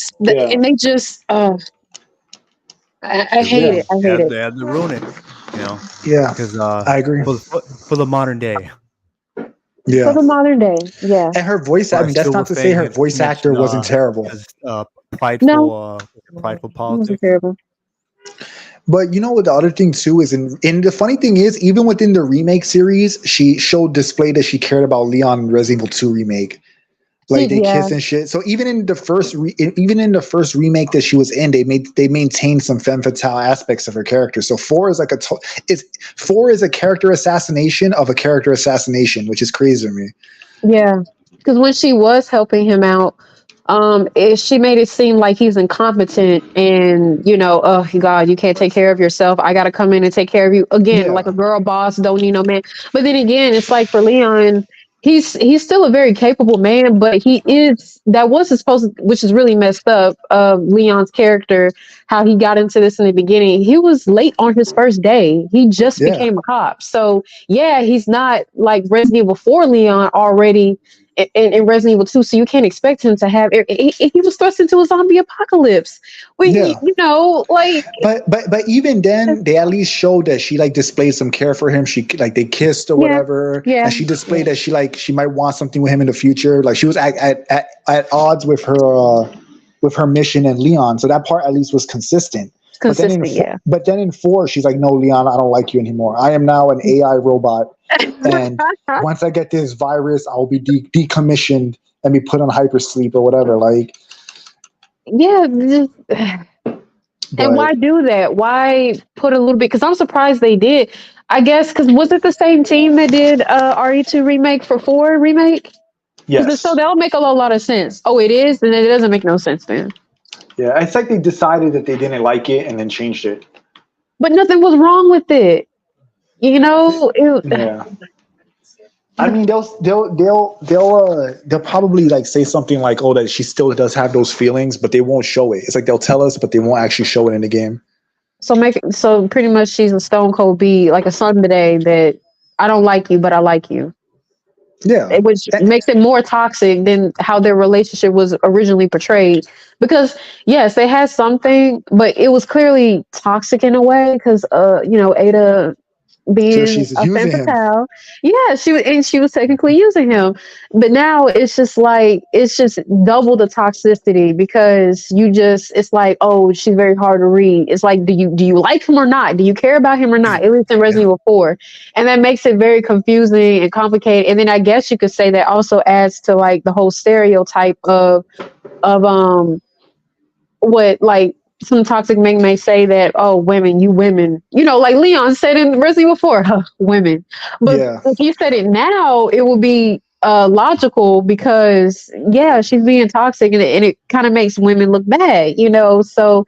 And they just I hate Yeah. it. I hate it. They had to ruin it, you know, Yeah. because I agree. for the modern day. For Yeah. the modern day, yeah. And her voice, I But I mean, that's still not would to say say her his voice actor mention, wasn't terrible. his No, prideful it wasn't politics. terrible. But you know what, the other thing too is, and the funny thing is, even within the remake series, she showed display that she cared about Leon in Resident Evil 2 remake. Like they Yeah, kiss and shit. So even in the first remake that she was in, they maintained some femme fatale aspects of her character. So 4 is like four is a character assassination of a character assassination, which is crazy to me. yeah. Because when she was helping him out, she made it seem like he's incompetent, and you know, oh God, you can't take care of yourself. I got to come in and take care of you again, like Yeah. a girl boss. Don't need no man. But then again, it's like for Leon, he's still a very capable man, but that was supposed to, which is really messed up. Leon's character, how he got into this in the beginning, he was late on his first day. He just Yeah. became a cop, so yeah, he's not like Resident Evil 4 Leon already in Resident Evil 2, so you can't expect him to have. He was thrust into a zombie apocalypse. Well, Yeah. you know, like But even then, they at least showed that she like displayed some care for him. She like they kissed or yeah, whatever, yeah, and she displayed that she might want something with him in the future. Like she was at odds with her mission and Leon, so that part at least was consistent. consistent. Yeah, But then in 4, she's like, "No, Leon, I don't like you anymore. I am now an AI robot, and once I get this virus, I'll be decommissioned and be put on hypersleep or whatever." Like, yeah. And but why do that? Why put a little bit? Because I'm surprised they did. I guess because was it the same team that did RE2 remake for 4 remake? yes, So that'll make a lot of sense. Oh, it is, then it doesn't make no sense then. yeah, it's like they decided that they didn't like it and then changed it. But nothing was wrong with it. You know, Yeah. I mean, they'll probably like say something like, "Oh, that she still does have those feelings," but they won't show it. It's like they'll tell us, but they won't actually show it in the game. So pretty much she's a Stone Cold B, like a Sunday that I don't like you, but I like you. Yeah. which makes it more toxic than how their relationship was originally portrayed. Because yes, they had something, but it was clearly toxic in a way. Because Ada So being she's a femme using him. fatale, yeah, she was technically using him. But now it's just like it's just double the toxicity because it's like, oh, she's very hard to read. It's like, do you like him or not? Do you care about him or not? At least in Resident Evil 4. And that makes it very confusing and complicated. And then I guess you could say that also adds to like the whole stereotype of what like some toxic men may say that, oh, women, you women, like Leon said in Resident Evil 4, huh, women. But Yeah. if you said it now, it would be logical because yeah, she's being toxic and it kind of makes women look bad, so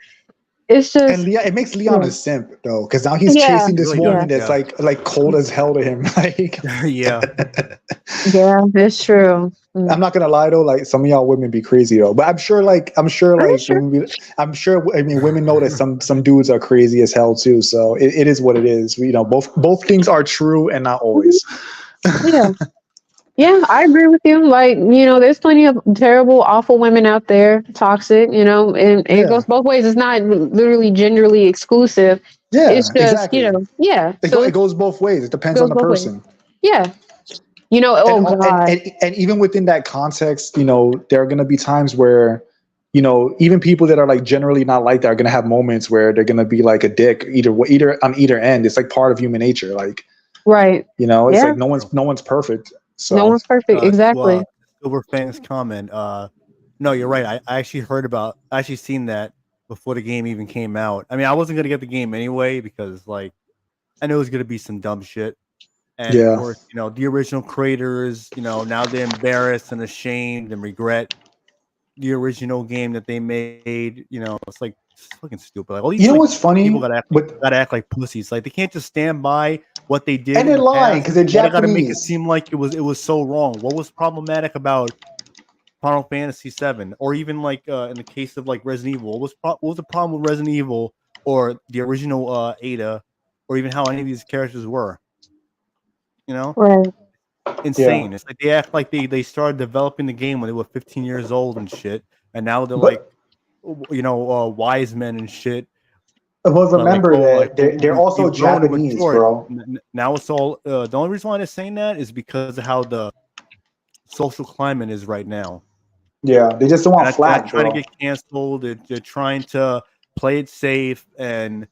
it's And just Leon, it makes Leon a simp though, because now he's yeah, chasing this Really woman does, that's yeah. like cold as hell to him. Like, Yeah. yeah, it's true. I'm not gonna lie though, like some of y'all women be crazy though. But I'm sure Sure. I mean women know that some dudes are crazy as hell too. So it is what it is. Both things are true and not always. Yeah. Yeah, I agree with you. Like, there's plenty of terrible, awful women out there, toxic, and it Yeah. goes both ways. It's not literally genderly exclusive. Yeah, It's just, exactly. yeah. It, So it it goes both ways. It depends on goes the both ways. person. Yeah. And, Oh God. and even within that context, there are gonna be times where, even people that are like generally not like that are gonna have moments where they're gonna be like a dick either on either end. It's like part of human nature. Like, Right. it's Yeah. like no one's perfect. No So one's perfect. Exactly. Silver Fang's comment. No, you're right. I actually seen that before the game even came out. I mean, I wasn't gonna get the game anyway because like I knew it was gonna be some dumb shit. And of yeah. course, the original creators, now they're embarrassed and ashamed and regret the original game that they made. It's fucking stupid. Like all these You know like what's funny? people gotta With act like pussies. Like they can't just stand by what they did and in they're the lying past. because they're Why they gotta make it Japanese. seem like it was so wrong? What was problematic about Final Fantasy VII, or even like in the case of like Resident Evil? What was the problem with Resident Evil or the original Ada, or even how any of these characters were? Right. Yeah. Insane. It's like they act like they started developing the game when they were 15 years old and shit, and now they're like, But wise men and shit. Like, remember oh, like that they're also we've grown and Japanese, matured. bro. Now it's all. The only reason why they're saying that is because of how the social climate is right now. Yeah, they just don't They're want not, they're not flack, trying to bro. get canceled. They're trying to play it safe, and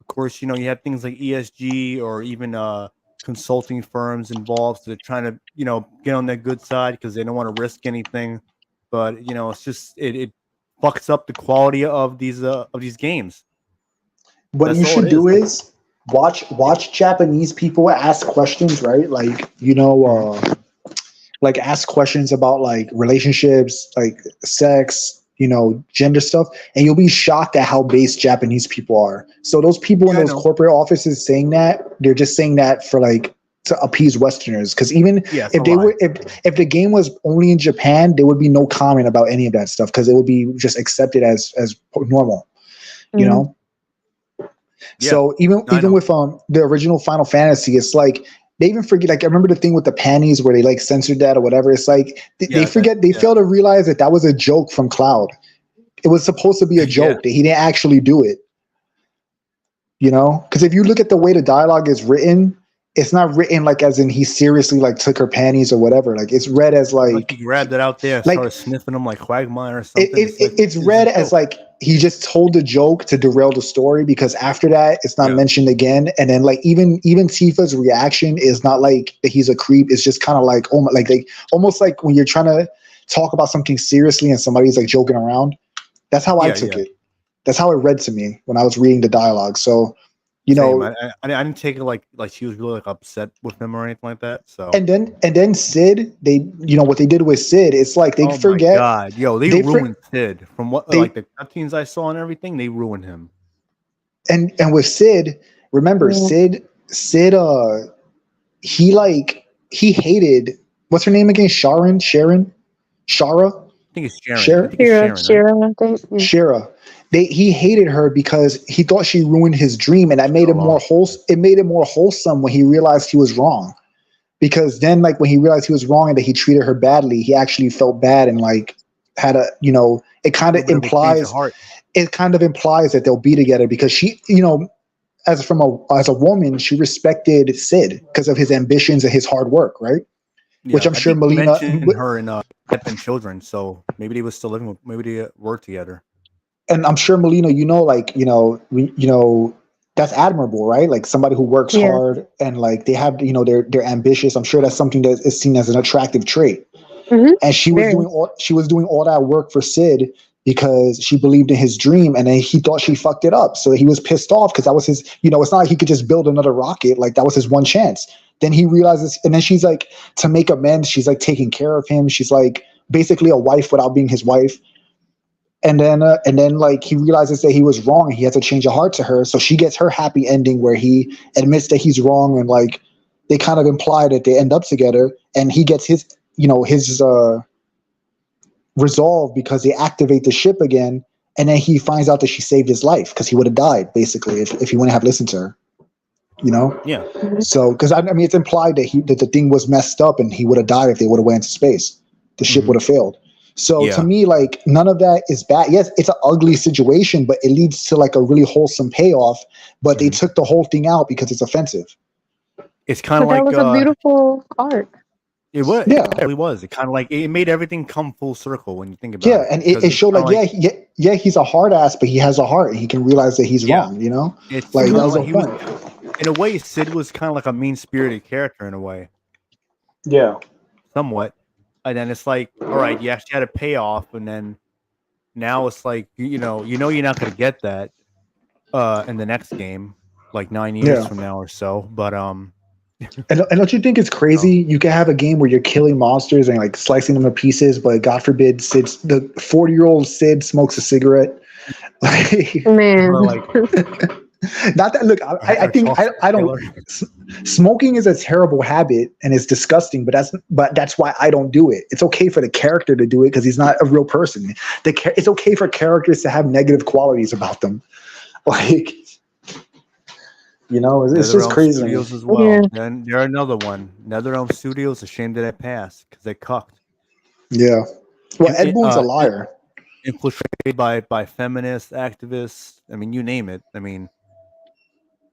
of course, you have things like ESG or even consulting firms involved. So they're trying to get on their good side because they don't want to risk anything. But it's just it fucks up the quality of these games. What That's you all it should do is. is watch Japanese people ask questions, right? Like, like ask questions about like relationships, like sex, gender stuff, and you'll be shocked at how base Japanese people are. So those people in Yeah, I those know. corporate offices saying that, they're just saying that for like to appease Westerners. Because even Yeah, it's if a they lie. were if the game was only in Japan, there would be no comment about any of that stuff because it would be just accepted as normal, you Mhm. know. Yeah, So even I know. with the original Final Fantasy, it's like they even forget. Like I remember the thing with the panties where they like censored that or whatever. It's like they forget. They fail to realize that was a joke from Cloud. It was supposed to be a joke that he didn't actually do it. Because if you look at the way the dialogue is written, it's not written like as in he seriously like took her panties or whatever. Like it's read as Like he like grabbed it out there and started sniffing them like Quagmire or something. it's read as like he just told the joke to derail the story because after that it's not mentioned again. And then like even Tifa's reaction is not like that he's a creep. It's just kind of like almost like when you're trying to talk about something seriously and somebody's like joking around. That's how I took it. That's how it read to me when I was reading the dialogue. So, Same. I didn't take it like she was really like upset with him or anything like that. So and then Sid, they what they did with Sid, it's like they forget. Oh my God, they ruined Sid from what like the cutscenes I saw and everything. They ruined him. And with Sid, remember Sid he hated what's her name again? Shara? I think it's Sharon. Shara. He hated her because he thought she ruined his dream, and that made it more wholesome. It made it more wholesome when he realized he was wrong. because then like when he realized he was wrong and that he treated her badly, he actually felt bad and like had a, you know, it kind of little bit of a change of implies heart. that they'll be together because she, you know, as a woman, she respected Sid because of his ambitions and his hard work, right? Which Yeah, I'm I sure think you Melina, mentioned her in Death and Children, so maybe they were still living with, maybe they worked together. and I'm sure Melina, you know, like, you know, that's admirable, right? Like somebody who works Yeah. hard and like they have, you know, they're ambitious. I'm sure that's something that is seen as an attractive trait. Mhm. And she was Very. doing all that work for Sid because she believed in his dream, and then he thought she fucked it up. So he was pissed off because that was his, you know, it's not like he could just build another rocket. Like that was his one chance. Then he realizes, and then she's like, to make amends, she's like taking care of him. She's like basically a wife without being his wife. And then like he realizes that he was wrong and he has to change a heart to her. So she gets her happy ending where he admits that he's wrong, and like they kind of imply that they end up together, and he gets his, you know, his resolve because they activate the ship again, and then he finds out that she saved his life because he would have died basically if he wouldn't have listened to her, you know. Yeah, So because I mean it's implied that the thing was messed up and he would have died if they would have went into space. The ship would have failed. So to Yeah. me, like none of that is bad. Yes, it's an ugly situation, but it leads to like a really wholesome payoff. But they took the whole thing out because it's offensive. It's kind But of that like was a beautiful arc. it was. Yeah. It really was. It kind of like it made everything come full circle when you think about Yeah, it. and Because it it's showed kinda like, yeah, he's a hard ass, but he has a heart and he can realize that he's Yeah. wrong, you know? it's Like kind that of was the like he was point. in a way. Sid was kind of like a mean spirited character in a way, Yeah. somewhat. And then it's like, all right, you actually had a payoff, and then now it's like you know you're not going to get that in the next game, like 9 years Yeah. from now or so. But And don't you think it's crazy? You can have a game where you're killing monsters and like slicing them to pieces, but God forbid, the 40-year-old Sid smokes a cigarette. Like, Man. or like not that. Look, I or think talks to I don't. Taylor. Smoking is a terrible habit and it's disgusting, but that's why I don't do it. It's okay for the character to do it because he's not a real person. It's okay for characters to have negative qualities about them, like. You know, it's just NetherRealm crazy to me. Studios as well. Yeah. Then there another one. NetherRealm Studios, ashamed of that pass because they cucked. Yeah. Well, Ed Boon's a Uh, liar. infiltrated by feminist activists. I mean, you name it. I mean,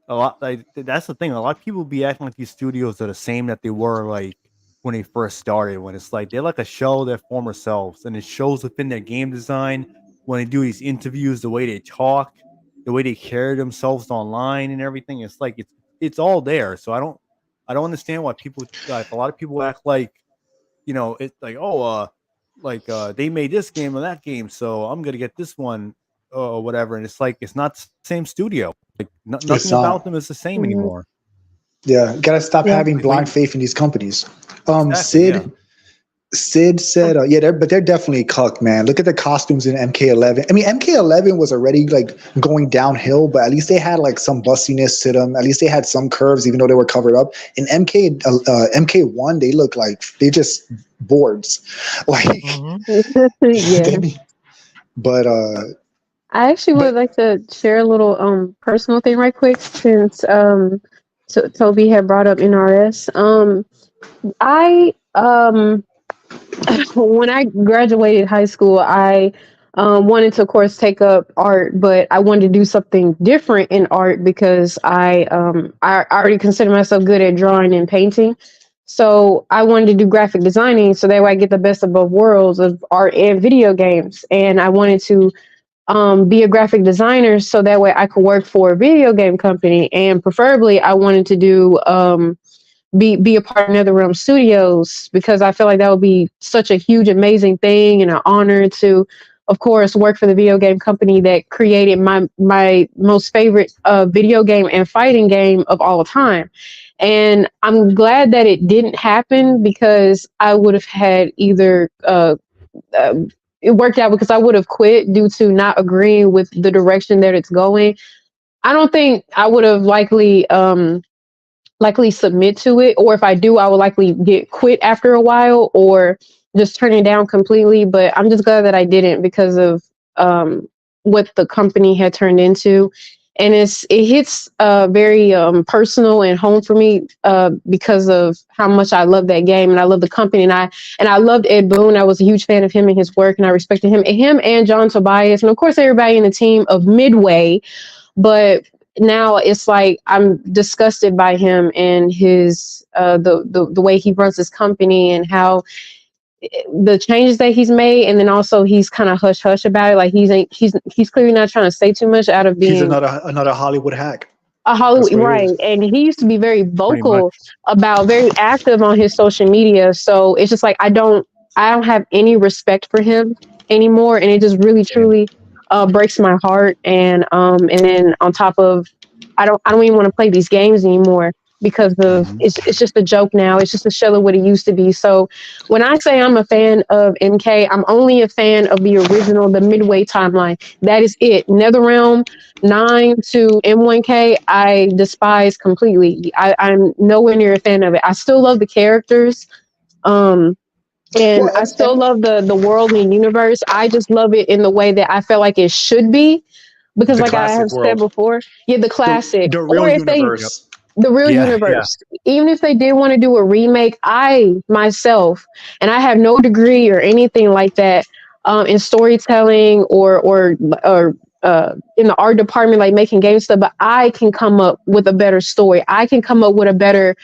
a lot. Like that's the thing. A lot of people be acting like these studios are the same that they were like when they first started. When it's like they're like a shell of their former selves, and it shows within their game design when they do these interviews, the way they talk, the way they carry themselves online, and everything. It's like it's all there. So I don't understand why people like a lot of people act like it's like they made this game or that game, so I'm gonna get this one or whatever. And it's like it's not the same studio. Like It's nothing about not. them is the same Mhm. anymore. Yeah, gotta stop Yeah. having Like, blind faith in these companies. Exactly, yeah. Sid said, yeah, they're definitely cucked, man. Look at the costumes in MK11. I mean, MK11 was already like going downhill, but at least they had like some bussiness to them. At least they had some curves, even though they were covered up. In MK1, they look like they just boards, like. Yeah. But I actually But- would like to share a little personal thing right quick since Toby had brought up NRS. I when I graduated high school, I wanted to, of course, take up art, but I wanted to do something different in art because I already consider myself good at drawing and painting. So I wanted to do graphic designing, so that way I get the best of both worlds of art and video games. And I wanted to be a graphic designer, so that way I could work for a video game company. And preferably, I wanted to do be a part of NetherRealm Studios because I feel like that would be such a huge, amazing thing and an honor to, of course, work for the video game company that created my most favorite video game and fighting game of all time. And I'm glad that it didn't happen because I would have had either it worked out because I would have quit due to not agreeing with the direction that it's going. I don't think I would have likely submit to it, or if I do, I will likely get quit after a while or just turn it down completely. But I'm just glad that I didn't because of what the company had turned into. and it hits very personal and home for me because of how much I love that game, and I love the company, and I loved Ed Boon. I was a huge fan of him and his work, and I respected him and John Tobias, and of course everybody in the team of Midway. But now it's like I'm disgusted by him and his the way he runs his company, and how the changes that he's made, and then also he's kind of hush hush about it. Like he's clearly not trying to say too much out of He's being another Hollywood hack. a That's Hollywood, what it right? is. And he used to be very Pretty much. vocal about, very active on his social media. So it's just like I don't have any respect for him anymore, and it just really Same. truly breaks my heart. And then on top of, I don't even want to play these games anymore because of Mhm. it's just a joke now. It's just a shell of what it used to be. So when I say I'm a fan of MK, I'm only a fan of the original, the Midway timeline. That is it. NetherRealm 9 to M1K, I despise completely. I'm nowhere near a fan of it. I still love the characters. And Well, I still love the world and universe. I just love it in the way that I feel like it should be. Because the like I have classic said world, before, yeah, the classic. the Or real if they Yep. universe. the real Yeah. universe. Even if they did want to do a remake, I myself, and I have no degree or anything like that in storytelling or in the art department, like making game stuff, but I can come up with a better story. I can come up with a better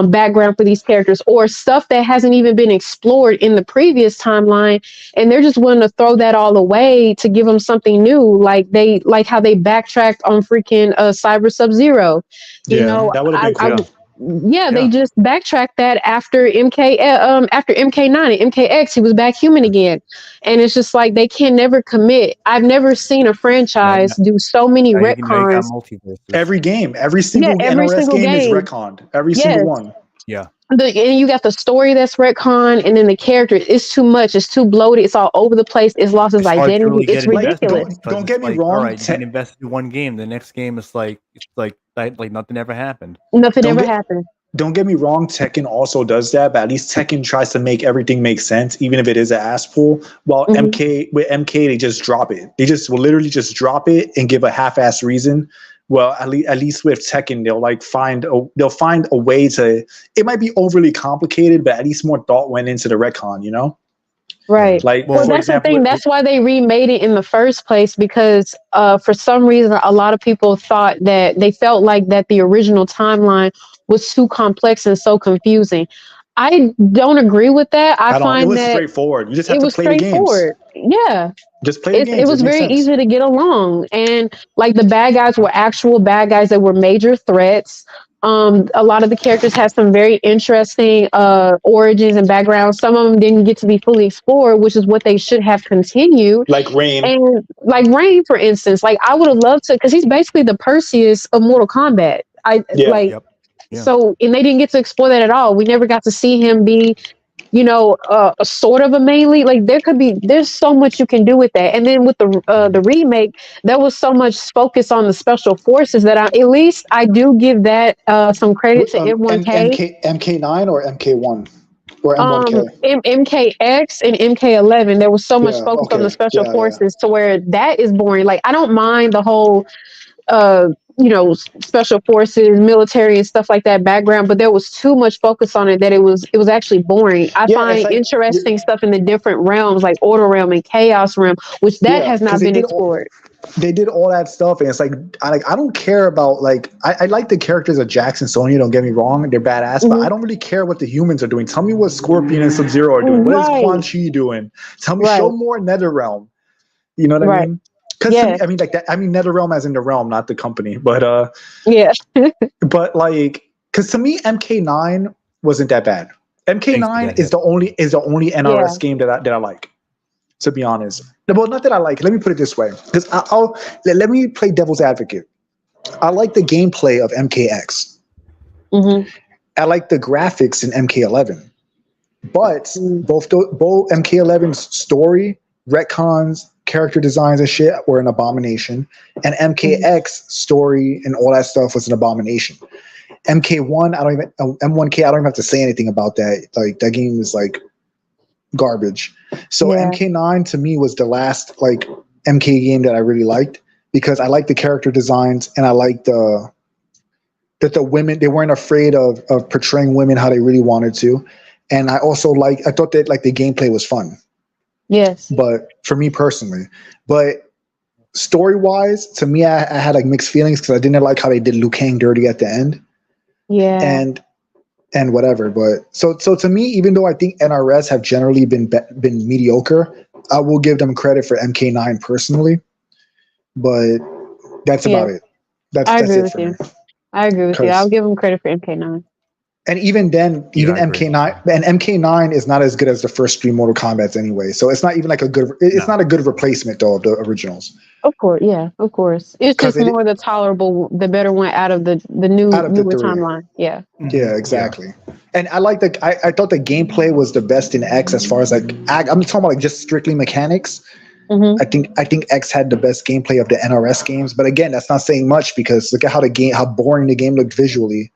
background for these characters, or stuff that hasn't even been explored in the previous timeline, and they're just willing to throw that all away to give them something new, like how they backtracked on freaking Cyber Sub-Zero. You Yeah, know, that would have been cool. yeah, they Yeah. just backtracked that after after MK9 and MKX, he was back human again. And it's just like they can never commit. I've never seen a franchise do so many Now you got retcons. multiverses. Every game, every Yeah, single every NRS single game is game. retconned. Every Yes. single one. Yeah. And you got the story that's retcon, and then the character. It's too much. It's too bloated. It's all over the place. It's lost its It's hard to identity. really It's get invested in ridiculous. because Don't it's get me like, all wrong. right, you get invested in one game, the next game is like nothing ever happened. Nothing Don't ever get- happened. Don't get me wrong, Tekken also does that, but at least Tekken tries to make everything make sense, even if it is an ass pull. While Mhm. with MK, they just drop it. They just will literally just drop it and give a half-ass reason. Well, at least with Tekken, they'll find a way to. It might be overly complicated, but at least more thought went into the retcon. You know, Right. like Well, for that's the example, thing. That's why they remade it in the first place, because for some reason, a lot of people thought that they felt like that the original timeline was too complex and so confusing. I don't agree with that. I I don't. It find was that straightforward. You just have it to was play the games. straightforward. Yeah. Just play the It games. It was makes very sense. easy to get along, and like the bad guys were actual bad guys that were major threats. A lot of the characters had some very interesting origins and backgrounds. Some of them didn't get to be fully explored, which is what they should have continued. Like Rain. And like Rain, for instance, like I would have loved to, because he's basically the Perseus of Mortal Kombat. Yeah. Like, Yep. Yeah. so, and they didn't get to explore that at all. We never got to see him be, a sort of a main lead. Like there's so much you can do with that. And then with the remake, there was so much focus on the special forces that at least I do give that some credit to M1K. MK9 or MK1 or M1K. MKX and MK11, there was so much Yeah. focus on the Okay. special Yeah. forces to where that is boring. Like I don't mind the whole uh special forces, military and stuff like that background, but there was too much focus on it that it was actually boring. I Yeah. It's find like interesting stuff in the different realms, like Order Realm and Chaos Realm, which that has because not been explored. they did all that stuff, and it's like I don't care about I like the characters of Jax and Sonya. Don't get me wrong, they're badass, but I don't really care what the humans are doing. Tell me what Scorpion and Sub-Zero are doing. What is Right. Quan Chi doing? Tell me, Right. show more NetherRealm. You know what I Right. mean? Because Yeah. I mean like that. I mean NetherRealm as in the realm, not the company. But Yeah. but like, because to me MK9 wasn't that bad. MK9 Thanks for is the only NRS game that I like. To be honest, well, not that I like. Let me put it this way, because let me play devil's advocate. I like the gameplay of MKX. Mm-hmm. I like the graphics in MK11, but both MK11's story, retcons, character designs, and shit were an abomination, and MKX story and all that stuff was an abomination. MK1, M1K, I don't even have to say anything about that. Like that game is like garbage. So Yeah. MK9 to me was the last like MK game that I really liked. because I like the character designs and I like that the women, they weren't afraid of portraying women how they really wanted to. And I also I thought that like the gameplay was fun, Yes. but for me personally, but story wise, to me, I had like mixed feelings because I didn't like how they did Liu Kang dirty at the end. Yeah. And whatever. But so to me, even though I think NRS have generally been mediocre, I will give them credit for MK9 personally. But that's about it. That's agree it with for you. me. I agree with you. 'Cause- I'll give them credit for MK9. And even then, even Yeah, I agree. MK9 and MK9 is not as good as the first three Mortal Kombats anyway. So it's not even like a good. It's No. not a good replacement though of the originals. Of course, yeah, of course. It's 'Cause just more the tolerable, the better one out of the newer three. timeline. Yeah. Yeah, exactly. And I like I thought the gameplay was the best in X as far as like I'm talking about like just strictly mechanics. Hmm. I think X had the best gameplay of the NRS games, but again, that's not saying much because look at how boring the game looked visually,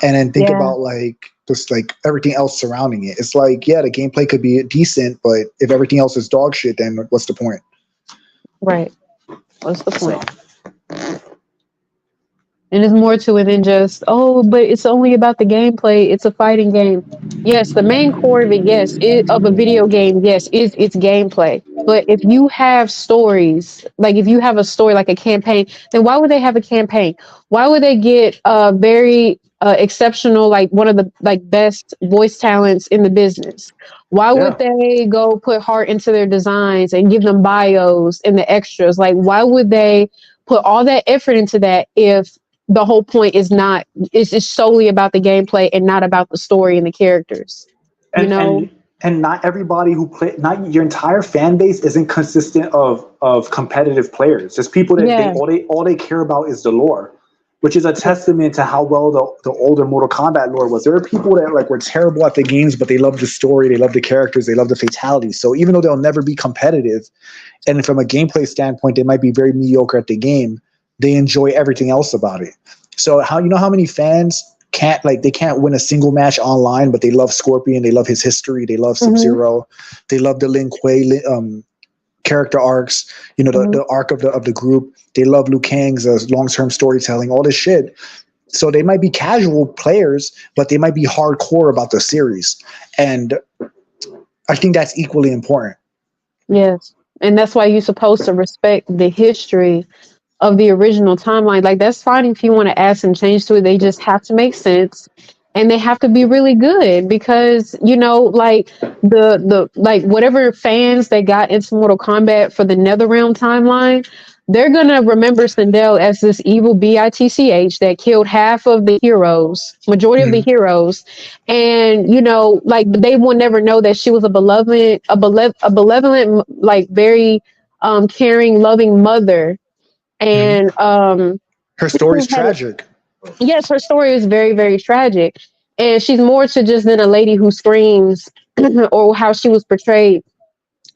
and then think about like just like everything else surrounding it. It's like yeah, the gameplay could be decent, but if everything else is dog shit, then what's the point? Right. What's the point? So, And there's more to it than just, oh, but it's only about the gameplay. It's a fighting game. Yes, the main core of it, yes, of a video game, yes, is its gameplay. But if you have stories, like if you have a story like a campaign, then why would they have a campaign? Why would they get very exceptional, like one of the like best voice talents in the business? Why would they go put heart into their designs and give them bios and the extras? Like, why would they put all that effort into that if the whole point is not, it's just solely about the gameplay and not about the story and the characters, and not everybody who play, not your entire fan base isn't consistent of competitive players. Just people that all they care about is the lore, which is a testament to how well the older Mortal Kombat lore was. There are people that like were terrible at the games, but they love the story, they love the characters, they love the fatalities. So even though they'll never be competitive, and from a gameplay standpoint, they might be very mediocre at the game, they enjoy everything else about it. So how many fans can't win a single match online, but they love Scorpion, they love his history, they love Sub-Zero, they love the Lin Kuei character arcs, the arc of the group. They love Liu Kang's long-term storytelling, all this shit. So they might be casual players, but they might be hardcore about the series. And I think that's equally important. Yes. And that's why you're supposed to respect the history of the original timeline. Like that's fine if you want to add some change to it. They just have to make sense and they have to be really good because like the like whatever fans that got into Mortal Kombat for the NetherRealm timeline, they're gonna remember Sindel as this evil bitch that killed half of the heroes, majority of the heroes, and like they will never know that she was a benevolent, like very caring, loving mother. And her story's tragic. Yes, her story is very, very tragic. And she's more to just than a lady who screams or how she was portrayed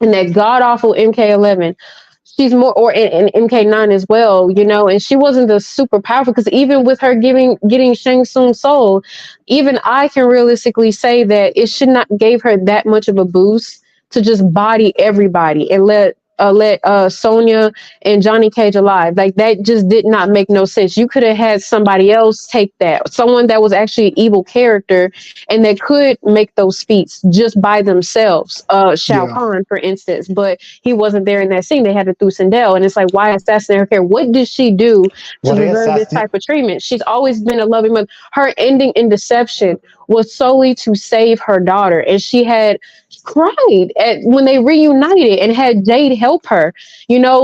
in that god awful MK11. She's more, or in MK9 as well, and she wasn't the super powerful because even with her getting Shang Tsung's soul, even I can realistically say that it should not gave her that much of a boost to just body everybody and let Sonya and Johnny Cage alive. Like that just did not make no sense. You could have had somebody else take that, someone that was actually an evil character and that could make those feats just by themselves. Shao Kahn, for instance, but he wasn't there in that scene. They had to do Sindel, and it's like, why assassinate her character? What did she do to deserve this type of treatment? She's always been a loving mother. Her ending in Deception was solely to save her daughter, and she had cried when they reunited and had Jade help her,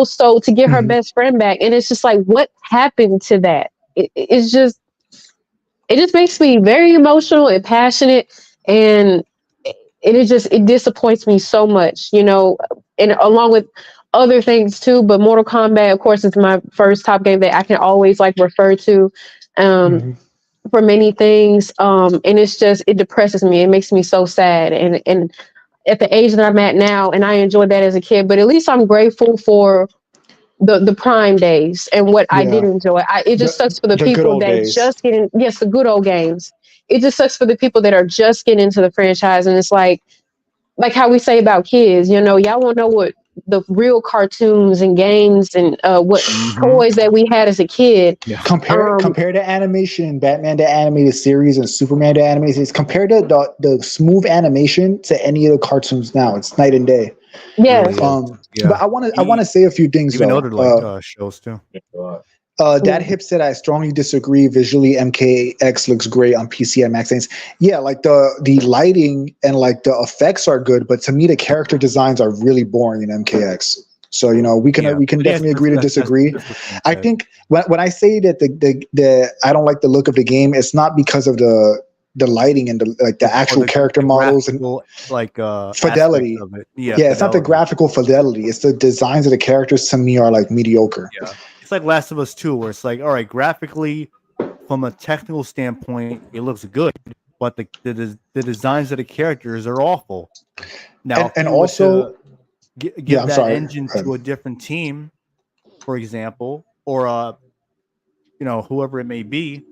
so to get her best friend back. And it's just like, what happened to that? It just makes me very emotional and passionate, and it disappoints me so much, and along with other things too. But Mortal Kombat, of course, is my first top game that I can always like refer to for many things. And it depresses me. It makes me so sad. And at the age that I'm at now, and I enjoyed that as a kid, but at least I'm grateful for the prime days and what I did enjoy. It just sucks for the people that just get in. Yes, the good old games. It just sucks for the people that are just getting into the franchise, and it's like how we say about kids. Y'all won't know what the real cartoons and games and what Mhm. toys that we had as a kid. Yeah. Compare the animation, Batman the animated series and Superman the animated series. Compare the smooth animation to any of the cartoons now. It's night and day. Yes. Really is. Yeah. But I want to say a few things Even though. other like shows too. That Hip said, I strongly disagree. Visually, MKX looks great on PC and Max Games. Yeah, like the lighting and like the effects are good, but to me the character designs are really boring in MKX. So we can definitely agree to disagree. I think when I say that the I don't like the look of the game, it's not because of the lighting and the actual character models and like fidelity. of it. Yeah, fidelity. it's not the graphical fidelity. It's the designs of the characters to me are like mediocre. Yeah. It's like Last of Us 2, where it's like, all right, graphically, from a technical standpoint, it looks good, but the designs of the characters are awful. Now, And also, give that engine to a different team, for example, or whoever it may be,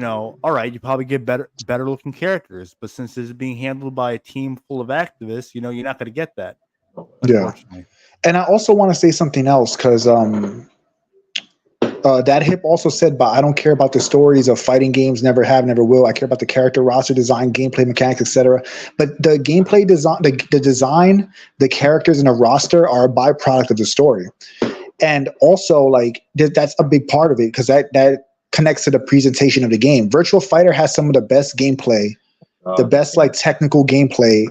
all right, you probably get better looking characters, but since it's being handled by a team full of activists, you're not going to get that. Unfortunately. Yeah. And I also want to say something else because that Hip also said, but I don't care about the stories of fighting games, never have, never will. I care about the character, roster design, gameplay mechanics, etc. But the gameplay design, the design, the characters, and the roster are a byproduct of the story. And also, like that's a big part of it because that connects to the presentation of the game. Virtual Fighter has some of the best gameplay, the best like technical gameplay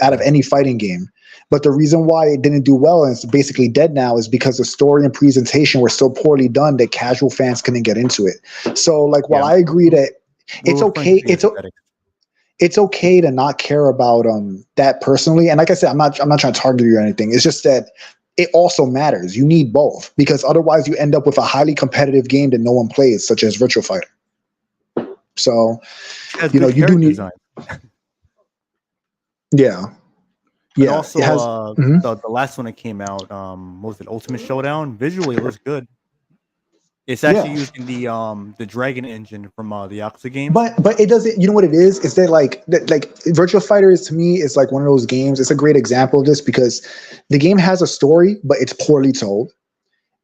out of any fighting game. But the reason why it didn't do well and it's basically dead now is because the story and presentation were so poorly done that casual fans couldn't get into it. So, like, while I agree that it's okay, it's okay to not care about that personally. And like I said, I'm not trying to target you or anything. It's just that it also matters. You need both because otherwise you end up with a highly competitive game that no one plays, such as Virtual Fighter. So, you do need. Yeah. And yeah. also, it has, the last one that came out, what was it, Ultimate Showdown? Visually, it looks good. It's actually using the Dragon engine from the Yakuza games. But it doesn't. You know what it is? It's that like Virtual Fighter is to me is like one of those games. It's a great example of this because the game has a story, but it's poorly told.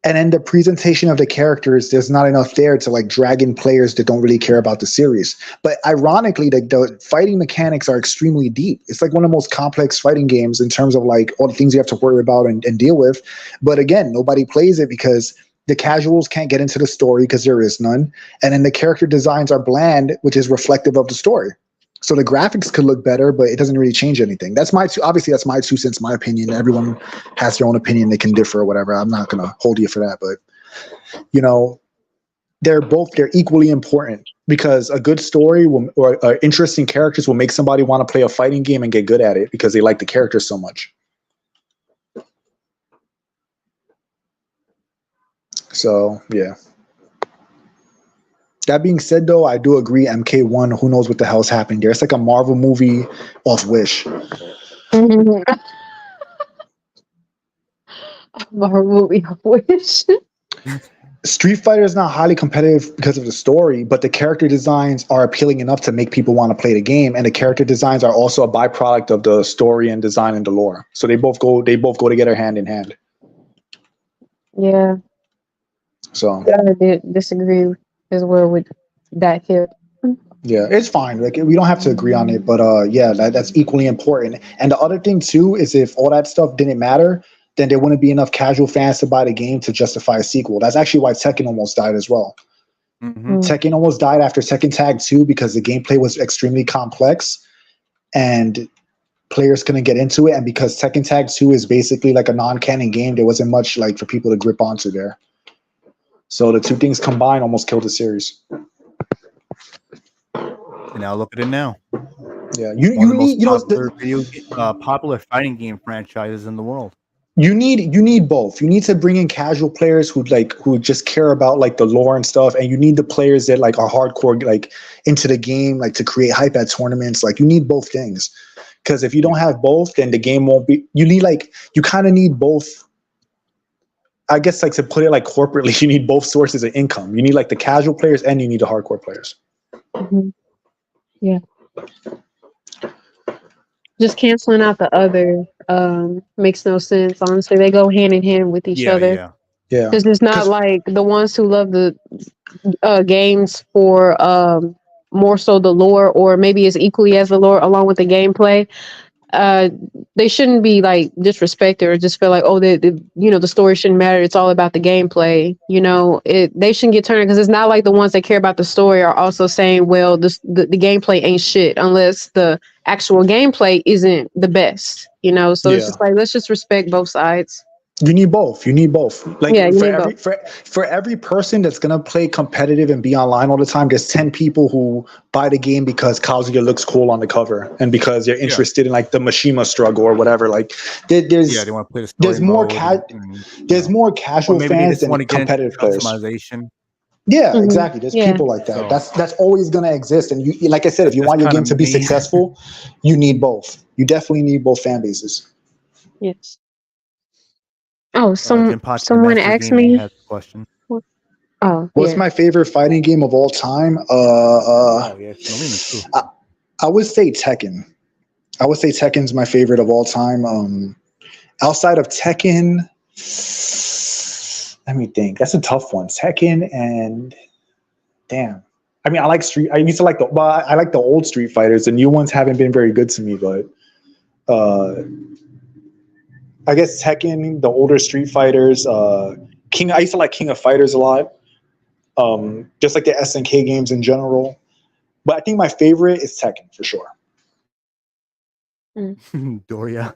And then the presentation of the characters, there's not enough there to like drag in players that don't really care about the series. But ironically, the fighting mechanics are extremely deep. It's like one of the most complex fighting games in terms of like all the things you have to worry about and deal with. But again, nobody plays it because the casuals can't get into the story because there is none. And then the character designs are bland, which is reflective of the story. So the graphics could look better, but it doesn't really change anything. That's my 2 cents, my opinion. Everyone has their own opinion. They can differ or whatever. I'm not going to hold you for that. But, they're equally important because a good story or interesting characters will make somebody want to play a fighting game and get good at it because they like the characters so much. So, yeah. That being said, though, I do agree. MK1, who knows what the hell's happening there? It's like a Marvel movie off Wish. Marvel movie off Wish. Street Fighter is not highly competitive because of the story, but the character designs are appealing enough to make people want to play the game, and the character designs are also a byproduct of the story and design and the lore. So they both go together hand in hand. Yeah. So I disagree as well with that Hip. Yeah, it's fine. Like we don't have to agree on it, but that's equally important. And the other thing too is if all that stuff didn't matter, then there wouldn't be enough casual fans to buy the game to justify a sequel. That's actually why Tekken almost died as well. Tekken almost died after Tekken Tag 2 because the gameplay was extremely complex and players couldn't get into it. And because Tekken Tag 2 is basically like a non-canon game, there wasn't much like for people to grip onto there. So the two things combined almost killed the series. And now look at it now. Yeah, you need popular fighting game franchises in the world. You need both. You need to bring in casual players who just care about like the lore and stuff, and you need the players that like are hardcore like into the game, like to create hype at tournaments. Like you need both things, because if you don't have both, then the game won't be. You kind of need both. I guess like to put it like corporately, you need both sources of income. You need like the casual players and you need the hardcore players. Yeah. Just canceling out the other makes no sense. Honestly, they go hand in hand with each Yeah, other. yeah. Yeah, Because it's not because like the ones who love the games for more so the lore, or maybe it's equally as the lore along with the gameplay. uh they shouldn't be like disrespected or just feel like, oh, the story shouldn't matter, it's all about the gameplay. They shouldn't get turned, because it's not like the ones that care about the story are also saying, well, the gameplay ain't shit unless the actual gameplay isn't the best. So it's yeah, just like, let's just respect both sides. you need both. You need both. Like Yeah, you need both. for every person that's gonna play competitive and be online all the time, there's 10 people who buy the game because Kazuya looks cool on the cover and because they're Yeah. interested in like the Mishima struggle or whatever. Like Yeah, there's they want to play the story there's more mode. there's more Or casual maybe they fans just than want to get into competitive players. customization. Yeah, Hmm. exactly. There's Yeah. people like that. So That's always gonna exist. And you, like I said, if you that's want your kind game of to be me. successful, you need both. You definitely need both fan bases. Yes. Oh, Jim Potts, the someone Master asked Gaming, me. has a question. Oh, What's yeah. my favorite fighting game of all time? Oh yeah, Shinomi too. I would say Tekken. I would say Tekken's my favorite of all time. Outside of Tekken, let me think. That's a tough one. Tekken and damn. I mean, I like Street. I used to like I like the old Street Fighters. The new ones haven't been very good to me, but I guess Tekken, the older Street Fighters, King. I used to like King of Fighters a lot. Just like the SNK games in general. But I think my favorite is Tekken for sure. Doria.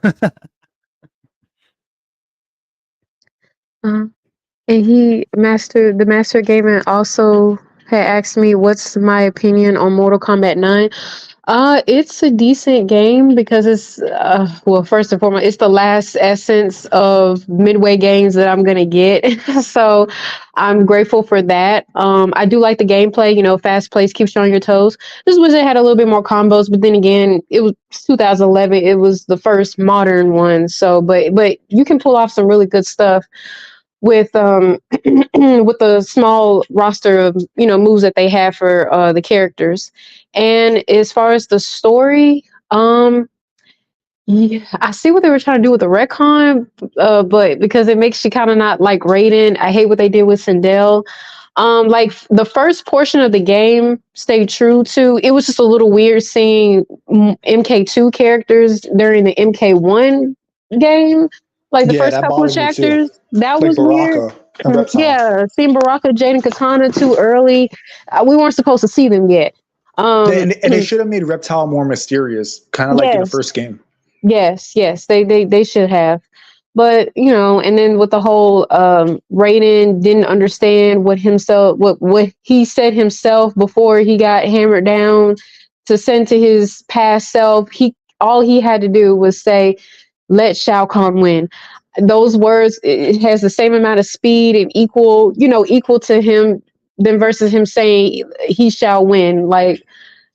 Uh, and the master gamer also had asked me what's my opinion on Mortal Kombat 9. It's a decent game because it's well, first and foremost, it's the last essence of Midway games that I'm gonna get. So I'm grateful for that. I do like the gameplay, fast paced, keeps you on your toes. This wish it had a little bit more combos, but then again, it was 2011. It was the first modern one, so but you can pull off some really good stuff with with the small roster of moves that they have for the characters. And as far as the story, yeah, I see what they were trying to do with the retcon, but because it makes you kind of not like Raiden. I hate what they did with Sindel. Like the first portion of the game stayed true to. It was just a little weird seeing MK2 characters during the MK1 game. Like the Yeah, first that couple of bothered me too. chapters, that Like was weird. Baraka and Reptile. Yeah, seeing Baraka, Jaden, Katana too early. We weren't supposed to see them yet. And they should have made Reptile more mysterious, kind of like in the Yes, first game. yes, they should have. But and then with the whole Raiden didn't understand what he said himself before he got hammered down to send to his past self. All he had to do was say, "Let Shao Kahn win." Those words, it has the same amount of speed and equal to him than versus him saying he shall win. Like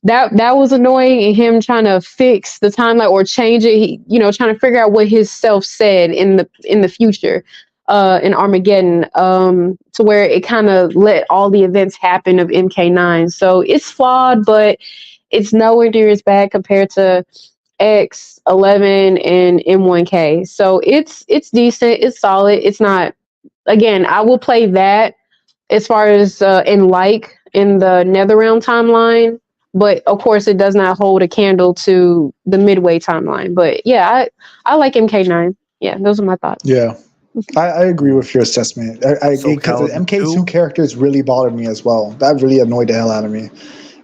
that was annoying, and him trying to fix the timeline or change it, trying to figure out what his self said in the future in Armageddon, to where it kind of let all the events happen of MK9. So it's flawed, but it's nowhere near as bad compared to X11 and M1K. So it's decent, it's solid. It's not, again, I will play that as far as in the Netherrealm timeline, but of course it does not hold a candle to the Midway timeline. But yeah, I like MK9. Yeah, those are my thoughts. Yeah, I agree with your assessment. Because the Soul Calibur MK2 2. characters really bothered me as well. That really annoyed the hell out of me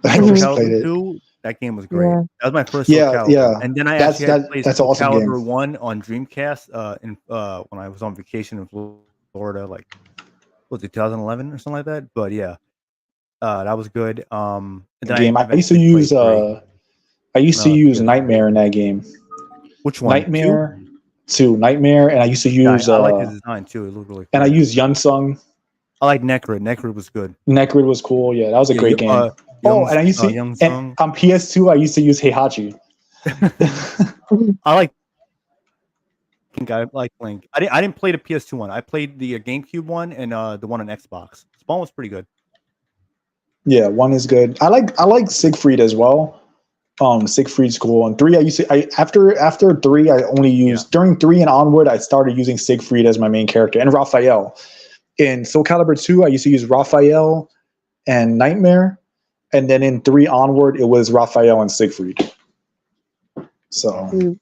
when I Soul first played Calibur it. 2. That game was great. Yeah. That was my first Soul Calibur. Yeah. And then I That's actually had to play that's an Soul awesome Calibur game. 1 on Dreamcast when I was on vacation in Florida, like was it 2011 or something like that? But yeah, that was good. And then Game. I eventually played 3. I used to No, use PS3. Nightmare in that game. Which one? 2? Nightmare 2, Nightmare, and I used to Yeah, use I like the design too. It looked really and I cool. used Yunsung. I like Necrid. Necrid was good. Necrid was cool. Yeah, that was a great game. Oh, and I used to Young and Sung. on PS2 I used to use Heihachi. I like. I like Link. I didn't play the PS2 one. I played the GameCube one and the one on Xbox. Spawn was pretty good. Yeah, one is good. I like Siegfried as well. Siegfried's cool. And 3, after 3, I only used during 3 and onward. I started using Siegfried as my main character and Raphael. In Soul Calibur 2, I used to use Raphael and Nightmare, and then in 3 onward, it was Raphael and Siegfried. So.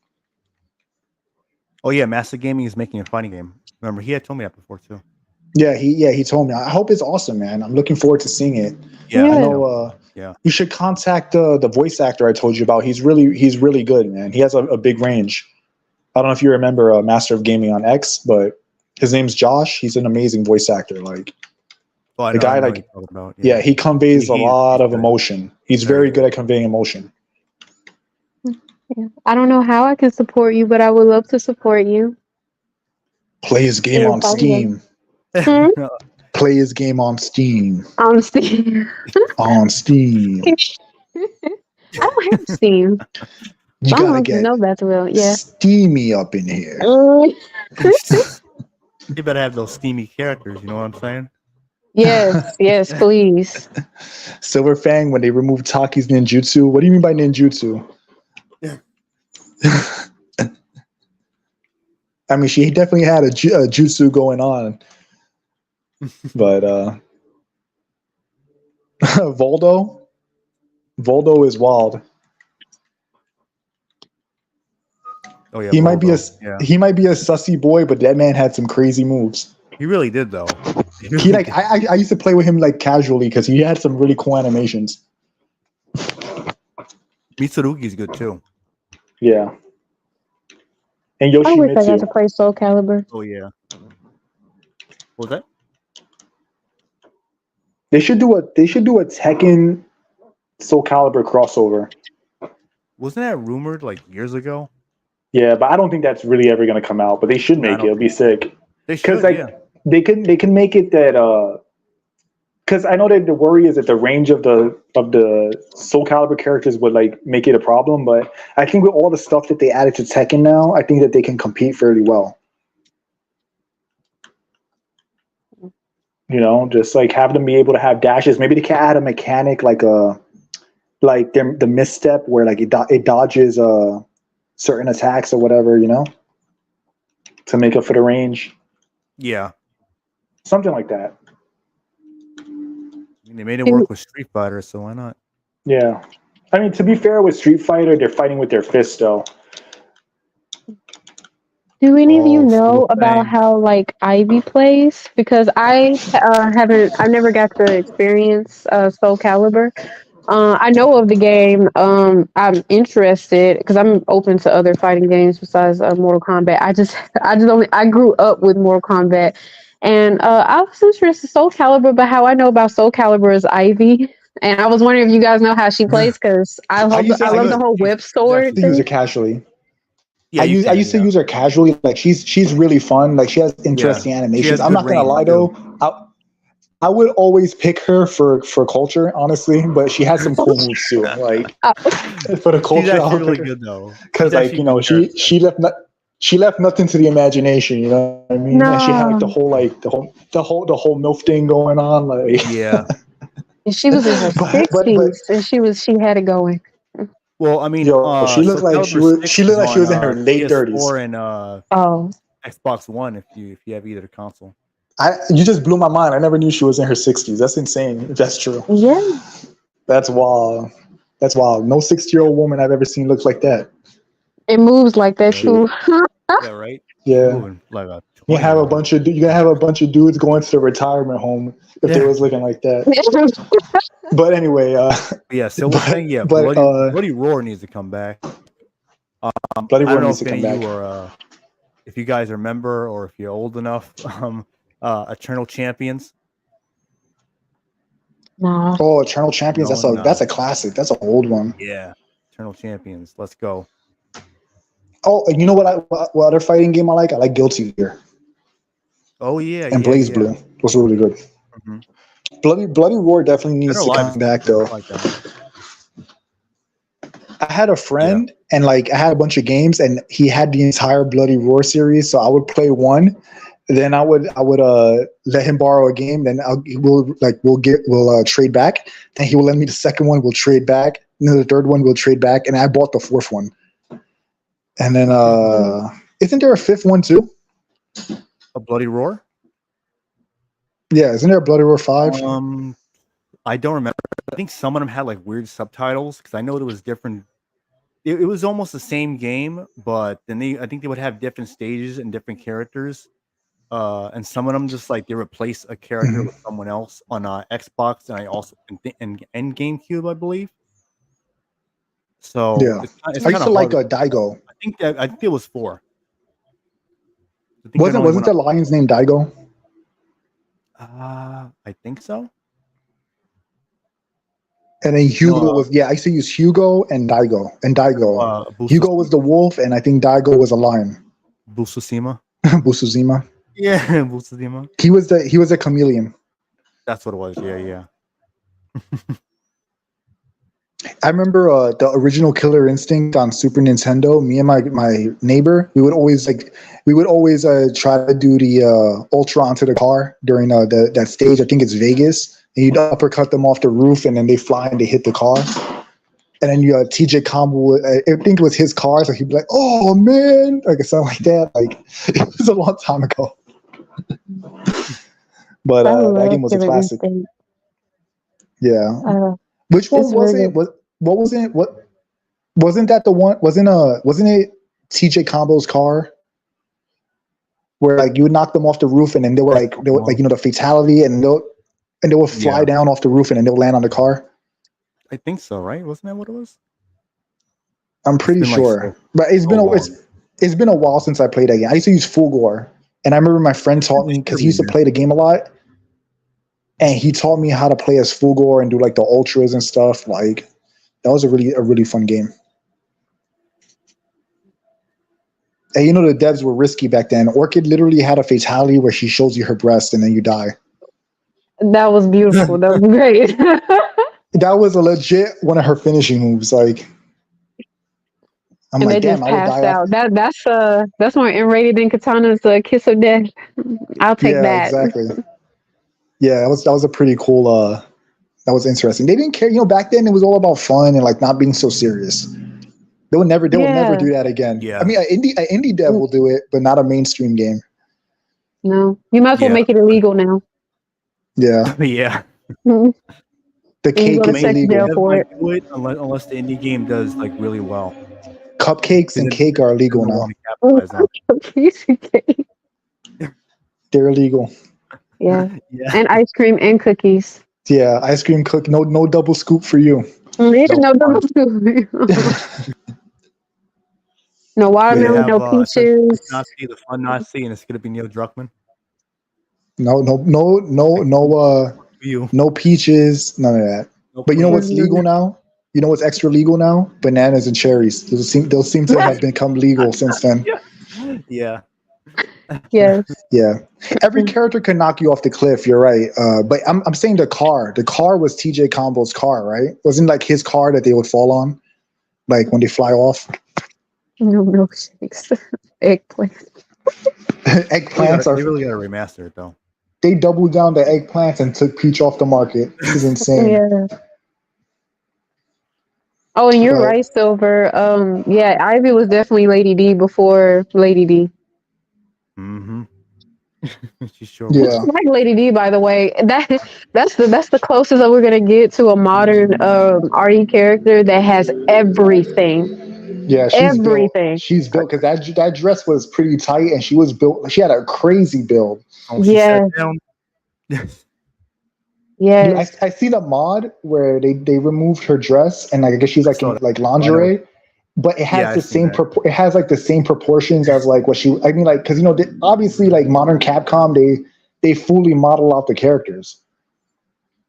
Oh yeah, Master Gaming is making a fighting game. Remember, he had told me that before too. Yeah, he told me. I hope it's awesome, man. I'm looking forward to seeing it. Yeah, I know. You should contact the voice actor I told you about. He's really good, man. He has a big range. I don't know if you remember Master of Gaming on X, but his name's Josh. He's an amazing voice actor. Like the guy, like he conveys a lot of emotion. He's very good at conveying emotion. Yeah. I don't know how I can support you, but I would love to support you. Play his game on Steam. Play his game on Steam. On Steam. On Steam. I don't have Steam. You gotta get steamy up in here. You better have those steamy characters, you know what I'm saying? Yes, please. Silver Fang, when they removed Taki's ninjutsu, what do you mean by ninjutsu? I mean, she definitely had a jutsu going on. But Voldo is wild. Oh yeah, he might be a sussy boy, but that man had some crazy moves. He really did, though. I used to play with him like casually because he had some really cool animations. Mitsurugi's good too. Yeah. And Yoshimitsu. I wish I got to play Soul Calibur. Oh yeah. What was that? They should do a Tekken Soul Calibur crossover. Wasn't that rumored like years ago? Yeah, but I don't think that's really ever gonna come out. But they should make it. It'll be sick. They should. They can make it that because I know that the worry is that the range of the Soul Calibur characters would like make it a problem, but I think with all the stuff that they added to Tekken now, I think that they can compete fairly well. You know, just like have them be able to have dashes. Maybe they can add a mechanic like the misstep where like it dodges certain attacks or whatever, you know, to make up for the range. Yeah, something like that. They made it work with Street Fighter, so why not? Yeah. I mean, to be fair, with Street Fighter, they're fighting with their fists, though. Do any of you know about how like Ivy plays? Because I've never got to experience Soul Calibur. I know of the game. I'm interested because I'm open to other fighting games besides Mortal Kombat. I grew up with Mortal Kombat. And I was interested in Soul Calibur, but how I know about Soul Calibur is Ivy. And I was wondering if you guys know how she plays because I love the whole whip sword. I use her casually. Yeah, I used to use her casually. Like she's really fun. Like she has interesting animations. I'm not gonna lie though. I would always pick her for culture, honestly, but she has some cool moves too. Like for the culture, she's really good though. Because like she left nothing to the imagination, you know what I mean? No. And she had like the whole MILF thing going on, like yeah. And she was in her 60s, and she had it going. Well, I mean, she looked like she was in her late 30s. And Xbox One, if you have either console. You just blew my mind. I never knew she was in her 60s. That's insane. If that's true. Yeah. That's wild. That's wild. No 60-year-old woman I've ever seen looks like that. It moves like that too. Yeah, right. Yeah. You have a bunch of dudes going to the retirement home if they was looking like that. But anyway, Bloody Roar needs to come back. Bloody Roar needs to come back. If you guys remember, or if you're old enough, Eternal Champions. No. Oh, Eternal Champions. That's a classic. That's an old one. Yeah, Eternal Champions. Let's go. Oh, and you know what other fighting game I like? I like Guilty Gear. Oh yeah, and Blaze Blue was really good. Mm-hmm. Bloody Roar definitely needs to come back though. I had a friend and like I had a bunch of games and he had the entire Bloody Roar series, so I would play one, then I would let him borrow a game, then we'll trade back. Then he will lend me the second one, we'll trade back. then the third one we'll trade back, and I bought the fourth one. And then isn't there a fifth one too? A Bloody Roar? Yeah, isn't there a Bloody Roar 5? I don't remember. I think some of them had like weird subtitles because I know there was different. It was almost the same game, but then I think they would have different stages and different characters. And some of them just like they replace a character with someone else on Xbox, and I also and GameCube, I believe. So Yeah, it's I used to like hard. Daigo. I think it was 4. Wasn't the lion's name Daigo? I think so. And then Hugo was I used to use Hugo and Daigo. Hugo was the wolf, and I think Daigo was a lion. Busuzima. Busuzima. Yeah, Busuzima. He was a chameleon. That's what it was. Yeah. I remember the original Killer Instinct on Super Nintendo. Me and my neighbor, we would always try to do the ultra onto the car during that stage. I think it's Vegas. And you'd uppercut them off the roof, and then they fly and they hit the car. And then you TJ Combo, I think it was his car, so he'd be like, "Oh man," like something like that. Like it was a long time ago. But that game was a classic. Yeah. Which one was it? What was it? What wasn't that the one? Wasn't it TJ Combo's car? Where like you would knock them off the roof, and then they were like the fatality, and they would fly down off the roof, and then they'll land on the car. I think so, right? Wasn't that what it was? I'm pretty sure, but it's been a while since I played that game. I used to use Fulgore, and I remember my friend taught me because he used to play the game a lot, and he taught me how to play as Fulgore and do like the ultras and stuff. Like that was a really fun game. And the devs were risky back then. Orchid literally had a fatality where she shows you her breast and then you die. That was beautiful. That was great. That was a legit one of her finishing moves. Like, I'm and like, they damn, just I would passed die. out. That's more M-rated than Katana's Kiss of Death. I'll take that. Yeah, exactly. Yeah, that was a pretty cool. That was interesting. They didn't care. Back then it was all about fun and like not being so serious. They would never do that again. Yeah. I mean, an indie dev will do it, but not a mainstream game. No, you might as well make it illegal now. Yeah. Yeah. The cake is illegal. For it. Unless the indie game does like really well. Cupcakes and cake are illegal now. They're illegal. Yeah. And ice cream and cookies. Yeah, ice cream cook. No double scoop for you. No double scoop. No watermelon, no peaches. Nazi, the fun Nazi, and it's gonna be Neil Druckmann. No peaches, none of that. But you know what's legal now? You know what's extra legal now? Bananas and cherries. Those seem to have become legal since then. Yeah. Yes. Yeah. Every character can knock you off the cliff. You're right. But I'm saying the car. The car was TJ Combo's car, right? Wasn't like his car that they would fall on, like when they fly off. No milkshakes. Eggplants. Eggplants they really gotta remaster it though. They doubled down the eggplants and took Peach off the market. This is insane. Yeah. Oh, and you're right, Silver. Yeah, Ivy was definitely Lady D before Lady D. Mm-hmm. She's sure. Yeah. I like Lady D, by the way. That's the closest that we're gonna get to a modern RE character that has everything. Yeah, everything. She's built because that dress was pretty tight, and she was built. She had a crazy build. Yeah. Yeah. I seen a mod where they removed her dress, and like I guess she's like in like lingerie, but it has the same. It has like the same proportions as like what she. I mean, like because obviously like modern Capcom they fully model out the characters.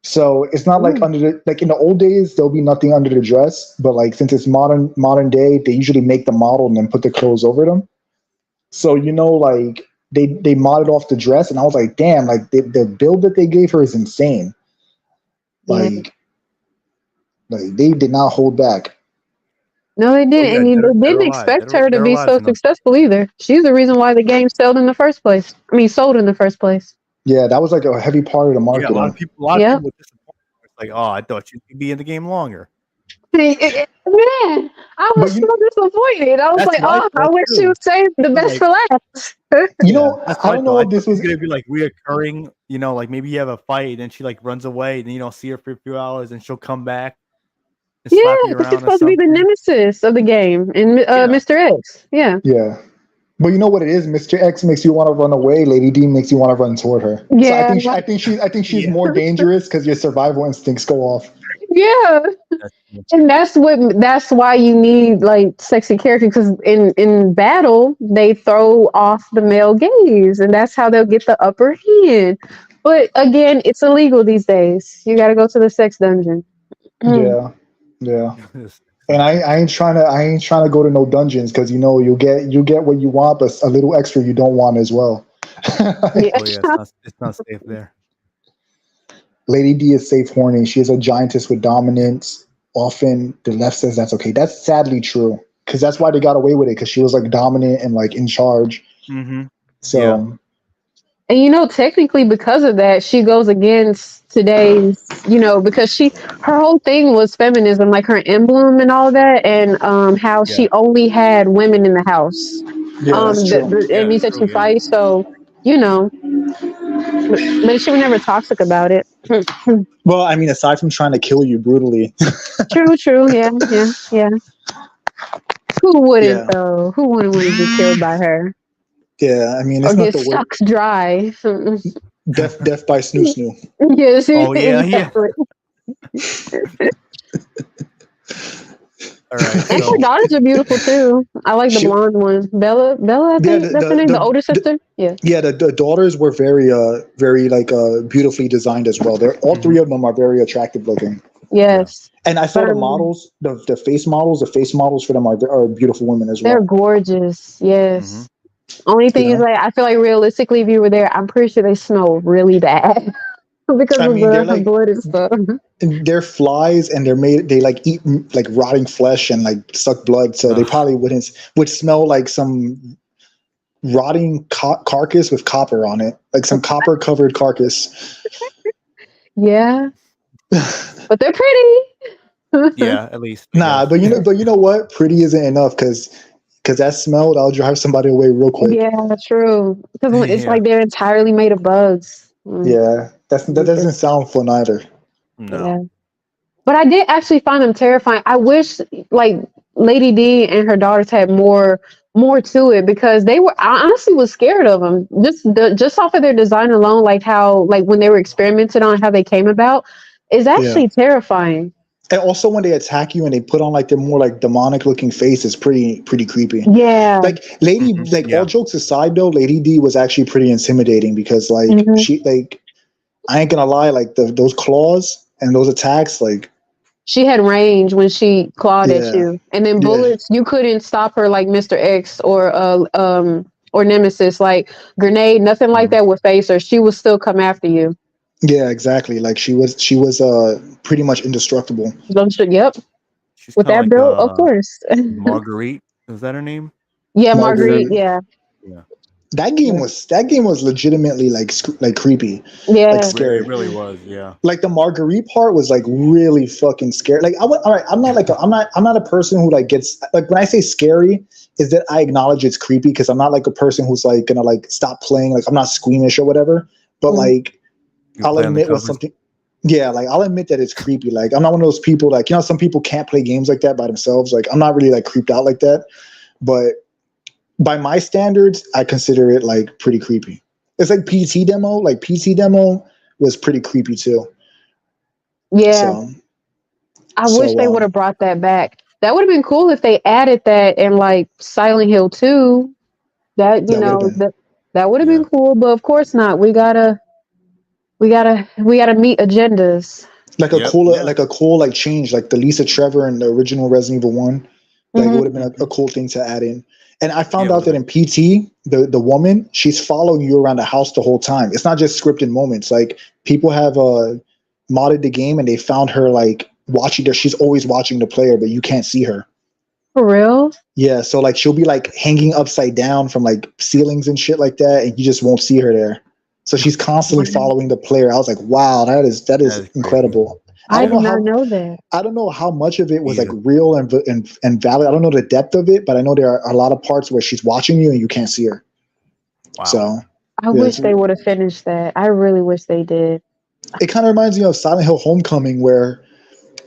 So it's not like like in the old days there'll be nothing under the dress, but like since it's modern day, they usually make the model and then put the clothes over them. So like they modded off the dress, and I was like, damn, like the build that they gave her is insane. Like they did not hold back. No, they didn't, and they didn't expect her to be so successful either. She's the reason why the game sold in the first place. Yeah, that was like a heavy part of the marketing. Yeah, a lot of people were disappointed. It's like, oh, I thought you'd be in the game longer. Man, I But was so disappointed. I was That's like, what I oh, I thought wish too. you saved the best Like, for last. you yeah, know, that's I what I don't thought. know I if thought this she's was. gonna be like reoccurring. Like maybe you have a fight and she like runs away, and you don't see her for a few hours, and she'll come back and Yeah, slap you because she's around or supposed to be the something. nemesis of the game and Yeah, Mr. X. Yeah. Yeah. But you know what it is? Mr. X makes you want to run away. Lady D makes you want to run toward her. So Yeah. I think she's yeah. more dangerous because your survival instincts go off. Yeah. That's true. And that's why you need like sexy characters because in battle they throw off the male gaze and that's how they'll get the upper hand. But again, it's illegal these days. You got to go to the sex dungeon. Yeah. Yeah. It's And dungeon. I ain't trying to go to no dungeons because you get what you want, but a little extra you don't want as well. Yeah. Oh yeah, it's not safe there. Lady D is safe horny. She is a giantess with dominance. Often the left says that's okay. That's sadly true because that's why they got away with it because she was like dominant and like in charge. Mm-hmm. Yeah. So And technically because of that, she goes against today's, because her whole thing was feminism, like her emblem and all that, and how Yeah. she only had women in the house. yeah, that's true. It Yeah. means that True. you Yeah. fight, so you know, but she was never toxic about it. Well, I mean, aside from trying to kill you brutally, True, yeah, yeah, yeah. Who wouldn't yeah, though? Who wouldn't want to get killed by her yeah. I mean, or it's not get the word sucked dry? death by snoo snoo. Yes, Oh yeah. Yeah. exactly. All right. And her So daughters are beautiful too. I like the She, blonde one, Bella. Bella, I yeah, think that's her name. The older sister. Yeah. the daughters were very like beautifully designed as well. They're all three mhm, of them are very attractive looking. yeah. Yes. And I saw But the models, the face models for them are beautiful women as they're well. gorgeous. Mm-hmm. Yes. Only You thing is, know, like, I feel like realistically, if you were there, I'm pretty sure they smell really bad because I of mean, they're the like blood and stuff. they're flies and they like eat like rotting flesh and like suck blood, so they Ugh. probably would smell like some rotting carcass with copper on it, like some copper covered carcass. Yeah, but they're pretty. Yeah. At least I Nah, guess. but you know what? Pretty isn't enough because that smell that'll drive somebody away real quick. Yeah, true. Because it's Yeah. like they're entirely made of bugs. Yeah, that doesn't sound fun either. Yeah. No. But I did actually find them terrifying. I wish like Lady D and her daughters had more to it because I honestly was scared of them just off of their design alone, like how like when they were experimented on how they came about is Yeah. actually terrifying. And also when they attack you and they put on like their more like demonic looking face, it's pretty creepy. Yeah. Like Mhm, all yeah. jokes aside though, Lady D was actually pretty intimidating because like Mhm. she like I ain't gonna lie, like those claws and those attacks, like She had range when she clawed at yeah, you, and then yeah, bullets you couldn't stop her like Mr. X or Nemesis, like grenade, nothing like Mhm. that would face her. She would still come after you. yeah, exactly. Like she was pretty much indestructible. Yep. She's With kind of that like build, of course. Marguerite. Is that her name? Yeah, Marguerite. Marguerite. Yeah, Yeah. That game was legitimately like creepy, like yeah. scary. It really was. Yeah. Like the Marguerite part was like really fucking scary. Like all right, I'm not a person who like gets like when I say scary is that I acknowledge it's creepy because I'm not like a person who's like gonna like stop playing, like I'm not squeamish or whatever. But Mm. like You I'll play on the admit when covers. something yeah, like I'll admit that it's creepy. Like I'm not one of those people like some people can't play games like that by themselves. Like I'm not really like creeped out like that. But by my standards, I consider it like pretty creepy. It's like PT demo. Like PT demo was pretty creepy too. Yeah. So I wish so they would have brought that back. That would have been cool if they added that in like Silent Hill 2. That that would have been that would have Yeah. been cool, but of course not. We gotta meet agendas. like Yep. Yeah. a cool like change like the Lisa Trevor in the original Resident Evil 1. Like it Hmm. would have been a cool thing to add in. And I Yeah. found It out would that have in PT, the woman, she's following you around the house the whole time. It's not just scripted moments. Like people have modded the game and they found her like watching there. She's always watching the player, but you can't see her. For real? Yeah, so like she'll be like hanging upside down from like ceilings and shit like that, and you just won't see her there. So she's constantly been. following the player. I was like, wow, that is That is crazy. incredible. I don't did know not how know that. I don't know how much of it was like either. real and valid. I don't know the depth of it, but I know there are a lot of parts where she's watching you and you can't see her. Wow. So I yeah, wish they would have finished that. I really wish they did. it kind of reminds me of Silent Hill Homecoming, where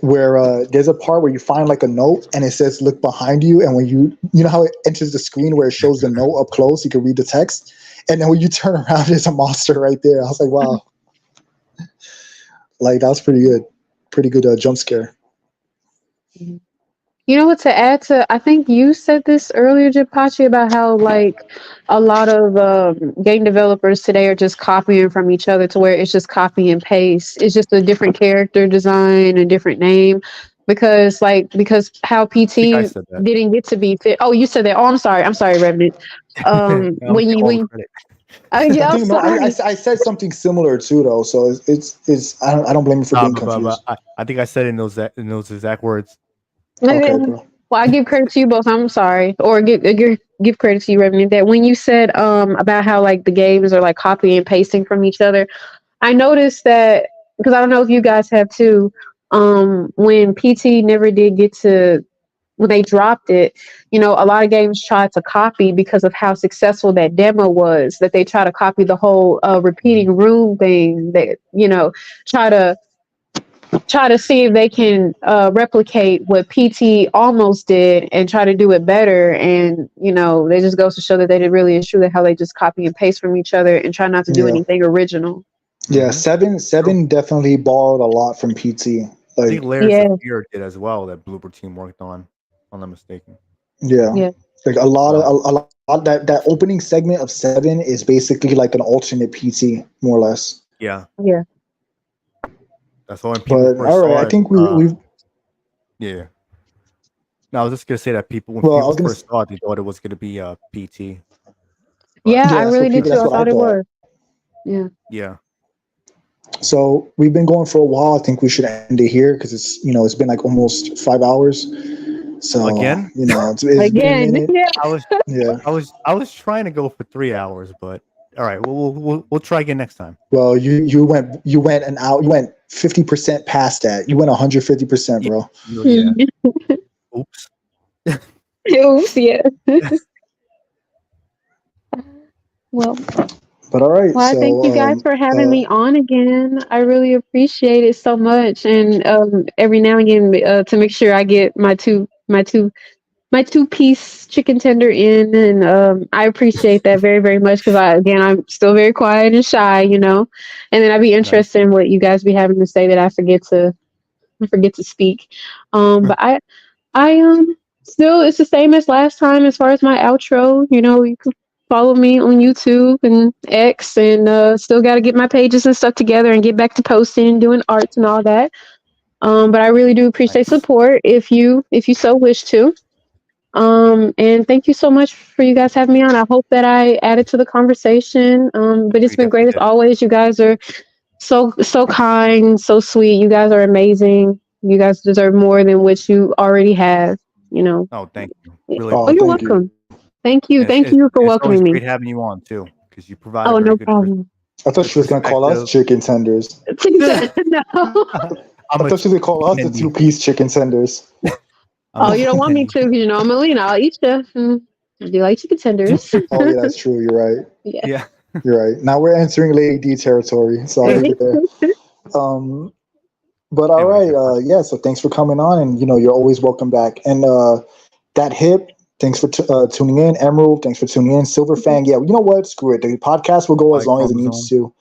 there's a part where you find like a note and it says look behind you, and when you know how it enters the screen where it shows the note up close, you can read the text, and then when you turn around, there's a monster right there. I was like, wow, like that was pretty good jump scare. Mhm. You know what, to add to, I think you said this earlier, Japachi, about how like a lot of game developers today are just copying from each other to where it's just copy and paste. It's just a different character design, a different name, because how I think I PT said that. didn't get to be fit. Oh, you said that. Oh, I'm sorry, Revenant. I'm When taking you all the when credit. yeah, I I'm think no, sorry. I said something similar too though, so it's I don't blame you for being confused. I think I said in those exact words. Okay, bro. Well, I give credit to you both. I'm sorry, or give credit to you, Revenant. That when you said about how like the games are like copy and pasting from each other, I noticed that because I don't know if you guys have too. When PT never did get to when they dropped it, a lot of games tried to copy because of how successful that demo was. That they try to copy the whole repeating room thing. That try to try to see if they can replicate what PT almost did and try to do it better. And they just goes to show that they did really and truly how they just copy and paste from each other and try not to do Yeah. anything original. Yeah, Mhm. seven definitely borrowed a lot from PT. I think Like, Layers Yeah, of Fear did as well. That Blooper team worked on, if I'm not mistaken. yeah, yeah, like a lot of So a lot that opening segment of seven is basically like an alternate PT, more or less. yeah, yeah. that's why when people But all first right, saw I it. think we've Yeah. No, I was just gonna say that when well, I people was gonna first saw it, they thought it was gonna be PT, but Yeah, I yeah, really did too. that's I what I thought it thought. was. Yeah. yeah, So we've been going for a while. I think we should end it here because it's been like almost 5 hours. So again, it's been a Again, minute. yeah. I was Yeah. I was trying to go for 3 hours, but all right, we'll try again next time. Well, you went an hour. You went 50% past that. You went 150%, Yeah, bro. yeah. Oops. Oops, yeah. Well, But all right. Well, I thank you So guys for having me on again. I really appreciate it so much. And every now and again, to make sure I get my two-piece chicken tender in, and I appreciate that very, very much because I'm still very quiet and shy, and then I'd be Nice. interested in what you guys be having to say that I forget to speak. But I still it's the same as last time as far as my outro. You can follow me on YouTube and X, and still got to get my pages and stuff together and get back to posting, doing arts and all that. But I really do appreciate Nice. support if you so wish to. And thank you so much for you guys having me on. I hope that I added to the conversation. But it's You been definitely great as did. always. You guys are so kind, so sweet. You guys are amazing. You guys deserve more than what you already have. Oh, thank you. Yeah. Really oh, Oh, you're appreciate thank that. you. welcome. Thank you. And Thank you for it's always welcoming me. great having you on too, because you provide a Oh, very no good problem. I thought good she was gonna call us perspective. chicken tenders. No. I'm I a thought she was gonna call us the attendee. two-piece chicken tenders. I'm Oh, a you don't want me attendee. to because I'm Melina. I'll eat you. I do like chicken tenders. Oh yeah, that's true. You're right. Yeah. Yeah. You're right. Now we're entering Lady D territory, so I'll leave it there. Um, but all Anyway, right, Jeff. yeah. So thanks for coming on, and you're always welcome back. And that hip, thanks for tuning in. Emerald, thanks for tuning in. Silver Fang, yeah. You know what? Screw it. The podcast will go as White long as it needs chromosome. to.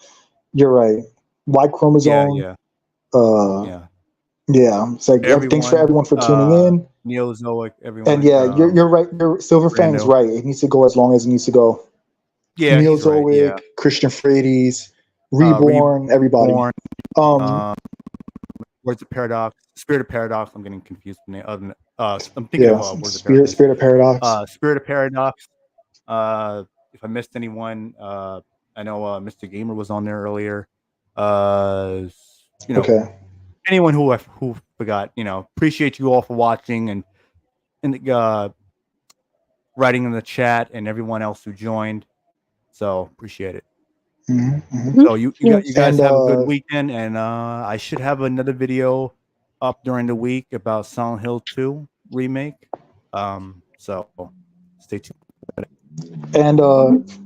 You're right. White Yeah, chromosome. yeah, Uh, yeah. yeah. It's like thanks for Everyone, everyone for tuning in. Neozoic, And everyone, yeah, you're right. Your Silver Fang's Brando. right. It needs to go as long as it needs to go. Yeah, he's right. Neozoic, Yeah. Christian Frades, Reborn, everybody. Reborn. Um, Words of Paradox, Spirit of Paradox. I'm getting confused. I'm thinking yeah, of Words of Paradise. Spirit of Paradox. Spirit of Paradox. If I missed anyone, I know Mr. Gamer was on there earlier. Okay. Anyone who forgot, appreciate you all for watching and writing in the chat and everyone else who joined. So appreciate it. So you Yes. guys And have a good weekend, and I should have another video up during the week about Silent Hill 2 remake. So stay tuned. And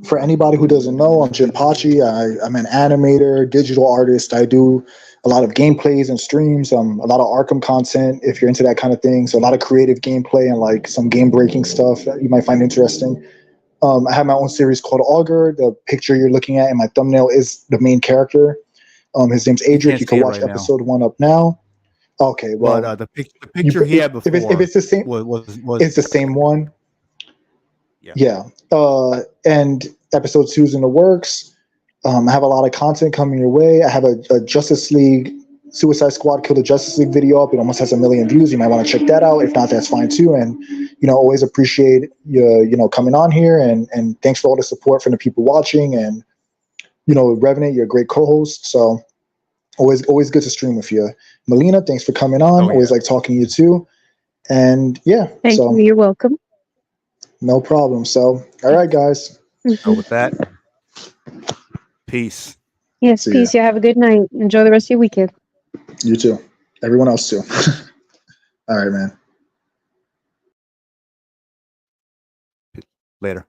for anybody who doesn't know, I'm Jinpachi. I'm an animator, digital artist. I do a lot of gameplays and streams, a lot of Arkham content if you're into that kind of thing. So a lot of creative gameplay and like some game breaking stuff that you might find interesting. I have my own series called Augur. The picture you're looking at in my thumbnail is the main character. His name's Adric. can't You see can it watch right now. episode 1 up now. Okay, well, But the picture he had before, if it's the same, was it's the same one. Yeah. Yeah. And episode 2 is in the works. I have a lot of content coming your way. I have a Justice League Suicide Squad Kill the Justice League video up. It almost has 1 million views. You might want to check that out. If not, that's fine too. And always appreciate you coming on here, and thanks for all the support from the people watching. And Revenant, you're a great co-host. So always good to stream with you. Melina, thanks for coming on. Oh, yeah. Always like talking to you too. And yeah, Thank you. You're welcome. no problem. So all right, guys. So with that, peace. Yes, See peace. ya. You have a good night. Enjoy the rest of your weekend. You too. Everyone else too. All right, man. Later.